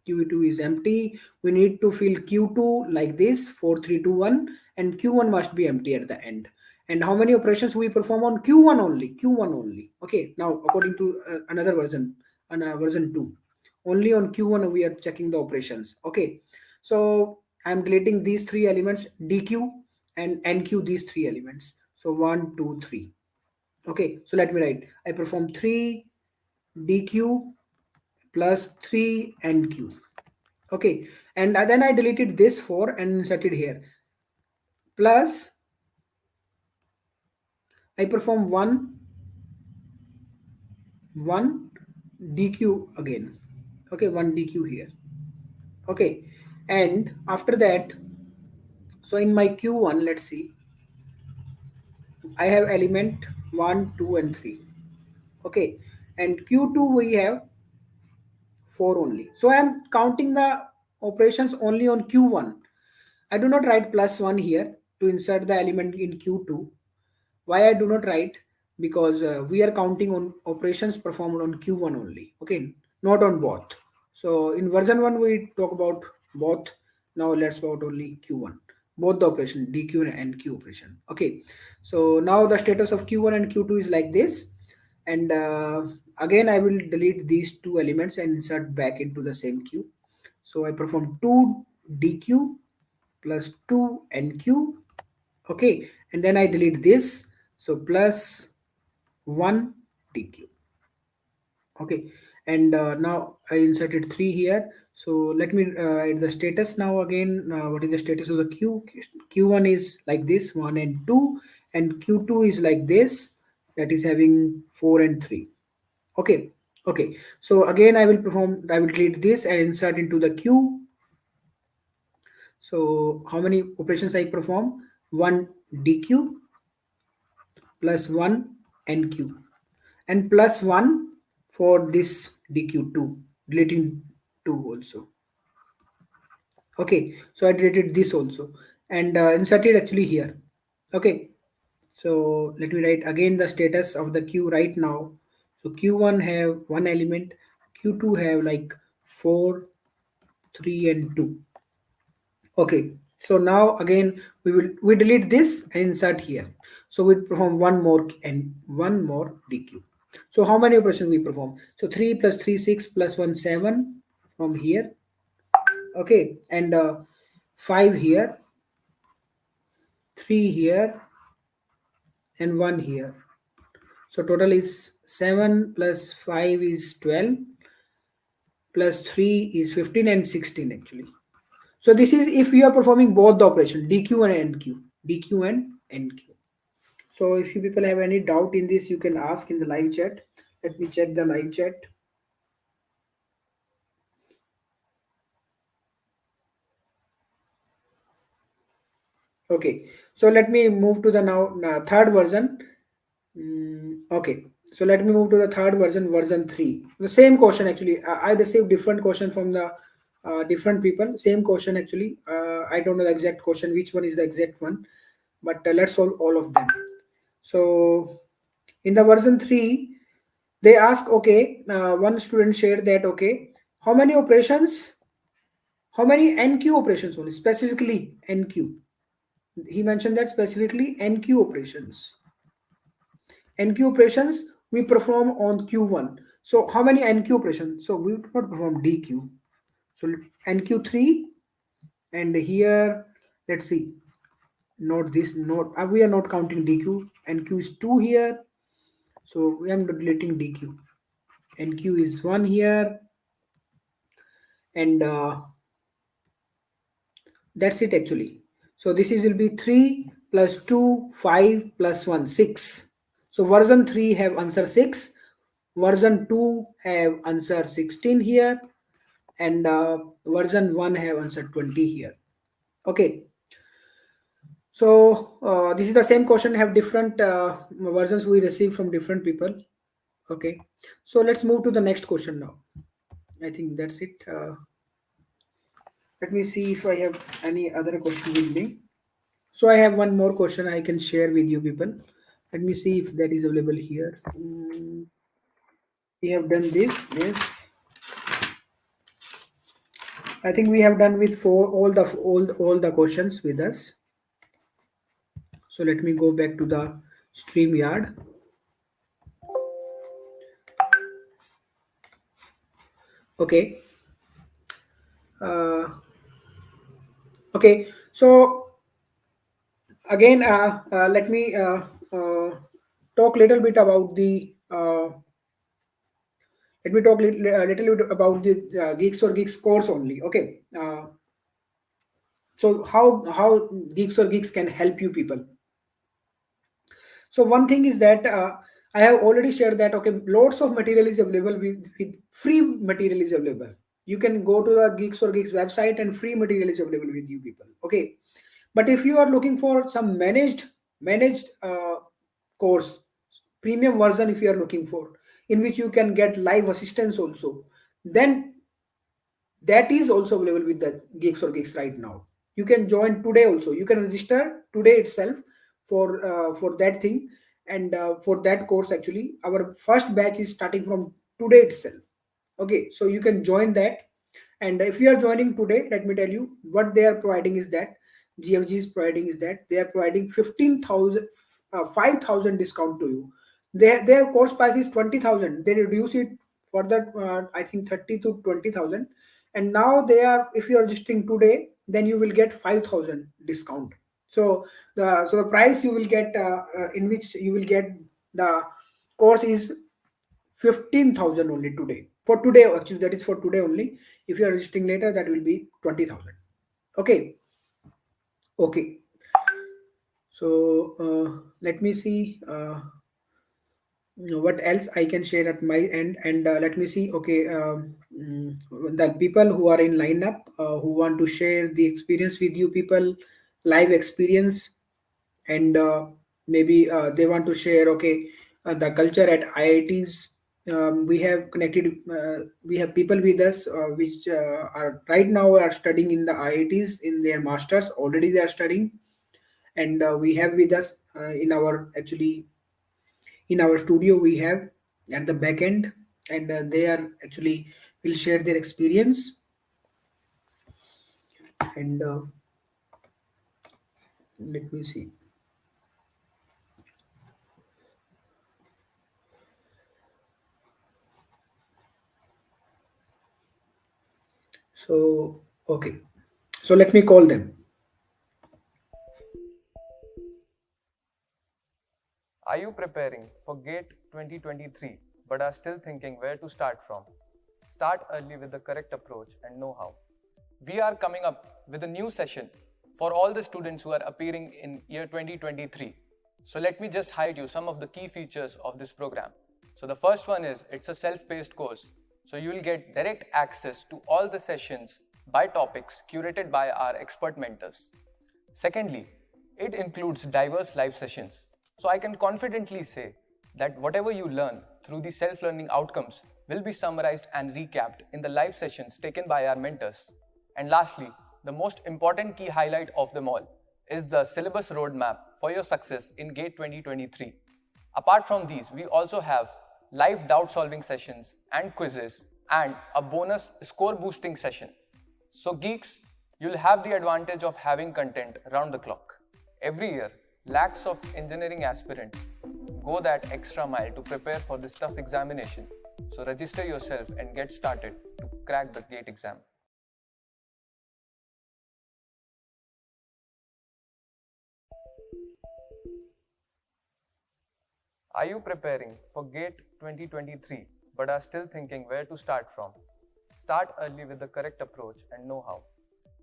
Q2 is empty. We need to fill Q2 like this, 4 3 2 1, and Q1 must be empty at the end. And how many operations we perform on Q1 only? Q1 only. Okay, now according to another version, version 2, only on Q1 we are checking the operations. Okay, so I'm deleting these three elements, dq and nq, these three elements. So 1, 2, 3. Okay, so let me write. I perform 3 dq plus 3 nq. Okay, and then I deleted this 4 and inserted here. Plus I perform 1 dq again. Okay, 1 dq here. Okay, and after that, so in my q1, let's see, I have element 1, 2 and 3. Okay, and q2 we have 4 only. So I am counting the operations only on q1. I do not write plus 1 here to insert the element in q2. Why I do not write? Because we are counting on operations performed on q1 only. Okay, not on both. So in version 1 we talk about both. Now let's about only q1, both the operation dq and nq operation. Okay, so now the status of q1 and q2 is like this. And again I will delete these two elements and insert back into the same queue. So I perform 2 dq plus 2 nq. Okay, and then I delete this, so plus 1 dq. Okay, and now I inserted 3 here. So let me write the status now again. What is the status of the q1 is like this, 1 and 2, and q2 is like this, that is having 4 and 3. Okay, okay, so again I will delete this and insert into the queue. So how many operations I perform? 1 dq plus 1 nq, and plus 1 for this dq2, deleting 2 also. Okay, so I deleted this also and inserted actually here. Okay, so let me write again the status of the queue right now. So q1 have one element, q2 have like 4, 3 and 2. Okay, so now again we delete this and insert here. So we perform one more and one more dq. So how many operations we perform? So 3 plus 3 6 plus 1 7 from here. Okay, and 5 here, 3 here and 1 here. So total is 7 plus 5 is 12 plus 3 is 15 and 16 actually. So this is if you are performing both the operation dq and nq, dq and nq. So if you people have any doubt in this, you can ask in the live chat. Let me check the live chat. Okay, so let me move to the now third version. Okay, so let me move to the third version, version 3. The same question actually. I received different question from the different people. Same question actually. I don't know the exact question, which one is the exact one, but let's solve all of them. So in the version 3, they ask, okay, one student shared that, okay, how many operations, how many NQ operations only, specifically NQ. He mentioned that specifically NQ operations. NQ operations we perform on Q1. So how many NQ operations? So we do not perform DQ. So NQ3, and here, let's see, note this, note, we are not counting DQ. NQ is 2 here. So we are deleting DQ. NQ is 1 here. And that's it actually. So this is will be 3 plus 2, 5 plus 1, 6. So version 3 have answer 6. Version 2 have answer 16 here. And version 1 have answer 20 here. Okay. So this is the same question, have different versions we receive from different people. Okay. So let's move to the next question now. I think that's it. Let me see if I have any other question with me. So I have one more question I can share with you people. Let me see if that is available here. We have done this. Yes. I think we have done with all the questions with us. So let me go back to the StreamYard. Okay. Okay, so again, let me talk little bit about the let me talk little bit about the Geeks for Geeks course only. Okay, so how Geeks for Geeks can help you people. So one thing is that I have already shared that okay, lots of material is available with free material is available. You can go to the Geeks for Geeks website and free material is available with you people. Okay, but if you are looking for some managed course, premium version, if you are looking for, in which you can get live assistance also, then that is also available with the Geeks for Geeks right now. You can join today also. You can register today itself for that thing, and for that course actually our first batch is starting from today itself. Okay, so you can join that. And if you are joining today, let me tell you what they are providing is that GFG is providing is that they are providing 15,000 5,000 discount to you. Their course price is 20,000. They reduce it further, I think 30 to 20,000. And now they are, if you are registering today, then you will get 5,000 discount. So the price you will get in which you will get the course is 15,000 only today. For today, actually, that is for today only. If you are registering later, that will be 20,000. Okay. Okay. So let me see what else I can share at my end. And let me see. Okay. The people who are in lineup who want to share the experience with you people, live experience, and maybe they want to share okay the culture at IITs. We have connected we have people with us which are right now are studying in the IITs in their masters already they are studying. And we have with us in our actually in our studio we have at the back end. And they are actually will share their experience. And let me see. So okay, so let me call them. Are you preparing for GATE 2023 but are still thinking where to start from? Start early with the correct approach and know how. We are coming up with a new session for all the students who are appearing in year 2023. So let me just highlight you some of the key features of this program. So the first one is it's a self-paced course. So you will get direct access to all the sessions by topics curated by our expert mentors. Secondly, it includes diverse live sessions. So I can confidently say that whatever you learn through the self-learning outcomes will be summarized and recapped in the live sessions taken by our mentors. And lastly, the most important key highlight of them all is the syllabus roadmap for your success in GATE 2023. Apart from these, we also have live doubt solving sessions and quizzes and a bonus score boosting session. So geeks, you'll have the advantage of having content round the clock. Every year, lakhs of engineering aspirants go that extra mile to prepare for this tough examination. So register yourself and get started to crack the GATE exam. Are you preparing for GATE 2023 but are still thinking where to start from? Start early with the correct approach and know how.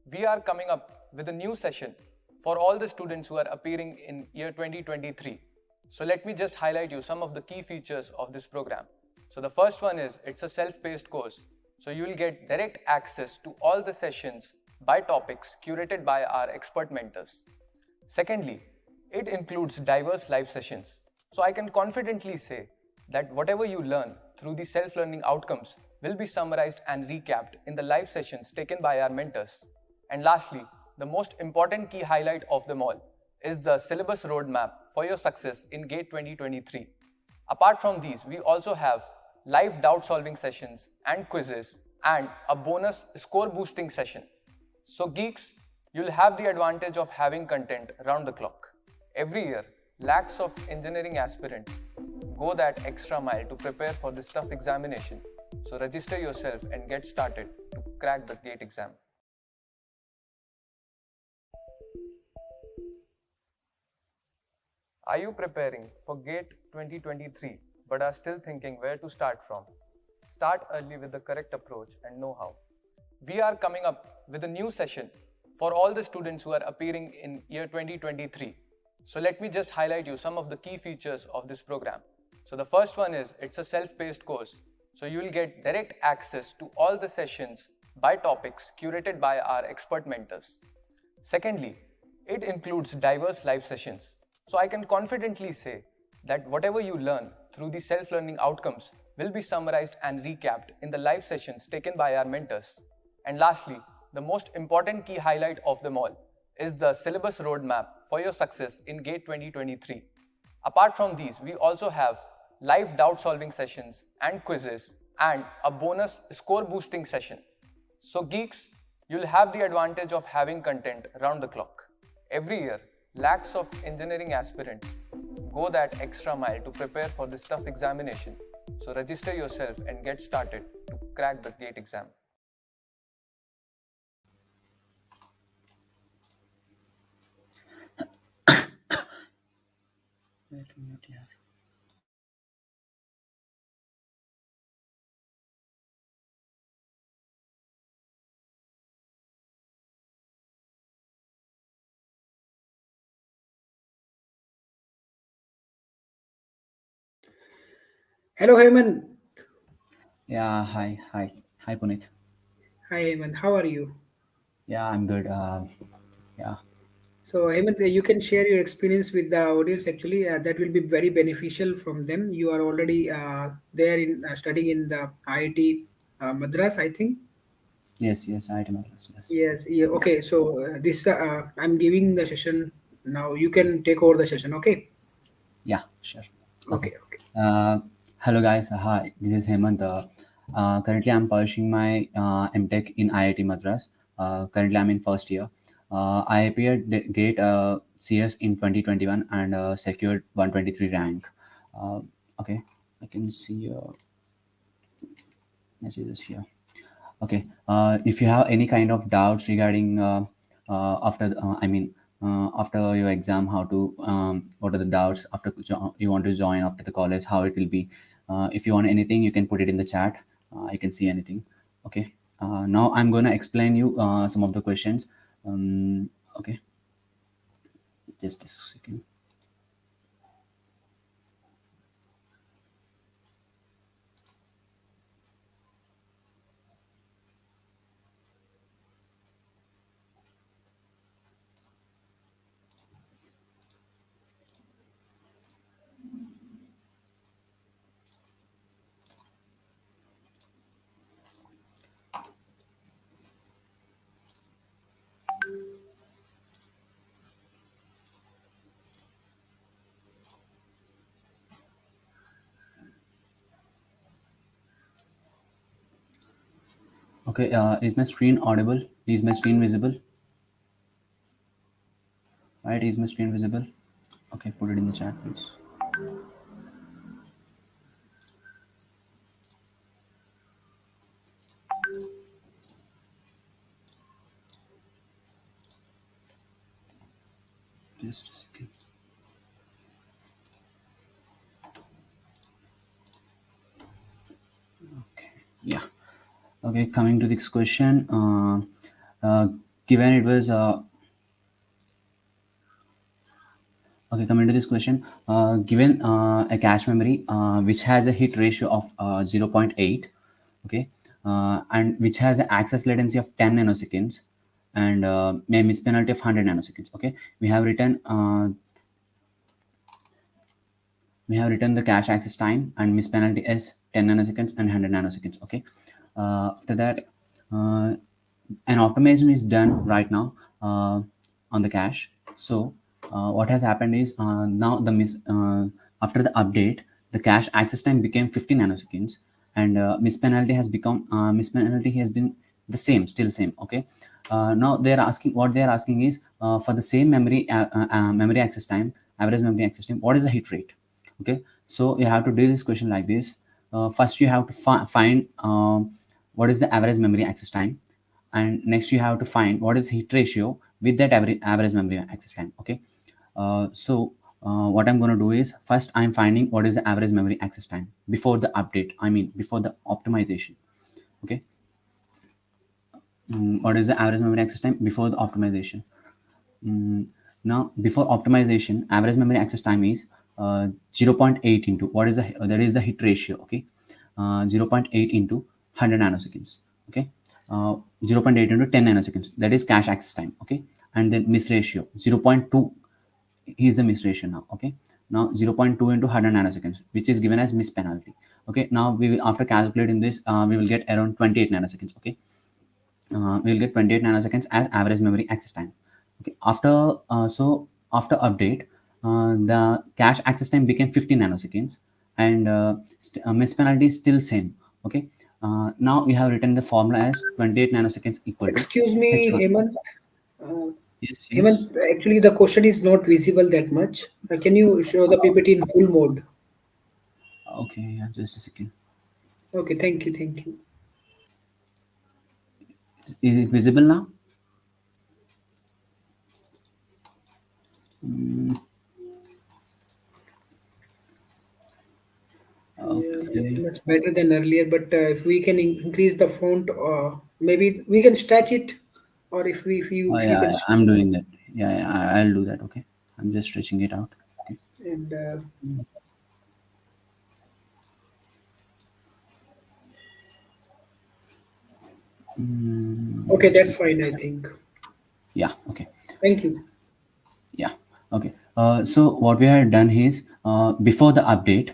We are coming up with a new session for all the students who are appearing in year 2023. So let me just highlight you some of the key features of this program. So the first one is it's a self-paced course. So you will get direct access to all the sessions by topics curated by our expert mentors. Secondly, it includes diverse live sessions. So I can confidently say that whatever you learn through the self-learning outcomes will be summarized and recapped in the live sessions taken by our mentors. And lastly, the most important key highlight of them all is the syllabus roadmap for your success in GATE 2023. Apart from these, we also have live doubt solving sessions and quizzes and a bonus score boosting session. So geeks, you'll have the advantage of having content round the clock. Every year, lakhs of engineering aspirants go that extra mile to prepare for this tough examination. So register yourself and get started to crack the GATE exam. Are you preparing for GATE 2023 but are still thinking where to start from? Start early with the correct approach and know how. We are coming up with a new session for all the students who are appearing in year 2023. So let me just highlight you some of the key features of this program. So the first one is it's a self-paced course. So you will get direct access to all the sessions by topics curated by our expert mentors. Secondly, it includes diverse live sessions. So I can confidently say that whatever you learn through the self-learning outcomes will be summarized and recapped in the live sessions taken by our mentors. And lastly, the most important key highlight of them all is the syllabus roadmap for your success in GATE 2023. Apart from these, we also have live doubt solving sessions and quizzes and a bonus score boosting session. So geeks, you'll have the advantage of having content round the clock. Every year, lakhs of engineering aspirants go that extra mile to prepare for this tough examination. So register yourself and get started to crack the GATE exam. Hello, Heyman. Yeah, hi, Puneet. Hi, Heyman. How are you? Yeah, I'm good. Yeah, So, Hemant, you can share your experience with the audience. Actually, that will be very beneficial from them. You are already there in studying in the IIT Madras, I think. yes, I remember. Yes. Yes. Yeah, okay. So this I'm giving the session now. You can take over the session. Okay. Yeah, sure. Okay. Okay. Okay. Uh, Hello, guys. Hi, this is Hemant. Currently, I'm pursuing my MTech in IIT Madras. Currently, I'm in first year. I appeared GATE CS in 2021 and secured 123 rank. Uh, okay, I can see your messages here. Okay. If you have any kind of doubts regarding after your exam, how to what are the doubts after you want to join after the college, how it will be. If you want anything, you can put it in the chat. I can see anything. Okay. Now I'm going to explain you some of the questions. Okay. Just a second. Okay. Is my screen audible? Is my screen visible? Right? Is my screen visible? Okay. Put it in the chat, please. Just a second. Okay. Yeah. Okay, coming to this question, given it was okay, coming to this question, given a cache memory which has a hit ratio of 0.8, okay, and which has an access latency of 10 nanoseconds and a miss penalty of 100 nanoseconds. Okay, we have written the cache access time and miss penalty as 10 nanoseconds and 100 nanoseconds. Okay, after that, an optimization is done right now on the cache. So what has happened is now after the update, the cache access time became 50 nanoseconds, and miss penalty has been the same, still same. Okay, now they are asking is for the same memory access time, average memory access time, what is the hit rate? Okay, so you have to do this question like this. First you have to find what is the average memory access time, and next you have to find what is hit ratio with that average memory access time. Okay, so what I'm going to do is, first I'm finding what is the average memory access time before the update, I mean before the optimization. Okay. What is the average memory access time before the optimization? Now before optimization, average memory access time is 0. 0.8 into what is the, that is the hit ratio. Okay. 0. 0.8 into 100 nanoseconds. Okay. 0. 0.8 into 10 nanoseconds, that is cache access time. Okay. And then miss ratio 0.2 is the miss ratio now. Okay. Now 0.2 into 100 nanoseconds, which is given as miss penalty. Okay. Now we will, after calculating this, we will get around 28 nanoseconds. Okay. We will get 28 nanoseconds as average memory access time. Okay. After update, the cache access time became 50 nanoseconds, and miss penalty is still same. Okay. Now we have written the formula as 28 nanoseconds equal to Excuse me, h1. Hemant. Uh, Yes, yes. Hemant, actually the question is not visible that much. Can you show the PPT in full mode? Okay, yeah, just a second. Okay, thank you, thank you. Is it visible now? Yeah, that's Okay. much better than earlier. But if we can increase the font, maybe we can stretch it, or if you Yeah, can yeah, stretch I'm it, doing that. Yeah, yeah, I'll do that. Okay. I'm just stretching it out. Okay. and okay, that's fine. I think. Yeah. Okay. Thank you. Yeah. Okay. So what we have done is, before the update,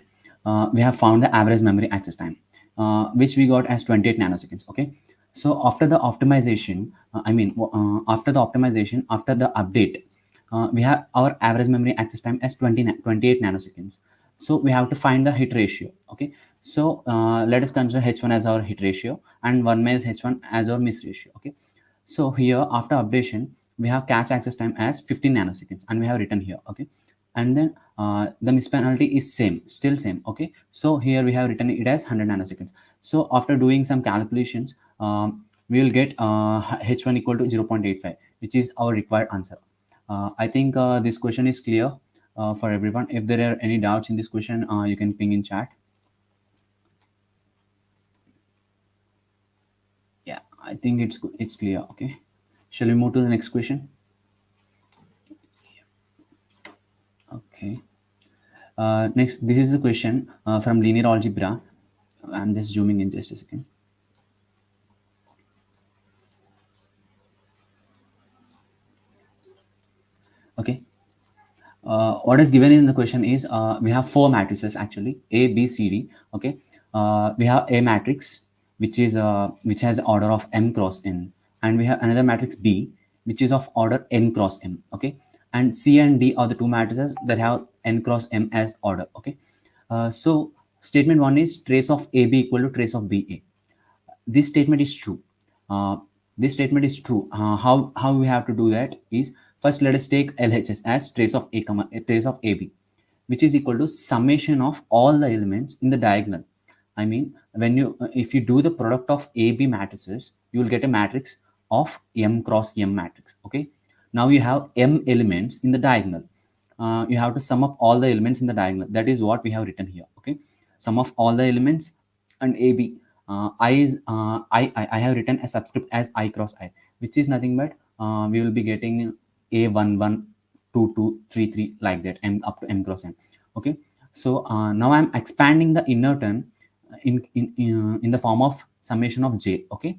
we have found the average memory access time, which we got as 28 nanoseconds. Okay. So after the optimization, after the optimization, after the update, we have our average memory access time as 28 nanoseconds. So we have to find the hit ratio. Okay. So let us consider h1 as our hit ratio and 1 minus h1 as our miss ratio. Okay. So here after updation, we have cache access time as 15 nanoseconds, and we have written here. Okay. And then the miss penalty is same, still same. Okay. So here we have written it as 100 nanoseconds. So after doing some calculations, we will get h1 equal to 0.85, which is our required answer. I think this question is clear for everyone. If there are any doubts in this question, you can ping in chat. Yeah, I think it's clear. Okay. Shall we move to the next question? Okay. Next, this is the question from linear algebra. I'm just zooming in just a second. Okay. What is given in the question is, we have four matrices actually, A, B, C, D. Okay. We have A matrix, which has order of m cross n, and we have another matrix B, which is of order n cross m. Okay. And C and D are the two matrices that have n cross m as order. Okay. So statement one is trace of AB equal to trace of BA. This statement is true. This statement is true. How we have to do that is, first let us take LHS as trace of A comma trace of AB, which is equal to summation of all the elements in the diagonal. I mean, when you if you do the product of AB matrices, you will get a matrix of M cross M matrix. Okay. Now you have M elements in the diagonal. You have to sum up all the elements in the diagonal. That is what we have written here. Okay. Sum of all the elements and AB. I have written a subscript as I cross I, which is nothing but we will be getting A11, 2, 3, 3 like that, M up to M cross M. Okay. So now I'm expanding the inner term in the form of summation of J. Okay.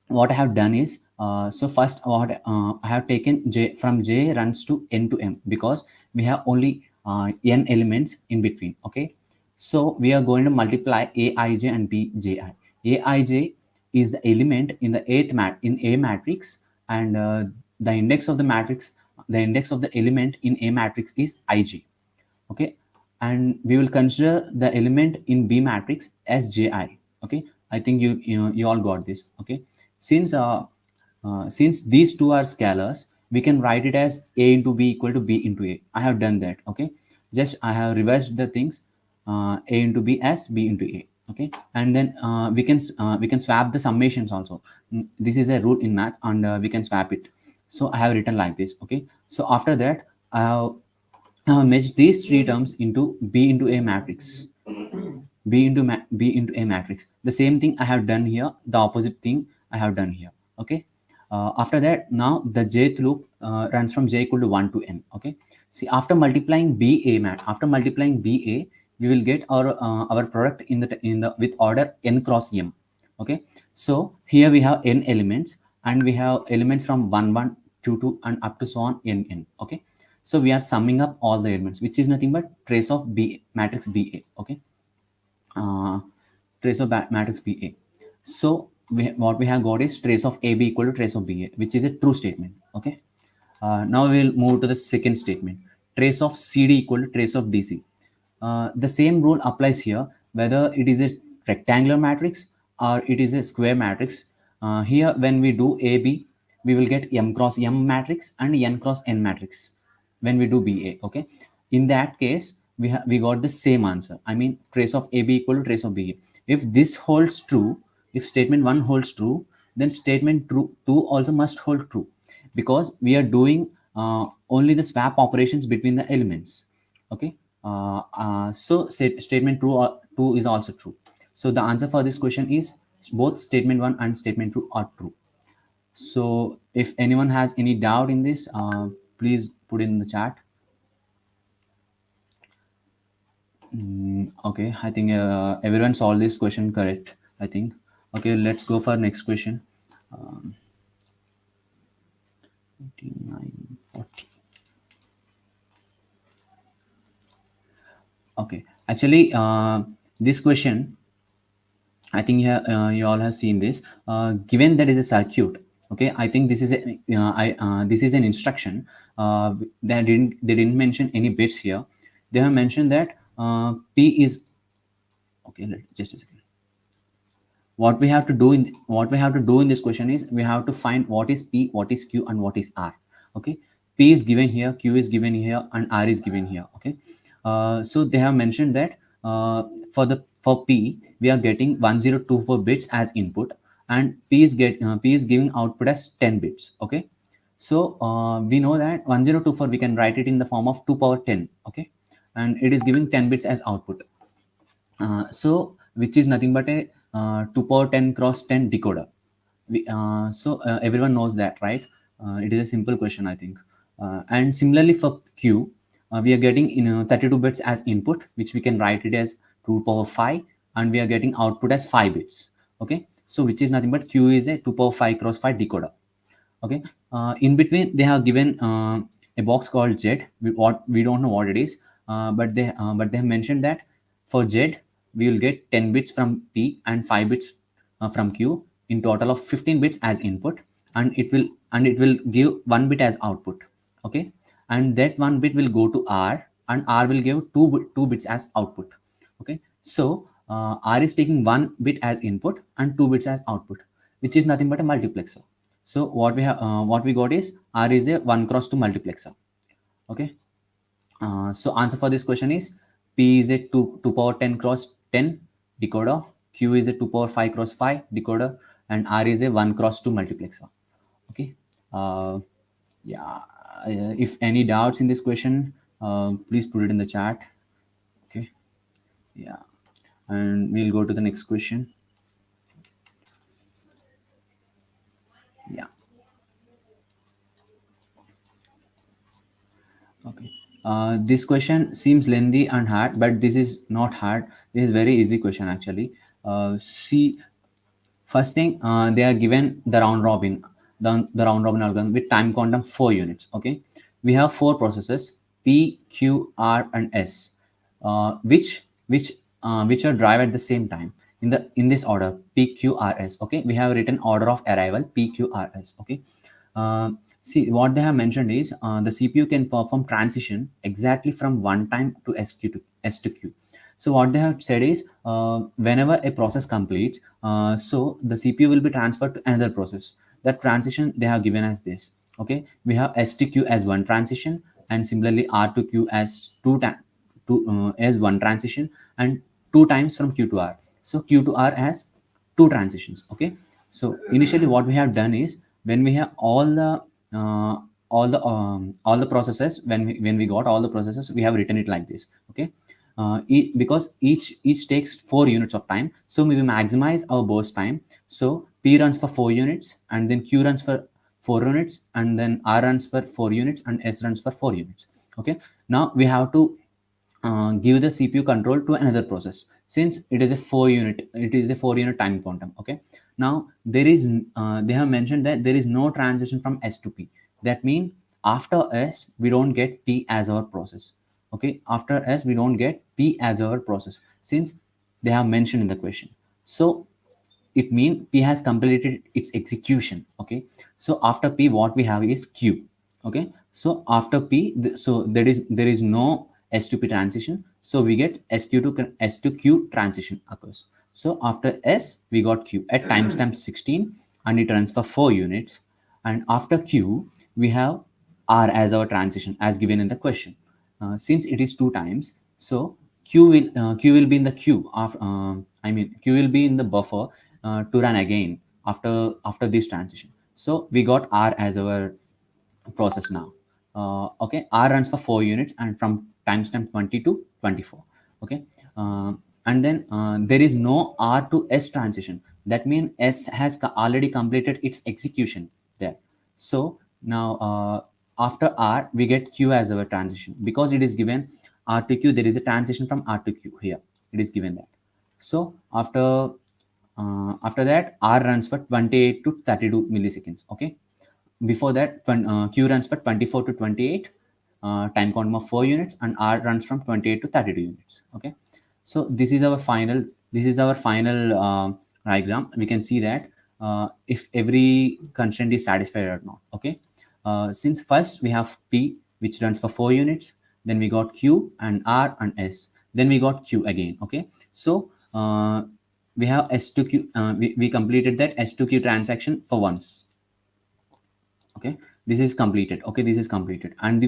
What I have done is, so first what I have taken J from J runs to N to M, because we have only N elements in between. Okay. So we are going to multiply Aij and Bji. Aij is the element in the in A matrix, and the index of the matrix, the index of the element in A matrix is Ij. Okay. And we will consider the element in B matrix as Ji. Okay. I think you all got this. Okay. Since these two are scalars, we can write it as A into B equal to B into A. I have done that. Okay. Just I have reversed the things, A into B as B into A. Okay. And then we can swap the summations also. This is a rule in math, and we can swap it. So I have written like this. Okay. So after that, I have Now match these three terms into B into A matrix. B into A matrix. The same thing I have done here. The opposite thing I have done here. Okay. After that, now the jth loop runs from j equal to 1 to n. Okay. See, after multiplying after multiplying BA, we will get our product in the with order n cross m. Okay. So here we have n elements, and we have elements from 1 1 2 2 and up to so on n n. Okay. So we are summing up all the elements, which is nothing but trace of B matrix BA. Okay. uh, trace of matrix BA. So what we have got is trace of AB equal to trace of BA, which is a true statement. Okay. Now we will move to the second statement. Trace of CD equal to trace of DC. The same rule applies here, whether it is a rectangular matrix or it is a square matrix. Here, when we do AB, we will get M cross M matrix and N cross N matrix when we do BA. Okay. In that case, we got the same answer. I mean, trace of AB equal to trace of BA. If this holds true, if statement 1 holds true, then statement 2 also must hold true, because we are doing only the swap operations between the elements. Okay. So statement 2 is also true. So the answer for this question is both statement 1 and statement 2 are true. So if anyone has any doubt in this, please put it in the chat. Okay, I think everyone solved this question correct, I think. Okay, let's go for next question. 29, 40. Okay, actually, this question, I think you all have seen this. Given that is a circuit, okay, I think this is this is an instruction. They didn't mention any bits here. They have mentioned that P is okay. Just a second. What we have to do in this question is we have to find what is P, what is Q, and what is R. Okay, P is given here, Q is given here, and R is given here. Okay, so they have mentioned that for P we are getting 1024 bits as input, and P is giving output as 10 bits. Okay, so we know that 1024 we can write it in the form of 2 power 10. Okay, and it is giving 10 bits as output. So which is nothing but a 2 power 10 cross 10 decoder. Everyone knows that, right? It is a simple question, I think. And similarly for Q, we are getting 32 bits as input, which we can write it as 2 power 5, and we are getting output as 5 bits. Okay, so which is nothing but Q is a 2 power 5 cross 5 decoder. Okay, in between they have given a box called Z. We don't know what it is, but they have mentioned that for Z we will get 10 bits from P and 5 bits from Q, in total of 15 bits as input, and it will give 1 bit as output. Okay, and that 1 bit will go to R, and R will give 2 bits as output. Okay, so R is taking 1 bit as input and 2 bits as output, which is nothing but a multiplexer. So what we got is R is a 1 cross 2 multiplexer. Okay, so answer for this question is P is a 2 power 10 cross 10 decoder, Q is a 2 power 5 cross 5 decoder, and R is a 1 cross 2 multiplexer. Okay, yeah, if any doubts in this question, please put it in the chat. Okay, yeah, and we'll go to the next question. Yeah. Okay. This question seems lengthy and hard, but this is not hard. This is very easy question actually. See, first thing, they are given the round robin, the round robin algorithm with time quantum 4 units. Okay, we have 4 processes P, Q, R, and S, which are drive at the same time in this order P, Q, R, S. Okay, we have written order of arrival P, Q, R, S. Okay. See, what they have mentioned is the CPU can perform transition exactly from one time to S to Q. So what they have said is whenever a process completes, so the CPU will be transferred to another process. That transition they have given as this. Okay, we have S to Q as one transition, and similarly R to Q as as one transition, and 2 times from Q to R. So Q to R has 2 transitions. Okay, so initially what we have done is when we have all the all the processes. When we got all the processes, we have written it like this. Okay. Because each takes 4 units of time, so we maximize our burst time. So P runs for 4 units, and then Q runs for 4 units, and then R runs for 4 units, and S runs for 4 units. Okay. Now we have to give the CPU control to another process, since it is a 4 unit time quantum. Okay. Now they have mentioned that there is no transition from S to P. That means after S we don't get P as our process. Okay. After S we don't get P as our process, since they have mentioned in the question. So it means P has completed its execution. Okay. So after P what we have is Q. Okay. So after P, so there is no S to P transition, so we get S to Q transition occurs. So after S we got Q at timestamp 16, and it runs for 4 units. And after Q we have R as our transition, as given in the question. Since it is 2 times, so Q will be in the queue of Q will be in the buffer to run again after this transition. So we got R as our process now. Okay, R runs for 4 units, and from timestamp 20 to 24. Okay. And then there is no R to S transition. That means S has already completed its execution there. So now after R we get Q as our transition, because it is given R to Q. There is a transition from R to Q here. It is given that. So after that R runs for 28 to 32 milliseconds. Okay. Before that, Q runs for 24 to 28, time quantum of 4 units, and R runs from 28 to 32 units. Okay. So this is our final diagram. We can see that if every constraint is satisfied or not. Okay. Since first we have P, which runs for 4 units, then we got Q and R and S, then we got Q again. Okay. So we have S to Q. We completed that S to Q transaction for once. Okay, this is completed. Okay, this is completed. And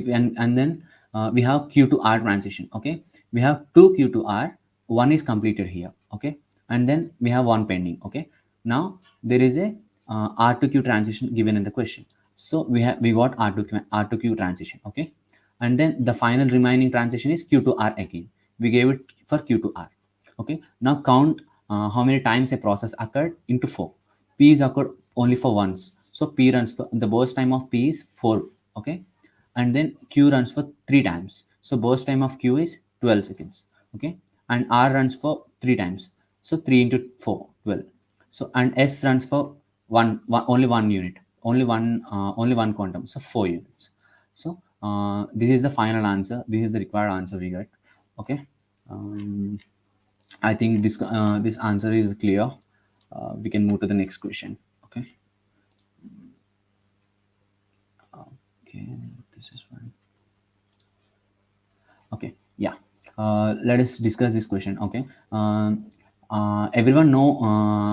then we have Q to R transition. Okay, we have 2 Q to R, one is completed here. Okay, and then we have one pending. Okay, now there is a R to Q transition given in the question. So we got R to Q transition. Okay, and then the final remaining transition is Q to R again. We gave it for Q to R. Okay, now count how many times a process occurred into 4. P is occurred only for once, so P runs for the burst time of P is 4. Okay, and then Q runs for 3 times, so burst time of Q is 12 seconds. Okay, and R runs for 3 times, so 3 into 4 12. So and S runs for only one unit, only one quantum, so 4 units. So this is the final answer. This is the required answer we got. Okay. I think this answer is clear. We can move to the next question. Okay. Okay, this is one. Okay, yeah. Let us discuss this question. Okay. Everyone know.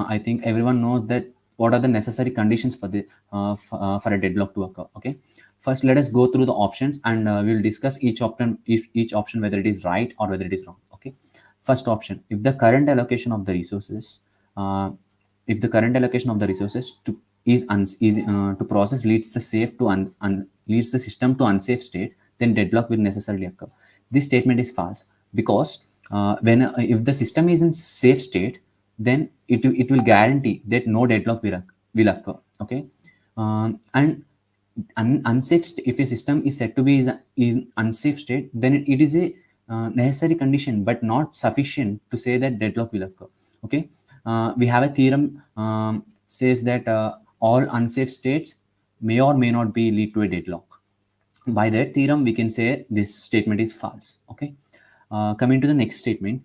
I think everyone knows that what are the necessary conditions for the for a deadlock to occur. Okay. First, let us go through the options, and we'll discuss each option whether it is right or whether it is wrong. Okay. First option: if the current allocation of the resources, to to process leads the safe to leads the system to unsafe state, then deadlock will necessarily occur. This statement is false, because when if the system is in safe state, then it will guarantee that no deadlock will occur. Okay. And if a system is said to be is unsafe state, then it is a necessary condition but not sufficient to say that deadlock will occur. Okay. We have a theorem says that all unsafe states may or may not be lead to a deadlock. By that theorem we can say this statement is false. Okay. Coming to the next statement,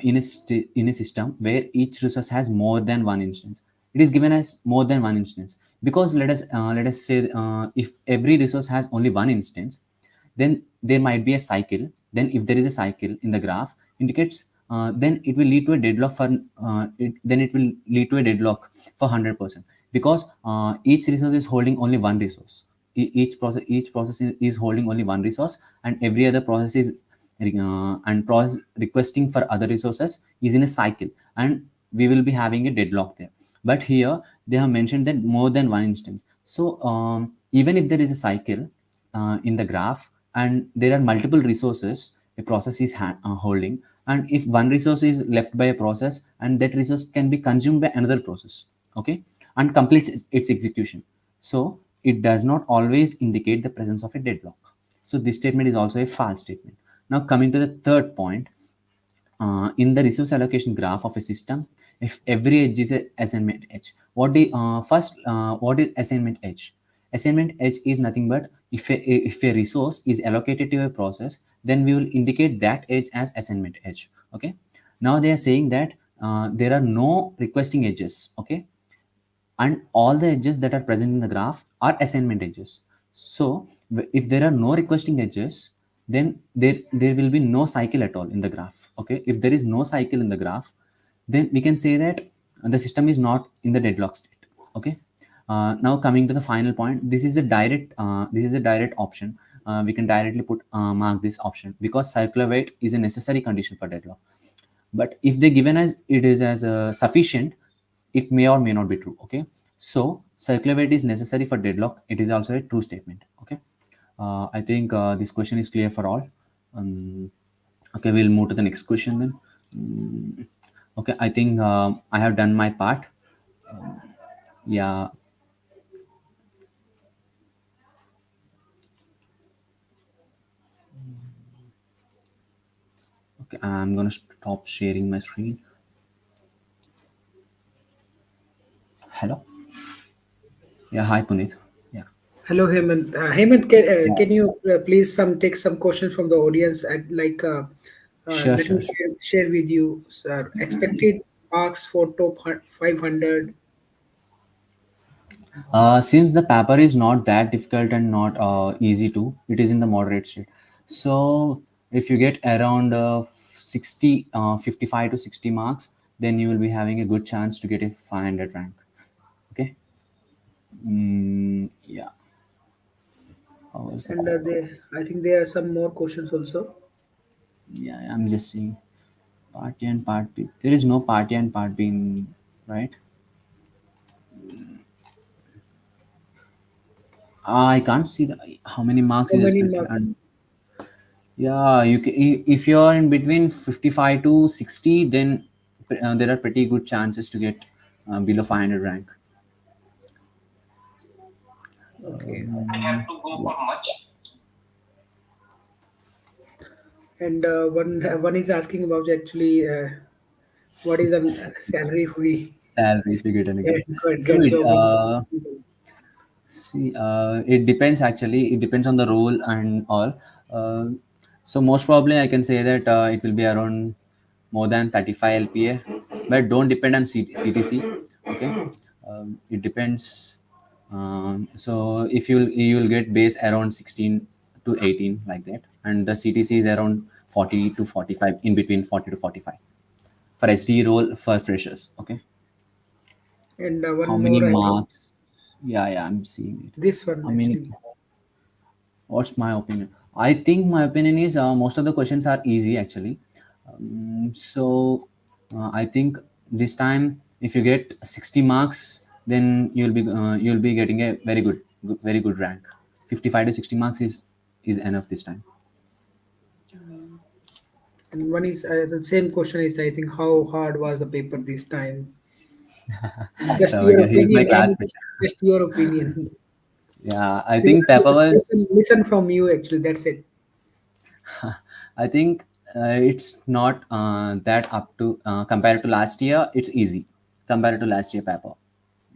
in a system where each resource has more than one instance, it is given as more than one instance, because let us say if every resource has only one instance, then there might be a cycle. Then if there is a cycle in the graph indicates, then it will lead to a deadlock for then it will lead to a deadlock for 100%, because each resource is holding only one resource. Each process is holding only one resource, and every other process is and process requesting for other resources is in a cycle, and we will be having a deadlock there. But here they have mentioned that more than one instance. So even if there is a cycle in the graph and there are multiple resources a process is holding, and if one resource is left by a process and that resource can be consumed by another process, okay, and completes its execution, so it does not always indicate the presence of a deadlock. So this statement is also a false statement. Now coming to the third point, in the resource allocation graph of a system, if every edge is a assignment edge, what is assignment edge? Assignment edge is nothing but if a resource is allocated to a process, then we will indicate that edge as assignment edge. Okay. Now they are saying that there are no requesting edges. Okay, and all the edges that are present in the graph are assignment edges. So if there are no requesting edges, then there will be no cycle at all in the graph. Okay, if there is no cycle in the graph, then we can say that the system is not in the deadlock state. Okay. Now coming to the final point, this is a direct option. We can directly put mark this option because circular weight is a necessary condition for deadlock. But if they given as it is as sufficient, it may or may not be true. Okay, so circular weight is necessary for deadlock, it is also a true statement. Okay, I think this question is clear for all. Okay, we'll move to the next question then. Okay, I think I have done my part. Yeah. Okay, I'm gonna stop sharing my screen. Hello. Yeah, hi Puneet. Yeah. Hello, Hemant. Hemant, Yeah. can you please take some questions from the audience? Sure, Let me sure, sure. share with you, sir. Expected marks for top 500. Since the paper is not that difficult and not easy to, it is in the moderate state. So if you get around 55 to 60 marks, then you will be having a good chance to get a 500 rank. Okay. Yeah. How was the And paper? I think there are some more questions also. Yeah, I'm just seeing part A and part B. There is no part A and part B in, right? I can't see how many marks How is many expected. marks? And yeah, if you're in between 55 to 60, then there are pretty good chances to get below 500 rank. Okay. Yeah. And one is asking about actually what is a salary if we Salary if you get any good. So get job in. see, it depends actually. It depends on the role and all. Uh, so most probably I can say that it will be around more than 35 LPA, but don't depend on CTC. Okay, it depends. So if you'll get base around 16 to 18 like that, and the CTC is around 40 to 45, in between 40 to 45 for SD role for freshers. Okay, And how one many more, I think marks? Yeah, I'm seeing it. this one How many? actually. What's my opinion? I think my opinion is most of the questions are easy actually. So I think this time if you get 60 marks, then you'll be getting a very good rank. 55 to 60 marks is enough this time. And one is the same question is I think how hard was the paper this time? Just So your yeah, he's my opinion, and classmate. just your opinion. Yeah, I We think want to paper just was. listen from you actually. That's it. I think it's not that up to compared to last year. It's easy compared to last year paper.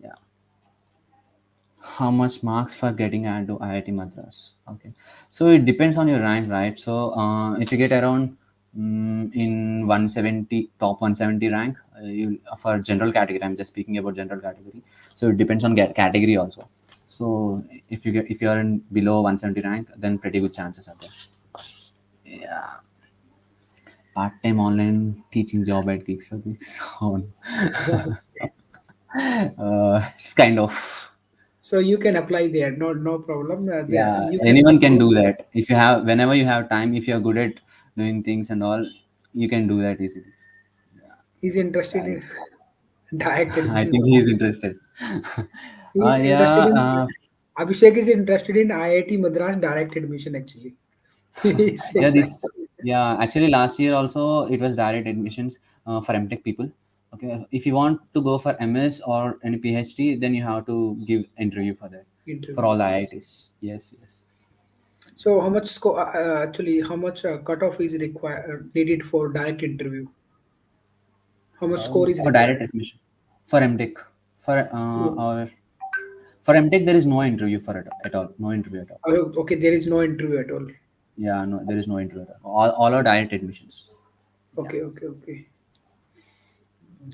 Yeah. How much marks for getting into IIT Madras? Okay, so it depends on your rank, right? So if you get around in 170 top 170 rank, you for general category. I'm just speaking about general category. So it depends on category also. So if you are in below 170 rank, then pretty good chances are there. Yeah. Part-time online teaching job at Geeks for Geeks. On it's kind of. So you can apply there. No problem. Yeah, You can anyone can apply. do that if you have whenever you have time, if you're good at doing things and all, you can do that easily. He's interested I, in direct I admission. think he's interested. He's Yeah, interested in. Abhishek is interested in IIT Madras direct admission actually. He Yeah, said that. this yeah, actually last year also it was direct admissions for MTech people. Okay, if you want to go for MS or any PhD, then you have to give interview for that for Interview. all the IITs. Yes, yes. So how much score actually how much cutoff is required needed for direct interview? How much score is For direct required? admission for MTech for or for MTech there is no interview for it at all. No interview at all. Oh, okay, there is no interview at all. Yeah, no, there is no interview at all. All are direct admissions. Yeah. Okay, okay, okay,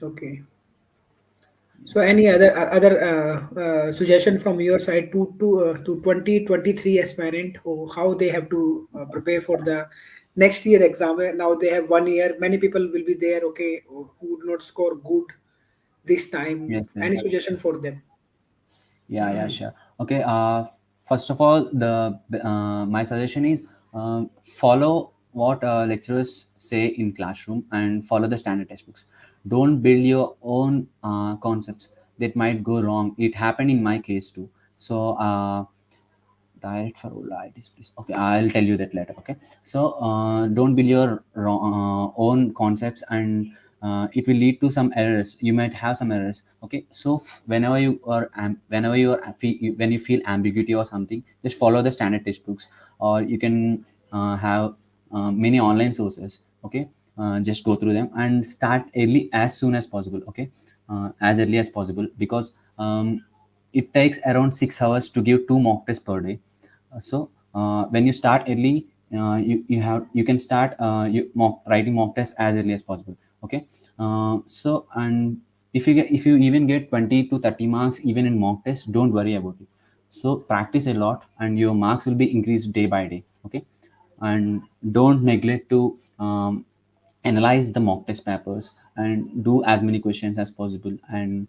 okay. So any Yes. other suggestion from your side to 2023 aspirant or how they have to prepare for the next year exam? Now they have 1 year. Many people will be there. Okay, who would not score good this time. Yes. Any Yes. suggestion for them? Yeah, yeah, sure. Okay. First of all, the my suggestion is follow what lecturers say in classroom and follow the standard textbooks. Don't build your own concepts that might go wrong. It happened in my case too. So direct for all IITs, please. Okay, I'll tell you that later. Okay, so don't build your own concepts, and it will lead to some errors. You might have some errors. Okay, so whenever you are whenever you are when you feel ambiguity or something, just follow the standard textbooks, or you can have many online sources. Okay, just go through them and start early as soon as possible. Okay, as early as possible because it takes around 6 hours to give two mock tests per day. When you start early, you can start writing mock tests as early as possible. Okay, and if you even get 20 to 30 marks even in mock tests, don't worry about it. So practice a lot, and your marks will be increased day by day. Okay, and don't neglect to analyze the mock test papers and do as many questions as possible, and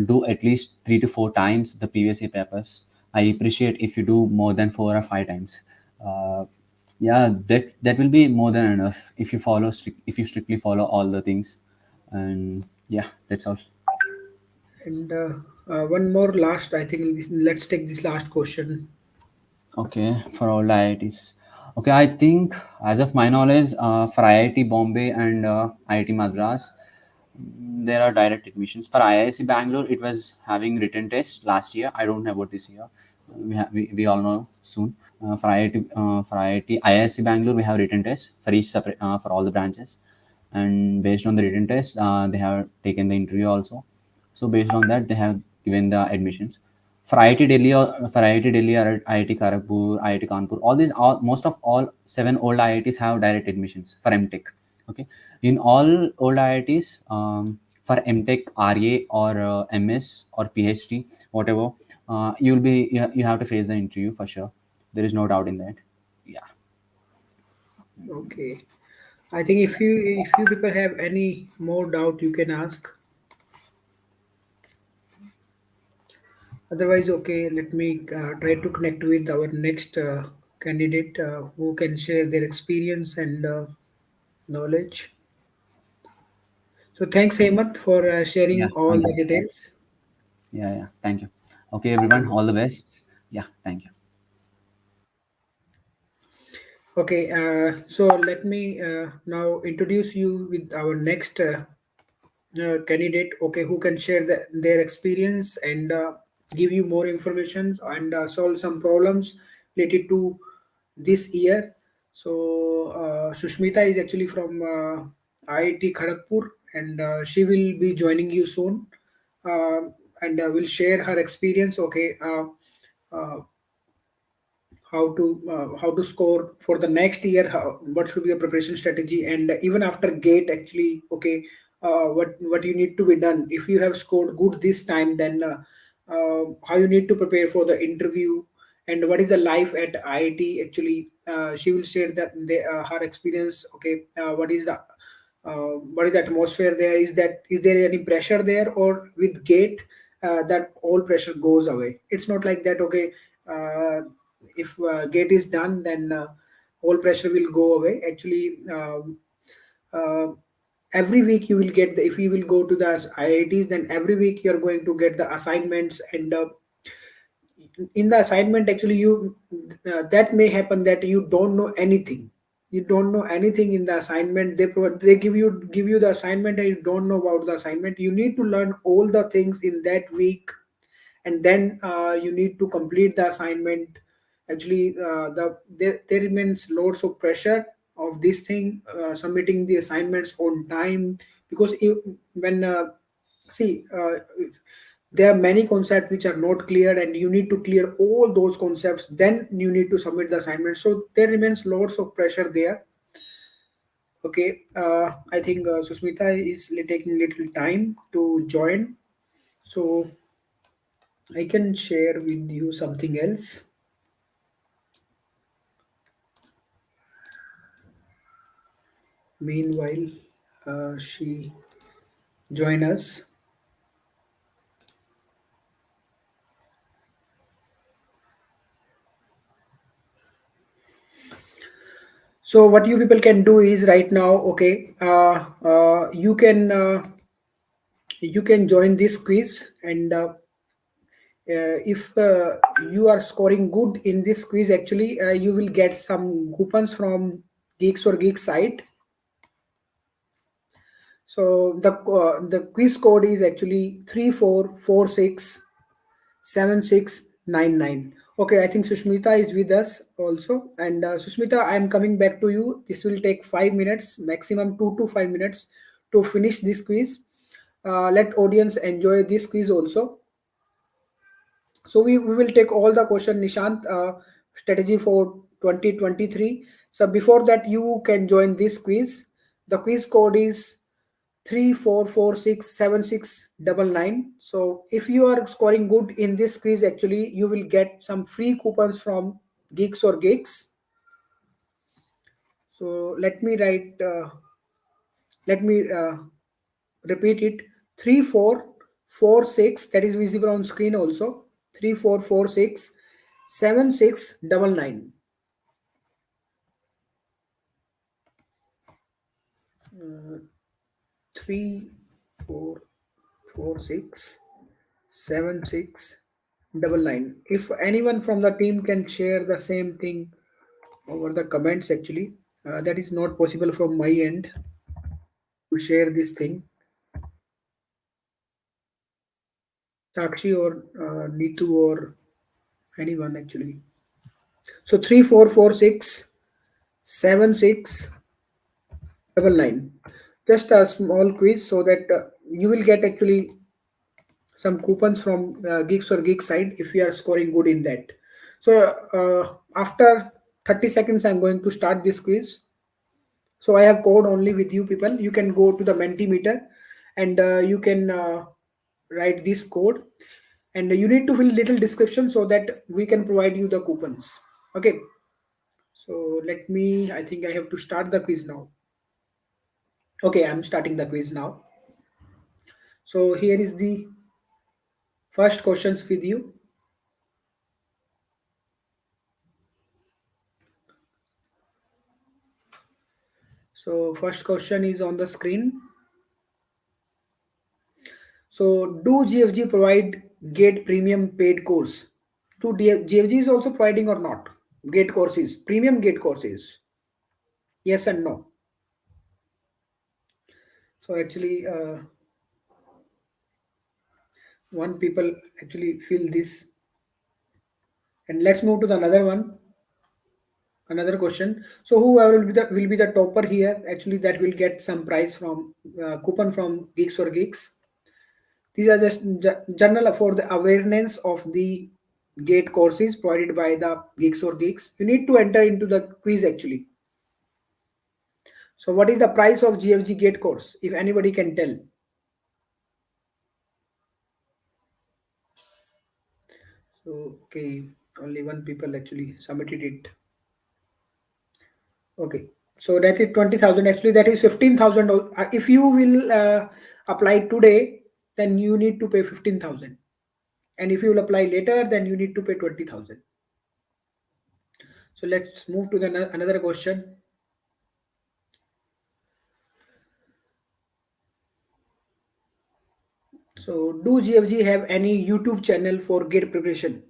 do at least 3 to 4 times the previous year papers. I appreciate if you do more than 4 or 5 times. uh, yeah, that will be more than enough if you if you strictly follow all the things. And yeah, that's all. And one more last. I think let's take this last question. Okay, for all the IITs. Okay, I think as of my knowledge, for IIT Bombay and IIT Madras, there are direct admissions. For IISc Bangalore, it was having written tests last year. I don't know about this year. We all know soon. For IISc Bangalore, we have written tests for each separate for all the branches, and based on the written test, they have taken the interview also. So based on that, they have given the admissions for IIT Delhi or IIT Kharagpur, IIT Kanpur. Most of all seven old IITs have direct admissions for MTech. Okay, in all old IITs, for MTech, RA or MS or PhD, whatever, you have to face the interview for sure. There is no doubt in that. Yeah. Okay. I think if you people have any more doubt, you can ask. Otherwise, okay, let me try to connect with our next candidate who can share their experience and knowledge. So thanks, Hemant, for Yeah. sharing all Thank the you. details. Yeah. Yeah. Thank you. Okay, everyone. Okay. All the best. Yeah. Thank you. Okay. So let me now introduce you with our next candidate. Okay, who can share their experience and give you more information and solve some problems related to this year. So Sushmita is actually from IIT Kharagpur, and she will be joining you soon, uh, and will share her experience. Okay, uh, how to score for the next year, what should be the preparation strategy, and even after gate actually, okay, what you need to be done if you have scored good this time, then how you need to prepare for the interview, and what is the life at IIT actually. She will share that her experience. Okay, what is the atmosphere there, is there any pressure there, or with gate that all pressure goes away. It's not like that. Okay, if gate is done, then all pressure will go away actually. Uh, every week you will get if you will go to the IITs, then every week you're going to get the assignments, and in the assignment actually you that may happen that you don't know anything. You don't know anything in the assignment. They give you the assignment and you don't know about the assignment. You need to learn all the things in that week, and then you need to complete the assignment. Actually there remains lots of pressure of this thing, submitting the assignments on time, because when see there are many concepts which are not clear, and you need to clear all those concepts, then you need to submit the assignment. So there remains lots of pressure there. Okay, I think Susmita is taking little time to join, so I can share with you something else. Meanwhile, she join us. So what you people can do is right now, okay, you can join this quiz, and if you are scoring good in this quiz, actually you will get some coupons from Geeks or Geek site. So the quiz code is actually 34467699. Okay, I think Sushmita is with us also. And Sushmita, I am coming back to you. This will take 5 minutes, maximum 2 to 5 minutes to finish this quiz. Let audience enjoy this quiz also. So we will take all the question, Nishant, strategy for 2023. So before that, you can join this quiz. The quiz code is 34467699. So if you are scoring good in this quiz, actually you will get some free coupons from Geeks or Geeks. So let me repeat it. 3446, that is visible on screen also. 34467699. 34467699. If anyone from the team can share the same thing over the comments, actually that is not possible from my end to share this thing. Sakshi or Neetu or anyone actually. So 34467699. Just a small quiz so that you will get actually some coupons from Geeks or Geek side if you are scoring good in that. So after 30 seconds, I'm going to start this quiz. So I have code only with you people. You can go to the Mentimeter, and you can write this code, and you need to fill little description so that we can provide you the coupons. Okay. So let me, I think I have to start the quiz now. Okay, I'm starting the quiz now. So here is the first questions with you. So first question is on the screen. So do GFG provide GATE premium paid course? Do GFG is also providing or not? GATE courses, premium GATE courses. Yes and no. So actually, one people actually feel this. And let's move to the another one. Another question. So whoever will be the topper here, actually that will get some prize from coupon from Geeks or Geeks. These are just general for the awareness of the GATE courses provided by the Geeks or Geeks. You need to enter into the quiz actually. So what is the price of GFG GATE course? If anybody can tell. So okay, only one people actually submitted it. Okay, so that is 20,000. Actually, that is 15,000. If you will apply today, then you need to pay 15,000. And if you will apply later, then you need to pay 20,000. So let's move to the another question. So do GFG have any YouTube channel for GATE preparation?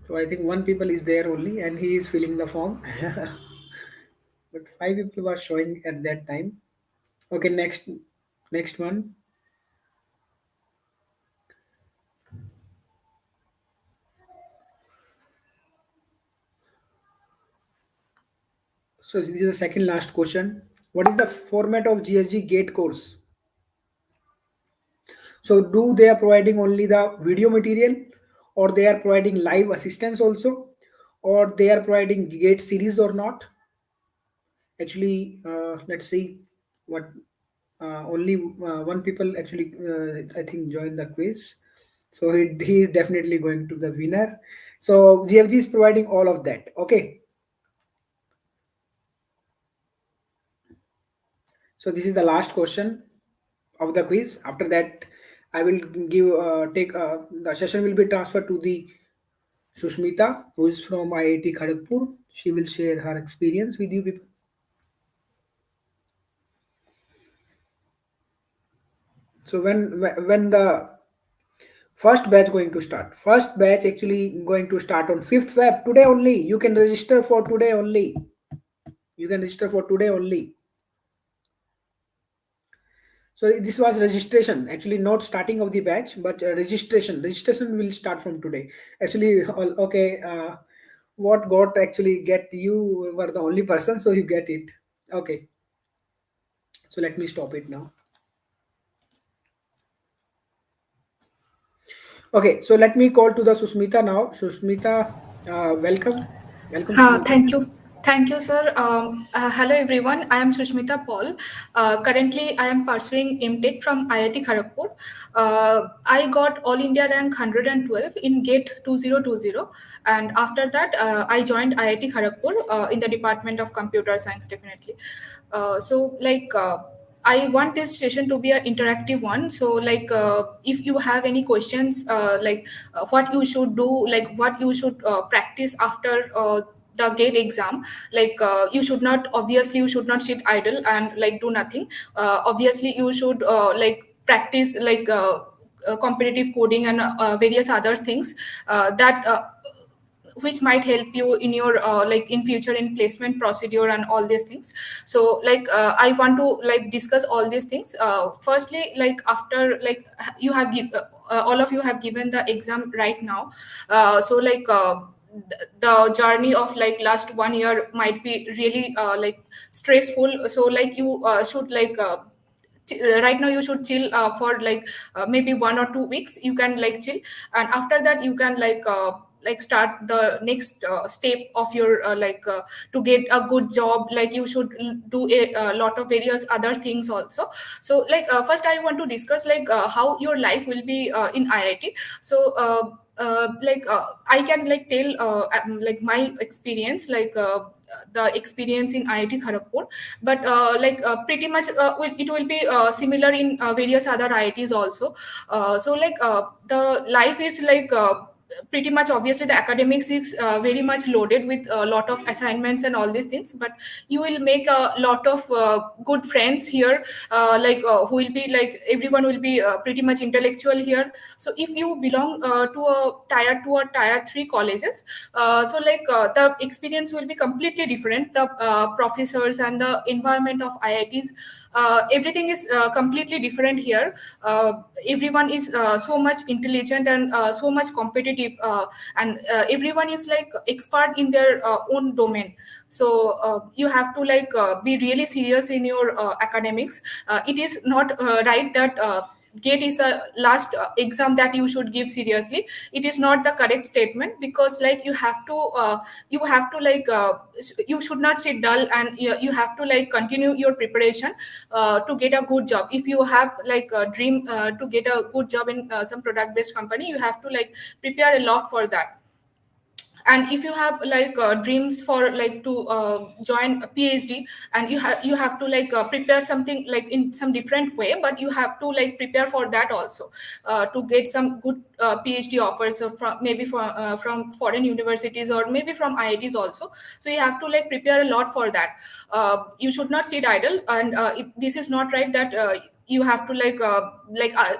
So I think one people is there only, and he is filling the form. But five people were showing at that time. Okay, next one. So this is the second last question. What is the format of GSG Gate course? So do they are providing only the video material, or they are providing live assistance also, or they are providing Gate series or not? Actually, let's see what only one people actually I think joined the quiz. So he is definitely going to the winner. So GFG is providing all of that. Okay. So this is the last question of the quiz. After that, I will give take the session will be transferred to the Sushmita, who is from IIT Kharagpur. She will share her experience with you people. So when the first batch going to start? First batch actually going to start on 5th Feb today only. You can register for today only. You can register for today only. So this was registration, actually not starting of the batch, but registration. Registration will start from today. Actually, okay. What got actually get you were the only person, so you get it. Okay. So let me stop it now. Okay. So let me call to the Susmita now. Susmita, welcome. Welcome, Susmita. Thank you. Thank you, sir. Hello, everyone. I am Sushmita Paul. Currently, I am pursuing MTech from IIT Kharagpur. I got All India rank 112 in GATE 2020. And after that, I joined IIT Kharagpur in the Department of Computer Science, definitely. I want this session to be an interactive one. So, if you have any questions, what you should do, like what you should practice after the gate exam, you should not, obviously you should not sit idle and like do nothing. Obviously you should practice competitive coding and various other things that which might help you in your in future in placement procedure and all these things. So I want to discuss all these things. Firstly, after you have all of you have given the exam right now. The journey of last 1 year might be really stressful. So you should right now you should chill for maybe 1 or 2 weeks. You can chill, and after that you can start the next step of your to get a good job. You should do a lot of various other things also. So first I want to discuss how your life will be in IIT. So I can tell my experience, the experience in IIT Kharagpur, but pretty much it will be similar in various other IITs also. The life is pretty much, obviously the academics is very much loaded with a lot of assignments and all these things, but you will make a lot of good friends here, who will be everyone will be pretty much intellectual here. So if you belong to a tier 2 or tier 3 colleges, the experience will be completely different. The professors and the environment of IITs, everything is completely different here. Everyone is so much intelligent and so much competitive, and everyone is expert in their own domain. So you have to be really serious in your academics. It is not right that gate is a last exam that you should give seriously. It is not the correct statement, because you have to you should not sit dull, and you have to continue your preparation to get a good job. If you have a dream to get a good job in some product based company, you have to prepare a lot for that. And if you have dreams for to join a PhD, and you have to prepare something in some different way, but you have to prepare for that also, to get some good PhD offers from maybe from foreign universities, or maybe from IITs also. So you have to prepare a lot for that. You should not sit idle, and this is not right that you have to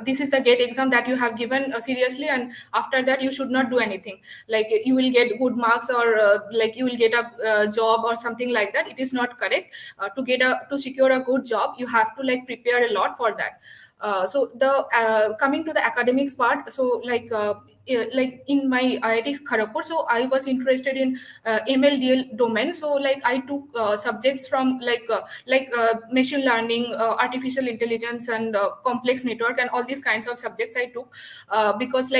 this is the GATE exam that you have given seriously, and after that you should not do anything, like you will get good marks, or like you will get a job or something like that. It is not correct. To secure a good job, you have to like prepare a lot for that. So the coming to the academics part, so like in my IIT Kharagpur, so I was interested in MLDL domain. So like I took subjects from machine learning, artificial intelligence, and complex network, and all these kinds of subjects I took because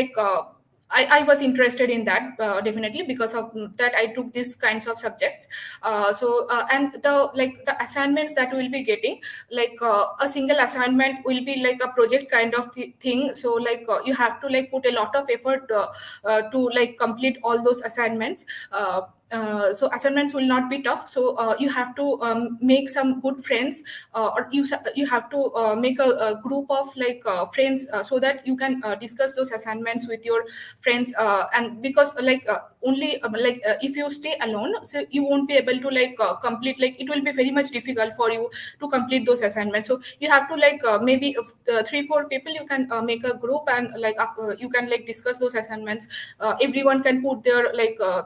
I was interested in that, definitely because of that I took these kinds of subjects. And the assignments that we will be getting, a single assignment will be like a project kind of thing. So you have to like put a lot of effort to like complete all those assignments. So assignments will not be tough, so you have to make some good friends, or you have to make a group of friends, so that you can discuss those assignments with your friends, and because only if you stay alone, so you won't be able to complete, like it will be very much difficult for you to complete those assignments. So you have to maybe if 3-4 people, you can make a group, and you can like discuss those assignments. Everyone can put their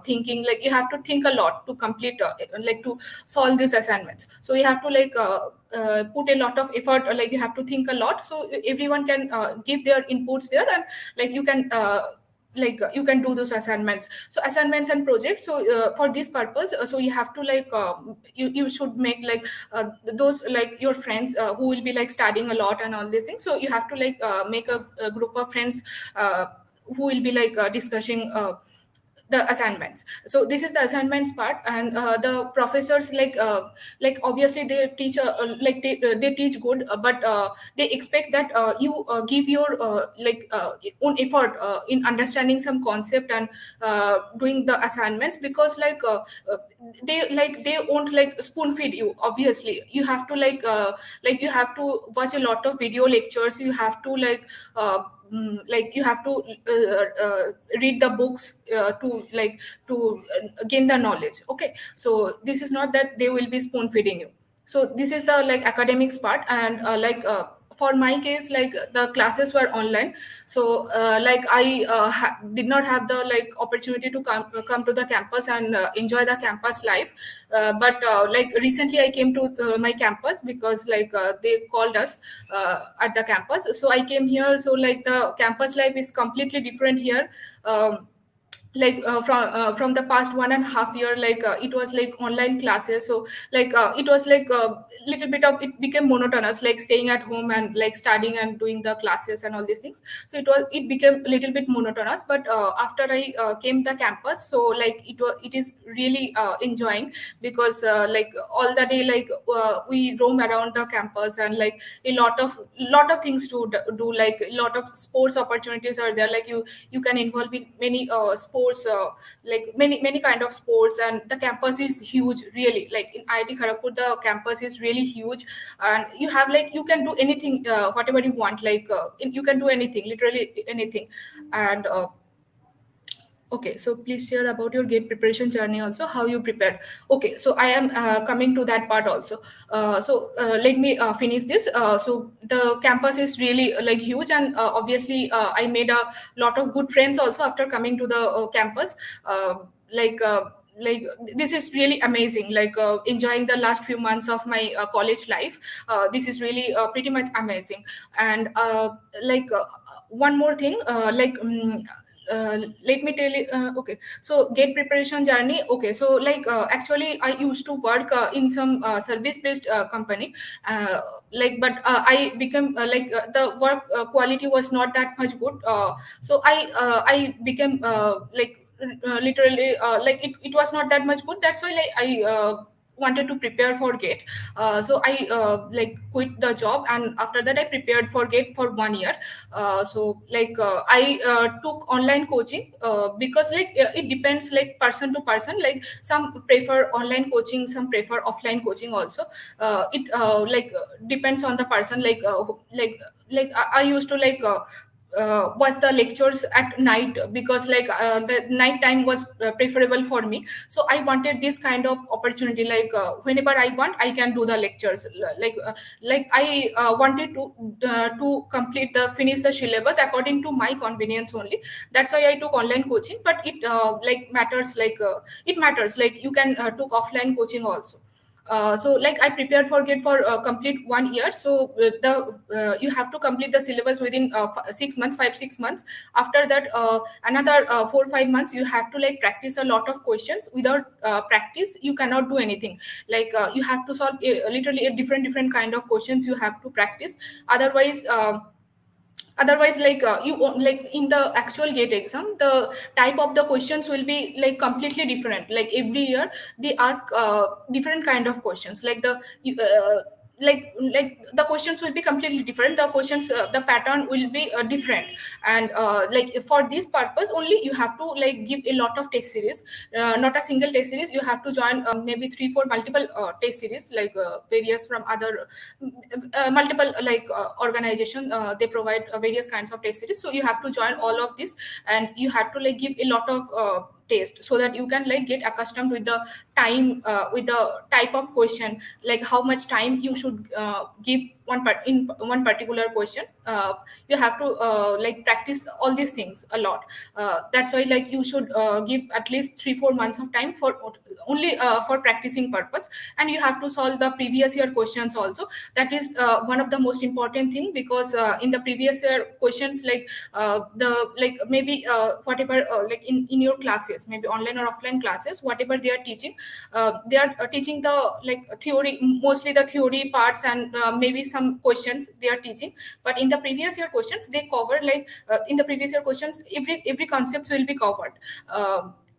thinking, like you have to think a lot to complete to solve these assignments. So you have to put a lot of effort, like you have to think a lot, so everyone can give their inputs there, and like you can do those assignments. So assignments and projects, so for this purpose, so you have to you should make those like your friends who will be like studying a lot and all these things. So you have to make a group of friends who will be discussing the assignments. So this is the assignments part, and the professors obviously they teach they teach good, but they expect that you give your own effort in understanding some concept and doing the assignments, because they won't like spoon feed you. Obviously you have to you have to watch a lot of video lectures, you have to you have to read the books to gain the knowledge. Okay, so this is not that they will be spoon feeding you. So this is the academics part, and for my case, the classes were online. So did not have the opportunity to come to the campus and enjoy the campus life. But recently I came to my campus, because they called us at the campus, so I came here. So the campus life is completely different here. From the past 1.5 year, it was like online classes. So it was little bit of it became monotonous, like staying at home and like studying and doing the classes and all these things. So it became a little bit monotonous. But after I came the campus, so it is really enjoying, because all the day we roam around the campus, and a lot of things to do, like a lot of sports opportunities are there. Like you can involve in many sports, many kind of sports. And the campus is huge, really. Like in IIT Kharagpur, the campus is really huge, and you have you can do anything, whatever you want. You can do anything, literally anything. And okay, so please share about your gate preparation journey also, how you prepared. Okay, so I am coming to that part also. Let me finish this. So the campus is really huge, and obviously I made a lot of good friends also after coming to the campus. Uh, like. Like this is really amazing, enjoying the last few months of my college life. This is really pretty much amazing. And one more thing, let me tell you. Okay, so gate preparation journey. Okay, so actually I used to work in some service based company. But I became the work quality was not that much good. So I became literally it was not that much good. That's why I wanted to prepare for gate. So I quit the job, and after that I prepared for gate for 1 year. I took online coaching, because it depends person to person. Like some prefer online coaching, some prefer offline coaching also. It depends on the person. I used to was the lectures at night, because the night time was preferable for me. So I wanted this kind of opportunity, whenever I want I can do the lectures. I wanted to complete the finish the syllabus according to my convenience only. That's why I took online coaching. But it matters, like you can took offline coaching also. So like I prepared for GATE for complete 1 year. So the you have to complete the syllabus within 6 months, 5 6 months. After that, another 4 5 months you have to like practice a lot of questions. Without practice you cannot do anything. You have to solve literally a different kind of questions you have to practice. Otherwise you like in the actual GATE exam, the type of the questions will be like completely different. Like every year they ask different kind of questions. Like the questions will be completely different. The questions, the pattern will be different. And like for this purpose only you have to like give a lot of test series, not a single test series. You have to join maybe 3 4 multiple test series, various from other multiple organization. They provide various kinds of test series, so you have to join all of this. And you have to like give a lot of test, so that you can like get accustomed with the time, with the type of question, like how much time you should give in one particular question. You have to like practice all these things a lot. That's why like you should give at least 3 4 months of time for only for practicing purpose. And you have to solve the previous year questions also. That is one of the most important thing, because in the previous year questions, the like maybe whatever like in your classes, maybe online or offline classes, whatever they are teaching, they are teaching the like theory, mostly the theory parts, and maybe some questions they are teaching. But in the previous year questions they cover in the previous year questions every concepts will be covered.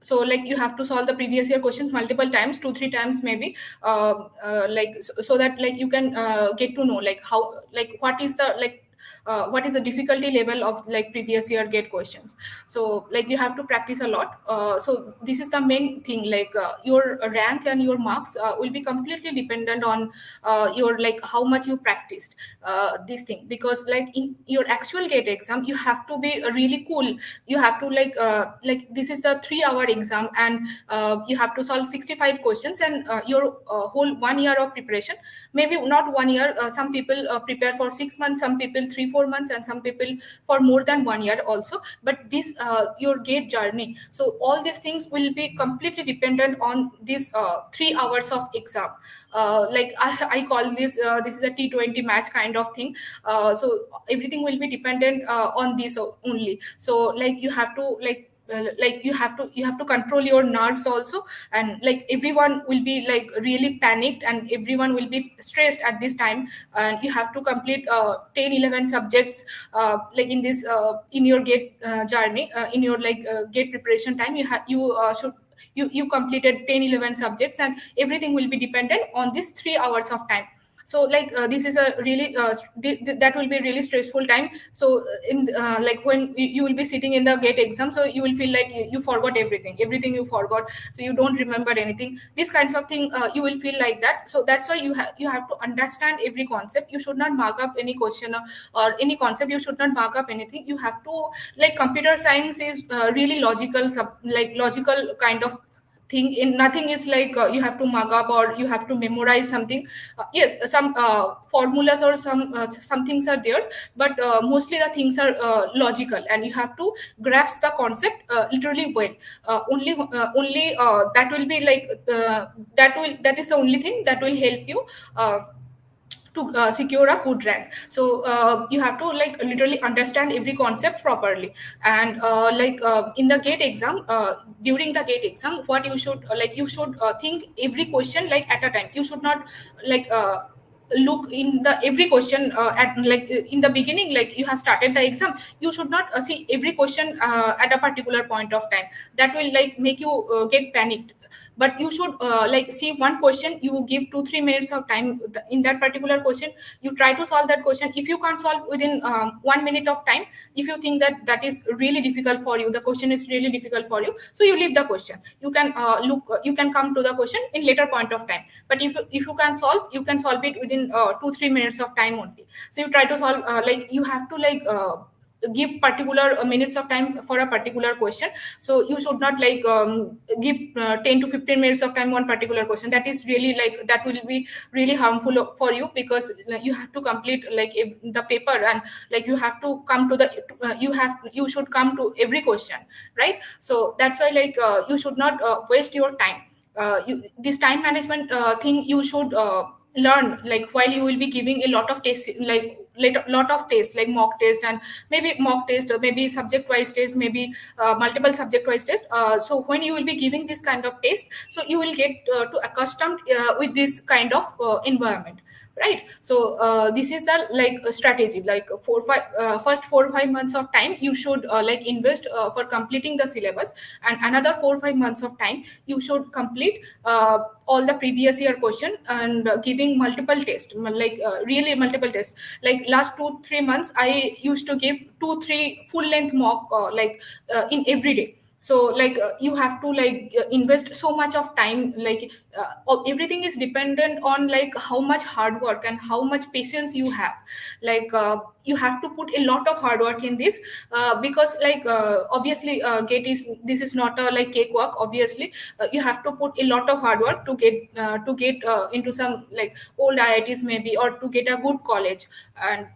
So like you have to solve the previous year questions multiple times, 2 3 times maybe, so that like you can get to know like how, like what is the difficulty level of like previous year GATE questions. So like you have to practice a lot. So this is the main thing, your rank and your marks will be completely dependent on your like how much you practiced this thing. Because like in your actual GATE exam you have to be really cool. You have to like this is the 3 hour exam, and you have to solve 65 questions, and your whole 1 year of preparation, maybe not 1 year, some people prepare for 6 months, some people 3 4 months, and some people for more than 1 year also. But this your GATE journey, so all these things will be completely dependent on this 3 hours of exam. I call this is a T20 match kind of thing. So everything will be dependent on this only. So like you have to you have to control your nerves also. And like everyone will be like really panicked, and everyone will be stressed at this time. And you have to complete 10 11 subjects, like in this in your GATE journey, in your GATE preparation time. You completed 10 11 subjects, and everything will be dependent on this 3 hours of time. So this is a really that will be a really stressful time. So in like when you will be sitting in the GATE exam, so you will feel like you forgot everything you forgot, so you don't remember anything. These kinds of thing, you will feel like that. So that's why you have to understand every concept. You should not mark up any question, or any concept. You should not mark up anything. You have to, like, computer science is really logical logical kind of thing. In nothing is you have to mug up or you have to memorize something. Yes, some formulas or some things are there, but mostly the things are logical, and you have to grasp the concept literally well. Only that will be that is the only thing that will help you to secure a good rank. So you have to like literally understand every concept properly. And in the GATE exam, during the GATE exam, what you should you should think every question like at a time. You should not like look in the every question at in the beginning, like you have started the exam. You should not see every question at a particular point of time. That will like make you get panicked. But you should see one question, you give 2 3 minutes of time in that particular question. You try to solve that question. If you can't solve within 1 minute of time, if you think that that is really difficult for you, the question is really difficult for you, so you leave the question. You can you can come to the question in later point of time. But if you can solve, you can solve it within 2 3 minutes of time only. So you try to solve you have to give particular minutes of time for a particular question. So you should not like give 10 to 15 minutes of time on particular question. That is really like, that will be really harmful for you, because you have to complete like the paper, and like you have to come to the you should come to every question, right? So that's why like you should not waste your time. This time management thing you should learn like while you will be giving a lot of tests, like lot of tests like mock test, and maybe mock test, or maybe subject wise test, maybe multiple subject wise test. So when you will be giving this kind of test, so you will get to accustomed with this kind of environment, right? So this is the like strategy, like first 4 or 5 months of time you should like invest for completing the syllabus, and another 4 or 5 months of time you should complete all the previous year question, and giving multiple tests, like really multiple tests. Like last 2 3 months I used to give 2 3 full length mock in every day. So like you have to like invest so much of time, like everything is dependent on like how much hard work and how much patience you have. Like you have to put a lot of hard work in this, because like obviously gate is, this is not a like cakewalk. Obviously you have to put a lot of hard work to get into some like old IITs maybe, or to get a good college, and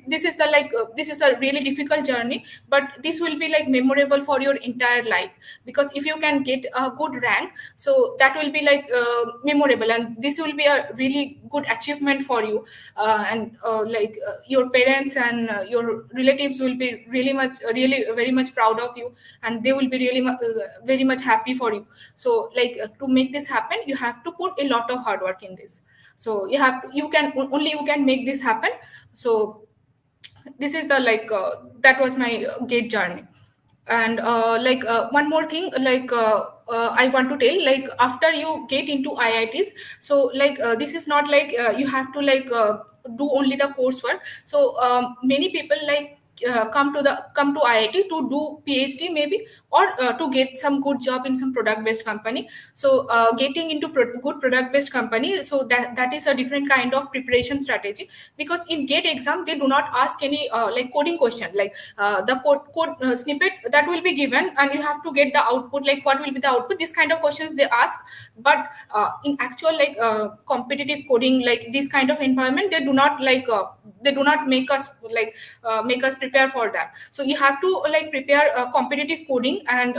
this is the like this is a really difficult journey, but this will be like memorable for your entire life, because if you can get a good rank, so that will be like memorable, and this will be a really good achievement for you. Your parents and your relatives will be really very much proud of you, and they will be really very much happy for you. So like to make this happen, you have to put a lot of hard work in this. So you can only you can make this happen. So this is the like that was my gate journey. And one more thing, I want to tell, like after you get into IITs, so like this is not like you have to like do only the coursework. So many people like come to IIT to do PhD maybe, or to get some good job in some product based company. So getting into good product based company, so that is a different kind of preparation strategy, because in GATE exam they do not ask any like coding question, like the code snippet that will be given, and you have to get the output, like what will be the output, this kind of questions they ask. But in actual like competitive coding, like this kind of environment, they do not like they do not make us prepare for that. So you have to like prepare competitive coding, and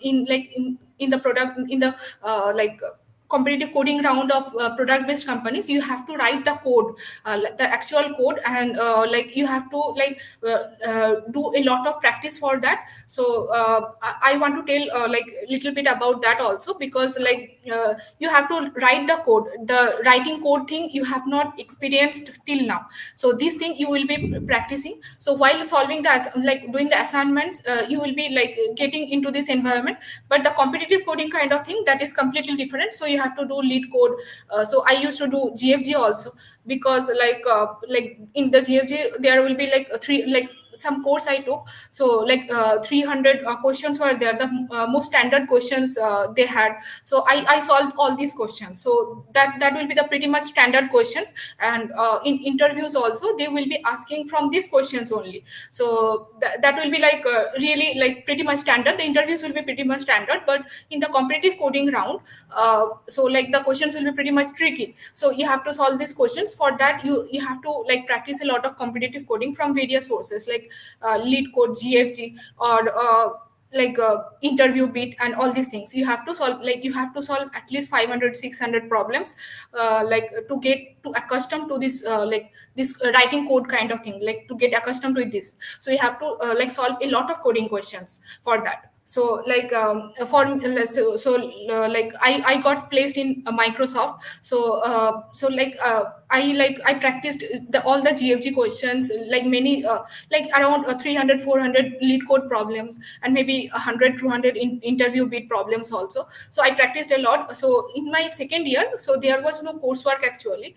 in the product, in the competitive coding round of product based companies, you have to write the code, the actual code, and like you have to like do a lot of practice for that. So I want to tell like little bit about that also, because like you have to write the code, the writing code thing you have not experienced till now. So this thing you will be practicing. So while solving the like doing the assignments, you will be like getting into this environment. But the competitive coding kind of thing, that is completely different. So you have to do lead code. So I used to do GFG also, because like in the GFG there will be like three, like some course I took. So like 300 questions were there, the most standard questions they had. So I solved all these questions. So that will be the pretty much standard questions. And in interviews also they will be asking from these questions only. So that will be like really like pretty much standard. The interviews will be pretty much standard, but in the competitive coding round, so like the questions will be pretty much tricky. So you have to solve these questions. For that you have to like practice a lot of competitive coding from various sources, like lead code, GFG, or interview bit, and all these things you have to solve. Like you have to solve at least 500 600 problems, like to get to accustomed to this like this writing code kind of thing, like to get accustomed to this. So you have to like solve a lot of coding questions for that. So like like I got placed in Microsoft. So I practiced all the GFG questions, like many like around 300 400 lead code problems, and maybe 100 200 interview bit problems also. So I practiced a lot. So in my second year, so there was no coursework actually,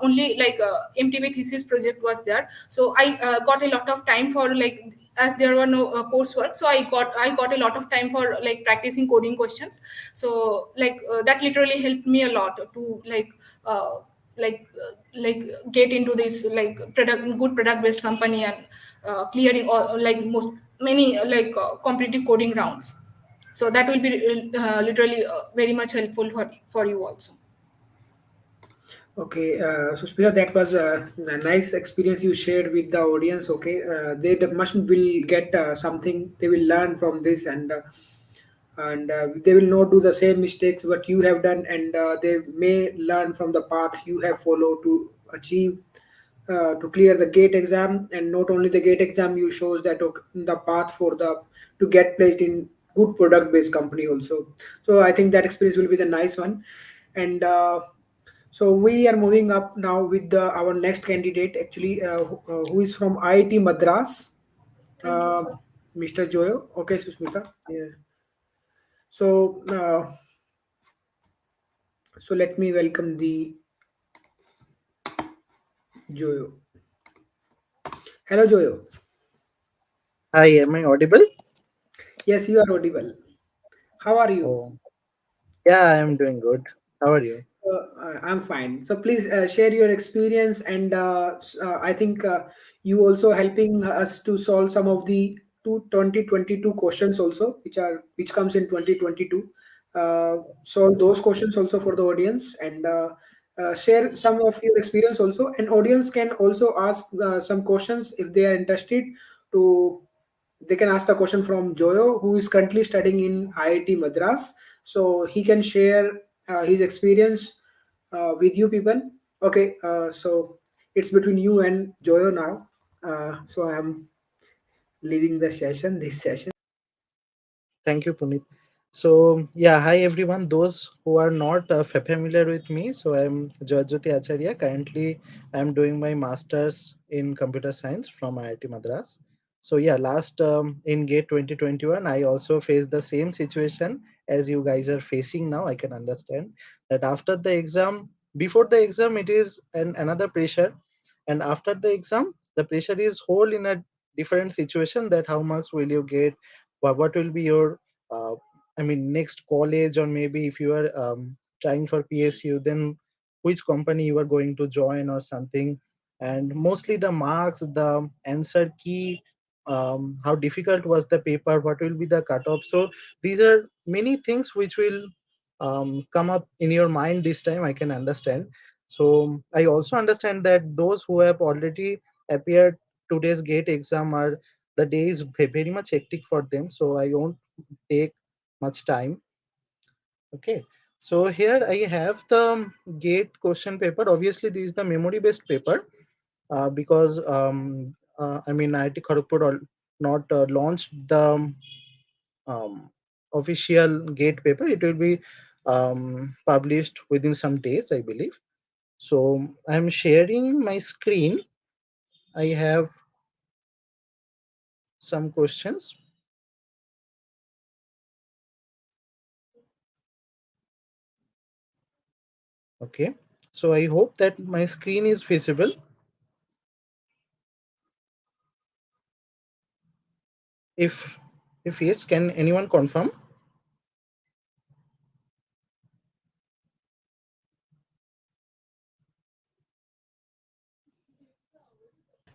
only like MTB thesis project was there. So I got a lot of time for like, as there were no coursework, so I got a lot of time for like practicing coding questions. So like that literally helped me a lot to like like get into this like good product based company and clearing all like most many competitive coding rounds. So that will be literally very much helpful for you also. Okay, so Smita, that was a nice experience you shared with the audience. Okay, must will get something they will learn from this, and they will not do the same mistakes what you have done, and they may learn from the path you have followed to achieve to clear the gate exam. And not only the gate exam, you shows that the path for the to get placed in good product based company also. So I think that experience will be the nice one. And so we are moving up now with our next candidate, actually, who is from IIT Madras, Thank you, uh, sir. Mr. Joyo. Okay, Susmita. Yeah. So, so let me welcome the Joyo. Hello, Joyo. Hi, am I audible? Yes, you are audible. How are you? Oh, yeah, I am doing good. How are you? I'm fine. So please share your experience, and I think you also helping us to solve some of the 2022 questions also, which comes in 2022. Solve those questions also for the audience, and share some of your experience also. And audience can also ask some questions if they are interested to. They can ask the question from Joyo, who is currently studying in IIT Madras. So he can share his experience with you people. Okay, so it's between you and Joyo now. So I'm leaving the session, this session. Thank you, Puneet. So, yeah, hi everyone. Those who are not familiar with me, so I'm Jayajyoti Acharya. Currently, I'm doing my master's in computer science from IIT Madras. So, yeah, last in GATE 2021, I also faced the same situation as you guys are facing now. I can understand that after the exam, before the exam, it is another pressure, and after the exam, the pressure is whole in a different situation. That how much will you get, what will be your uh, I mean next college, or maybe if you are trying for PSU, then which company you are going to join or something. And mostly the marks, the answer key, how difficult was the paper, what will be the cutoff. So these are many things which will come up in your mind this time, I can understand. So I also understand that those who have already appeared today's gate exam are, the day is very much hectic for them, so I won't take much time. Okay, so here I have the gate question paper. Obviously this is the memory based paper, because I mean IIT Kharagpur not launched the um, official gate paper. It will be published within some days, I believe. So I'm sharing my screen. I have some questions. Okay, so I hope that my screen is visible. If if yes, can anyone confirm?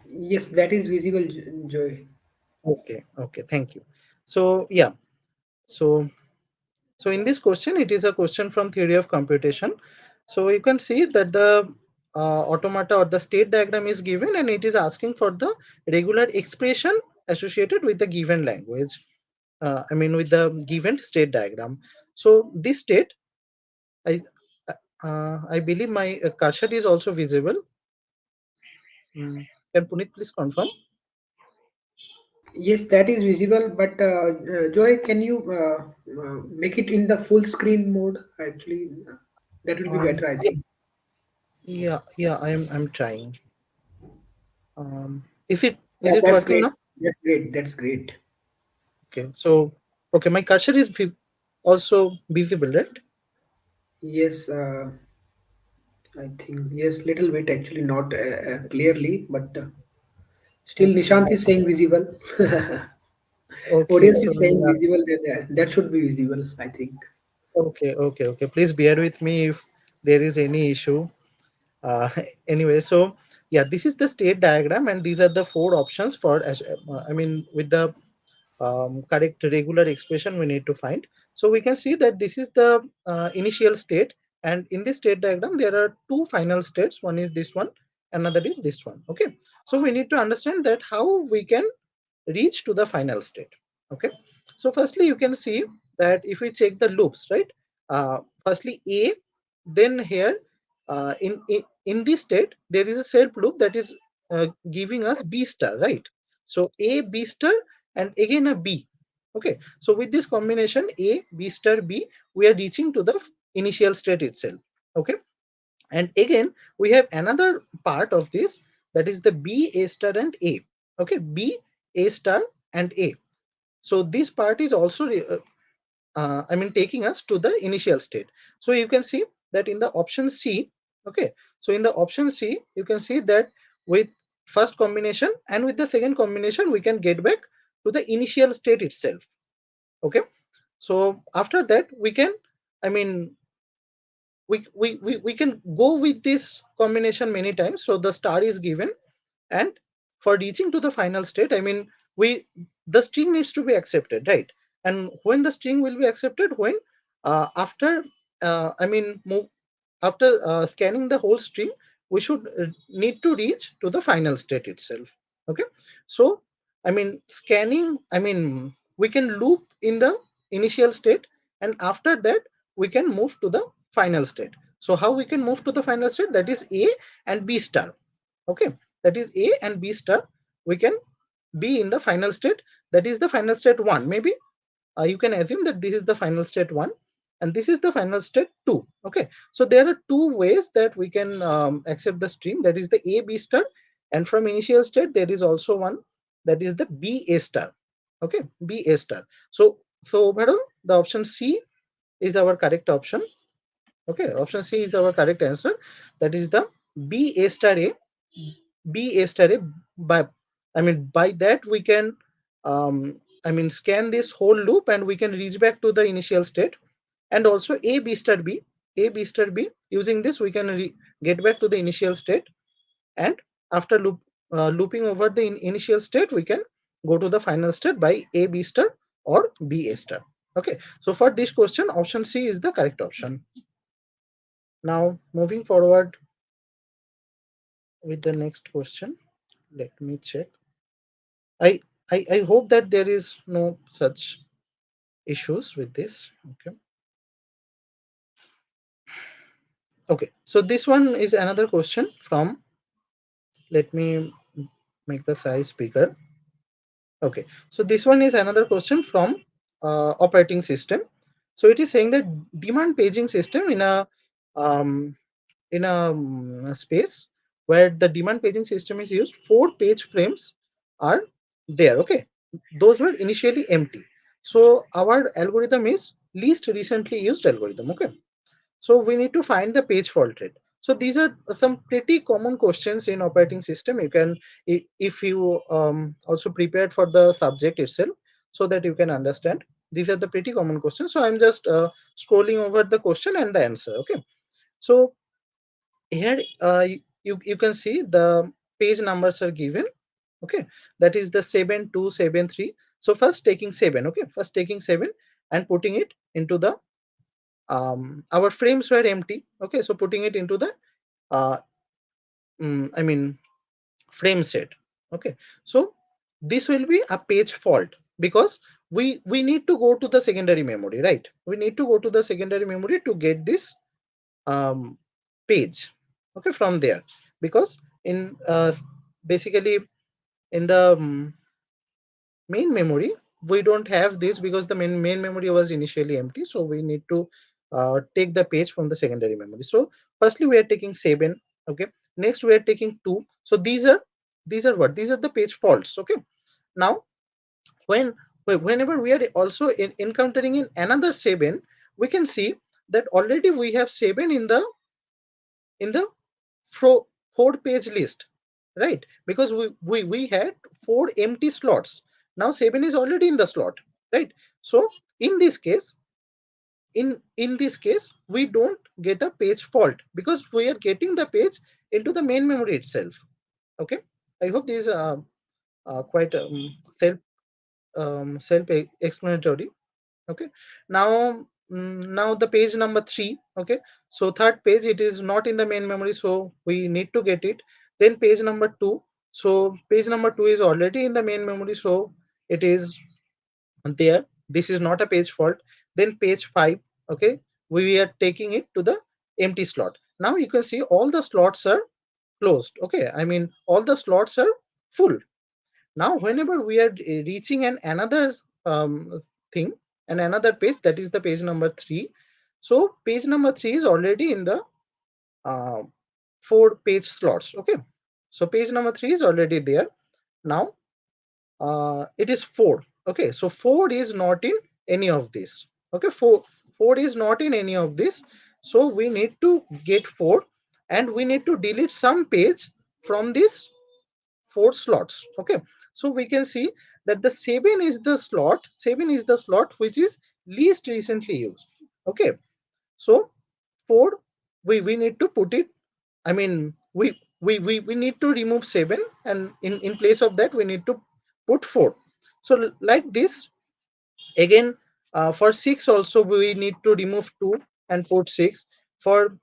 Yes, that is visible, Joy. Okay, okay, thank you. So yeah, so so in this question, it is a question from theory of computation. So you can see that the automata or the state diagram is given, and it is asking for the regular expression associated with the given language. I mean with the given state diagram. So this state, I I believe my cursor is also visible. Mm, can Puneet please confirm? Yes, that is visible. But Joy, can you make it in the full screen mode? Actually, that will be better, I Yeah, think. yeah, I'm trying. Is Yeah, it that's working great. now? That's great. That's great. Okay, so okay, my cursor is also visible, right? Yes, I think yes, little bit actually, not clearly, but still Okay, Nishant is saying visible. okay, Audience so is saying yeah, visible. Then that should be visible, I think. okay. Please bear with me if there is any issue. uh, anyway, so yeah, this is the state diagram, and these are the four options for I mean, with the correct regular expression we need to find. So we can see that this is the initial state, and in this state diagram there are two final states. One is this one, another is this one. Okay, so we need to understand that how we can reach to the final state. Okay, so firstly you can see that if we check the loops, right, firstly A, then here in this state there is a self loop that is giving us B star, right? So A, B star, and again a B. Okay, so with this combination A, B star, B, we are reaching to the initial state itself. Okay, and again we have another part of this, that is the B, A star, and A. Okay, B, A star, and A. So this part is also I mean, taking us to the initial state. So you can see that in the option C. Okay, so in the option C you can see that with first combination and with the second combination we can get back to the initial state itself. Okay, so after that we can, I mean, we can go with this combination many times. So the star is given, and for reaching to the final state, I mean, we the string needs to be accepted, right? And when the string will be accepted, when after I mean move after scanning the whole string, we should need to reach to the final state itself. Okay, so I mean, scanning, I mean, we can loop in the initial state, and after that we can move to the final state. So how we can move to the final state, that is A and B star. Okay, that is A and B star, we can be in the final state, that is the final state 1. Maybe you can assume that this is the final state 1 and this is the final state 2. Okay, so there are two ways that we can accept the string, that is the A, B star, and from initial state there is also one, that is the B, A star. Okay, B, A star. So overall the option C is our correct option. Okay, option C is our correct answer, that is the B, A star, A. B, A star, A. By, I mean, by that we can I mean, scan this whole loop and we can reach back to the initial state. And also A, B star, B. A, B star, B. Using this we can get back to the initial state, and after looping over the initial state we can go to the final state by A, B star or B, A star. Okay, so for this question option C is the correct option. Now moving forward with the next question, let me check. I I hope that there is no such issues with this. Okay. Okay. So this one is another question from. Let me make the size bigger. Okay. So this one is another question from operating system. So it is saying that demand paging system um, in a space where the demand paging system is used, 4 page frames are there. Okay, those were initially empty. So our algorithm is least recently used algorithm. Okay, so we need to find the page fault rate. So these are some pretty common questions in operating system. You can, if you also prepared for the subject itself, so that you can understand, these are the pretty common questions. So I'm just scrolling over the question and the answer. Okay, so here you can see the page numbers are given. Okay, that is the 7273. So first taking 7. Okay, first taking 7 and putting it into the our frames were empty. Okay, so putting it into the uh, I mean, frame set. Okay, so this will be a page fault, because we need to go to the secondary memory, right? We need to go to the secondary memory to get this um, page. Okay, from there, because in basically in the main memory we don't have this, because the main memory was initially empty. So we need to take the page from the secondary memory. So firstly we are taking 7. Okay, next we are taking 2. So these are what, these are the page faults. Okay, now when whenever we are also encountering in another 7, we can see that already we have 7 in the 4 page list, right? Because we had 4 empty slots. Now 7 is already in the slot, right? So in this case in this case we don't get a page fault because we are getting the page into the main memory itself. Okay, I hope this is quite self explanatory. Okay, now now the page number 3. Okay, so third page, it is not in the main memory, so we need to get it. Then page number 2, so page number 2 is already in the main memory, so it is there. This is not a page fault. Then page 5. Okay, we are taking it to the empty slot. Now you can see all the slots are closed. Okay, I mean all the slots are full. Now whenever we are reaching another thing and another page, that is the page number 3. So page number 3 is already in the uh, 4 page slots. Okay, so page number 3 is already there. Now it is 4. Okay, so 4 is not in any of this. Okay, 4 is not in any of this, so we need to get 4 and we need to delete some page from this 4 slots. Okay, so we can see that the 7 is the slot which is least recently used. Okay, so 4, we need to put it, I mean we need to remove 7, and in place of that we need to put 4. So like this again, for 6 also we need to remove 2 and put 6. For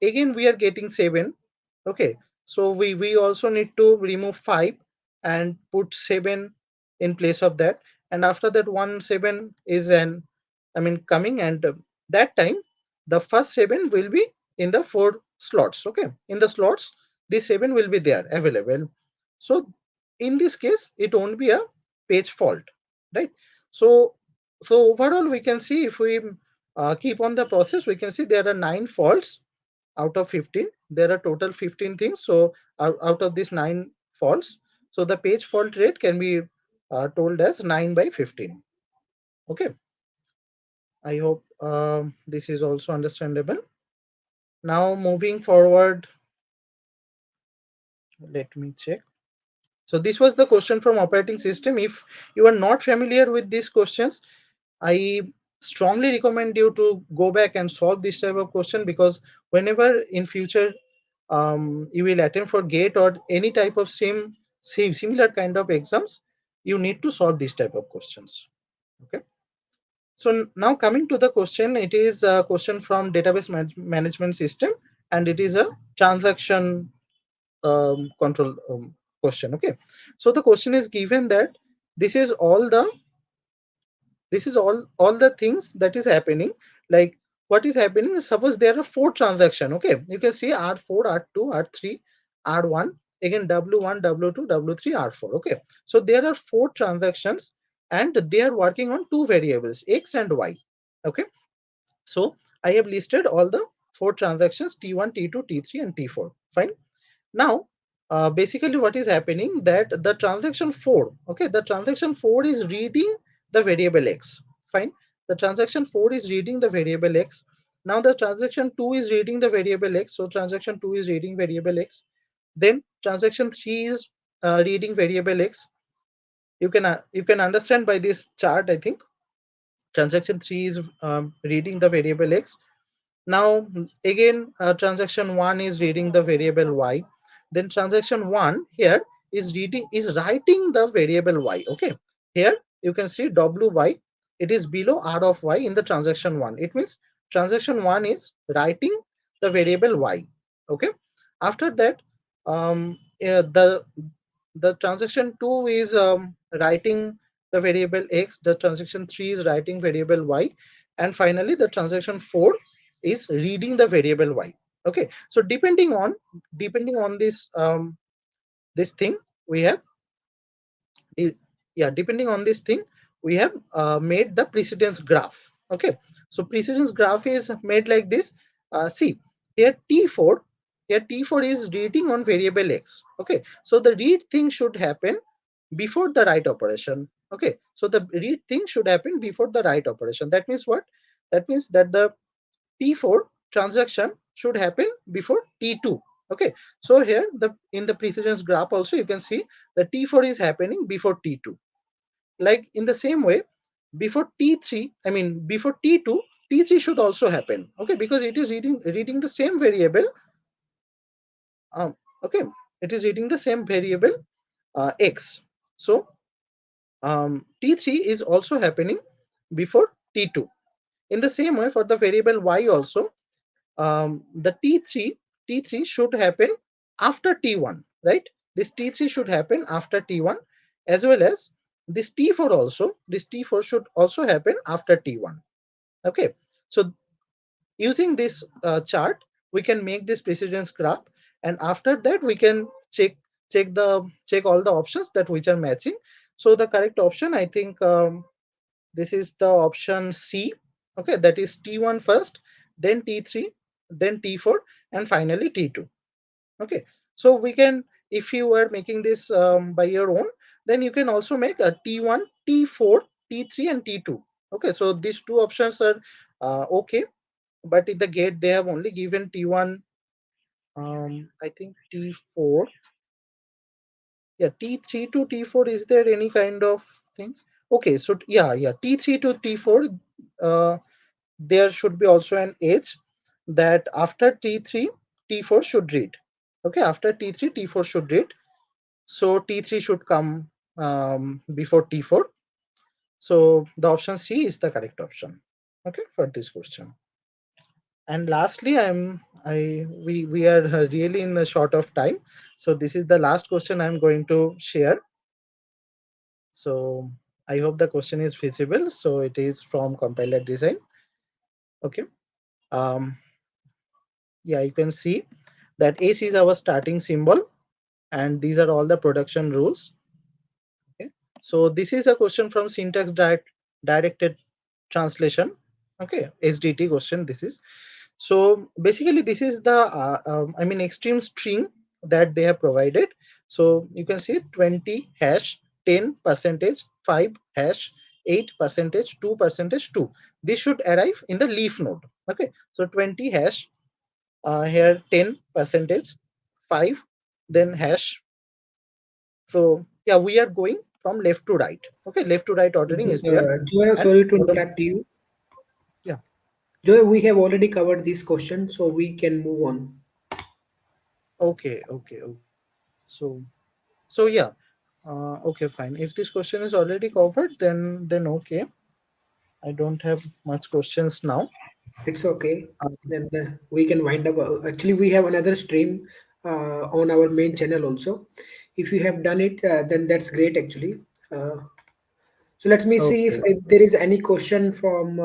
again we are getting 7. Okay, so we also need to remove 5 and put 7 in place of that. And after that, 1 7 is an, I mean coming, and that time the first 7 will be in the 4 slots. Okay, in the slots this 7 will be there available. So in this case it won't be a page fault, right? So so overall we can see, if we keep on the process, we can see there are 9 faults out of 15. There are total 15 things, so out of these 9 faults, so the page fault rate can be told as 9 by 15. Okay, I hope this is also understandable. Now moving forward, let me check. So this was the question from operating system. If you are not familiar with these questions, I strongly recommend you to go back and solve this type of question, because whenever in future you will attempt for gate or any type of same similar kind of exams, you need to solve this type of questions. Okay, so now coming to the question, it is a question from database management system, and it is a transaction control question. Okay, so the question is given that this is all the all the things that is happening. Like, what is happening is, suppose there are 4 transaction. Okay, you can see R4, R2, R3, R1, again W1, W2, W3, R4. Okay, so there are 4 transactions and they are working on 2 variables, X and Y. Okay, so I have listed all the 4 transactions, T1, T2, T3 and T4. Fine. Now basically what is happening, that the transaction 4, okay, the transaction 4 is reading the variable X. Fine, the transaction 4 is reading the variable X. Now the transaction 2 is reading the variable X, so transaction 2 is reading variable X. Then transaction 3 is reading variable X. You can understand by this chart, I think. Transaction 3 is reading the variable X. Now again, transaction 1 is reading the variable Y. Then transaction 1 here is writing the variable Y. Okay, here you can see WY, it is below R of Y in the transaction 1. It means transaction 1 is writing the variable Y. Okay, after that, the transaction 2 is writing the variable X, the transaction 3 is writing variable Y, and finally the transaction 4 is reading the variable Y. Okay, so depending on this thing, we have yeah, depending on this thing, we have made the precedence graph. Okay, so precedence graph is made like this. See here, T4 is reading on variable X. Okay, so the read thing should happen before the write operation. Okay, so the read thing should happen before the write operation. That means what? That means that the T4 transaction should happen before T2. Okay, so here in the precedence graph also you can see the T4 is happening before T2. Like in the same way, before T3, I mean before T2, T3 should also happen. Okay, because it is reading the same variable. Um, okay, it is reading the same variable x. So T3 is also happening before T2. In the same way, for the variable y also, the T3 should happen after T1, right? This T3 should happen after T1, as well as this T4 also. This T4 should also happen after T1. Okay, so using this chart, we can make this precedence graph, and after that we can check all the options that which are matching. So the correct option, I think, this is the option C. Okay, that is T1 first, then T3, then T4, and finally T2. Okay, so we can, if you are making this by your own, then you can also make a T1, T4, T3, and T2. Okay, so these two options are okay, but in the gate they have only given T1, I think T4. Yeah, T3 to T4, is there any kind of things? Okay, so yeah, T3 to T4, uh, there should be also an edge that after T3, T4 should read. Okay, after T3, T4 should read. So T3 should come before T4. So the option C is the correct option. Okay, for this question. And lastly, we are really in a short of time. So this is the last question I'm going to share. So I hope the question is visible. So it is from compiler design. Okay. Um, yeah, you can see that S is our starting symbol, and these are all the production rules. Okay. So this is a question from syntax directed translation. Okay, SDT question. This is, so basically this is the extreme string that they have provided. So you can see 20 hash 10 percentage 5 hash 8 percentage 2 percentage 2. This should arrive in the leaf node. Okay, so 20 hash, here 10 percentage 5, then hash. So yeah, we are going from left to right. Okay, left to right ordering is there. Joy, And sorry to interrupt you. yeah, Joy, we have already covered this question, so we can move on. okay. So yeah, okay, fine. If this question is already covered, then okay. I don't have much questions now. It's okay. Um, Then we can wind up. Actually, we have another stream on our main channel also. If you have done it, then that's great actually. So let me see if okay, there is any question from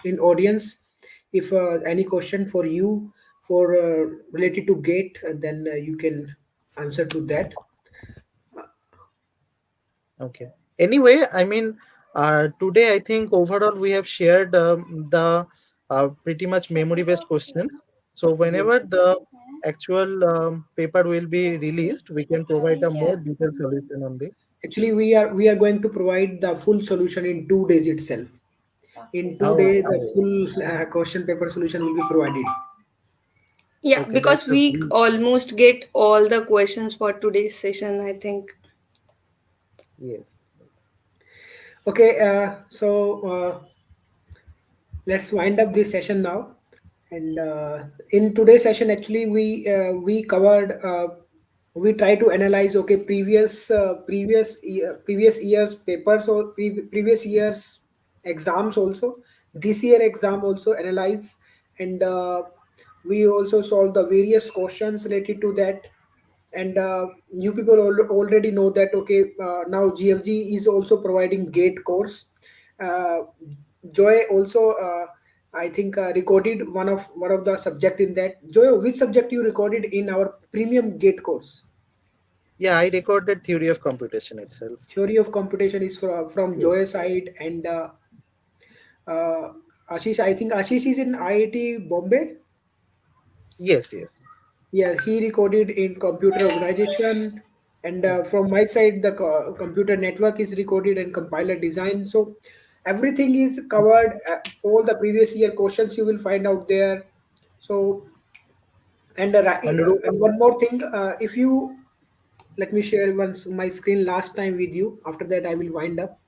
in audience. If any question for you for related to gate, then you can answer to that. okay. Anyway, today I think overall we have shared the pretty much memory-based questions. So Yes. whenever the actual paper will be released, we can provide a more detailed solution on this. Actually, we are going to provide the full solution in 2 days itself. In two Oh, days, the oh, full question paper solution will be provided. Yeah, okay, because that's a we almost get all the questions for today's session, I think. yes. Okay, let's wind up this session now. And in today's session, actually, we covered. We try to analyze, okay, previous years papers or previous years exams also, this year exam also analyze, and we also solve the various questions related to that. And you people already know that, okay, now GFG is also providing gate course. uh, Joy also, I think, recorded one of the subject in that. Joy, which subject you recorded in our premium gate course? Yeah, I recorded theory of computation itself. Theory of computation is from Yes, Joy side. And uh, Ashish, I think Ashish is in IIT Bombay. yes. Yeah, he recorded in computer organization. And Hmm. from my side, the computer network is recorded and compiler design. So everything is covered. All the previous year questions you will find out there. So, and And Ru- and one more thing, if you let me share once my screen last time with you. After that, I will wind up.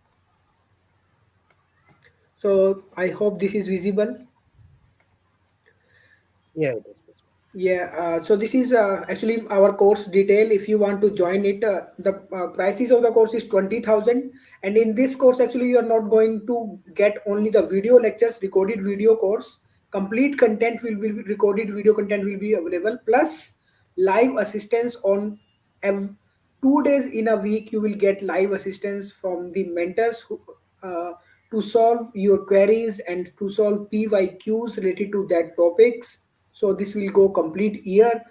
So I hope this is visible. Yeah, it is possible. Yeah, so this is actually our course detail. If you want to join it, the prices of the course is 20,000. And in this course, actually, you are not going to get only the video lectures, recorded video course. Complete content will be recorded video content will be available, plus live assistance on ev- 2 days in a week. You will get live assistance from the mentors who, uh, to solve your queries and to solve PYQs related to that topics. So this will go complete year.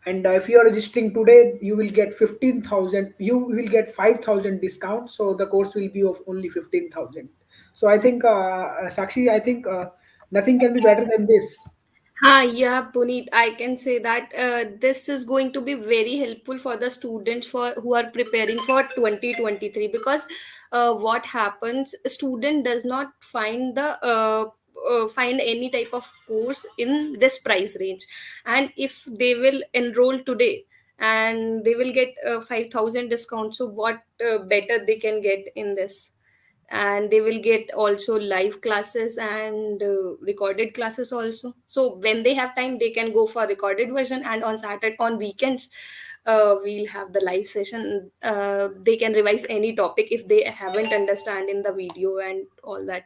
And if you are registering today, you will get 15,000, you will get 5,000 discount, so the course will be of only 15,000. So I think Sakshi, I think nothing can be better than this. Yeah, Puneet, I can say that this is going to be very helpful for the students for who are preparing for 2023, because what happens, a student does not find the find any type of course in this price range, and if they will enroll today and they will get 5,000 discount, so what better they can get in this. And they will get also live classes and recorded classes also, so when they have time they can go for recorded version, and on Saturday, on weekends, we'll have the live session. They can revise any topic if they haven't understand in the video and all that.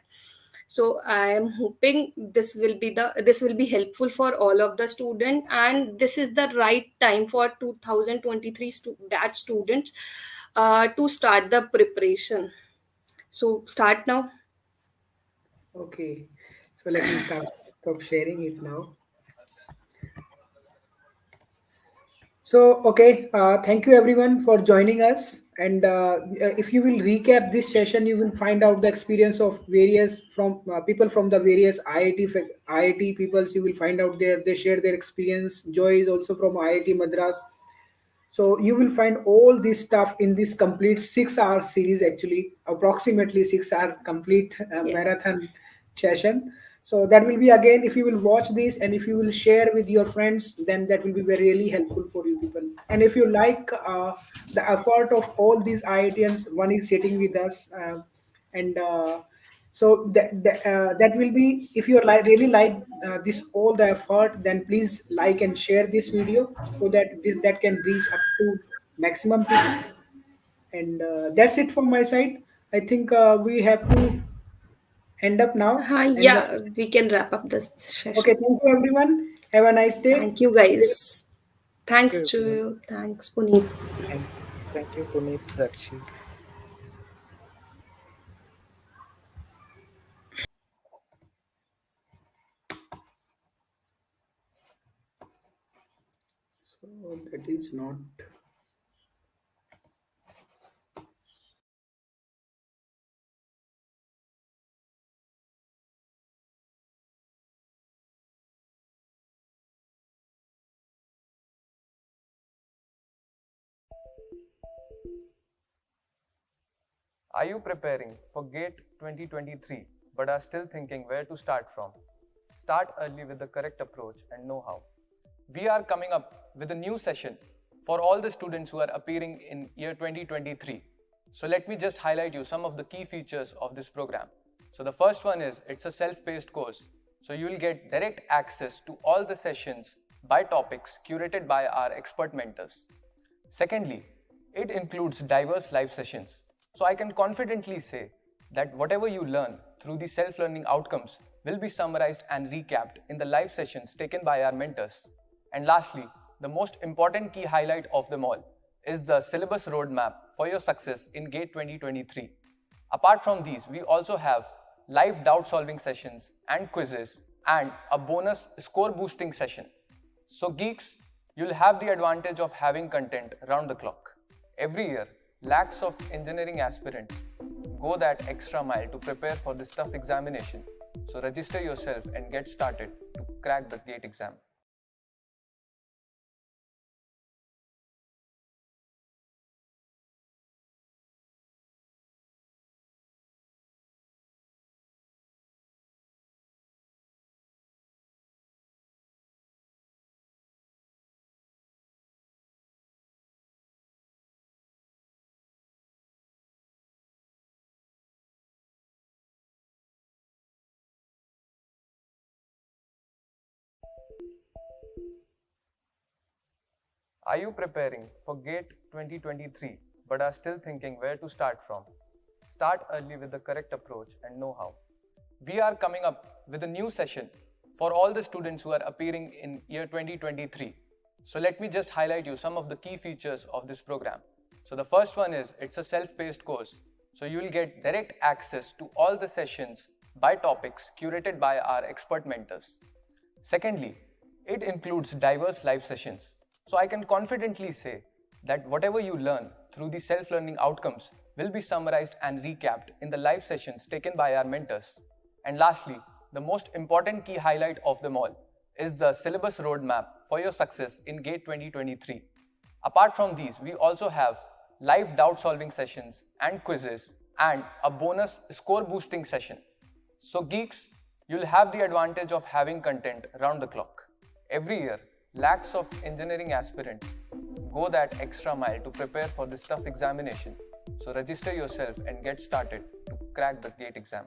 So I am hoping this will be helpful for all of the student, and this is the right time for 2023 batch students to start the preparation. So start now. Okay, so let me stop sharing it now. So, okay, thank you everyone for joining us. And if you will recap this session, you will find out the experience of various from people from the various IIT peoples. You will find out there they share their experience. Joy is also from IIT Madras. So you will find all this stuff in this complete 6 hour series, actually, approximately 6 hour complete Yeah. marathon session. So that will be again, if you will watch this and if you will share with your friends, then that will be very really helpful for you people. And if you like the effort of all these IITians, one is sitting with us, and so that will be, if you like really like this all the effort, then please like and share this video so that this that can reach up to maximum people. And that's it from my side. I think we have to end up now. And the Yeah, we can wrap up this okay, session. thank you everyone. Have a nice day. Thank you, Stay. guys. Thank Thanks you, to everyone. you. Thanks, Puneet. Thank, thank you, Puneet, Sakshi. So that is not. Are you preparing for GATE 2023 but are still thinking where to start from? Start early with the correct approach and know how. We are coming up with a new session for all the students who are appearing in year 2023. So let me just highlight you some of the key features of this program. So the first one is it's a self-paced course. So you will get direct access to all the sessions by topics curated by our expert mentors. Secondly, it includes diverse live sessions. So I can confidently say that whatever you learn through the self-learning outcomes will be summarized and recapped in the live sessions taken by our mentors. And lastly, the most important key highlight of them all is the syllabus roadmap for your success in GATE 2023. Apart from these, we also have live doubt solving sessions and quizzes and a bonus score boosting session. So geeks, you'll have the advantage of having content round the clock. Every year, lakhs of engineering aspirants go that extra mile to prepare for this tough examination. So register yourself and get started to crack the GATE exam. Are you preparing for GATE 2023 but are still thinking where to start from? Start early with the correct approach and know-how. We are coming up with a new session for all the students who are appearing in year 2023. So let me just highlight you some of the key features of this program. So the first one is it's a self-paced course. So you will get direct access to all the sessions by topics curated by our expert mentors. Secondly, it includes diverse live sessions. So I can confidently say that whatever you learn through the self-learning outcomes will be summarized and recapped in the live sessions taken by our mentors. And lastly, the most important key highlight of them all is the syllabus roadmap for your success in GATE 2023. Apart from these, we also have live doubt solving sessions and quizzes and a bonus score boosting session. So geeks, you'll have the advantage of having content around the clock. Every year, lakhs of engineering aspirants go that extra mile to prepare for this tough examination. So register yourself and get started to crack the GATE exam.